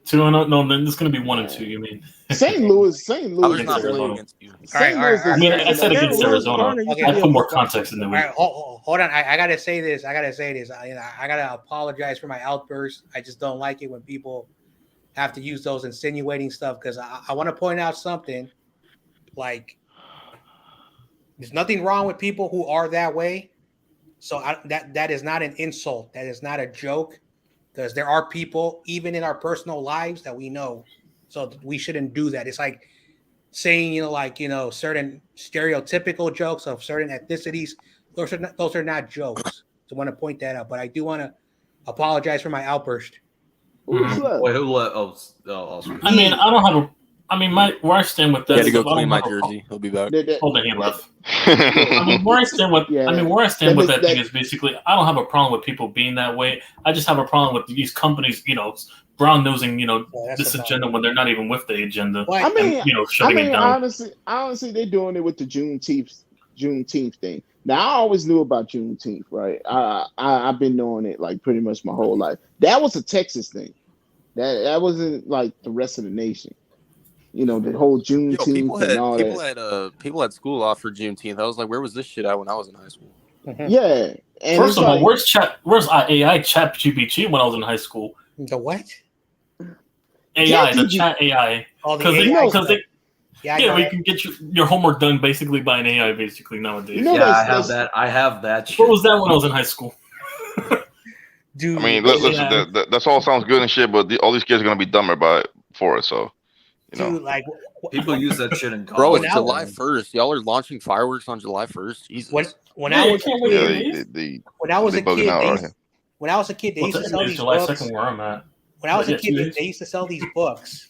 2-0. No, then it's going to be 1-2. You mean St. Louis? I was not playing against you. All right. I mean, I said against Arizona. I put more context in the week. All right, hold on. I gotta say this. I gotta apologize for my outburst. I just don't like it when people have to use those insinuating stuff because I want to point out something. Like, there's nothing wrong with people who are that way. So that is not an insult. That is not a joke. Because there are people, even in our personal lives, that we know. So we shouldn't do that. It's like saying, certain stereotypical jokes of certain ethnicities. Those are not jokes. So I want to point that out. But I do want to apologize for my outburst. Wait, who let? I mean, I don't have a. I mean, where I stand with that. He had to go clean my jersey. He'll be back. Hold on, he left. I mean, where I stand with that thing is basically, I don't have a problem with people being that way. I just have a problem with these companies, brown nosing, this agenda when they're not even with the agenda. I mean, shutting it down. honestly, they're doing it with the Juneteenth thing. Now, I always knew about Juneteenth, right? I've been knowing it like pretty much my whole life. That was a Texas thing. That wasn't like the rest of the nation. The whole Juneteenth and all that. People had school off for Juneteenth. I was like, where was this shit at when I was in high school? Yeah. And first of all, where's AI chat GPT when I was in high school? The what? AI, the chat AI. Because we can get your homework done basically by an AI basically nowadays. I have that shit. What was that when I was in high school? Dude, I mean, listen, that's all sounds good and shit, but all these kids are gonna be dumber for it. So. Dude, like people use that shit in college. Bro, it's July 1st. Y'all are launching fireworks on July 1st. Jesus. When I was a kid, they used to sell these July books. 2nd, where I'm at. When I was a kid, they used to sell these books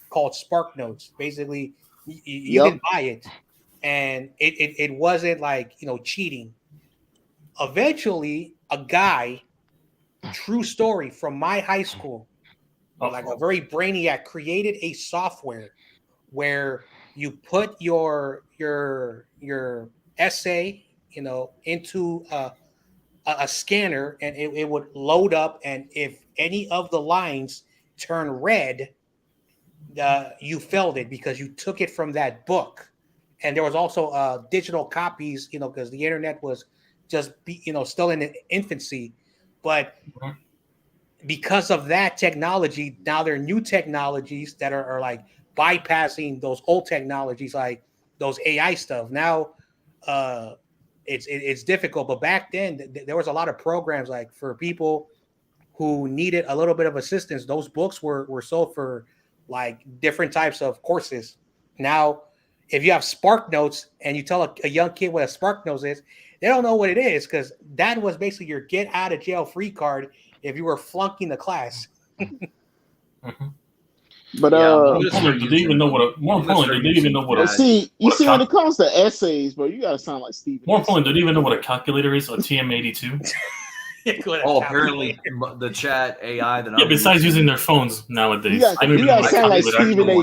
called Spark Notes. Basically, you didn't buy it, and it wasn't like cheating. Eventually, a guy, true story from my high school. Like a very brainiac created a software where you put your essay, into a scanner, and it would load up. And if any of the lines turn red, you failed it because you took it from that book. And there was also digital copies, because the internet was just still in its infancy, but. Because of that technology, now there are new technologies that are like bypassing those old technologies, like those AI stuff. Now, it's difficult, but back then there was a lot of programs like for people who needed a little bit of assistance. Those books were sold for like different types of courses. Now, if you have Spark Notes and you tell a young kid what a Spark Notes is, they don't know what it is because that was basically your get out of jail free card. If you were flunking the class. But do they even know what see when it comes to essays, bro, you gotta sound like Steven. More importantly, do they even know what a calculator is? A TM82? Apparently the chat AI that besides using their phones nowadays. You gotta sound like Stephen A.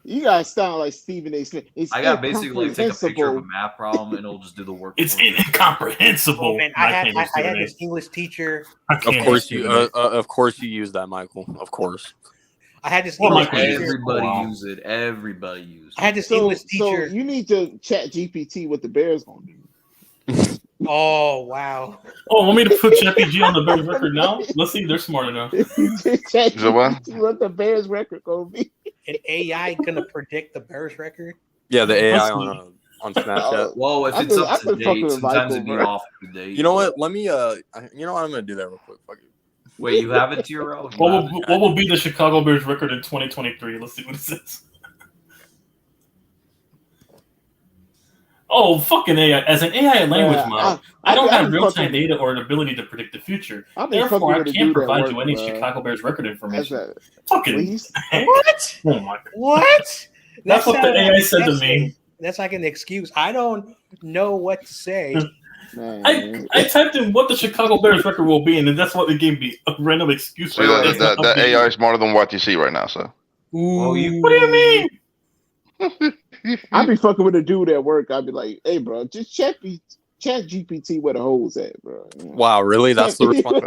You guys sound like Stephen A. Smith. I got basically take a picture of a math problem and it'll just do the work. It's incomprehensible. Oh, man, I had this English teacher. Of course you use that, Michael. Of course. I had this English teacher. Everybody use it. I had this English teacher. So you need to chat GPT what the Bears gonna do. Oh wow! Oh, want me to put ChatGPT on the Bears record now? Let's see if they're smart enough. What the Bears record gonna be? An AI gonna predict the Bears record? Yeah, the AI on on Snapchat. Well, if I it's think- up I to think fucking date, with sometimes Michael, it'd be bro. off to date. You know what? Let me. You know what? I'm gonna do that real quick. Fuck it. Wait, you have it, TRL? What will be the Chicago Bears record in 2023? Let's see what it says. Oh, fucking AI. As an AI language model, I don't have real-time data or an ability to predict the future. Therefore, I can't provide you any Chicago Bears record information. Fucking what? Oh my! What? That's what the AI said to me. That's like an excuse. I don't know what to say. I typed in what the Chicago Bears record will be, and then that's what it gave me, a random excuse. See, that AI is smarter than YTC right now, so. What do you mean? I'd be fucking with a dude at work. I'd be like, "Hey, bro, just chat GPT where the holes at, bro." You know? Wow, really? That's the response.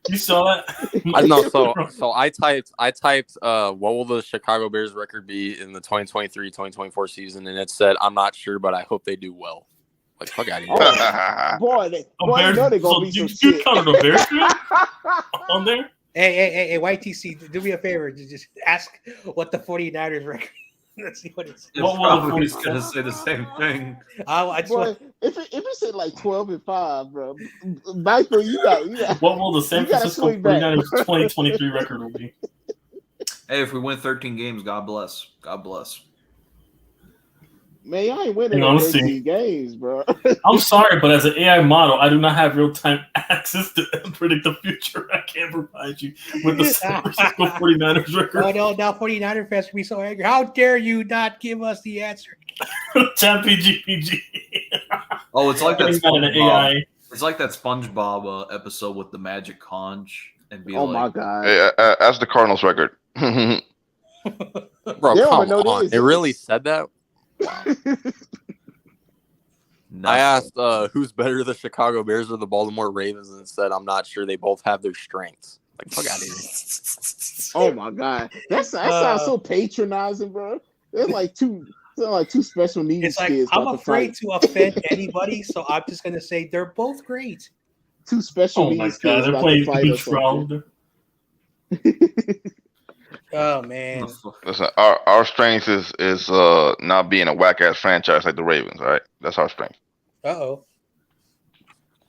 You saw that? I know. So I typed. What will the Chicago Bears record be in the 2023-2024 season? And it said, "I'm not sure, but I hope they do well." Like, fuck out of here. I know they're gonna be some you shit. counted a Bears fan on there? Hey, YTC, do me a favor. Just ask what the 49ers record. Let's see what it's. It's probably going to say the same thing. Boy, if it said like 12-5, bro, Michael, you got. What will the San Francisco 49ers 2023 record will be? Hey, if we win 13 games, God bless. God bless. Man, y'all ain't winning You know, no let's see. 13 games, bro. I'm sorry, but as an AI model, I do not have real-time access to predict the future. I can't provide you with the San Francisco 49ers record. Oh no, now 49er fans will be so angry. How dare you not give us the answer? Champion GPG. Oh, it's like that It's not an SpongeBob. AI. It's like that SpongeBob episode with the magic conch and be Oh like, my god. Hey, that's the Cardinals record. Bro, They come don't know on. this. It really said that? I asked who's better, the Chicago Bears or the Baltimore Ravens, and it said, I'm not sure. They both have their strengths. Like, fuck out of here. Oh my god, that sounds so patronizing, bro. They're like two special needs It's like kids. I'm about to afraid fight. to offend anybody, so I'm just gonna say they're both great. Two special Oh my needs god, kids they're about to playing fight or something. neutral. Oh man, Listen, our strength is not being a whack ass franchise like the Ravens. All right, that's our strength. oh.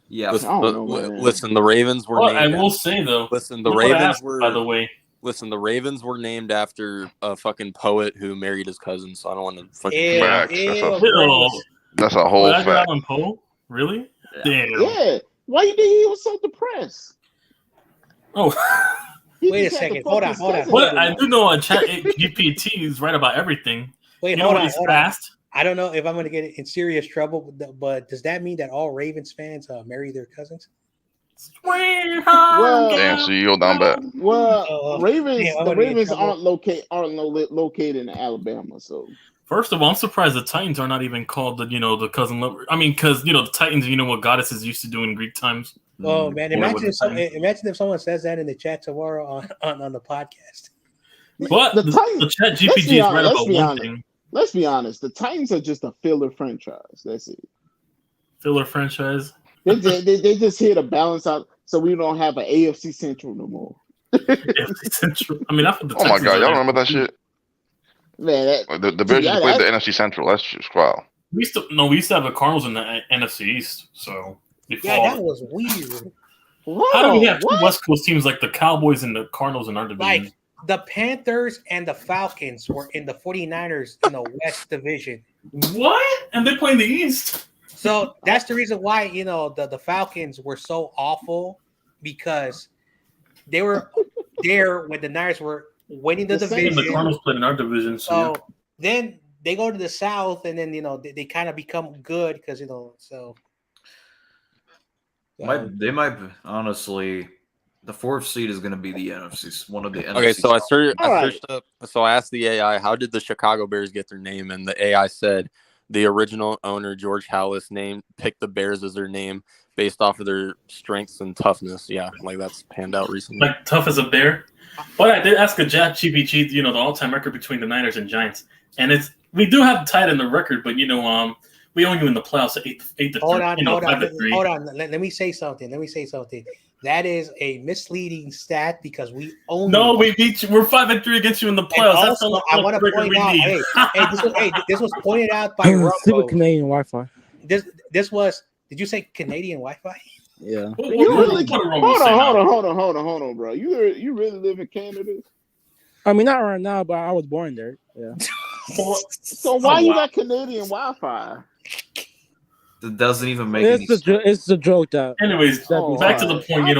yeah. Listen, the Ravens were Well, named. I will say though. Listen, the look what I Ravens asked, were. by the way. Listen, the Ravens were named after a fucking poet who married his cousin. So I don't want to fucking. Ew, Facts. ew, That's a whole Wait, I got fact. Allan Poe? Really? Damn. Yeah, why you think he was so depressed? Oh. He Wait a just had to second. fuck Hold on, his hold on. cousin But every I night. do know on chat GPT is right about everything. Wait, You know hold what on, he's hold on. fast? I don't know if I'm gonna get in serious trouble, but does that mean that all Ravens fans marry their cousins? Well, Damn, so you go down bad. Well, Ravens. damn, I'm The gonna get in Ravens trouble. aren't located in Alabama, so First of all, I'm surprised the Titans are not even called the cousin lover. I mean, because the Titans, what goddesses used to do in Greek times. Oh man, Or imagine with the Titans. imagine if someone says that in the chat tomorrow on the podcast. But the the Titans. chat Let's be GPT is honest, right let's about be one honest. thing. Let's be honest. The Titans are just a filler franchise. That's it. Filler franchise. They just here to balance out, so we don't have an AFC Central no more. AFC Central. I mean, that's what the Oh my Texans god, are y'all there. remember that shit? Man, The Bears used to play the NFC Central. That's just wow. We used to have the Cardinals in the NFC East. So Yeah, that was weird. how do we have two what? West Coast teams like the Cowboys and the Cardinals in our division? Like the Panthers and the Falcons were in the 49ers in the West Division. What? And they play in the East. So that's the reason why the Falcons were so awful, because they were there when the Niners were winning the The division. And the Cardinals played in our division. So then they go to the South, and then they kind of become good because so. They might honestly. The fourth seed is going to be the NFC. One of the NFC. Okay, so I All searched up. So I asked the AI, how did the Chicago Bears get their name? And the AI said the original owner, George Halas, picked the Bears as their name based off of their strengths and toughness. Yeah, like that's panned out recently. like tough as a bear. But I did ask a chat GPT, the all-time record between the Niners and Giants, and we do have tied in the record, but we only win the playoffs at 8 to 3. Hold on. 5 to 3. Hold on. Let me say something. That is a misleading stat because we own. No, you. we beat you. We're 5-3 against you in the playoffs. And also, I want to point out, this was pointed out by Super Rumbo. Canadian Wi-Fi. This was. Did you say Canadian Wi-Fi? Yeah. You really hold on, bro. You really live in Canada? I mean, not right now, but I was born there. Yeah. So why you got Canadian Wi-Fi? That doesn't even make any sense. It's a joke that. Anyways, back to the point.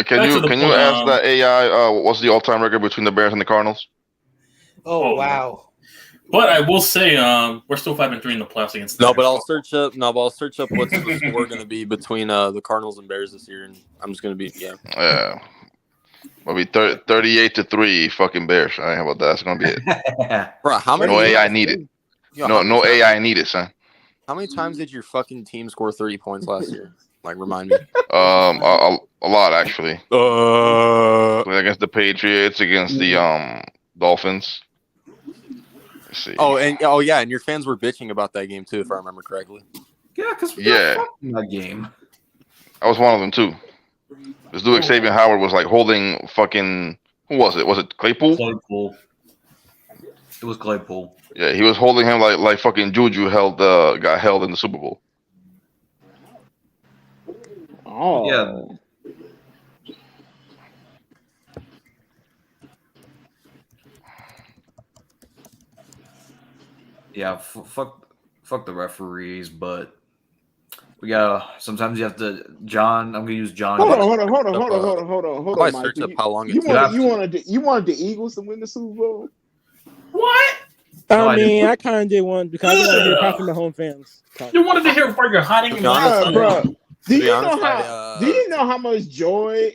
Can you ask that AI what's the all-time record between the Bears and the Cardinals? Oh wow. But I will say, we're still 5-3 in the playoffs against. But I'll search up what's the score going to be between the Cardinals and Bears this year, and I'm just going to be Yeah. It'll be 38-3 fucking Bears. All right, how about that? That's going to be it. Bro, how many? No AI needed. No AI needed, son. How many times did your fucking team score 30 points last year? Like, remind me. A lot actually. Against the Patriots, against the Dolphins. Let's see. And your fans were bitching about that game too, if I remember correctly. Yeah, because that game. I was one of them too. This dude Xavier Howard was like holding fucking. Who was it? Was it Claypool? Claypool. It was Claypool. Yeah, he was holding him like fucking Juju got held in the Super Bowl. Oh yeah. Yeah, fuck the referees, but we gotta. Sometimes you have to. John, I'm gonna use John. Hold on, Mike. Search up how long you wanted the Eagles to win the Super Bowl? What? I mean, I kind of did one because I didn't want to hear Patrick Mahomes fans. You wanted to hear Parker hiding in the bro. Do you know how much joy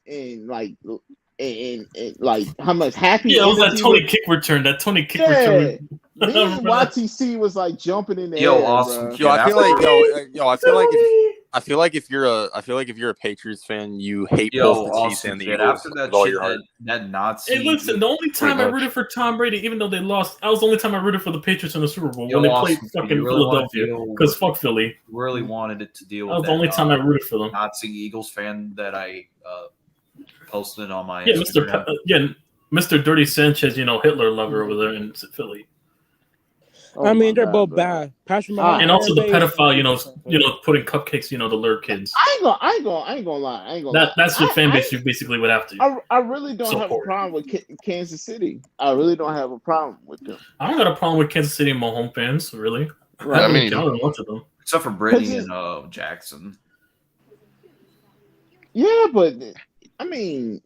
and like how much happy? Yeah, it was that Tony kick return. That Tony kick return. Me and YTC was like jumping in the air. Awesome. Bro. I feel like if you're a Patriots fan, you hate both the Chiefs and the Eagles after that with all your heart. That Nazi. Hey, listen, the only time I rooted for Tom Brady, even though they lost, that was the only time I rooted for the Patriots in the Super Bowl when they played fucking Philadelphia. Because fuck Philly. Really wanted it to deal with that. Was the only time I rooted for them. Nazi Eagles fan that I posted on my Instagram. Mr. Dirty Sanchez, Hitler lover over there in Philly. I mean, they're both bad. Patrick Mahomes and also the pedophile, putting cupcakes, to lure kids. I ain't gonna lie. That's your fan base. You basically would have to. I really don't have a problem with Kansas City. I really don't have a problem with them. I don't got a problem with Kansas City and Mahomes fans, really. Right. I mean, much of them, except for Brittany and Jackson. Yeah, but I mean,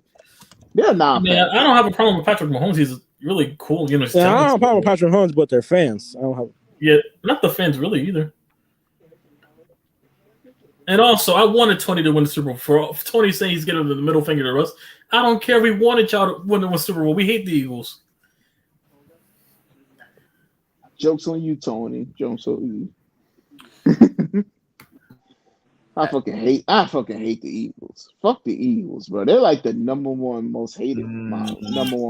they're not. Yeah, I don't have a problem with Patrick Mahomes. He's really cool. I don't have a problem with Patrick Mahomes, but their fans. I don't have. Yeah, not the fans really either. And also, I wanted Tony to win the Super Bowl. For Tony saying he's getting the middle finger to us, I don't care if we wanted y'all to win the Super Bowl. We hate the Eagles. Joke's on you, Tony. Joke's on you. I fucking hate the Eagles. Fuck the Eagles, bro. They're like the number one most hated franchise. He's at the 40.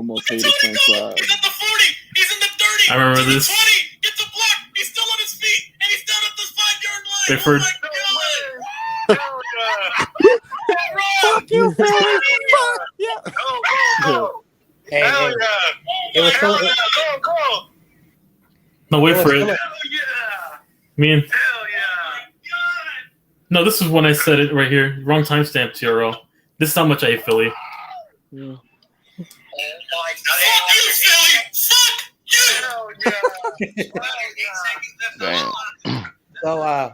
He's in the 30. I remember this. 20. Gets a block. He's still on his feet, and he's down at the 5-yard line. Bifford. Fuck you, Philly. Fuck yeah. Go. Hey, Hell hey. yeah. It was Hell so. yeah. Go. No, wait for it. Hell yeah. Me and Hell yeah. no, this is when I said it right here. Wrong timestamp, TRO. This is how much I hate Philly. Yeah. Fuck you, Philly. Fuck you. Damn. So,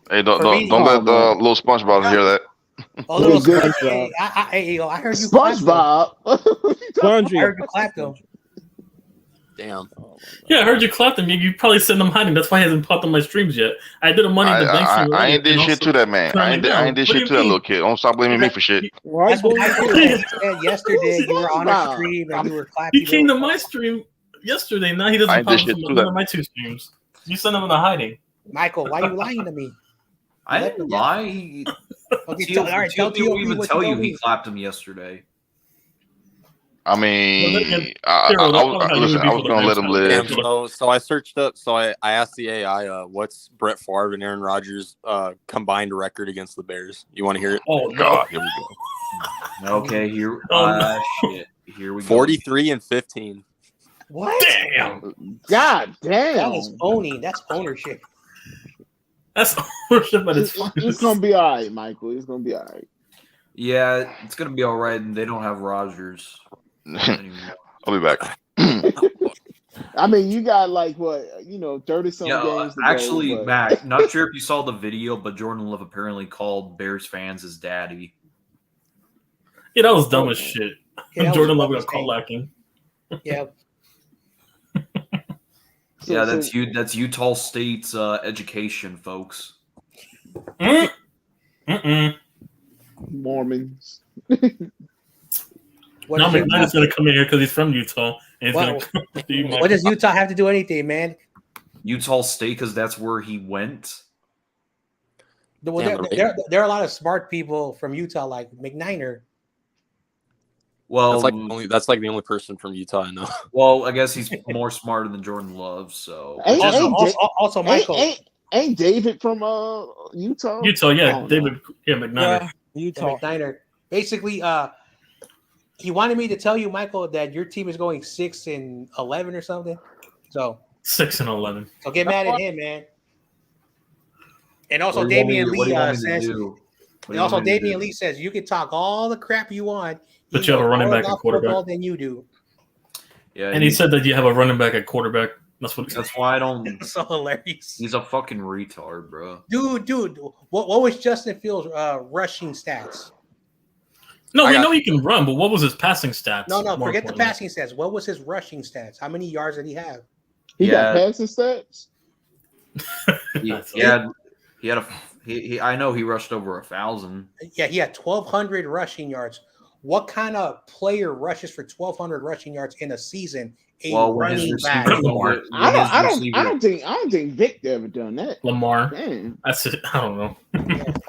Hey, don't let little SpongeBob hear that. oh, little SpongeBob. I heard you. SpongeBob. I heard you clap though. Damn. Yeah, I heard you clap them. You probably sent them hiding. That's why he hasn't popped on my streams yet. I did a Money in the Bank stream. I ain't did shit to that man. I ain't did shit to that little kid. Don't stop blaming me for shit. That's what I said yesterday. You were on a stream and you were clapping. He came to my stream yesterday. Now he doesn't pop on one of my two streams. You sent him into hiding. Michael, why are you lying to me? I didn't lie. Okay, all right, He'll even tell you he clapped him yesterday. I mean, Cyril, that's probably how you listen. would I be was for the gonna let next him time. live. So I searched up. So I asked the AI, what's Brett Favre and Aaron Rodgers' combined record against the Bears? You want to hear it? Oh no! God, here we go. Okay, here. no. Shit. Here we go. 43-15. What? Damn. God That damn. is owning. That's ownership. That's ownership, but It's gonna be all right, Michael. It's gonna be all right. Yeah, it's gonna be all right, and they don't have Rodgers anymore. I'll be back. I mean, you got like what 30-some Yeah, games. To actually, go, but... Matt, not sure if you saw the video, but Jordan Love apparently called Bears fans his daddy. Yeah, that was dumb as shit. Yeah, Jordan Love got caught lacking. Yeah. Yeah, that's Utah State's education, folks. Mormons. Now McKnight's going to come in here because he's from Utah. And he's What, gonna come to you, what does Utah have to do anything, man? Utah State, because that's where he went. Well, there are a lot of smart people from Utah, like McKnight. Well, that's like the only person from Utah I know. Well, I guess he's more smarter than Jordan Love. So also Michael. Ain't David from Utah? Utah, yeah, David, McKnight. Utah. McKnight. Basically, he wanted me to tell you, Michael, that your team is going 6-11 or something. So 6-11. So get mad at him, man. And also, Damian Lee says. And also, Damian Lee says you can talk all the crap you want, but you have a running back at quarterback than you do. Yeah, and he said that you have a running back at quarterback. That's why I don't. So hilarious. He's a fucking retard, bro. Dude, what was Justin Fields' rushing stats? No, we know he can run, but what was his passing stats? No, forget the passing stats. What was his rushing stats? How many yards did he have? He got passing stats. I know he rushed over 1,000. Yeah, he had 1,200 rushing yards. What kind of player rushes for 1,200 rushing yards in a season? Running back. I don't think Vic ever done that. Lamar. Man. That's it. I don't know.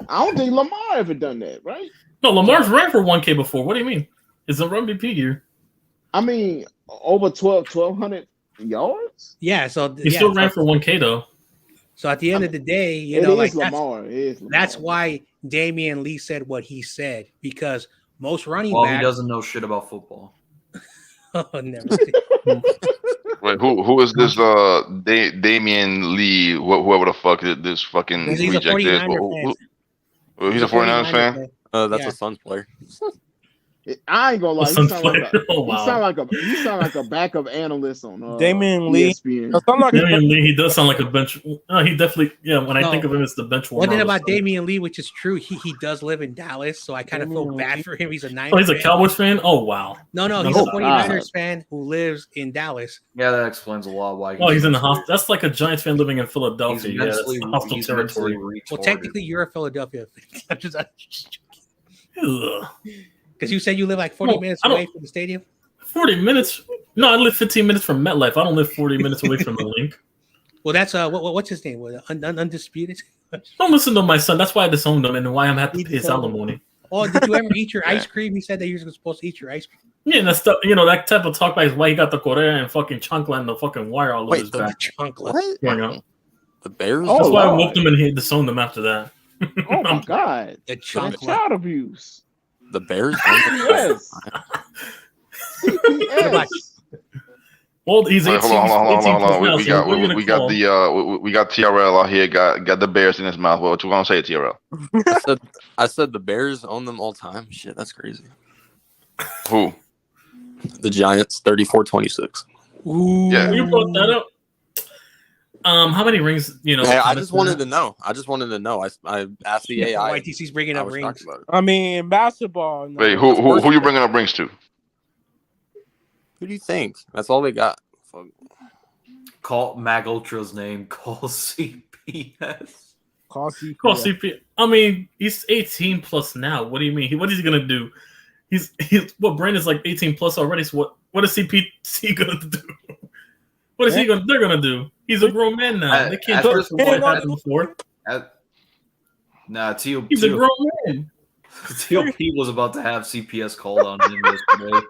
I don't think Lamar ever done that, right? No, Lamar's ran for 1K before. What do you mean? It's a run BP year. I mean, over 1,200 yards. Yeah, so he still ran for 1K though. So at the end of the day, Lamar. That's why Damian Lee said what he said, because most running backs. He doesn't know shit about football. Oh, never. Wait, who is this? Damian Lee, whoever the fuck this fucking reject is. He's a 49ers fan. That's a Suns player. I ain't gonna lie. He sound like a backup analyst on Damian Lee. Damian Lee, he does sound like a bench. He definitely. Yeah, when I think of him, it's the bench warmer. One thing about Damian Lee, which is true, he does live in Dallas, so I kind of feel bad for him. He's a Niners. Oh, he's a Cowboys fan. Oh wow. No, he's a 49ers fan who lives in Dallas. Yeah, that explains a lot why. He's in the hospital. That's like a Giants fan living in Philadelphia. Yeah, that's hostile territory. Well, technically, you're a Philadelphia fan. Because you said you live like 40 minutes away from the stadium? 40 minutes? No, I live 15 minutes from MetLife. I don't live 40 minutes away from the link. Well, that's what's his name? Undisputed? Don't listen to my son. That's why I disowned him and why I'm happy to pay his alimony. Oh, did you ever eat your ice cream? He said that you were supposed to eat your ice cream. Yeah, and that stuff, that type of talk is why he got the Correa and fucking chancla and the fucking wire all over his back. The Bears? That's why I whooped him and he disowned him after that. Oh my God. The chancla. Child abuse. The Bears? CPS. CPS. Well, he's 18. Hold on. We got TRL out here. Got the Bears in his mouth. What you want to say, TRL? I said the Bears own them all time. Shit, that's crazy. Who? The Giants, 34-26. Ooh. Yeah. You brought that up. How many rings? Hey, I just wanted to know. I asked the AI. YTC's bringing up rings. I mean, basketball. No. Wait, who you bringing up rings to? Who do you think? That's all they got. Fuck. Call Mag Ultra's name. Call CPS. Call CPS. Call CPS. I mean, he's 18 plus now. What do you mean? What is he gonna do? He's Brandon's like 18 plus already. So what is CPC gonna do? What is they're gonna do? He's a grown man now. They can't do what happened before. He's a grown man. TOP was about to have CPS called on him yesterday.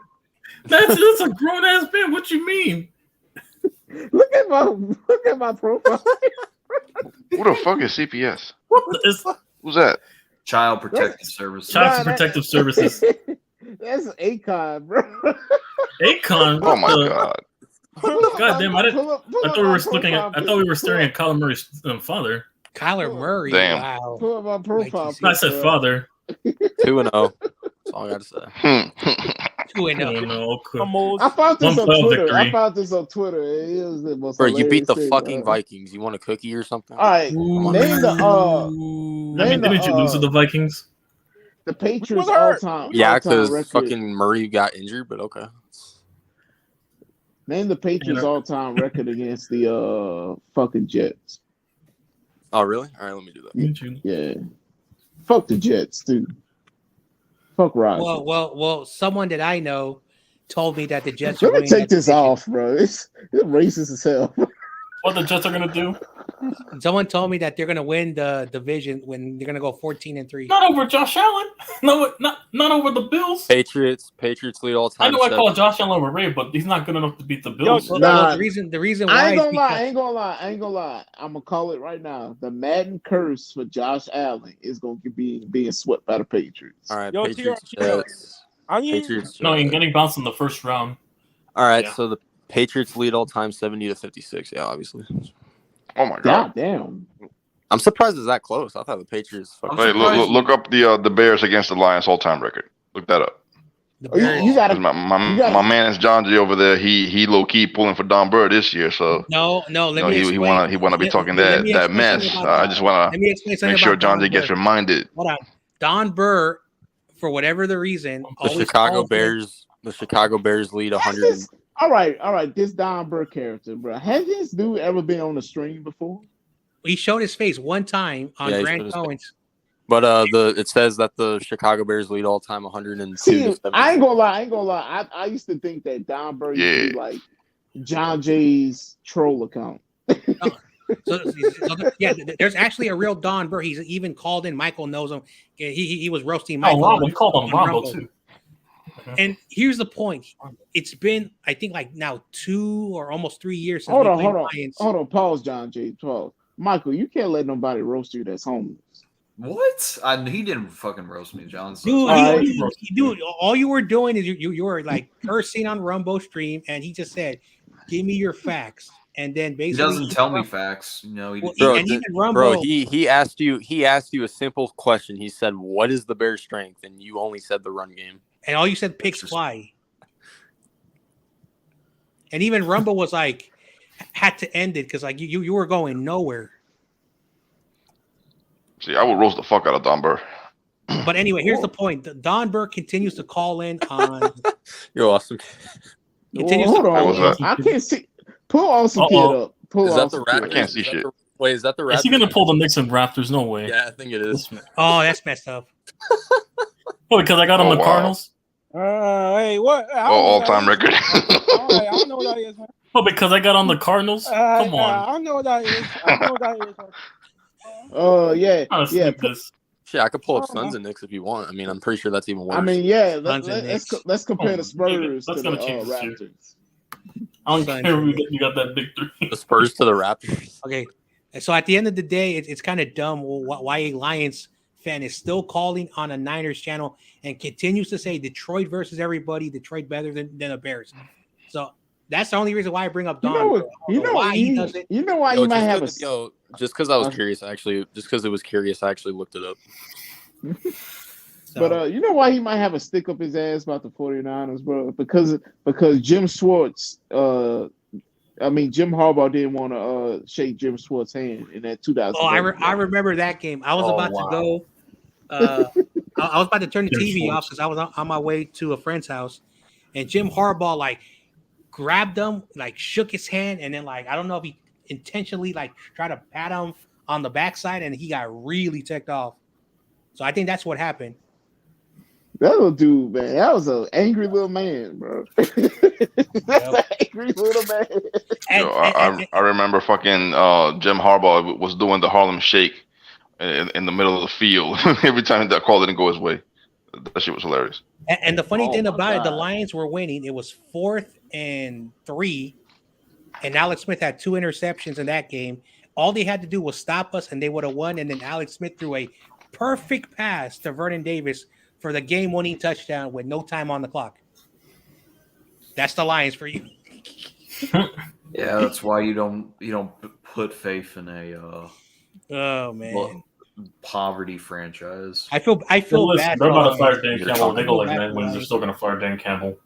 That's a grown ass man. What you mean? Look at my profile. Who the fuck is CPS? What is Who's that? Child Protective Services. Child Protective Services. That's Akon, bro. Akon. Oh my god. God damn! I thought we were looking at. I thought we were staring at Kyler Murray's father. Kyler Murray. Damn. Wow. Pull up my profile. I said father. 2-0. That's all I gotta say. 2-0. I found this on One Twitter. victory. I found this on Twitter. It was the most Bro, you beat the hilarious thing, fucking Vikings. You want a cookie or something? All right, name the didn't you lose to the Vikings? The Patriots all-time. Yeah, all-time because record. fucking Murray got injured, but okay. Name the Patriots all-time record against the fucking Jets. Oh, really? All right, let me do that. Yeah. Fuck the Jets, dude. Fuck Rodgers. Well, someone that I know told me that the Jets are Let me winning take that this off, bro. It's racist as hell. What the Jets are gonna do? Someone told me that they're gonna win the division when they're gonna go 14-3. Not over Josh Allen. No, not over the Bills. Patriots lead all time. I know I call Josh Allen overrated, but he's not good enough to beat the Bills. Nah, the reason why I ain't is gonna lie. because I ain't gonna lie. I'm gonna call it right now. The Madden curse for Josh Allen is gonna be being swept by the Patriots. All right, Yo, Patriots. TR, Jets. Patriots. No, he's getting bounced in the first round. All right, Yeah. so the Patriots lead all time 70-56. Yeah, obviously. Oh my god. God damn. I'm surprised it's that close. I thought the Patriots. Wait, look up the Bears against the Lions all-time record. Look that up. You gotta. My man is John J over there. He low key pulling for Don Burr this year. So no. Let me he wanna be talking that mess. I just wanna let me explain something make sure about John J Don gets Burr. reminded. Hold on, Don Burr, for whatever the reason, The Chicago Bears. The Chicago Bears lead 100. All right. This Don Burr character, bro. Has this dude ever been on the stream before? He showed his face one time on Yeah, he Grant showed his Cohen's. But it says that the Chicago Bears lead all time 102. See, I ain't gonna lie. I used to think that Don Burr used to be like John Jay's troll account. So, there's actually a real Don Burr. He's even called in. Michael knows him. He was roasting Michael. Rambo. We called him on Rambo Rumble. too. And here's the point. It's been, I think, like now 2 or almost 3 years since Hold we on. played Lions. Pause, John Jay. Pause. Michael, you can't let nobody roast you that's homeless. What? He didn't fucking roast me, John. Dude, all you were doing is you were like cursing on Rumbo stream, and he just said, "Give me your facts." And then basically, he doesn't tell me facts. You know, he asked you a simple question. He said, "What is the Bears' strength?" And you only said the run game. And all you said, "Pigs fly." And even Rumble was like, had to end it because like you were going nowhere. See, I would roast the fuck out of Don Burr. But anyway, here's the point: Don Burr continues to call in on. You're awesome. Hold on, I can't see. Pull Awesome Kid up. Is that the Raptors? I can't see shit. Wait, is that the Raptors? Is he gonna pull the Knicks and Raptors? No way. Yeah, I think it is. Oh, that's messed up. Well, because I got on the Cardinals. Hey, what? All-time record. I don't know what that is, man. Well, because I got on the Cardinals. Come on. I know what that is. Yeah. Shit, I could pull up Suns and Knicks if you want. I mean, I'm pretty sure that's even worse. I mean, yeah. Let's compare the Spurs to the Raptors. I don't care if you got that big three. The Spurs to the Raptors. Okay, so at the end of the day, it's kind of dumb why a Lions fan is still calling on a Niners channel and continues to say Detroit versus everybody, Detroit better than the Bears. So that's the only reason why I bring up Don. You know why he might have a. Just because I was curious, actually, I actually looked it up. But you know why he might have a stick up his ass about the 49ers, bro? Because Jim Schwartz, Jim Harbaugh didn't want to shake Jim Schwartz's hand in that 2000. Oh, I remember that game. I was about to go. I was about to turn the TV off because I was on my way to a friend's house, and Jim Harbaugh like grabbed him, like shook his hand, and then like I don't know if he intentionally like tried to pat him on the backside, and he got really ticked off. So I think that's what happened. That little dude, man, that was an angry little man, bro. That's an angry little man. I remember fucking Jim Harbaugh was doing the Harlem Shake in the middle of the field every time that call didn't go his way. That shit was hilarious. And the funny Oh thing my about it, the God. Lions were winning. It was 4th and 3, and Alex Smith had 2 interceptions in that game. All they had to do was stop us, and they would have won. And then Alex Smith threw a perfect pass to Vernon Davis for the game-winning touchdown with no time on the clock. That's the Lions for you. Yeah, that's why you don't put faith in a Oh man, poverty franchise. I feel Well, listen, bad. they're for about to the fire Lions. Dan You're Campbell. They talking go like about 9 wins. They're still going to fire Dan Campbell.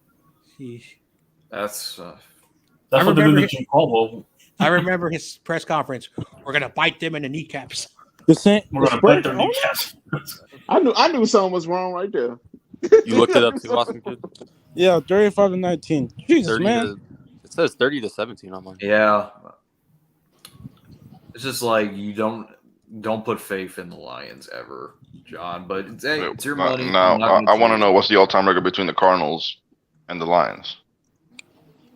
Sheesh. That's That's what they did to Jim Caldwell. I remember his press conference. We're gonna bite them in the kneecaps. We're going to bite their kneecaps. I knew something was wrong right there. You looked it up too, Austin Kid? Yeah, 35-19. Jesus, 30 man. It says 30-17 on mine. Yeah. It's just like you don't put faith in the Lions ever, John. But it's your money. Now, I want to know what's the all-time record between the Cardinals and the Lions.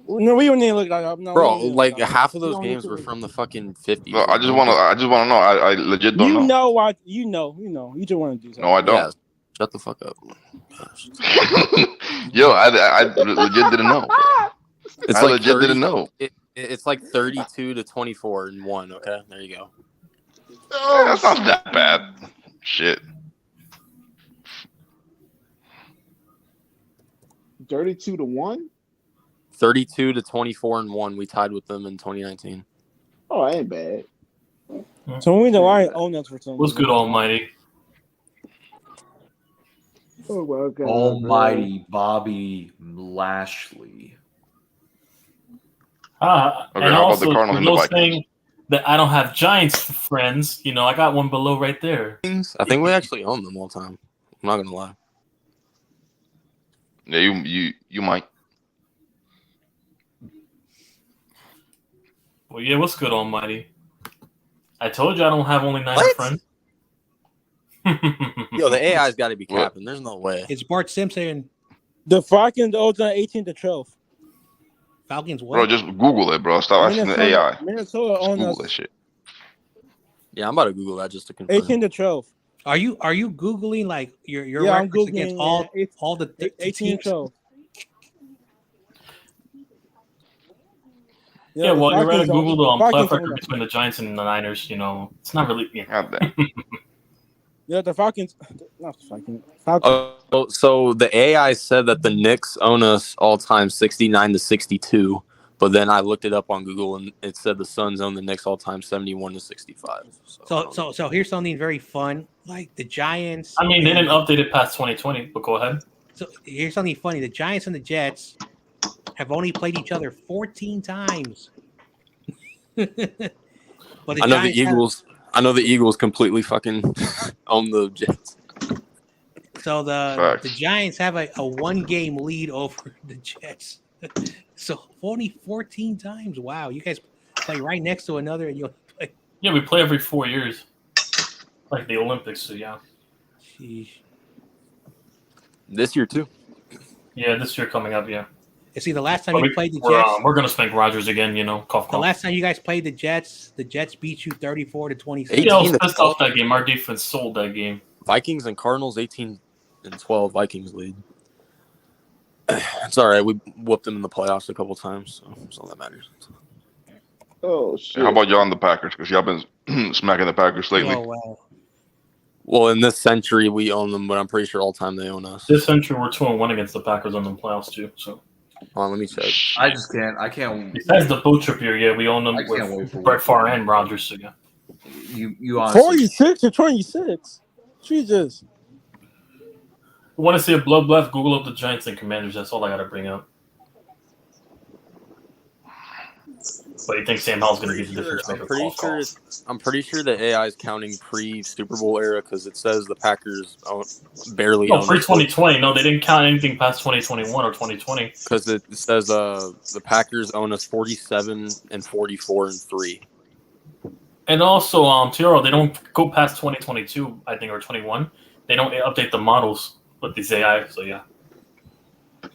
No, we don't need to look that up. No, Bro, we don't need to like look that up. half of We those don't need games to were look- from the fucking 50s. No, I just want to know. I legit don't You know. know what? You know. You just want to do something. No, I don't. Yeah, shut the fuck up. Yo, I legit didn't know. It's I like legit 30 didn't know. It's like 32-24 and 1. Okay, there you go. That's not that bad. Shit. 32-1. 32-24 and 1. We tied with them in 2019. Oh, that ain't bad. So we the Lions own us for something. What's good, Almighty? Oh my God, Almighty Bobby Lashley. Okay, And how about also, the Cardinals for and the those Vikings? saying that I don't have Giants friends, I got one below right there. I think we actually own them all the time. I'm not gonna lie. Yeah, you might. Well, yeah, what's good, Almighty? I told you I don't have only 9 What? friends. Yo, the AI's got to be capping. There's no way. It's Bart Simpson. The Falcons owns 18-12. Falcons what? Bro, just Google it, bro. Stop asking the AI. Minnesota Just owns Google us that shit. Yeah, I'm about to Google that just to confirm. 18-12. Are you googling like your Yeah, I'm records Googling, against yeah, all the 18-12. Yeah, well, you're right at Google, though. I'm Falcons playoff record own us. between the Giants and the Niners. It's not really. Yeah. Yeah, the Falcons. Not the Falcons. Falcons. Oh, so the AI said that the Knicks own us all time 69-62, but then I looked it up on Google and it said the Suns own the Knicks all time 71-65. So here's something very fun. Like the Giants. I mean, they didn't update it past 2020, but go ahead. So here's something funny. The Giants and the Jets have only played each other 14 times. But I know the Eagles completely fucking own the Jets. So the Giants have a 1-game lead over the Jets. So only 14 times. Wow, you guys play right next to another, and you play. Yeah, we play every 4 years, like the Olympics. So yeah. Sheesh. This year too. Yeah, this year coming up. Yeah. You see, the last time But you played the we're, Jets, we're gonna spank Rodgers again. Cough, the cough. last time you guys played the Jets beat you 34-26. Yeah, I was pissed off that game. Our defense sold that game. Vikings and Cardinals 18-12. Vikings lead. It's all right. We whooped them in the playoffs a couple times, so that's all that matters. Oh shit! How about y'all and the Packers? Because y'all been smacking the Packers lately. Oh wow. Well, in this century, we own them, but I'm pretty sure all time they own us. This century, we're 2-1 against the Packers on the playoffs too. So. Hold on, let me check. I just can't. I can't. Besides the boat trip here, yeah, we own them I can't wait with for Brett Favre and Rodgers. So yeah. You honestly. 46-26. Jesus. You want to see a bloodbath? Google up the Giants and Commanders. That's all I got to bring up. But you think Sam Howell's going to get the difference? I'm pretty sure the AI is counting pre-Super Bowl era because it says the Packers barely No, own pre-2020. No, they didn't count anything past 2021 or 2020. because it says the Packers own us 47-44-3. And also, Tiro, they don't go past 2022, I think, or 21. They don't update the models with these AI. So yeah,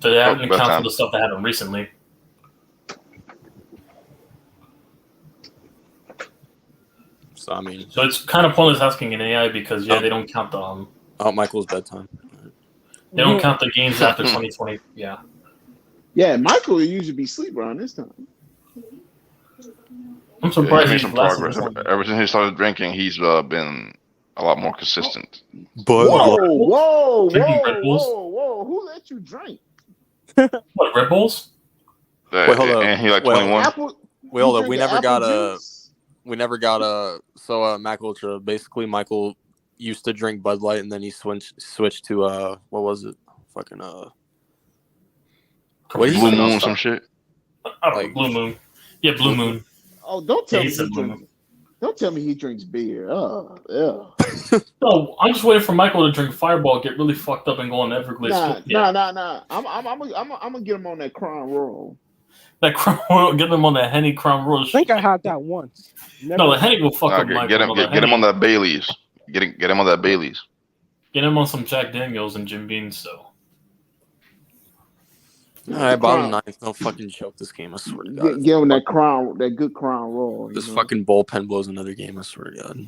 so they haven't accounted for the stuff that happened recently. So so it's kind of pointless asking an AI because they don't count the Oh, Michael's bedtime. They don't count the games after 2020. Yeah. Yeah, Michael will usually be asleep around this time. I'm surprised He made he's some lasted progress. this long. Ever since he started drinking, he's been a lot more consistent. Whoa! Drinking Red Bulls? Whoa! Who let you drink? What, Red Bulls? Wait, hold up. And he like Wait, 21. Wait, hold up. We drinking never apple got a. juice? We never got a. So Mac Ultra. Basically, Michael used to drink Bud Light, and then he switched to what was it? Fucking what did he Blue say? Moon, some shit. Like Blue Moon. Yeah, Blue Moon. Oh, don't tell Yeah, me he said he Blue drinks. Moon. Don't tell me he drinks beer. Oh, yeah. No, I'm just waiting for Michael to drink Fireball, get really fucked up, and go on Everglades. Nah. I'm gonna get him on that Crown Royal. That Crown Royal, get him on that Henny Crown Royal. I think I had that once. No, the Henny will fuck up Michael. Get him on that Bailey's. Get him on that Bailey's. Get him on some Jack Daniels and Jim Beam. So. All right, bottom ninth. No fucking joke. This game, I swear to God. Give him that good Crown Royal. This fucking bullpen blows another game. I swear to God.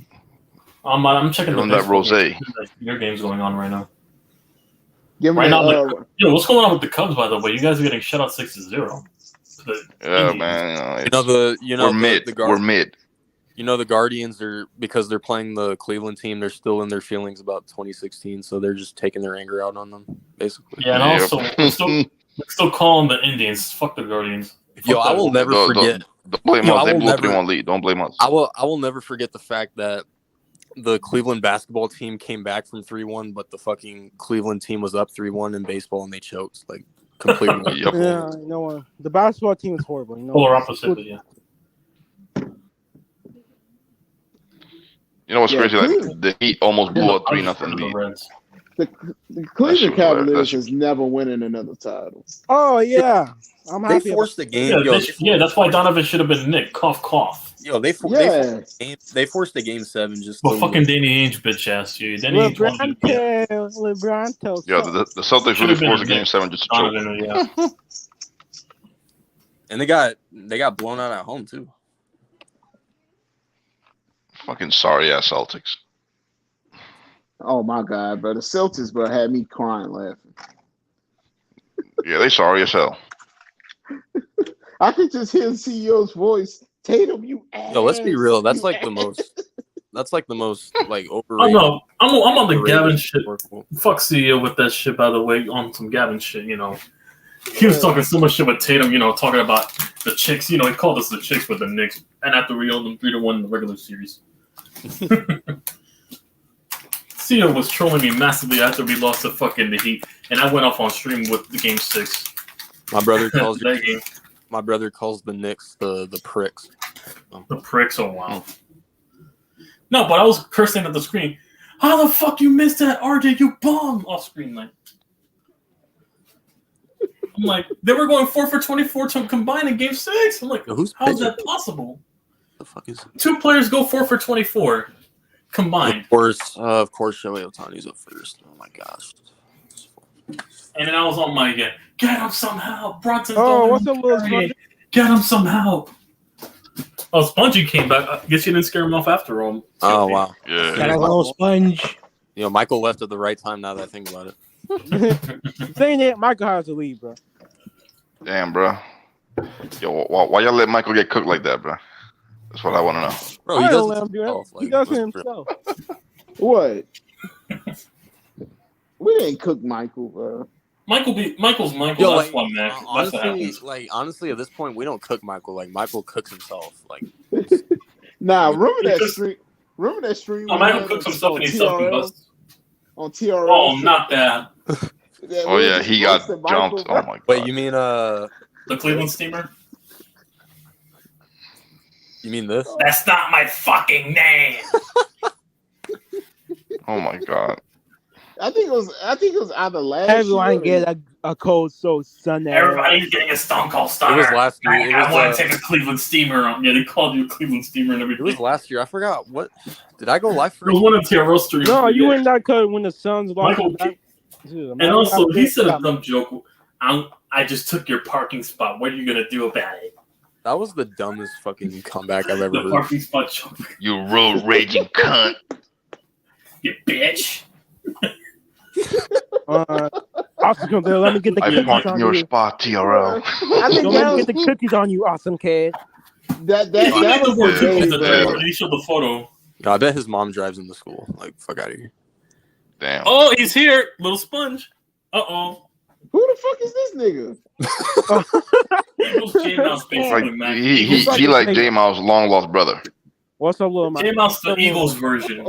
I'm checking on that rosé. Your game's going on right now. Give him right that, now, yo, what's going on with the Cubs? By the way, you guys are getting shut out 6-0. Yeah, man. We're mid. You know the Guardians are, because they're playing the Cleveland team. They're still in their feelings about 2016, so they're just taking their anger out on them, basically. Yeah, and also we're still calling the Indians. Fuck the Guardians. Yo, I will never forget. Don't blame us. They blew 3-1 lead. Don't blame us. I will never forget the fact that the Cleveland basketball team came back from 3-1, but the fucking Cleveland team was up 3-1 in baseball and they choked like completely. Yeah, you know what? The basketball team is horrible. You know, polar opposite, yeah. You know what's crazy? Like the Heat almost blew a 3-0 lead. The Cleveland Cavaliers has never winning another title. Oh yeah, I'm happy. They forced the game. Yeah, that's why Donovan should have been Nick. Cough, cough. Yo, they forced the game 7 just. Well, fucking Danny Ainge, bitch ass, you. Danny Ainge. LeBron tells. Yeah, the Celtics really forced the game 7 just to choke. Yeah. And they got blown out at home too. Fucking sorry ass Celtics. Oh my God, bro. The Celtics, bro, had me crying laughing. Yeah, they sorry as hell. I could just hear the CEO's voice. Tatum, you ass. Yo, let's be real. That's like the most. That's like the most like overrated. I'm on the Gavin shit. Fuck CEO with that shit. By the way, on some Gavin shit, you know. He was talking so much shit with Tatum, you know, talking about the chicks. You know, he called us the chicks with the Knicks, and after we owned them 3-1 in the regular series. CEO was trolling me massively after we lost the Heat, and I went off on stream with the game 6. My brother calls that game. My brother calls the Knicks the pricks. The pricks, oh wow. No, but I was cursing at the screen. How the fuck you missed that, RJ? You bum! Off screen, like. I'm like, they were going 4 for 24 to combine in game 6. I'm like, how is that possible? The fuck is it? 2 players go 4 for 24 combined. Of course, Shohei Ohtani's up first. Oh my gosh. And then I was on my get him somehow. Bronson's what's up, little Spongy? Get him somehow. Oh, Spongy came back. I guess you didn't scare him off after all. Oh wow. Yeah. Got a little sponge. You know, Michael left at the right time. Now that I think about it. Saying that, Michael has to leave, bro. Damn, bro. Yo, why y'all let Michael get cooked like that, bro? That's what I want to know. Bro, he does it himself. He does it himself. What? We didn't cook Michael, bro. Michael's Michael. Yo, that's one man. Honestly, at this point, we don't cook Michael. Like Michael cooks himself. Like, nah, remember that stream? No, Michael cooks himself and he self-combusts. On TRL. Oh, not that. Oh yeah, he got jumped. Oh my God. Wait, you mean the Cleveland steamer? You mean this? That's not my fucking name. Oh my God. I think it was either last Everyone year. get a cold soul Sunday. Everybody's getting a Stone Cold Stunner. It was last year. I want to take a Cleveland steamer. Yeah, they called you a Cleveland steamer and everything. It was last year. I forgot what. Did I go live for? It was one of TRL streams. No, you went that cut when the Suns lost. And also, he said a dumb joke. I just took your parking spot. What are you gonna do about it? That was the dumbest fucking comeback I've ever The heard. parking spot joke. You road raging cunt. You bitch. Austin comes there. Let me get the I cookies parked on in your you. spot, TRL. I think Don't that let me was get the cookies on you, awesome kid. that He that made the was word the cookies day, the day man. when he showed the photo. Yo, I bet his mom drives him to school. Like, fuck out of here. Damn. Oh, he's here, little sponge. Uh-oh. Who the fuck is this nigga? Eagles J-Mouse, basically, Like, man. he like J Mouse long lost brother. What's up, little man? J-Mouse, the Eagles version.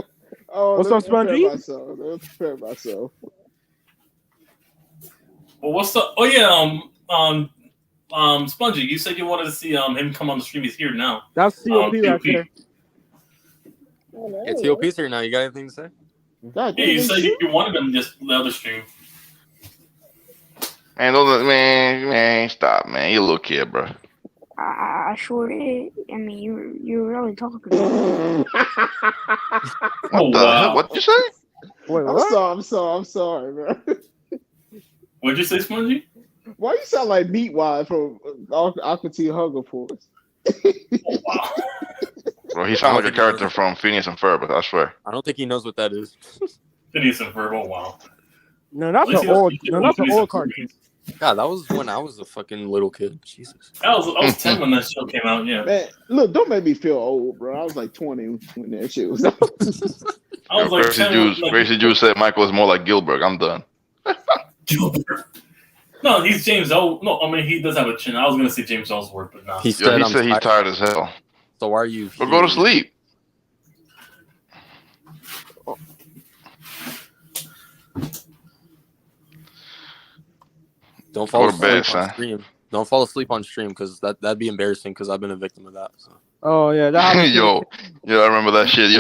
Oh, What's let up, me prepare Spongy? myself. Let me prepare myself. Well, what's the? Oh yeah, Spongy. You said you wanted to see him come on the stream. He's here now. That's COP right there. Yeah, TOP's here now. You got anything to say? God, Yeah, you said you wanted him just the other stream. Man, stop, man. You a little kid, bro. I sure did. I mean, you're really talking. What the hell? What'd you say? Wait, I'm sorry, bro. What'd you say, Spongy? Why you sound like Meatwad from Aqua Teen Hunger Force? Bro, he sounds like a character from Phineas and Ferb, I swear. I don't think he knows what that is. Phineas and Ferb. Oh wow. No, that's an old cartoon. God, that was when I was a fucking little kid. Jesus. I was 10 when that show came out. Yeah. Man, look, don't make me feel old, bro. I was like 20 when that shit was out. I was like 10. Crazy Juice said Michael is more like Gilbert. I'm done. Gilbert. No, he's James O. No, I mean he does have a chin. I was gonna say James Ellsworth, but no. He said he's tired as hell. So why are you? Well, go to sleep. Don't fall Go to bed, asleep on son. stream. Don't fall asleep on stream because that'd be embarrassing because I've been a victim of that. So. Oh yeah, that yo, I remember that shit, yo.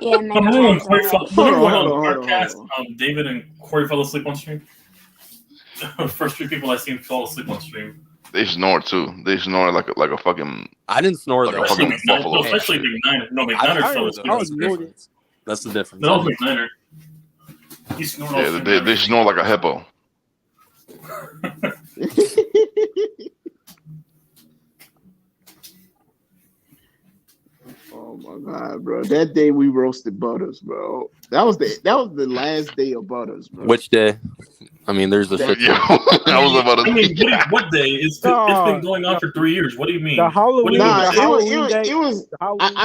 Yeah, man. Remember when Corey fell Hold on. David and Corey fell asleep on stream? The first 3 people I seen fall asleep on stream. They snore too. They snore like a fucking. I didn't snore like though. a fucking buffalo. Especially McNiner. No, McNiner fell asleep. That's the difference. No, McNiner. He snored all Yeah, stream. they snore like a hippo. Oh my god, bro! That day we roasted Butters, bro. That was the last day of Butters, bro. Which day? I mean, there's a shit. I was about to. I mean, what day? It's been going on for 3 years. What do you mean? The Halloween. I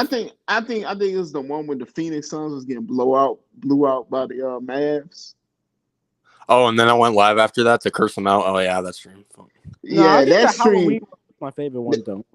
think it was the one when the Phoenix Suns was getting blew out by the Mavs. Oh, and then I went live after that to curse them out. Oh yeah, that's true. Yeah, that stream. My favorite one though.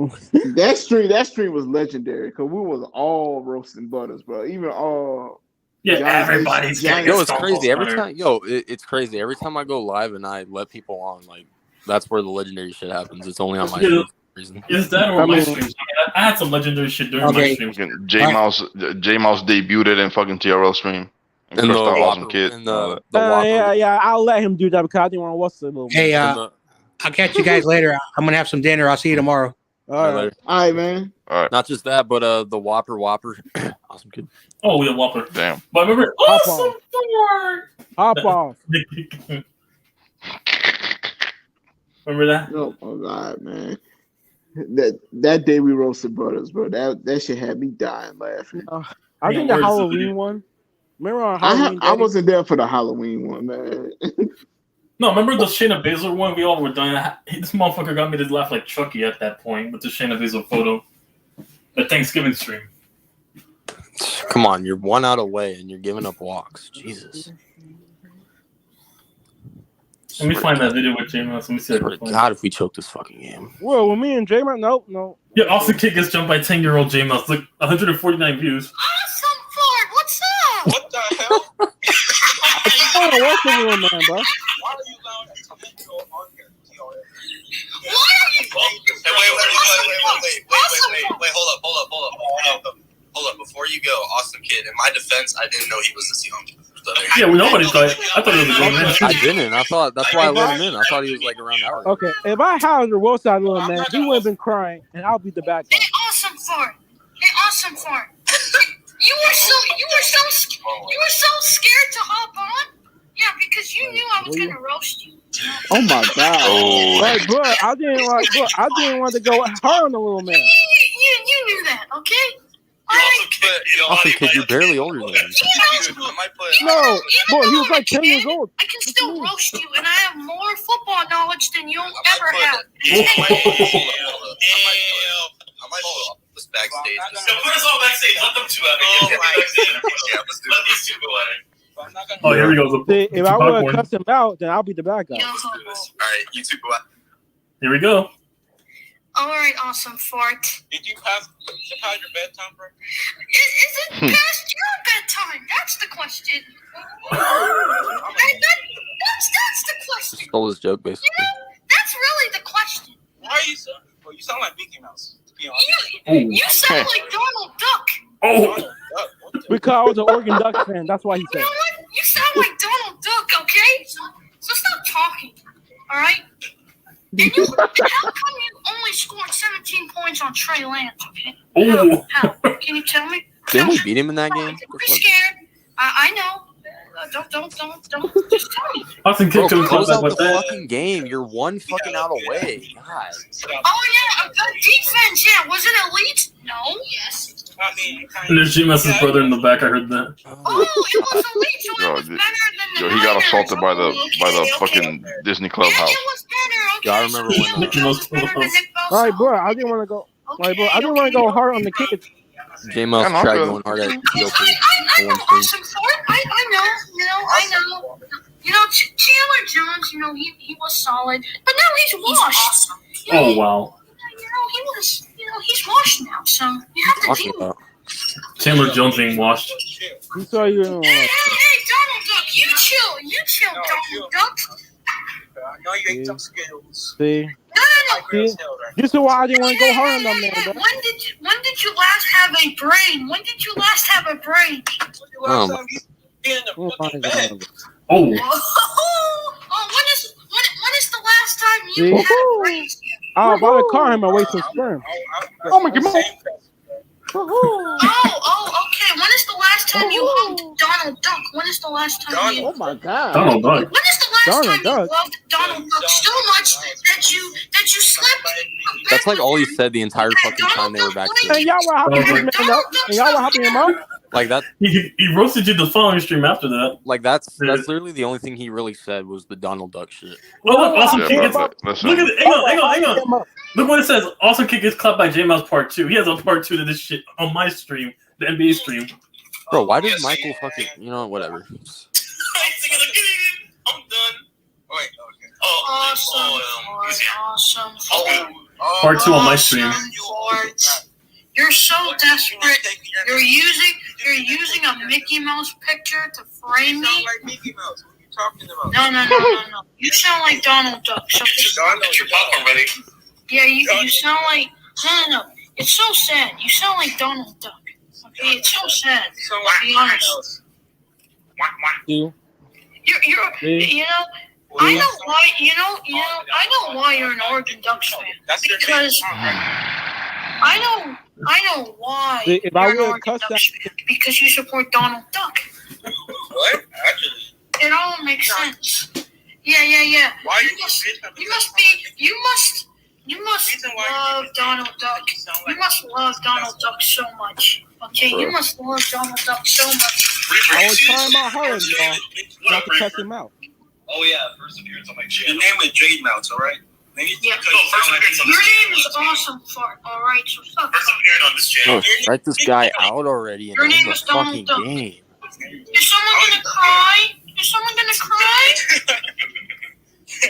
that stream was legendary because we was all roasting Butters, bro. Even all. Yeah, everybody's getting Yo, it's crazy. It's crazy. Every time I go live and I let people on, like that's where the legendary shit happens. It's only on my stream for some reason. Is that or my streams? I had some legendary shit during my streams. J Mouse debuted it in fucking TRL stream. And the awesome kid. Yeah, I'll let him do that because I didn't want to watch the movie. Hey, I'll catch you guys later. I'm gonna have some dinner. I'll see you tomorrow. All right, man. All right. Not just that, but the Whopper, awesome kid. Oh, we have Whopper. Damn. But remember, awesome Ford. Hop off. Remember that? Oh my god, man! That day we roasted Butters, bro. That shit had me dying laughing. I think the Halloween one. Remember on Halloween? I wasn't there for the Halloween one, man. No, remember the Shayna Baszler one? We all were done. This motherfucker got me to laugh like Chucky at that point with the Shayna Baszler photo. The Thanksgiving stream. Come on, you're 1 out away and you're giving up walks. Jesus. Let me find that video with J-Mouse. Let me see. God, if we choke this fucking game. Well, with me and J-Man, no. Yeah, Austin Kid gets jumped by 10-year-old J-Mouse. Look, 149 views. Awesome Ford, what's up? What the hell? I want to watch the little man, bro. Why are you allowing him to go on here? Why are you? Wait, hold up. Before you go, Awesome Kid, in my defense, I didn't know he was this young. Yeah, well, nobody thought. I thought it was a grown man. I didn't. I thought that's why I let him in. I thought he was like around our age. Okay, if I had the roast that little man, he would have been crying, and I'll be the bad guy. Hey, Awesome Ford. You were so scared to hop on. Yeah, because you knew I was gonna roast you. Oh my god! Oh. Like, bro, I didn't want to go hard on the little man. You knew that, okay? Awesome kid, you're barely older than him. No, boy, he was like 10 years old. I can still roast you, and I have more football knowledge than you'll ever have. I might pull this backstage. So put us all backstage. Let them two out. Yeah, let's do Let these two go at it. Oh, here we go. See, if I would have cussed him out, then I'll be the bad guy. All right, you two go out. Here we go. All right, awesome fart. Did you pass your bedtime, bro? Is it past your bedtime? That's the question. That's the question. Stole his joke, basically. You know, that's really the question. Why are you so? Well, you sound like Mickey Mouse. To be honest. You sound like Donald Duck. Oh. Because I was an Oregon Ducks fan. That's why he You said. know what? You sound like Donald Duck, okay? So stop talking, all right? And how come you only scored 17 points on Trey Lance, okay? Oh. How? Can you tell me? Didn't we beat him in that game? Don't be scared. I know. Don't. Just tell me. Austin Bro, Kidd couldn't close close that out with the that. fucking game. You're one fucking out away. God. Oh yeah, a good defense. Yeah, was it elite? No. Yes. I mean, And there's GMS's brother in the back. I heard that. Oh, it was elite, so it was better than the Yo, he got Niners. assaulted by the Okay. fucking Disney clubhouse. It was better. Okay. Yeah, I remember when. Mickey Mouse Better than Nick Bosa. All right, bro. I didn't want to go. Like, bro, I didn't want to go hard on the kids. J-Mouse Yeah, no, tried good. going hard at I TLP. know awesome fort. I know. You know, Chandler Jones. You know, he was solid, but now he's washed. You know, Oh, wow. He's washed now. So you have to Talking deal with it. about. Chandler Jones being washed. You saw you. Hey, Donald Duck, you chill, Donald Duck. I know you ate some Skittles. See, No. see, this is why I didn't want to go hard on them, man. Bro. When did you last have a brain? When did you last have a brain? Oh, Oh, fine, fine. Oh. When is the last time you See? had a brain? I was about to call him and waste some sperm. Oh my god. Oh, okay. When is the last time you hugged Donald Duck? When is the last time you? Oh my god. Donald Duck. When is the last time Donald you loved Donald Duck so much that you slept? that's like all he said the entire fucking time they were backstage. And y'all were helping him up. And y'all were helping him up. Like that. He roasted you the following stream after that. Like that's literally the only thing he really said was the Donald Duck shit. Well, look, Awesome Yeah, Kick bro, gets. but listen. Look at it. Hang on. Look what it says. Awesome Kick gets clapped by J Mouse Part 2. He has a Part 2 to this shit on my stream, the NBA stream. Bro, why did Michael fucking, whatever. I'm done. Wait, okay. Awesome. Part 2 on my stream. You're so desperate. You're using a Mickey Mouse picture to frame me. Sound like Mickey Mouse. What are you talking about? No. You sound like Donald Duck. So Get your popcorn ready. yeah, you sound like no. It's so sad. You sound like Donald Duck. Okay, it's so sad. So To be honest. See? You know. I know why. I know why you're an Oregon Ducks fan. Because I know why See, if you're I an would've Oregon cussed Ducks fan. Because you support Donald Duck. What? Actually. It all makes sense. Yeah. Why You must love Donald Duck. You must love Donald Duck so much. Okay, you must love Donald Duck so much. I was trying my hardest, y'all. Not to cuss him out. Oh yeah, first appearance on my channel. Your name is Jade Mouse, all right? Yeah. Your name is Awesome Fart. All right, so stop. First appearance on this channel. Bro, strike this guy out already and Your end name the is Donald fucking Duck. game. Is someone gonna cry? Is someone gonna cry?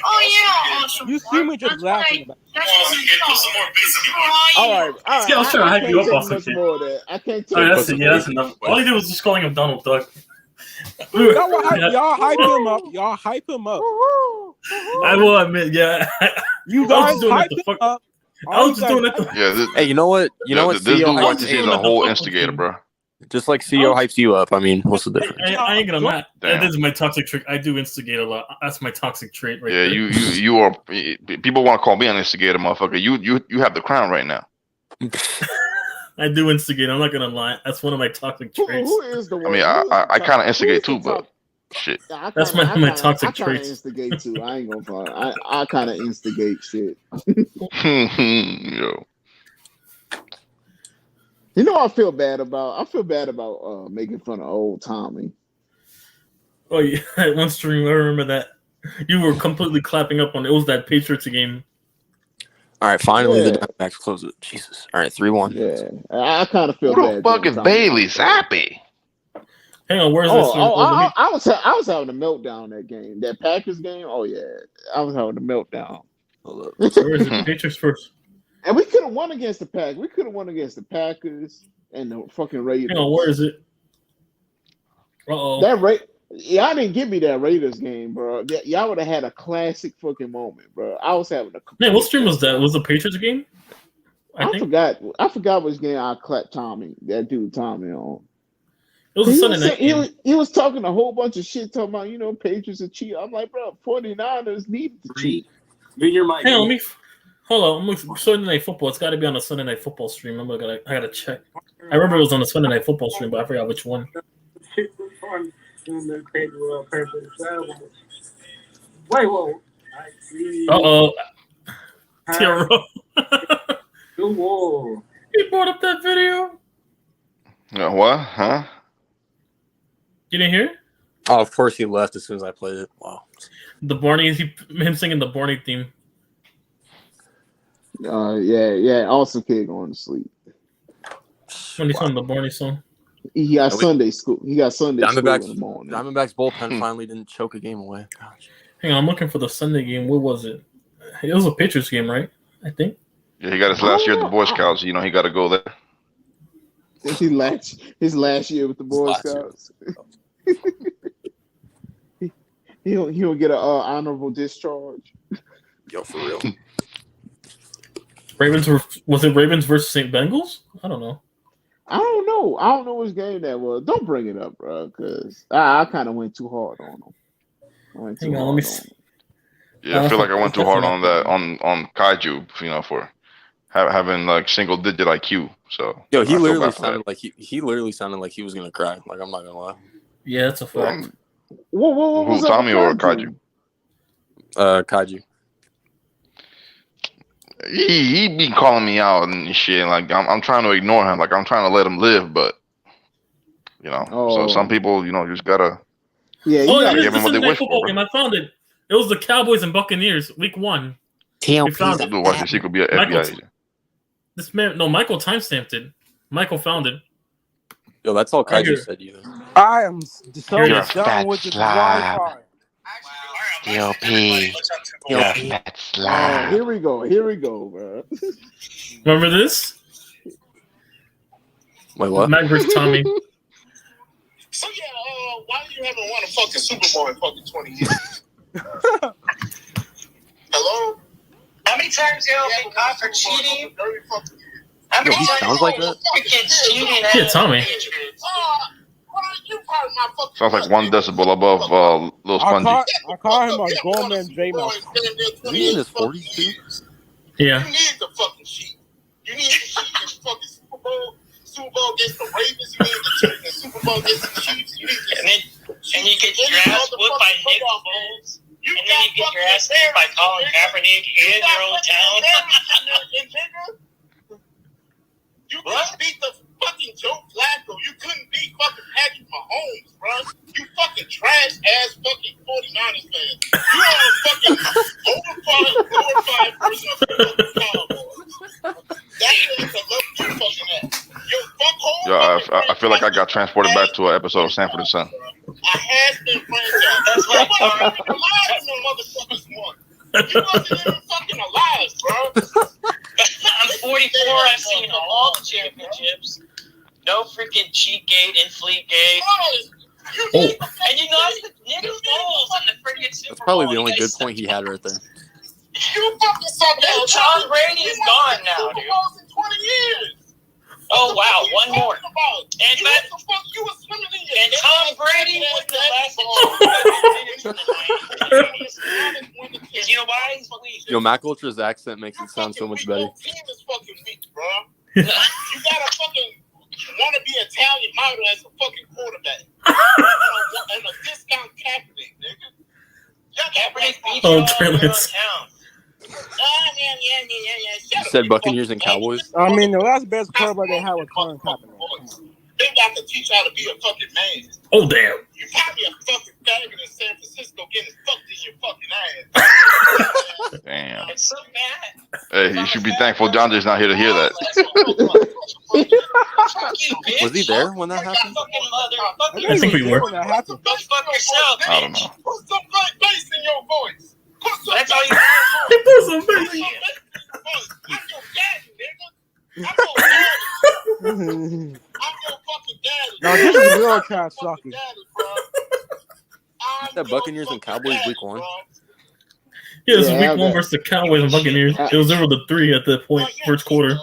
Oh yeah, Awesome You Fart. see me just laughing about it. That's what I All right. Yeah, I was trying to hype you up, Awesome Awesome much Kick. more of that. I can't take Oh, that's enough. All he did was just calling him Donald Duck. Y'all hype him up. Y'all hype him up. I will admit, yeah. You I guys was doing hype it him the fuck. up. I was just doing it. Yeah, Hey, you know what? You know what? This dude CEO like hypes he's you a up. whole instigator, bro. Just like CEO hypes you up. I mean, what's the difference? I ain't gonna lie. Damn. That is my toxic trick. I do instigate a lot. That's my toxic trait right Yeah, there. you are. People want to call me an instigator, motherfucker. You have the crown right now. I do instigate. I'm not gonna lie. That's one of my toxic traits. Who is the one? I mean, I kind of instigate too, but shit. Yeah, That's my toxic I kinda traits. instigate too. I ain't gonna front. I kind of instigate shit. Yo. You know, I feel bad about making fun of old Tommy. Oh yeah, one stream I remember that you were completely clapping up on it. It was that Patriots game. All right, finally Yeah. the Diamondbacks close it. Jesus. All right, 3-1. Yeah, I kind of feel Who bad. the fuck doing is Tommy. Bailey Zappi? Hang on, where's Oh, this? I was having a meltdown that game, that Packers game. Oh yeah, I was having a meltdown. So where is it? Patriots first. And we could have won against the Packers. We could have won against the Packers and the fucking Raiders. Hang on, where is it? Uh-oh. Y'all didn't give me that Raiders game, bro. Y'all would have had a classic fucking moment, bro. I was having a. Man, what stream was that? Was the Patriots game? I forgot which game I clapped that dude Tommy on. It was a Sunday night game. He was talking a whole bunch of shit, talking about, Patriots are cheat. I'm like, bro, 49ers need to cheat. Hang on, hold on. I'm looking Sunday Night Football. It's got to be on a Sunday Night Football stream. I gotta check. I remember it was on the Sunday Night Football stream, but I forgot which one. Uh-oh. Tiro. He brought up that video. What? Huh? You didn't hear it? Oh, of course he left as soon as I played it. Wow. The Barney, him singing the Barney theme. Yeah. Awesome kid going to sleep. When he's on the Barney song. He got Sunday school. He got Sunday school in the morning. Diamondbacks bullpen finally didn't choke a game away. Gosh. Hang on, I'm looking for the Sunday game. What was it? It was a Patriots game, right? I think. Yeah, he got his last year at the Boy Scouts. He got to go there. His last year with the Boy Scouts. He'll get an honorable discharge. Yo, for real. Was it Ravens versus St. Bengals? I don't know. I don't know which game that was. Don't bring it up, bro, because I kind of went too hard on him. Hang on, let me see. Yeah, I feel like I went too hard on that on Kaiju, for having like single digit IQ. So yo, he literally sounded like he literally sounded like he was gonna cry. Like, I'm not gonna lie. Yeah, that's a fact. What was Tommy or Kaiju? Kaiju. He be calling me out and shit. Like I'm trying to ignore him. Like I'm trying to let him live, but So some people, you just gotta. Yeah. Gotta give them what they wish for. Game. I found it. It was the Cowboys and Buccaneers, Week 1. We found it. Watch this. He could be an FBI agent. This man, no, Michael timestamped it. Michael found it. Yo, that's all Kaiju said. I am so You're a done fat with this slob. Wi-Fi. DLP. You're a fat slob. Here we go, bro. Remember this? Wait, what? Mac versus Tommy. So why do you haven't won a fucking Super Bowl in fucking 20 years? Hello? How many times y'all been caught for cheating? How many he times sounds like that? cheating? Yeah, Tommy. Sounds like 1 decibel above Lil Spongy. I call him a Goldman J-Mo. Is he in his 40s too? Yeah. You need the fucking cheat. You need to cheat in fucking Super Bowl against the Ravens. You need to cheat in the Super Bowl against the Chiefs. You need to and you get your ass whooped by Nick Foles. And then you get your ass beat by Colin Kaepernick in your own town. You couldn't beat the fucking Joe Flacco. You couldn't beat fucking Patrick Mahomes, bro. You fucking trash ass fucking 49ers fans. You are a fucking glorified version of the fucking Cowboys. That's the level you fucking at. Yo, fuck home. Yo, I feel like I got transported back to an episode of Sanford and Son. I has been franchise. That's why I wasn't even alive when the motherfuckers won. You wasn't even fucking alive, bro. I'm 44. I've seen all the championships. No freaking cheat gate and fleet gate. And you lost the Nick Foles in the freaking Super Bowl. That's probably the only good point he had right there. You fucking suck. Tom Brady is gone now, dude. In 20 years. Oh wow, one more. And Tom Brady was the last. Because you know why? He's weak. Yo, Mac Ultra's accent makes it sound so much better. Team is fucking weak, bro. You gotta fucking want to be Italian model as a fucking quarterback. And a discount Kaepernick, nigga. Kaepernick beat you all in your own town. You said Buccaneers and Cowboys. I mean, the last best quarterback they had was Colin Kaepernick. They got to teach you how to be a fucking man. Oh damn! You probably a fucking faggot in San Francisco getting fucked in your fucking ass. Damn. It's so bad. Hey, you should be thankful John Jay's not here to hear that. Was he there when that happened? I think we were. When that happened. Go fuck yourself. I don't know. Put some bass in your voice. Put some That's all you Put some bass. I'm your daddy, nigga. I'm your daddy. I'm your fucking daddy. No, this is real cat sucking. That Buccaneers and Cowboys week 1. Yeah, this is Yeah, week okay. 1 versus the Cowboys and Buccaneers. It was 0-3 at the point, first quarter.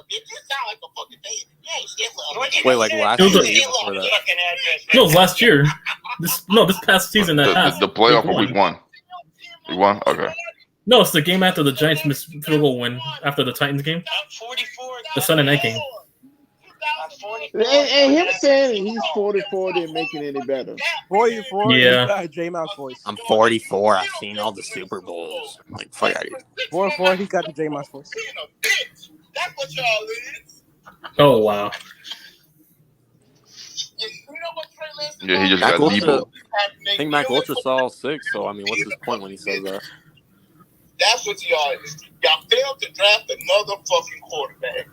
Wait, like last It was year? a- or the year before that? No, it was last year. This past season that passed. The playoff for week 1. Week 1? Okay. No, it's the game after the Giants missed field goal win after the Titans game. The Sunday night game. And him saying he's 44 didn't make it any better. 44. Yeah. J-Mouse voice. I'm 44. I've seen all the Super Bowls. Like, fuck out of here. 44. He got the J-Mouse voice. That's what y'all is. Oh wow. You know what Trey Lance is Yeah, he just Mac got Ultra, Debo. I think Mac Ultra saw all 6, so I mean, what's his point when he says that? That's what y'all is. Y'all failed to draft another fucking quarterback.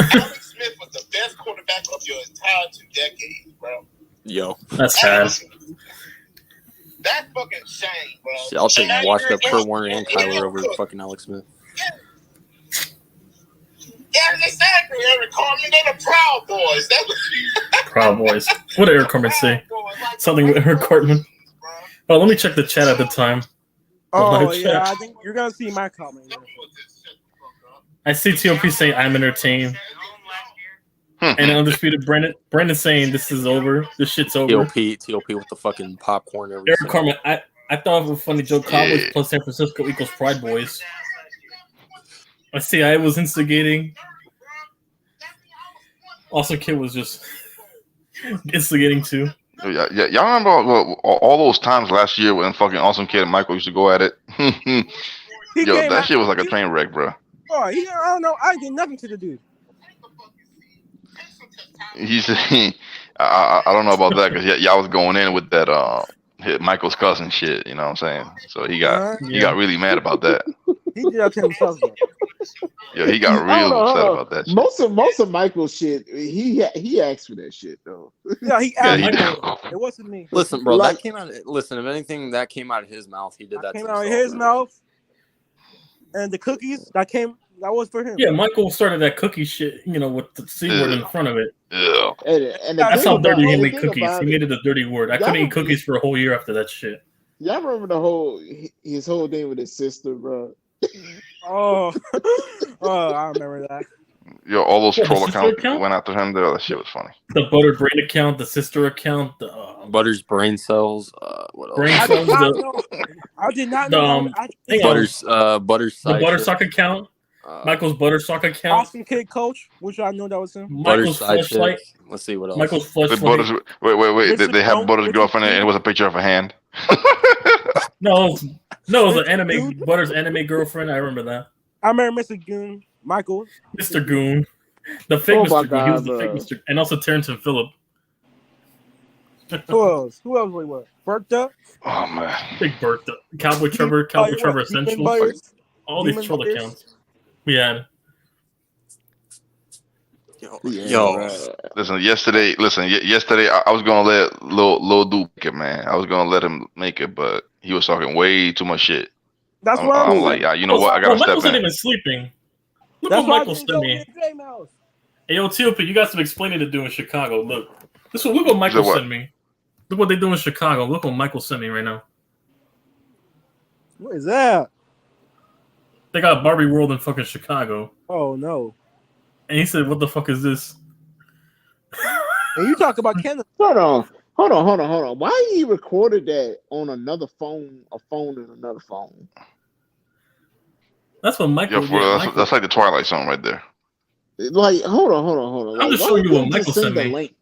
Alex Smith was the best quarterback of your entire 2 decades, bro. Yo. That's sad. That's fucking shame, bro. I'll take washed up Kurt Warner and Kyler over fucking Alex Smith. Yeah, exactly, Eric Carmen. They're the Proud Boys. That's Proud Boys. What did Eric Cartman say? Something with Eric Cartman. Oh, let me check the chat at the time. Oh, Live yeah. chat. I think you're going to see my comment. I see TOP saying I'm entertained. And Undisputed Brandon saying this is over. This shit's over. TOP with the fucking popcorn. Every Eric second. Cartman, I thought of a funny joke. Cowboys plus San Francisco equals Pride Boys. I see I was instigating. Also, Kid was just instigating too. Yeah, y'all remember all those times last year when fucking Awesome Kid and Michael used to go at it? Yo, that shit was like a train wreck, bro. Oh, I don't know. I did nothing to the dude. He's I don't know about that because y'all was going in with that hit Michael's cousin shit. You know what I'm saying? So he got really mad about that. He did that to himself. Though. Yeah, he got real upset about that shit. Most of Michael's shit, he asked for that shit though. Yeah, he asked. It wasn't me. Listen, bro, Like- that came out. Listen, if anything, that came out of his mouth. He did that. Came to out of himself, his bro. mouth, and the cookies that was for him. Yeah, Michael started that cookie shit, with the C word in front of it. Yeah. And That's how dirty he the made thing cookies. about He made it a dirty word. I couldn't eat Y'all- cookies for a whole year after that shit. Y'all remember his whole thing with his sister, bro? Oh, I remember that. Yo, all those Yeah, the troll sister accounts account? went after him there. That shit was funny. The Butter Brain account, the sister account, the Butter's brain cells. What else? brain I cells, did not the, know. I did not the know. hang on, Butter's the side Butter chick. Sock account, Michael's Butter Sock account, Austin Kid Coach, which I know that was him. Butter's Michael's side flashlight, chick. Let's see what else. Michael's The Butters, flashlight. wait. Richard They have Stone- Butters' Richard girlfriend and it Stone- was a picture of a hand. No, it was an anime Butter's anime girlfriend. I remember that. I remember Mr. Goon, Michael. Mr. Goon, the fake Oh my Mr. Goon. He was God, the fake bro. Mr. And also Terrence and Phillip. Who else? Who else? What? Bertha? Oh man. Big Bertha, Cowboy Trevor, Cowboy What? Trevor Demon Essentials. Buyers? All these Demon troll Buyers? accounts we had. Yo, Listen, yesterday I was gonna let Lil Duke make it, man. I was gonna let him make it, but he was talking way too much shit. That's I'm, what I'm I'm saying. like, yeah, you know what? I gotta Michael's step not in. even sleeping. Look That's what why Michael I sent didn't go me. with J-Mouse. Hey, yo, TOP, you got some explaining to do in Chicago. Look, look what Michael what? sent me. Look what they do in Chicago. Look what Michael sent me right now. What is that? They got Barbie World in fucking Chicago, Oh no! and he said, "What the fuck is this?" And you talk about Canada. Hold on. Why he recorded that on another phone, a phone and another phone? That's what Michael. Yeah, Yeah, that's like the Twilight song right there. Like, hold on. I'm Like, just why showing you couldn't what Michael just send sent the me. link?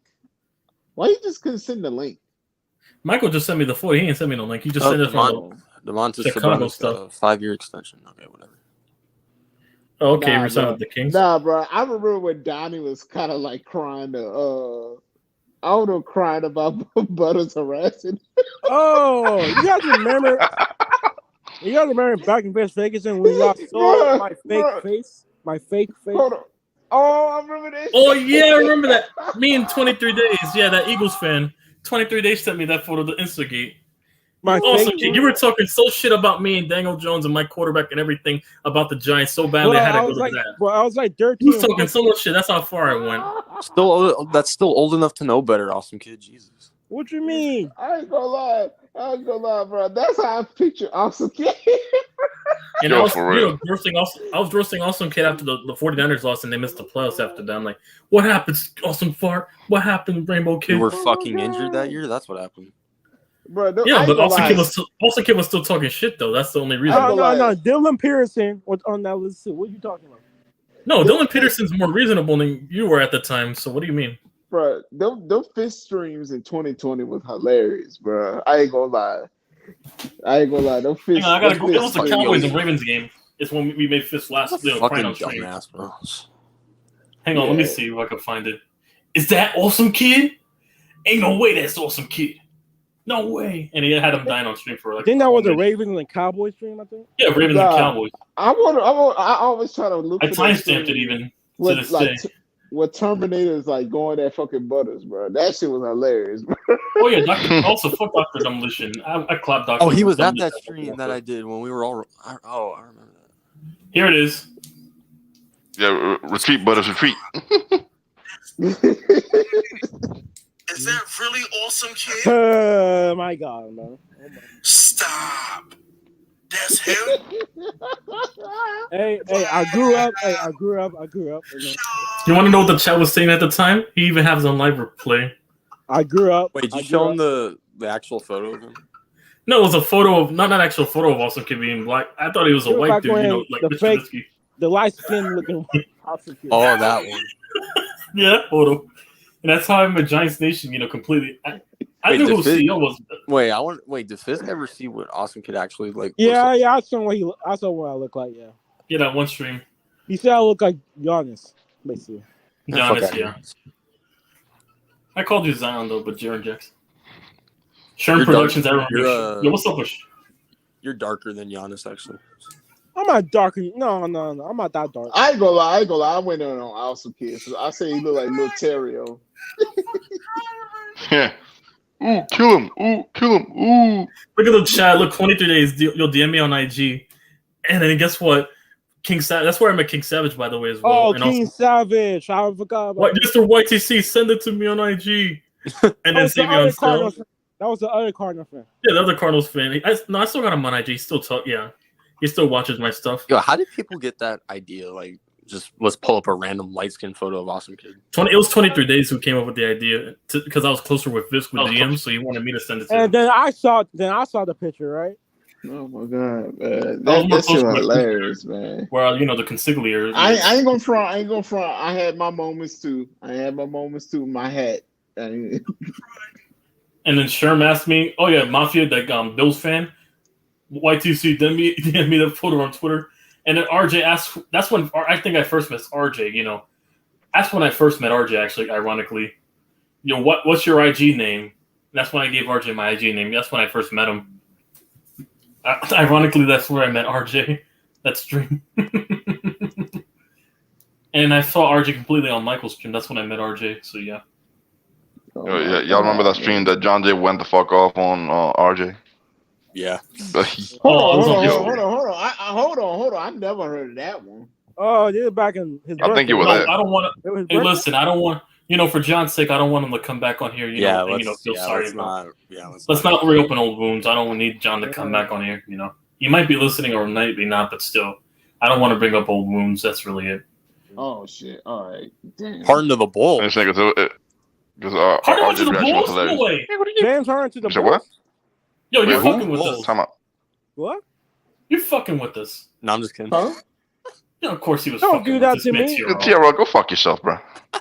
Why you just couldn't send the link? Michael just sent me the photo. He didn't send me no link. He just sent it from DeMontis Chicago Sabonis, stuff. 5-year extension. Okay, whatever. Oh, okay, Nah, we're signed bro. with the Kings. Nah, bro. I remember when Donnie was kind of like crying to I don't know, crying about Butters harassing. Oh, you guys remember? You guys remember back in West Vegas and when y'all saw my fake face? My fake face. Hold on. Oh, I remember this. Oh yeah, I remember that. Me in 23 days. Yeah, that Eagles fan. 23 days sent me that photo to Instagate. My Also, fake. you were talking so shit about me and Daniel Jones and my quarterback and everything about the Giants so badly. I had to go to that. Bro, I was like 13. You was talking so much shit. That's how far I went. That's still old enough to know better, awesome kid. Jesus. What you mean? I ain't gonna lie. Bro. That's how I picture Awesome Kid. And I was, I was roasting Awesome Kid after the 49ers lost and they missed the playoffs after that. I'm like, what happened, Awesome Fart? What happened, Rainbow Kid? You were fucking injured that year? That's what happened. Bro, yeah, but Awesome Kid was still talking shit, though. That's the only reason. No. Dylan Pearson was on that list too. What are you talking about? No, Dylan Peterson's more reasonable than you were at the time. So what do you mean? Bro, them fist streams in 2020 was hilarious, bro. I ain't gonna lie. Them fist. I gotta go. It was the Cowboys and Ravens game. It's when we made fists last. Fucking dumbass, bro. Hang on, let me see if I can find it. Is that Awesome Kid? Ain't no way that's Awesome Kid. No way. And he had him dying on stream for like. I think that was a Ravens and Cowboys stream, I think. Yeah, Ravens and Cowboys. I always try to look. I timestamped it even to this day. What Terminator's like going at fucking Butters, bro. That shit was hilarious, bro. Oh yeah, also fuck Dr. Demolition. I clapped Dr. Oh, he was at Demolition. that stream that I did when we were all. I remember that. Here it is. Yeah, retreat, Butters, retreat. Is that really Awesome Kid? Oh my god, man. Stop. That's him. Hey, I grew up. You want to know what the chat was saying at the time? He even has on live replay. I grew up. Wait, did you show him the actual photo of him? No, it was a photo of not an actual photo of Awesome Kid being black. I thought he was a white dude, like the Mr. fake, Trubisky. the light skin looking Awesome Kid. Oh, that one. Yeah, that photo. And that's how I'm a Giants Nation, completely. I knew who CEO was. Wait, did Fisk ever see what Awesome Kid actually like? Yeah, I saw what I look like. Yeah. Yeah, that one stream. He said I look like Giannis, basically. Giannis, yeah. I called you Zion though, but Jaren Jackson. Sherm Productions. Yo, what's up, Bush? You're darker than Giannis, actually. I'm not darker. No. I'm not that dark. I ain't gonna lie. I went on Awesome Kid. So I say he look like Lil Terrio. Yeah. Ooh, kill him. Ooh, kill him. Ooh. Look at the chat. Look, 23 days. You'll DM me on IG. And then guess what? King Savage. That's where I met King Savage, by the way, as well. Oh, and King Savage. I forgot about Mr. YTC, send it to me on IG. And then save me on Stel. That was the other Cardinal fan. Yeah, the other Cardinals fan. I still got him on IG. He still he still watches my stuff. Yo, how did people get that idea? Like, just let's pull up a random light skin photo of Awesome Kid. It was 23 days who came up with the idea because I was closer with Fisk with DM, so he wanted me to send it to him. And then I saw the picture, right? Oh my god, man. That's hilarious, man. Well, the consigliere. I ain't gonna front. I had my moments too. My hat. And then Sherm asked me, "Oh yeah, Mafia, that Bills fan, YTC, DM me that photo on Twitter." And then RJ asked. That's when I think I first met RJ. That's when I first met RJ. Actually, ironically, what's your IG name? That's when I gave RJ my IG name. That's when I first met him. Ironically, that's where I met RJ. That stream. And I saw RJ completely on Michael's stream. That's when I met RJ. So yeah. Yeah, y'all remember that stream that John Jay went the fuck off on RJ? Yeah. Hold on. I never heard of that one. Oh, this is back in his birthday. I think it was that. I don't want to. Hey, listen, I don't want. For John's sake, I don't want him to come back on here. Feel sorry about. Let's not reopen old wounds. I don't need John to come back on here. He might be listening or might be not, but still, I don't want to bring up old wounds. That's really it. Oh shit! All right, damn. Pardon to the bull. Because RJ's reaction was hilarious. James Harden to the Bulls. What? Yo, you're fucking with us. Time out. What? You're fucking with us. No, I'm just kidding. Huh? Yeah, of course he was. Don't do that to me. Tierra, go fuck yourself, bro. I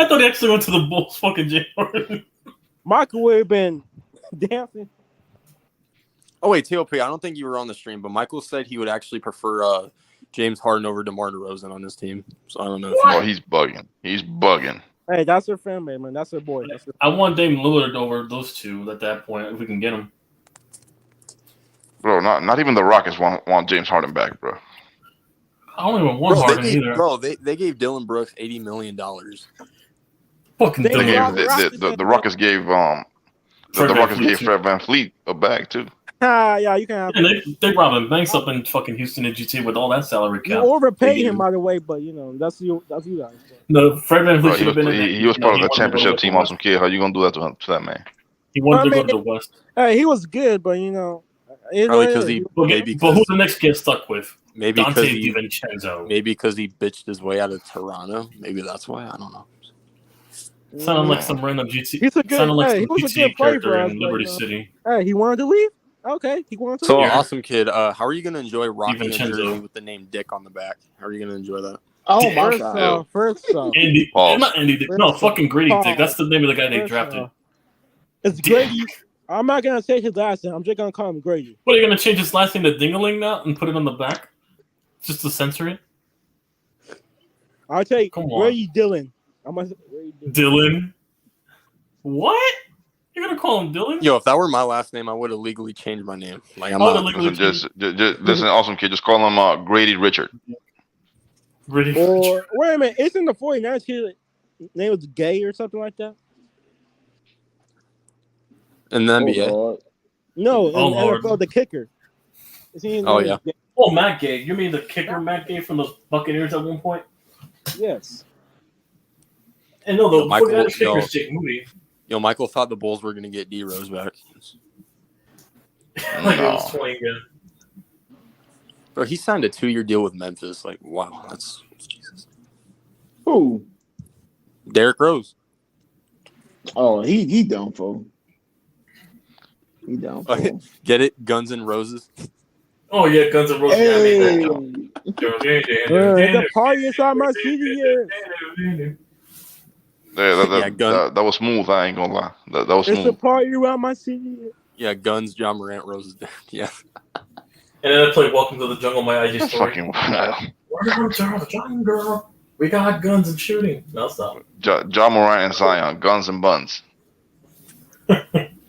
thought he actually went to the Bulls. Fucking Jay Harden. Michael would have been dancing. Oh wait, TOP. I don't think you were on the stream, but Michael said he would actually prefer James Harden over DeMar DeRozan on his team. So I don't know. Oh, he's bugging. He's bugging. Hey, that's her fan, man. That's her boy. That's her. I want Dame Lillard over those two at that point if we can get him. Bro, not even the Rockets want James Harden back, bro. I don't even want Harden either. Bro, they gave Dylan Brooks $80 million. Fucking the Rockets gave Fred VanVleet a bag too. Yeah, you can have. Yeah, they robbing banks up in fucking Houston and GTA with all that salary cap. You overpaid him, by the way, but that's you guys. No, Fred VanVleet should have been. He was part of the championship team on some kid. How you gonna do that to that man? He wanted to go to the West. Hey, he was good, but probably because he. But who the next kid stuck with? Maybe Dante because DiVincenzo. Maybe because he bitched his way out of Toronto. Maybe that's why. I don't know. Sounded like some random GT. He's a good. Sounded like He some was a good GTA player character for us, in Liberty City. Hey, he wanted to leave. Okay, he wanted to. So leave. awesome, kid. How are you gonna enjoy rocking a DiVincenzo. jersey with the name Dick on the back? How are you gonna enjoy that? Oh my god! First off, Andy, not Andy Dick. No, fucking Grady Dick. That's the name of the guy they drafted. It's Grady. I'm not gonna say his last name. I'm just gonna call him Grady. What, are you gonna change his last name to Dingaling now and put it on the back, just to censor it? I'll tell you, Come on. Grady Dillon. Dylan. What? You're gonna call him Dylan? Yo, if that were my last name, I would have legally changed my name. Like I'm not. Listen, just listen, awesome kid. Just call him Grady Richard. Grady Or wait a minute, isn't the 49ers kid name was Gay or something like that? In the NBA. No, in Oh, the Lord. NFL, the kicker. Is he Oh, yeah. Gay? Oh, Matt Gay. You mean the kicker Matt Gay from the Buccaneers at one point? Yes. And no, the Yo, Michael, 49ers kicker yo. is Jake Moody. Yo, Michael thought the Bulls were gonna get D Rose back. Like it was 20 again. Bro, he signed a 2-year deal with Memphis. Like, wow, that's Jesus. Who? Derrick Rose. Oh, he done for. He done for. Get it? Guns and Roses. Oh, yeah, Guns N' Roses. Hey. The party inside my city here. That was smooth. I ain't gonna lie. That was It's a smooth. party around my city. Yeah, Guns, John Morant, Roses. Yeah. And then I played Welcome to the Jungle, my IG That's story. fucking wild. Welcome to the jungle. We got guns and shooting. No, stop. John Morant and Zion, guns and buns.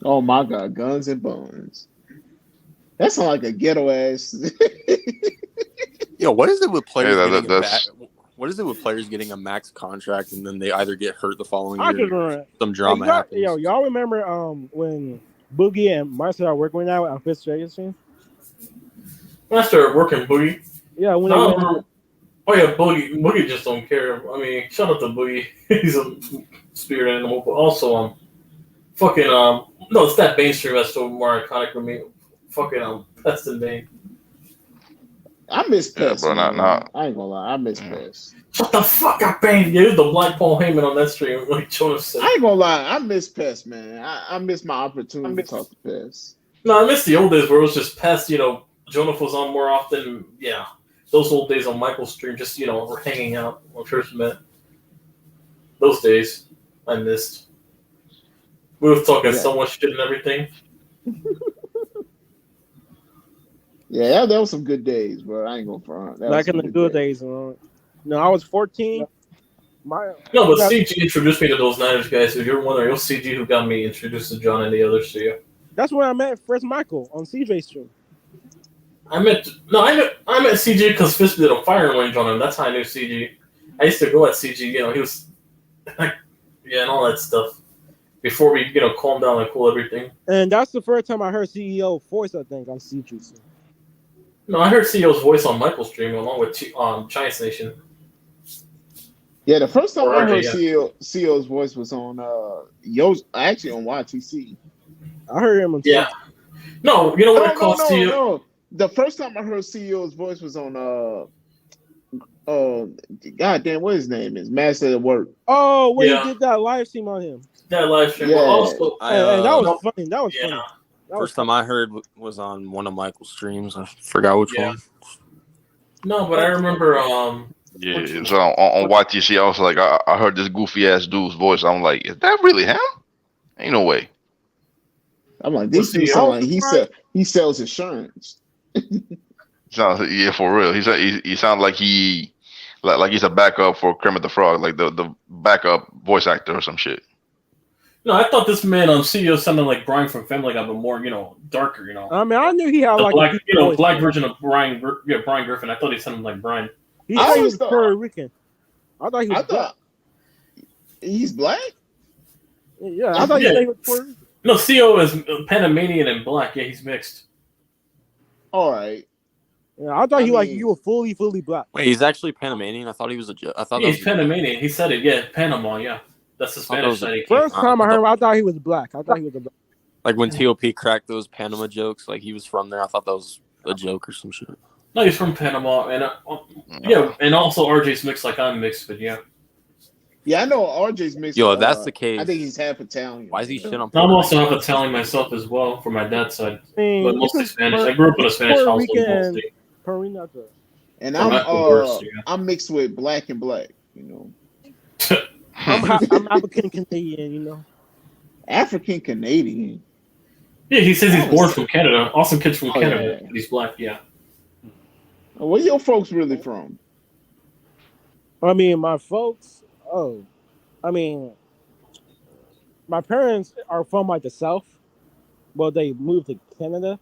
Oh my god, guns and bones. That sounds like a ghetto ass. Yo, what is it with players? Hey, getting that's- what is it with players getting a max contract and then they either get hurt the following I year? just remember. Some drama happens. Y'all remember when Boogie and Marcel are working out on Pittsburgh team? When I started working, Boogie. Yeah, when No, they went, oh yeah, Boogie just don't care. I mean, shout out to Boogie. He's a spirit animal, but also fucking no, it's that mainstream that's still more iconic for me. Fucking Pest and Bane. I miss Pest. bro, man. not- I ain't gonna lie, I miss Pest. Shut the fuck up, Bane. Yeah, the Black Paul Heyman on that stream, like Jonas said. I ain't gonna lie, I miss Pest, man. I miss my opportunity to talk to Pest. No, I miss the old days where it was just Pest. Jonas was on more often. Yeah, those old days on Michael's stream, just we're hanging out when we first met. Those days I missed. We were talking so much shit and everything. Yeah, that was some good days, bro. I ain't gonna front. That back was in some the good days. No, I was 14. No, but CG introduced me to those Niners guys. If you're wondering, it was CG who got me introduced to John and the others. So yeah, That's where I met first Michael on CJ stream. I met CG because Fisk did a firing range on him. That's how I knew CG. I used to go at CG. He was and all that stuff before we calm down and cool everything. And that's the first time I heard CEO voice, I think, on CG stream. No, I heard CEO's voice on Michael's stream along with Giants Nation. Yeah, the first time I heard Yeah. CEO's voice was on actually on YTC. I heard him on Yeah. No, you know what it calls to you? No. The first time I heard CEO's voice was on goddamn, what his name is? Master at Work. Oh, when Yeah. he did that live stream on him. That live stream. Yeah. But also, And that was funny. That was funny. That was First time I heard was on one of Michael's streams. I forgot which one. no, but I remember. Yeah, so on YTC, I was like, I heard this goofy ass dude's voice. I'm like, is that really him? Ain't no way. I'm like, this dude sound like he sells insurance. Yeah, for real. He sounds like he's a backup for Kermit the Frog, like the backup voice actor or some shit. No, I thought this man on CEO sounded like Brian from Family Guy, but more, darker, I mean, I knew he had like black, a deep voice, black version of Brian Griffin. I thought he sounded like Brian. He said he was Puerto Rican. I thought he was black. He's black? Yeah, I thought he was Puerto Rican. No, CEO is Panamanian and black. Yeah, he's mixed. All right. Yeah, I thought you were fully black. Wait, he's actually Panamanian. I thought he was a. He's Panamanian. He said it. Yeah, Panama. Yeah, that's the Spanish side. First time I heard him, I thought he was black. I thought he was a black. Like when T.O.P. cracked those Panama jokes, like he was from there. I thought that was a joke or some shit. No, he's from Panama, and and also RJ's mixed like I'm mixed, but yeah. Yeah, I know RJ's mixed. Yo, if that's the case, I think he's half Italian. Why is he shit on? I'm also half Italian myself as well, from my dad's side, but mostly Spanish. I grew up in a Spanish household mostly. And I'm mixed with black and black, I'm African Canadian, African Canadian. Yeah, he says he's born from Canada. Awesome kid's from Canada. Yeah. He's black, yeah. Where your folks really from? I mean, my folks. My parents are from like the South. Well, they moved to Canada.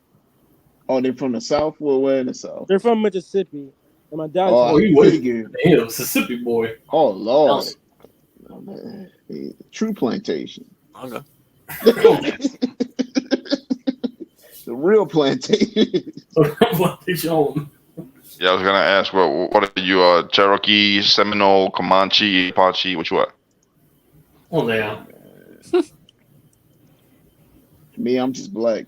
Oh, they're from the South? Well, where in the South? They're from Mississippi. And my dad's Damn, Mississippi boy. Oh, Lord. True plantation. Okay. The real plantation. Yeah, I was gonna ask, what are you? Cherokee, Seminole, Comanche, Apache? Which one? Oh, yeah. Me, I'm just black,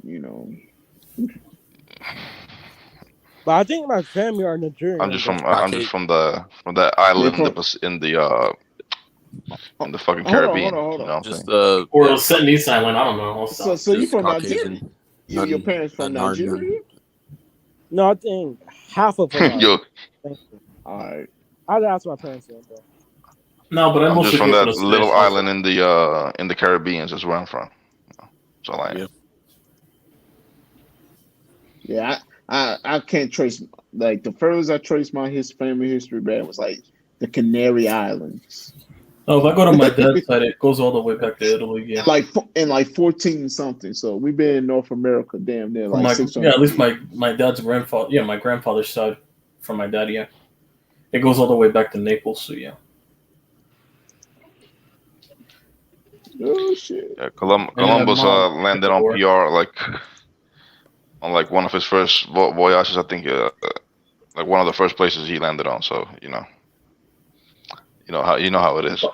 But I think my family are Nigerian. I'm just from that island in the fucking Caribbean. Hold on. Or Sentinese Island. I don't know. So you from Nigeria? Your parents from Nigeria? No, I think half of them. Yo. All right. I'd ask my parents that, bro. No, but I'm just from that little island in the Caribbean. That's where I'm from. That's all I am. Yeah, I can't trace, like, the furthest I traced my family history back was like the Canary Islands. Oh, if I go to my dad's side, it goes all the way back to Italy. Yeah, like 14 something. So we've been in North America damn near like 600. Yeah, at least my dad's grandfather. Yeah, my grandfather's side from my dad. Yeah, it goes all the way back to Naples. So yeah. Oh shit! Yeah, Columbus landed on PR on one of his first voyages. I think like one of the first places he landed on. So you know how it is.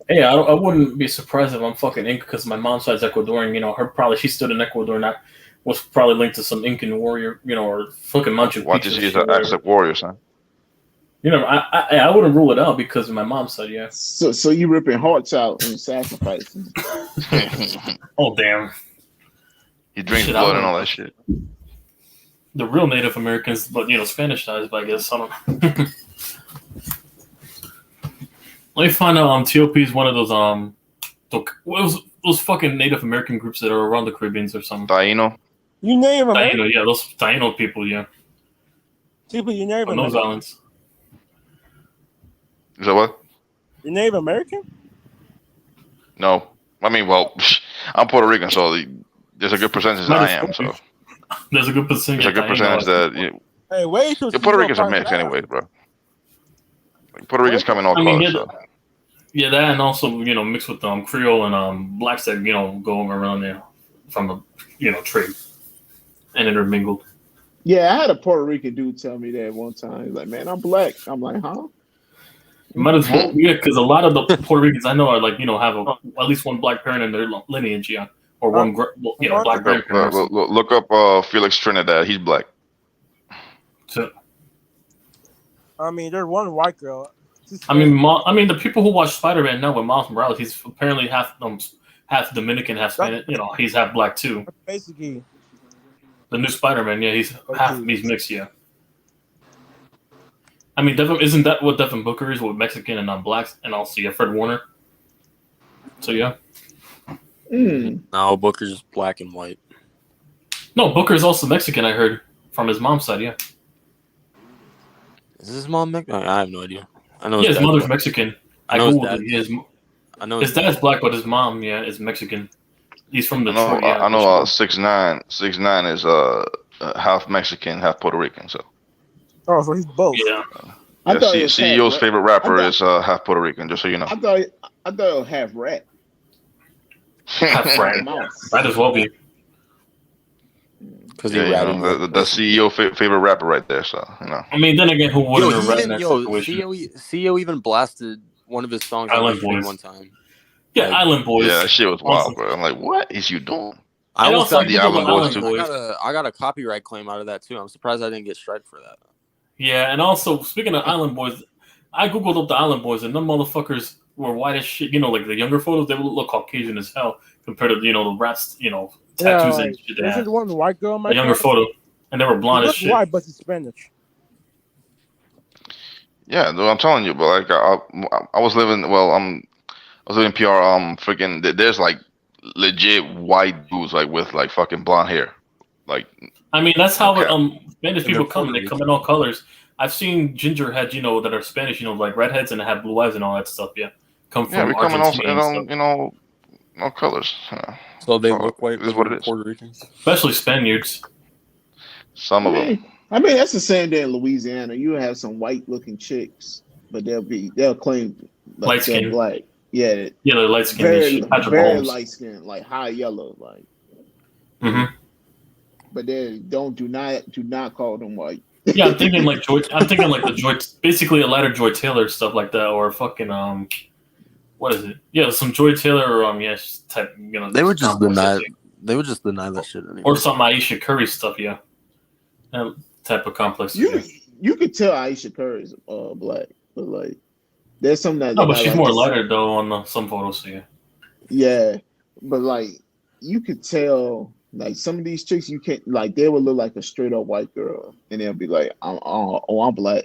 Hey, I wouldn't be surprised if I'm fucking Inca because my mom's side's Ecuadorian. She stood in Ecuador and that was probably linked to some Incan warrior, or fucking Machu Picchu. Why did she's an Aztec warrior, son? I wouldn't rule it out because of my mom's side, yeah. So you ripping hearts out and sacrificing. Oh damn. He drinks blood and all that shit. The real Native Americans, but Spanish guys, I guess. I don't know. Let me find out. TOP is one of those those fucking Native American groups that are around the Caribbeans or something. Taino. You name them. Taino, yeah, those Taino people, yeah. People, you name them. On those islands. Is that what? You Native American? No, I mean, well, I'm Puerto Rican, so there's a good percentage that I am. So there's a good percentage. There's a good percentage that Hey, wait till Puerto Ricans are mixed anyway, bro. Like, Puerto Ricans come in all colors. So. Yeah, that and also mixed with Creole and blacks that go around there from the trade and intermingled. Yeah, I had a Puerto Rican dude tell me that one time. He's like, "Man, I'm black." I'm like, "Huh?" Might as well, yeah, because a lot of the Puerto Ricans I know are have at least one black parent in their lineage, yeah, or one black grandparent. Look up Felix Trinidad. He's black. I mean, there's one white girl. I mean, the people who watch Spider-Man now with Miles Morales, he's apparently half Dominican, half Spanish. He's half black too. Basically, the new Spider-Man, yeah, he's mixed, yeah. I mean, isn't that what Devin Booker is with Mexican and blacks, and also Fred Warner? So yeah. No, Booker's just black and white. No, Booker's also Mexican. I heard from his mom's side. Yeah. Is his mom Mexican? I have no idea. I know Yeah, his dad's mother's black. Mexican. I I know his googled dad. it. I know His dad's black, but his mom, yeah, is Mexican. He's from I Detroit. know. Yeah, I know. 6'9", 6'9" is half Mexican, half Puerto Rican. So Oh, so he's both. Yeah. I yeah, thought it was CEO's half favorite rap. rapper I is half Puerto Rican. Just so you know. I thought it was half rap. half rat. Might as well be. Because Yeah, you know, the CEO favorite rapper right there. So you know. I mean, then again, who wouldn't have read that situation? CEO even blasted one of his songs on Island stream Boys. one time. Yeah, Island Boys. Yeah, that shit was Also- wild, bro. I'm like, what is you doing? I And almost also, got the I Island googled Boys the too. I got a copyright claim out of that too. I'm surprised I didn't get striked for that. Yeah, and also speaking of Island Boys, I googled up the Island Boys, and them motherfuckers were white as shit. You know, like the younger photos, they would look Caucasian as hell compared to the rats, tattoos and shit they This had. is one white girl. A younger photo, and they were blonde as She shit. white, but she's Spanish. Yeah, dude, I'm telling you, but like I was living. Well, I was living in PR. Freaking, there's like legit white dudes like with like fucking blonde hair, like. I mean, that's how Okay. Spanish And people they're come, and they come in all colors. I've seen ginger heads, that are Spanish, like redheads and have blue eyes and all that stuff. Yeah, come Yeah, from we come in Argentina all, and stuff. all colors. Yeah. So they look white, This is what it is. Puerto Ricans. Especially Spaniards. Some of them. I mean, that's the same day in Louisiana. You have some white looking chicks, but they'll claim like Light they're skin. black. Yeah, Yeah, they're light skinned. very light skin, like high yellow, like. Mm-hmm. But they do not call them white. Yeah, I'm thinking like Joy. I'm thinking like the Joy, basically a lighter Joy Taylor stuff like that, or fucking what is it? Yeah, some Joy Taylor or type. They would just deny. They would just deny that shit anyway. Or some Aisha Curry stuff. Yeah, that type of complex. You could tell Aisha Curry is black, but like there's some that. No, but she's like more to- lighter though on some photos. So yeah. Yeah, but like you could tell, like some of these chicks, you can't like they would look like a straight up white girl, and they'll be like, I'm black,"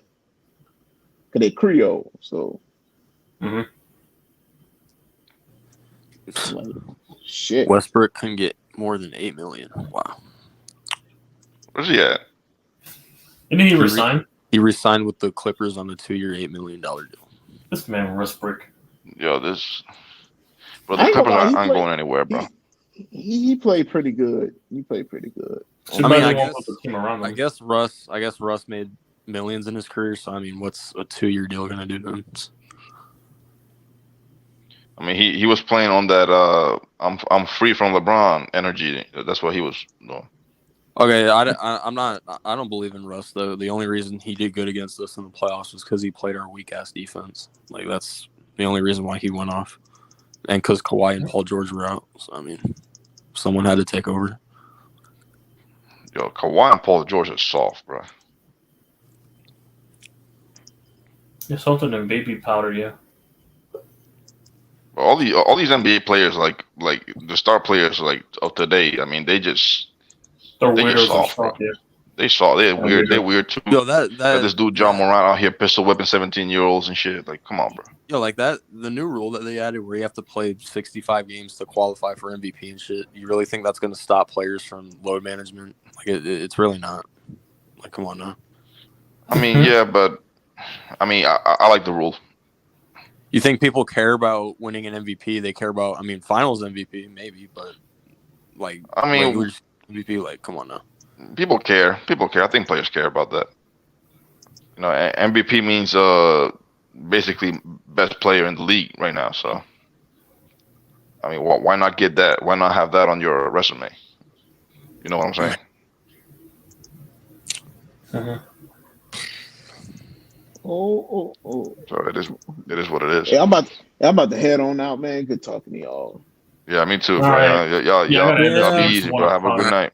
cause they Creole. So, Mm-hmm. like, shit. Westbrook can get more than $8 million. Wow. Where's he at? Didn't he resign? He resigned with the Clippers on a 2-year, $8 million deal. This man Westbrook. Yo, this. Bro, I the ain't gonna Clippers lie, he aren't played- going anywhere, bro. He played pretty good. He played pretty good. Too I bad mean, they I won't guess, put the team around I him. guess Russ made millions in his career. So I mean, what's a 2-year deal gonna do to him? I mean, he was playing on that I'm free from LeBron energy. That's what he was doing. Okay, I don't believe in Russ though. The only reason he did good against us in the playoffs was because he played our weak ass defense. Like that's the only reason why he went off, and because Kawhi and Paul George were out. So I mean, someone had to take over. Yo, Kawhi and Paul George are soft, bro. It's something in baby powder, yeah. All these NBA players, like the star players, like of today. I mean, they just They're they weirdos just as soft, bro. fuck, yeah. They soft. They're weird. weirdo. They're weird too. Yo, that Like this dude John Moran out here pistol whipping 17-year-olds and shit. Like, come on, bro. Yo, like that, the new rule that they added where you have to play 65 games to qualify for MVP and shit. You really think that's going to stop players from load management? Like, it's really not. Like, come on now. I mean, yeah, but I mean, I like the rule. You think people care about winning an MVP? They care about, finals MVP, maybe, but like, I mean, regular MVP, like, come on now. People care. People care. I think players care about that. You know, MVP means basically best player in the league right now. So, I mean, why not get that? Why not have that on your resume? You know what I'm saying? Oh. So it is what it is. Hey, I'm about to head on out, man. Good talking to y'all. Yeah, me too, All bro. right. Y'all Yeah. be easy, bro. Have a good night.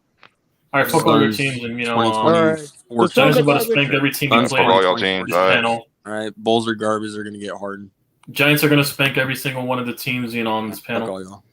All right, fuck all your teams, and Giants about to spank every team you Fuck play all on y'all this teams. All right. panel. All right, Bulls are garbage. They're going to get hardened. Giants are gonna spank every single one of the teams, on this panel. Fuck all y'all.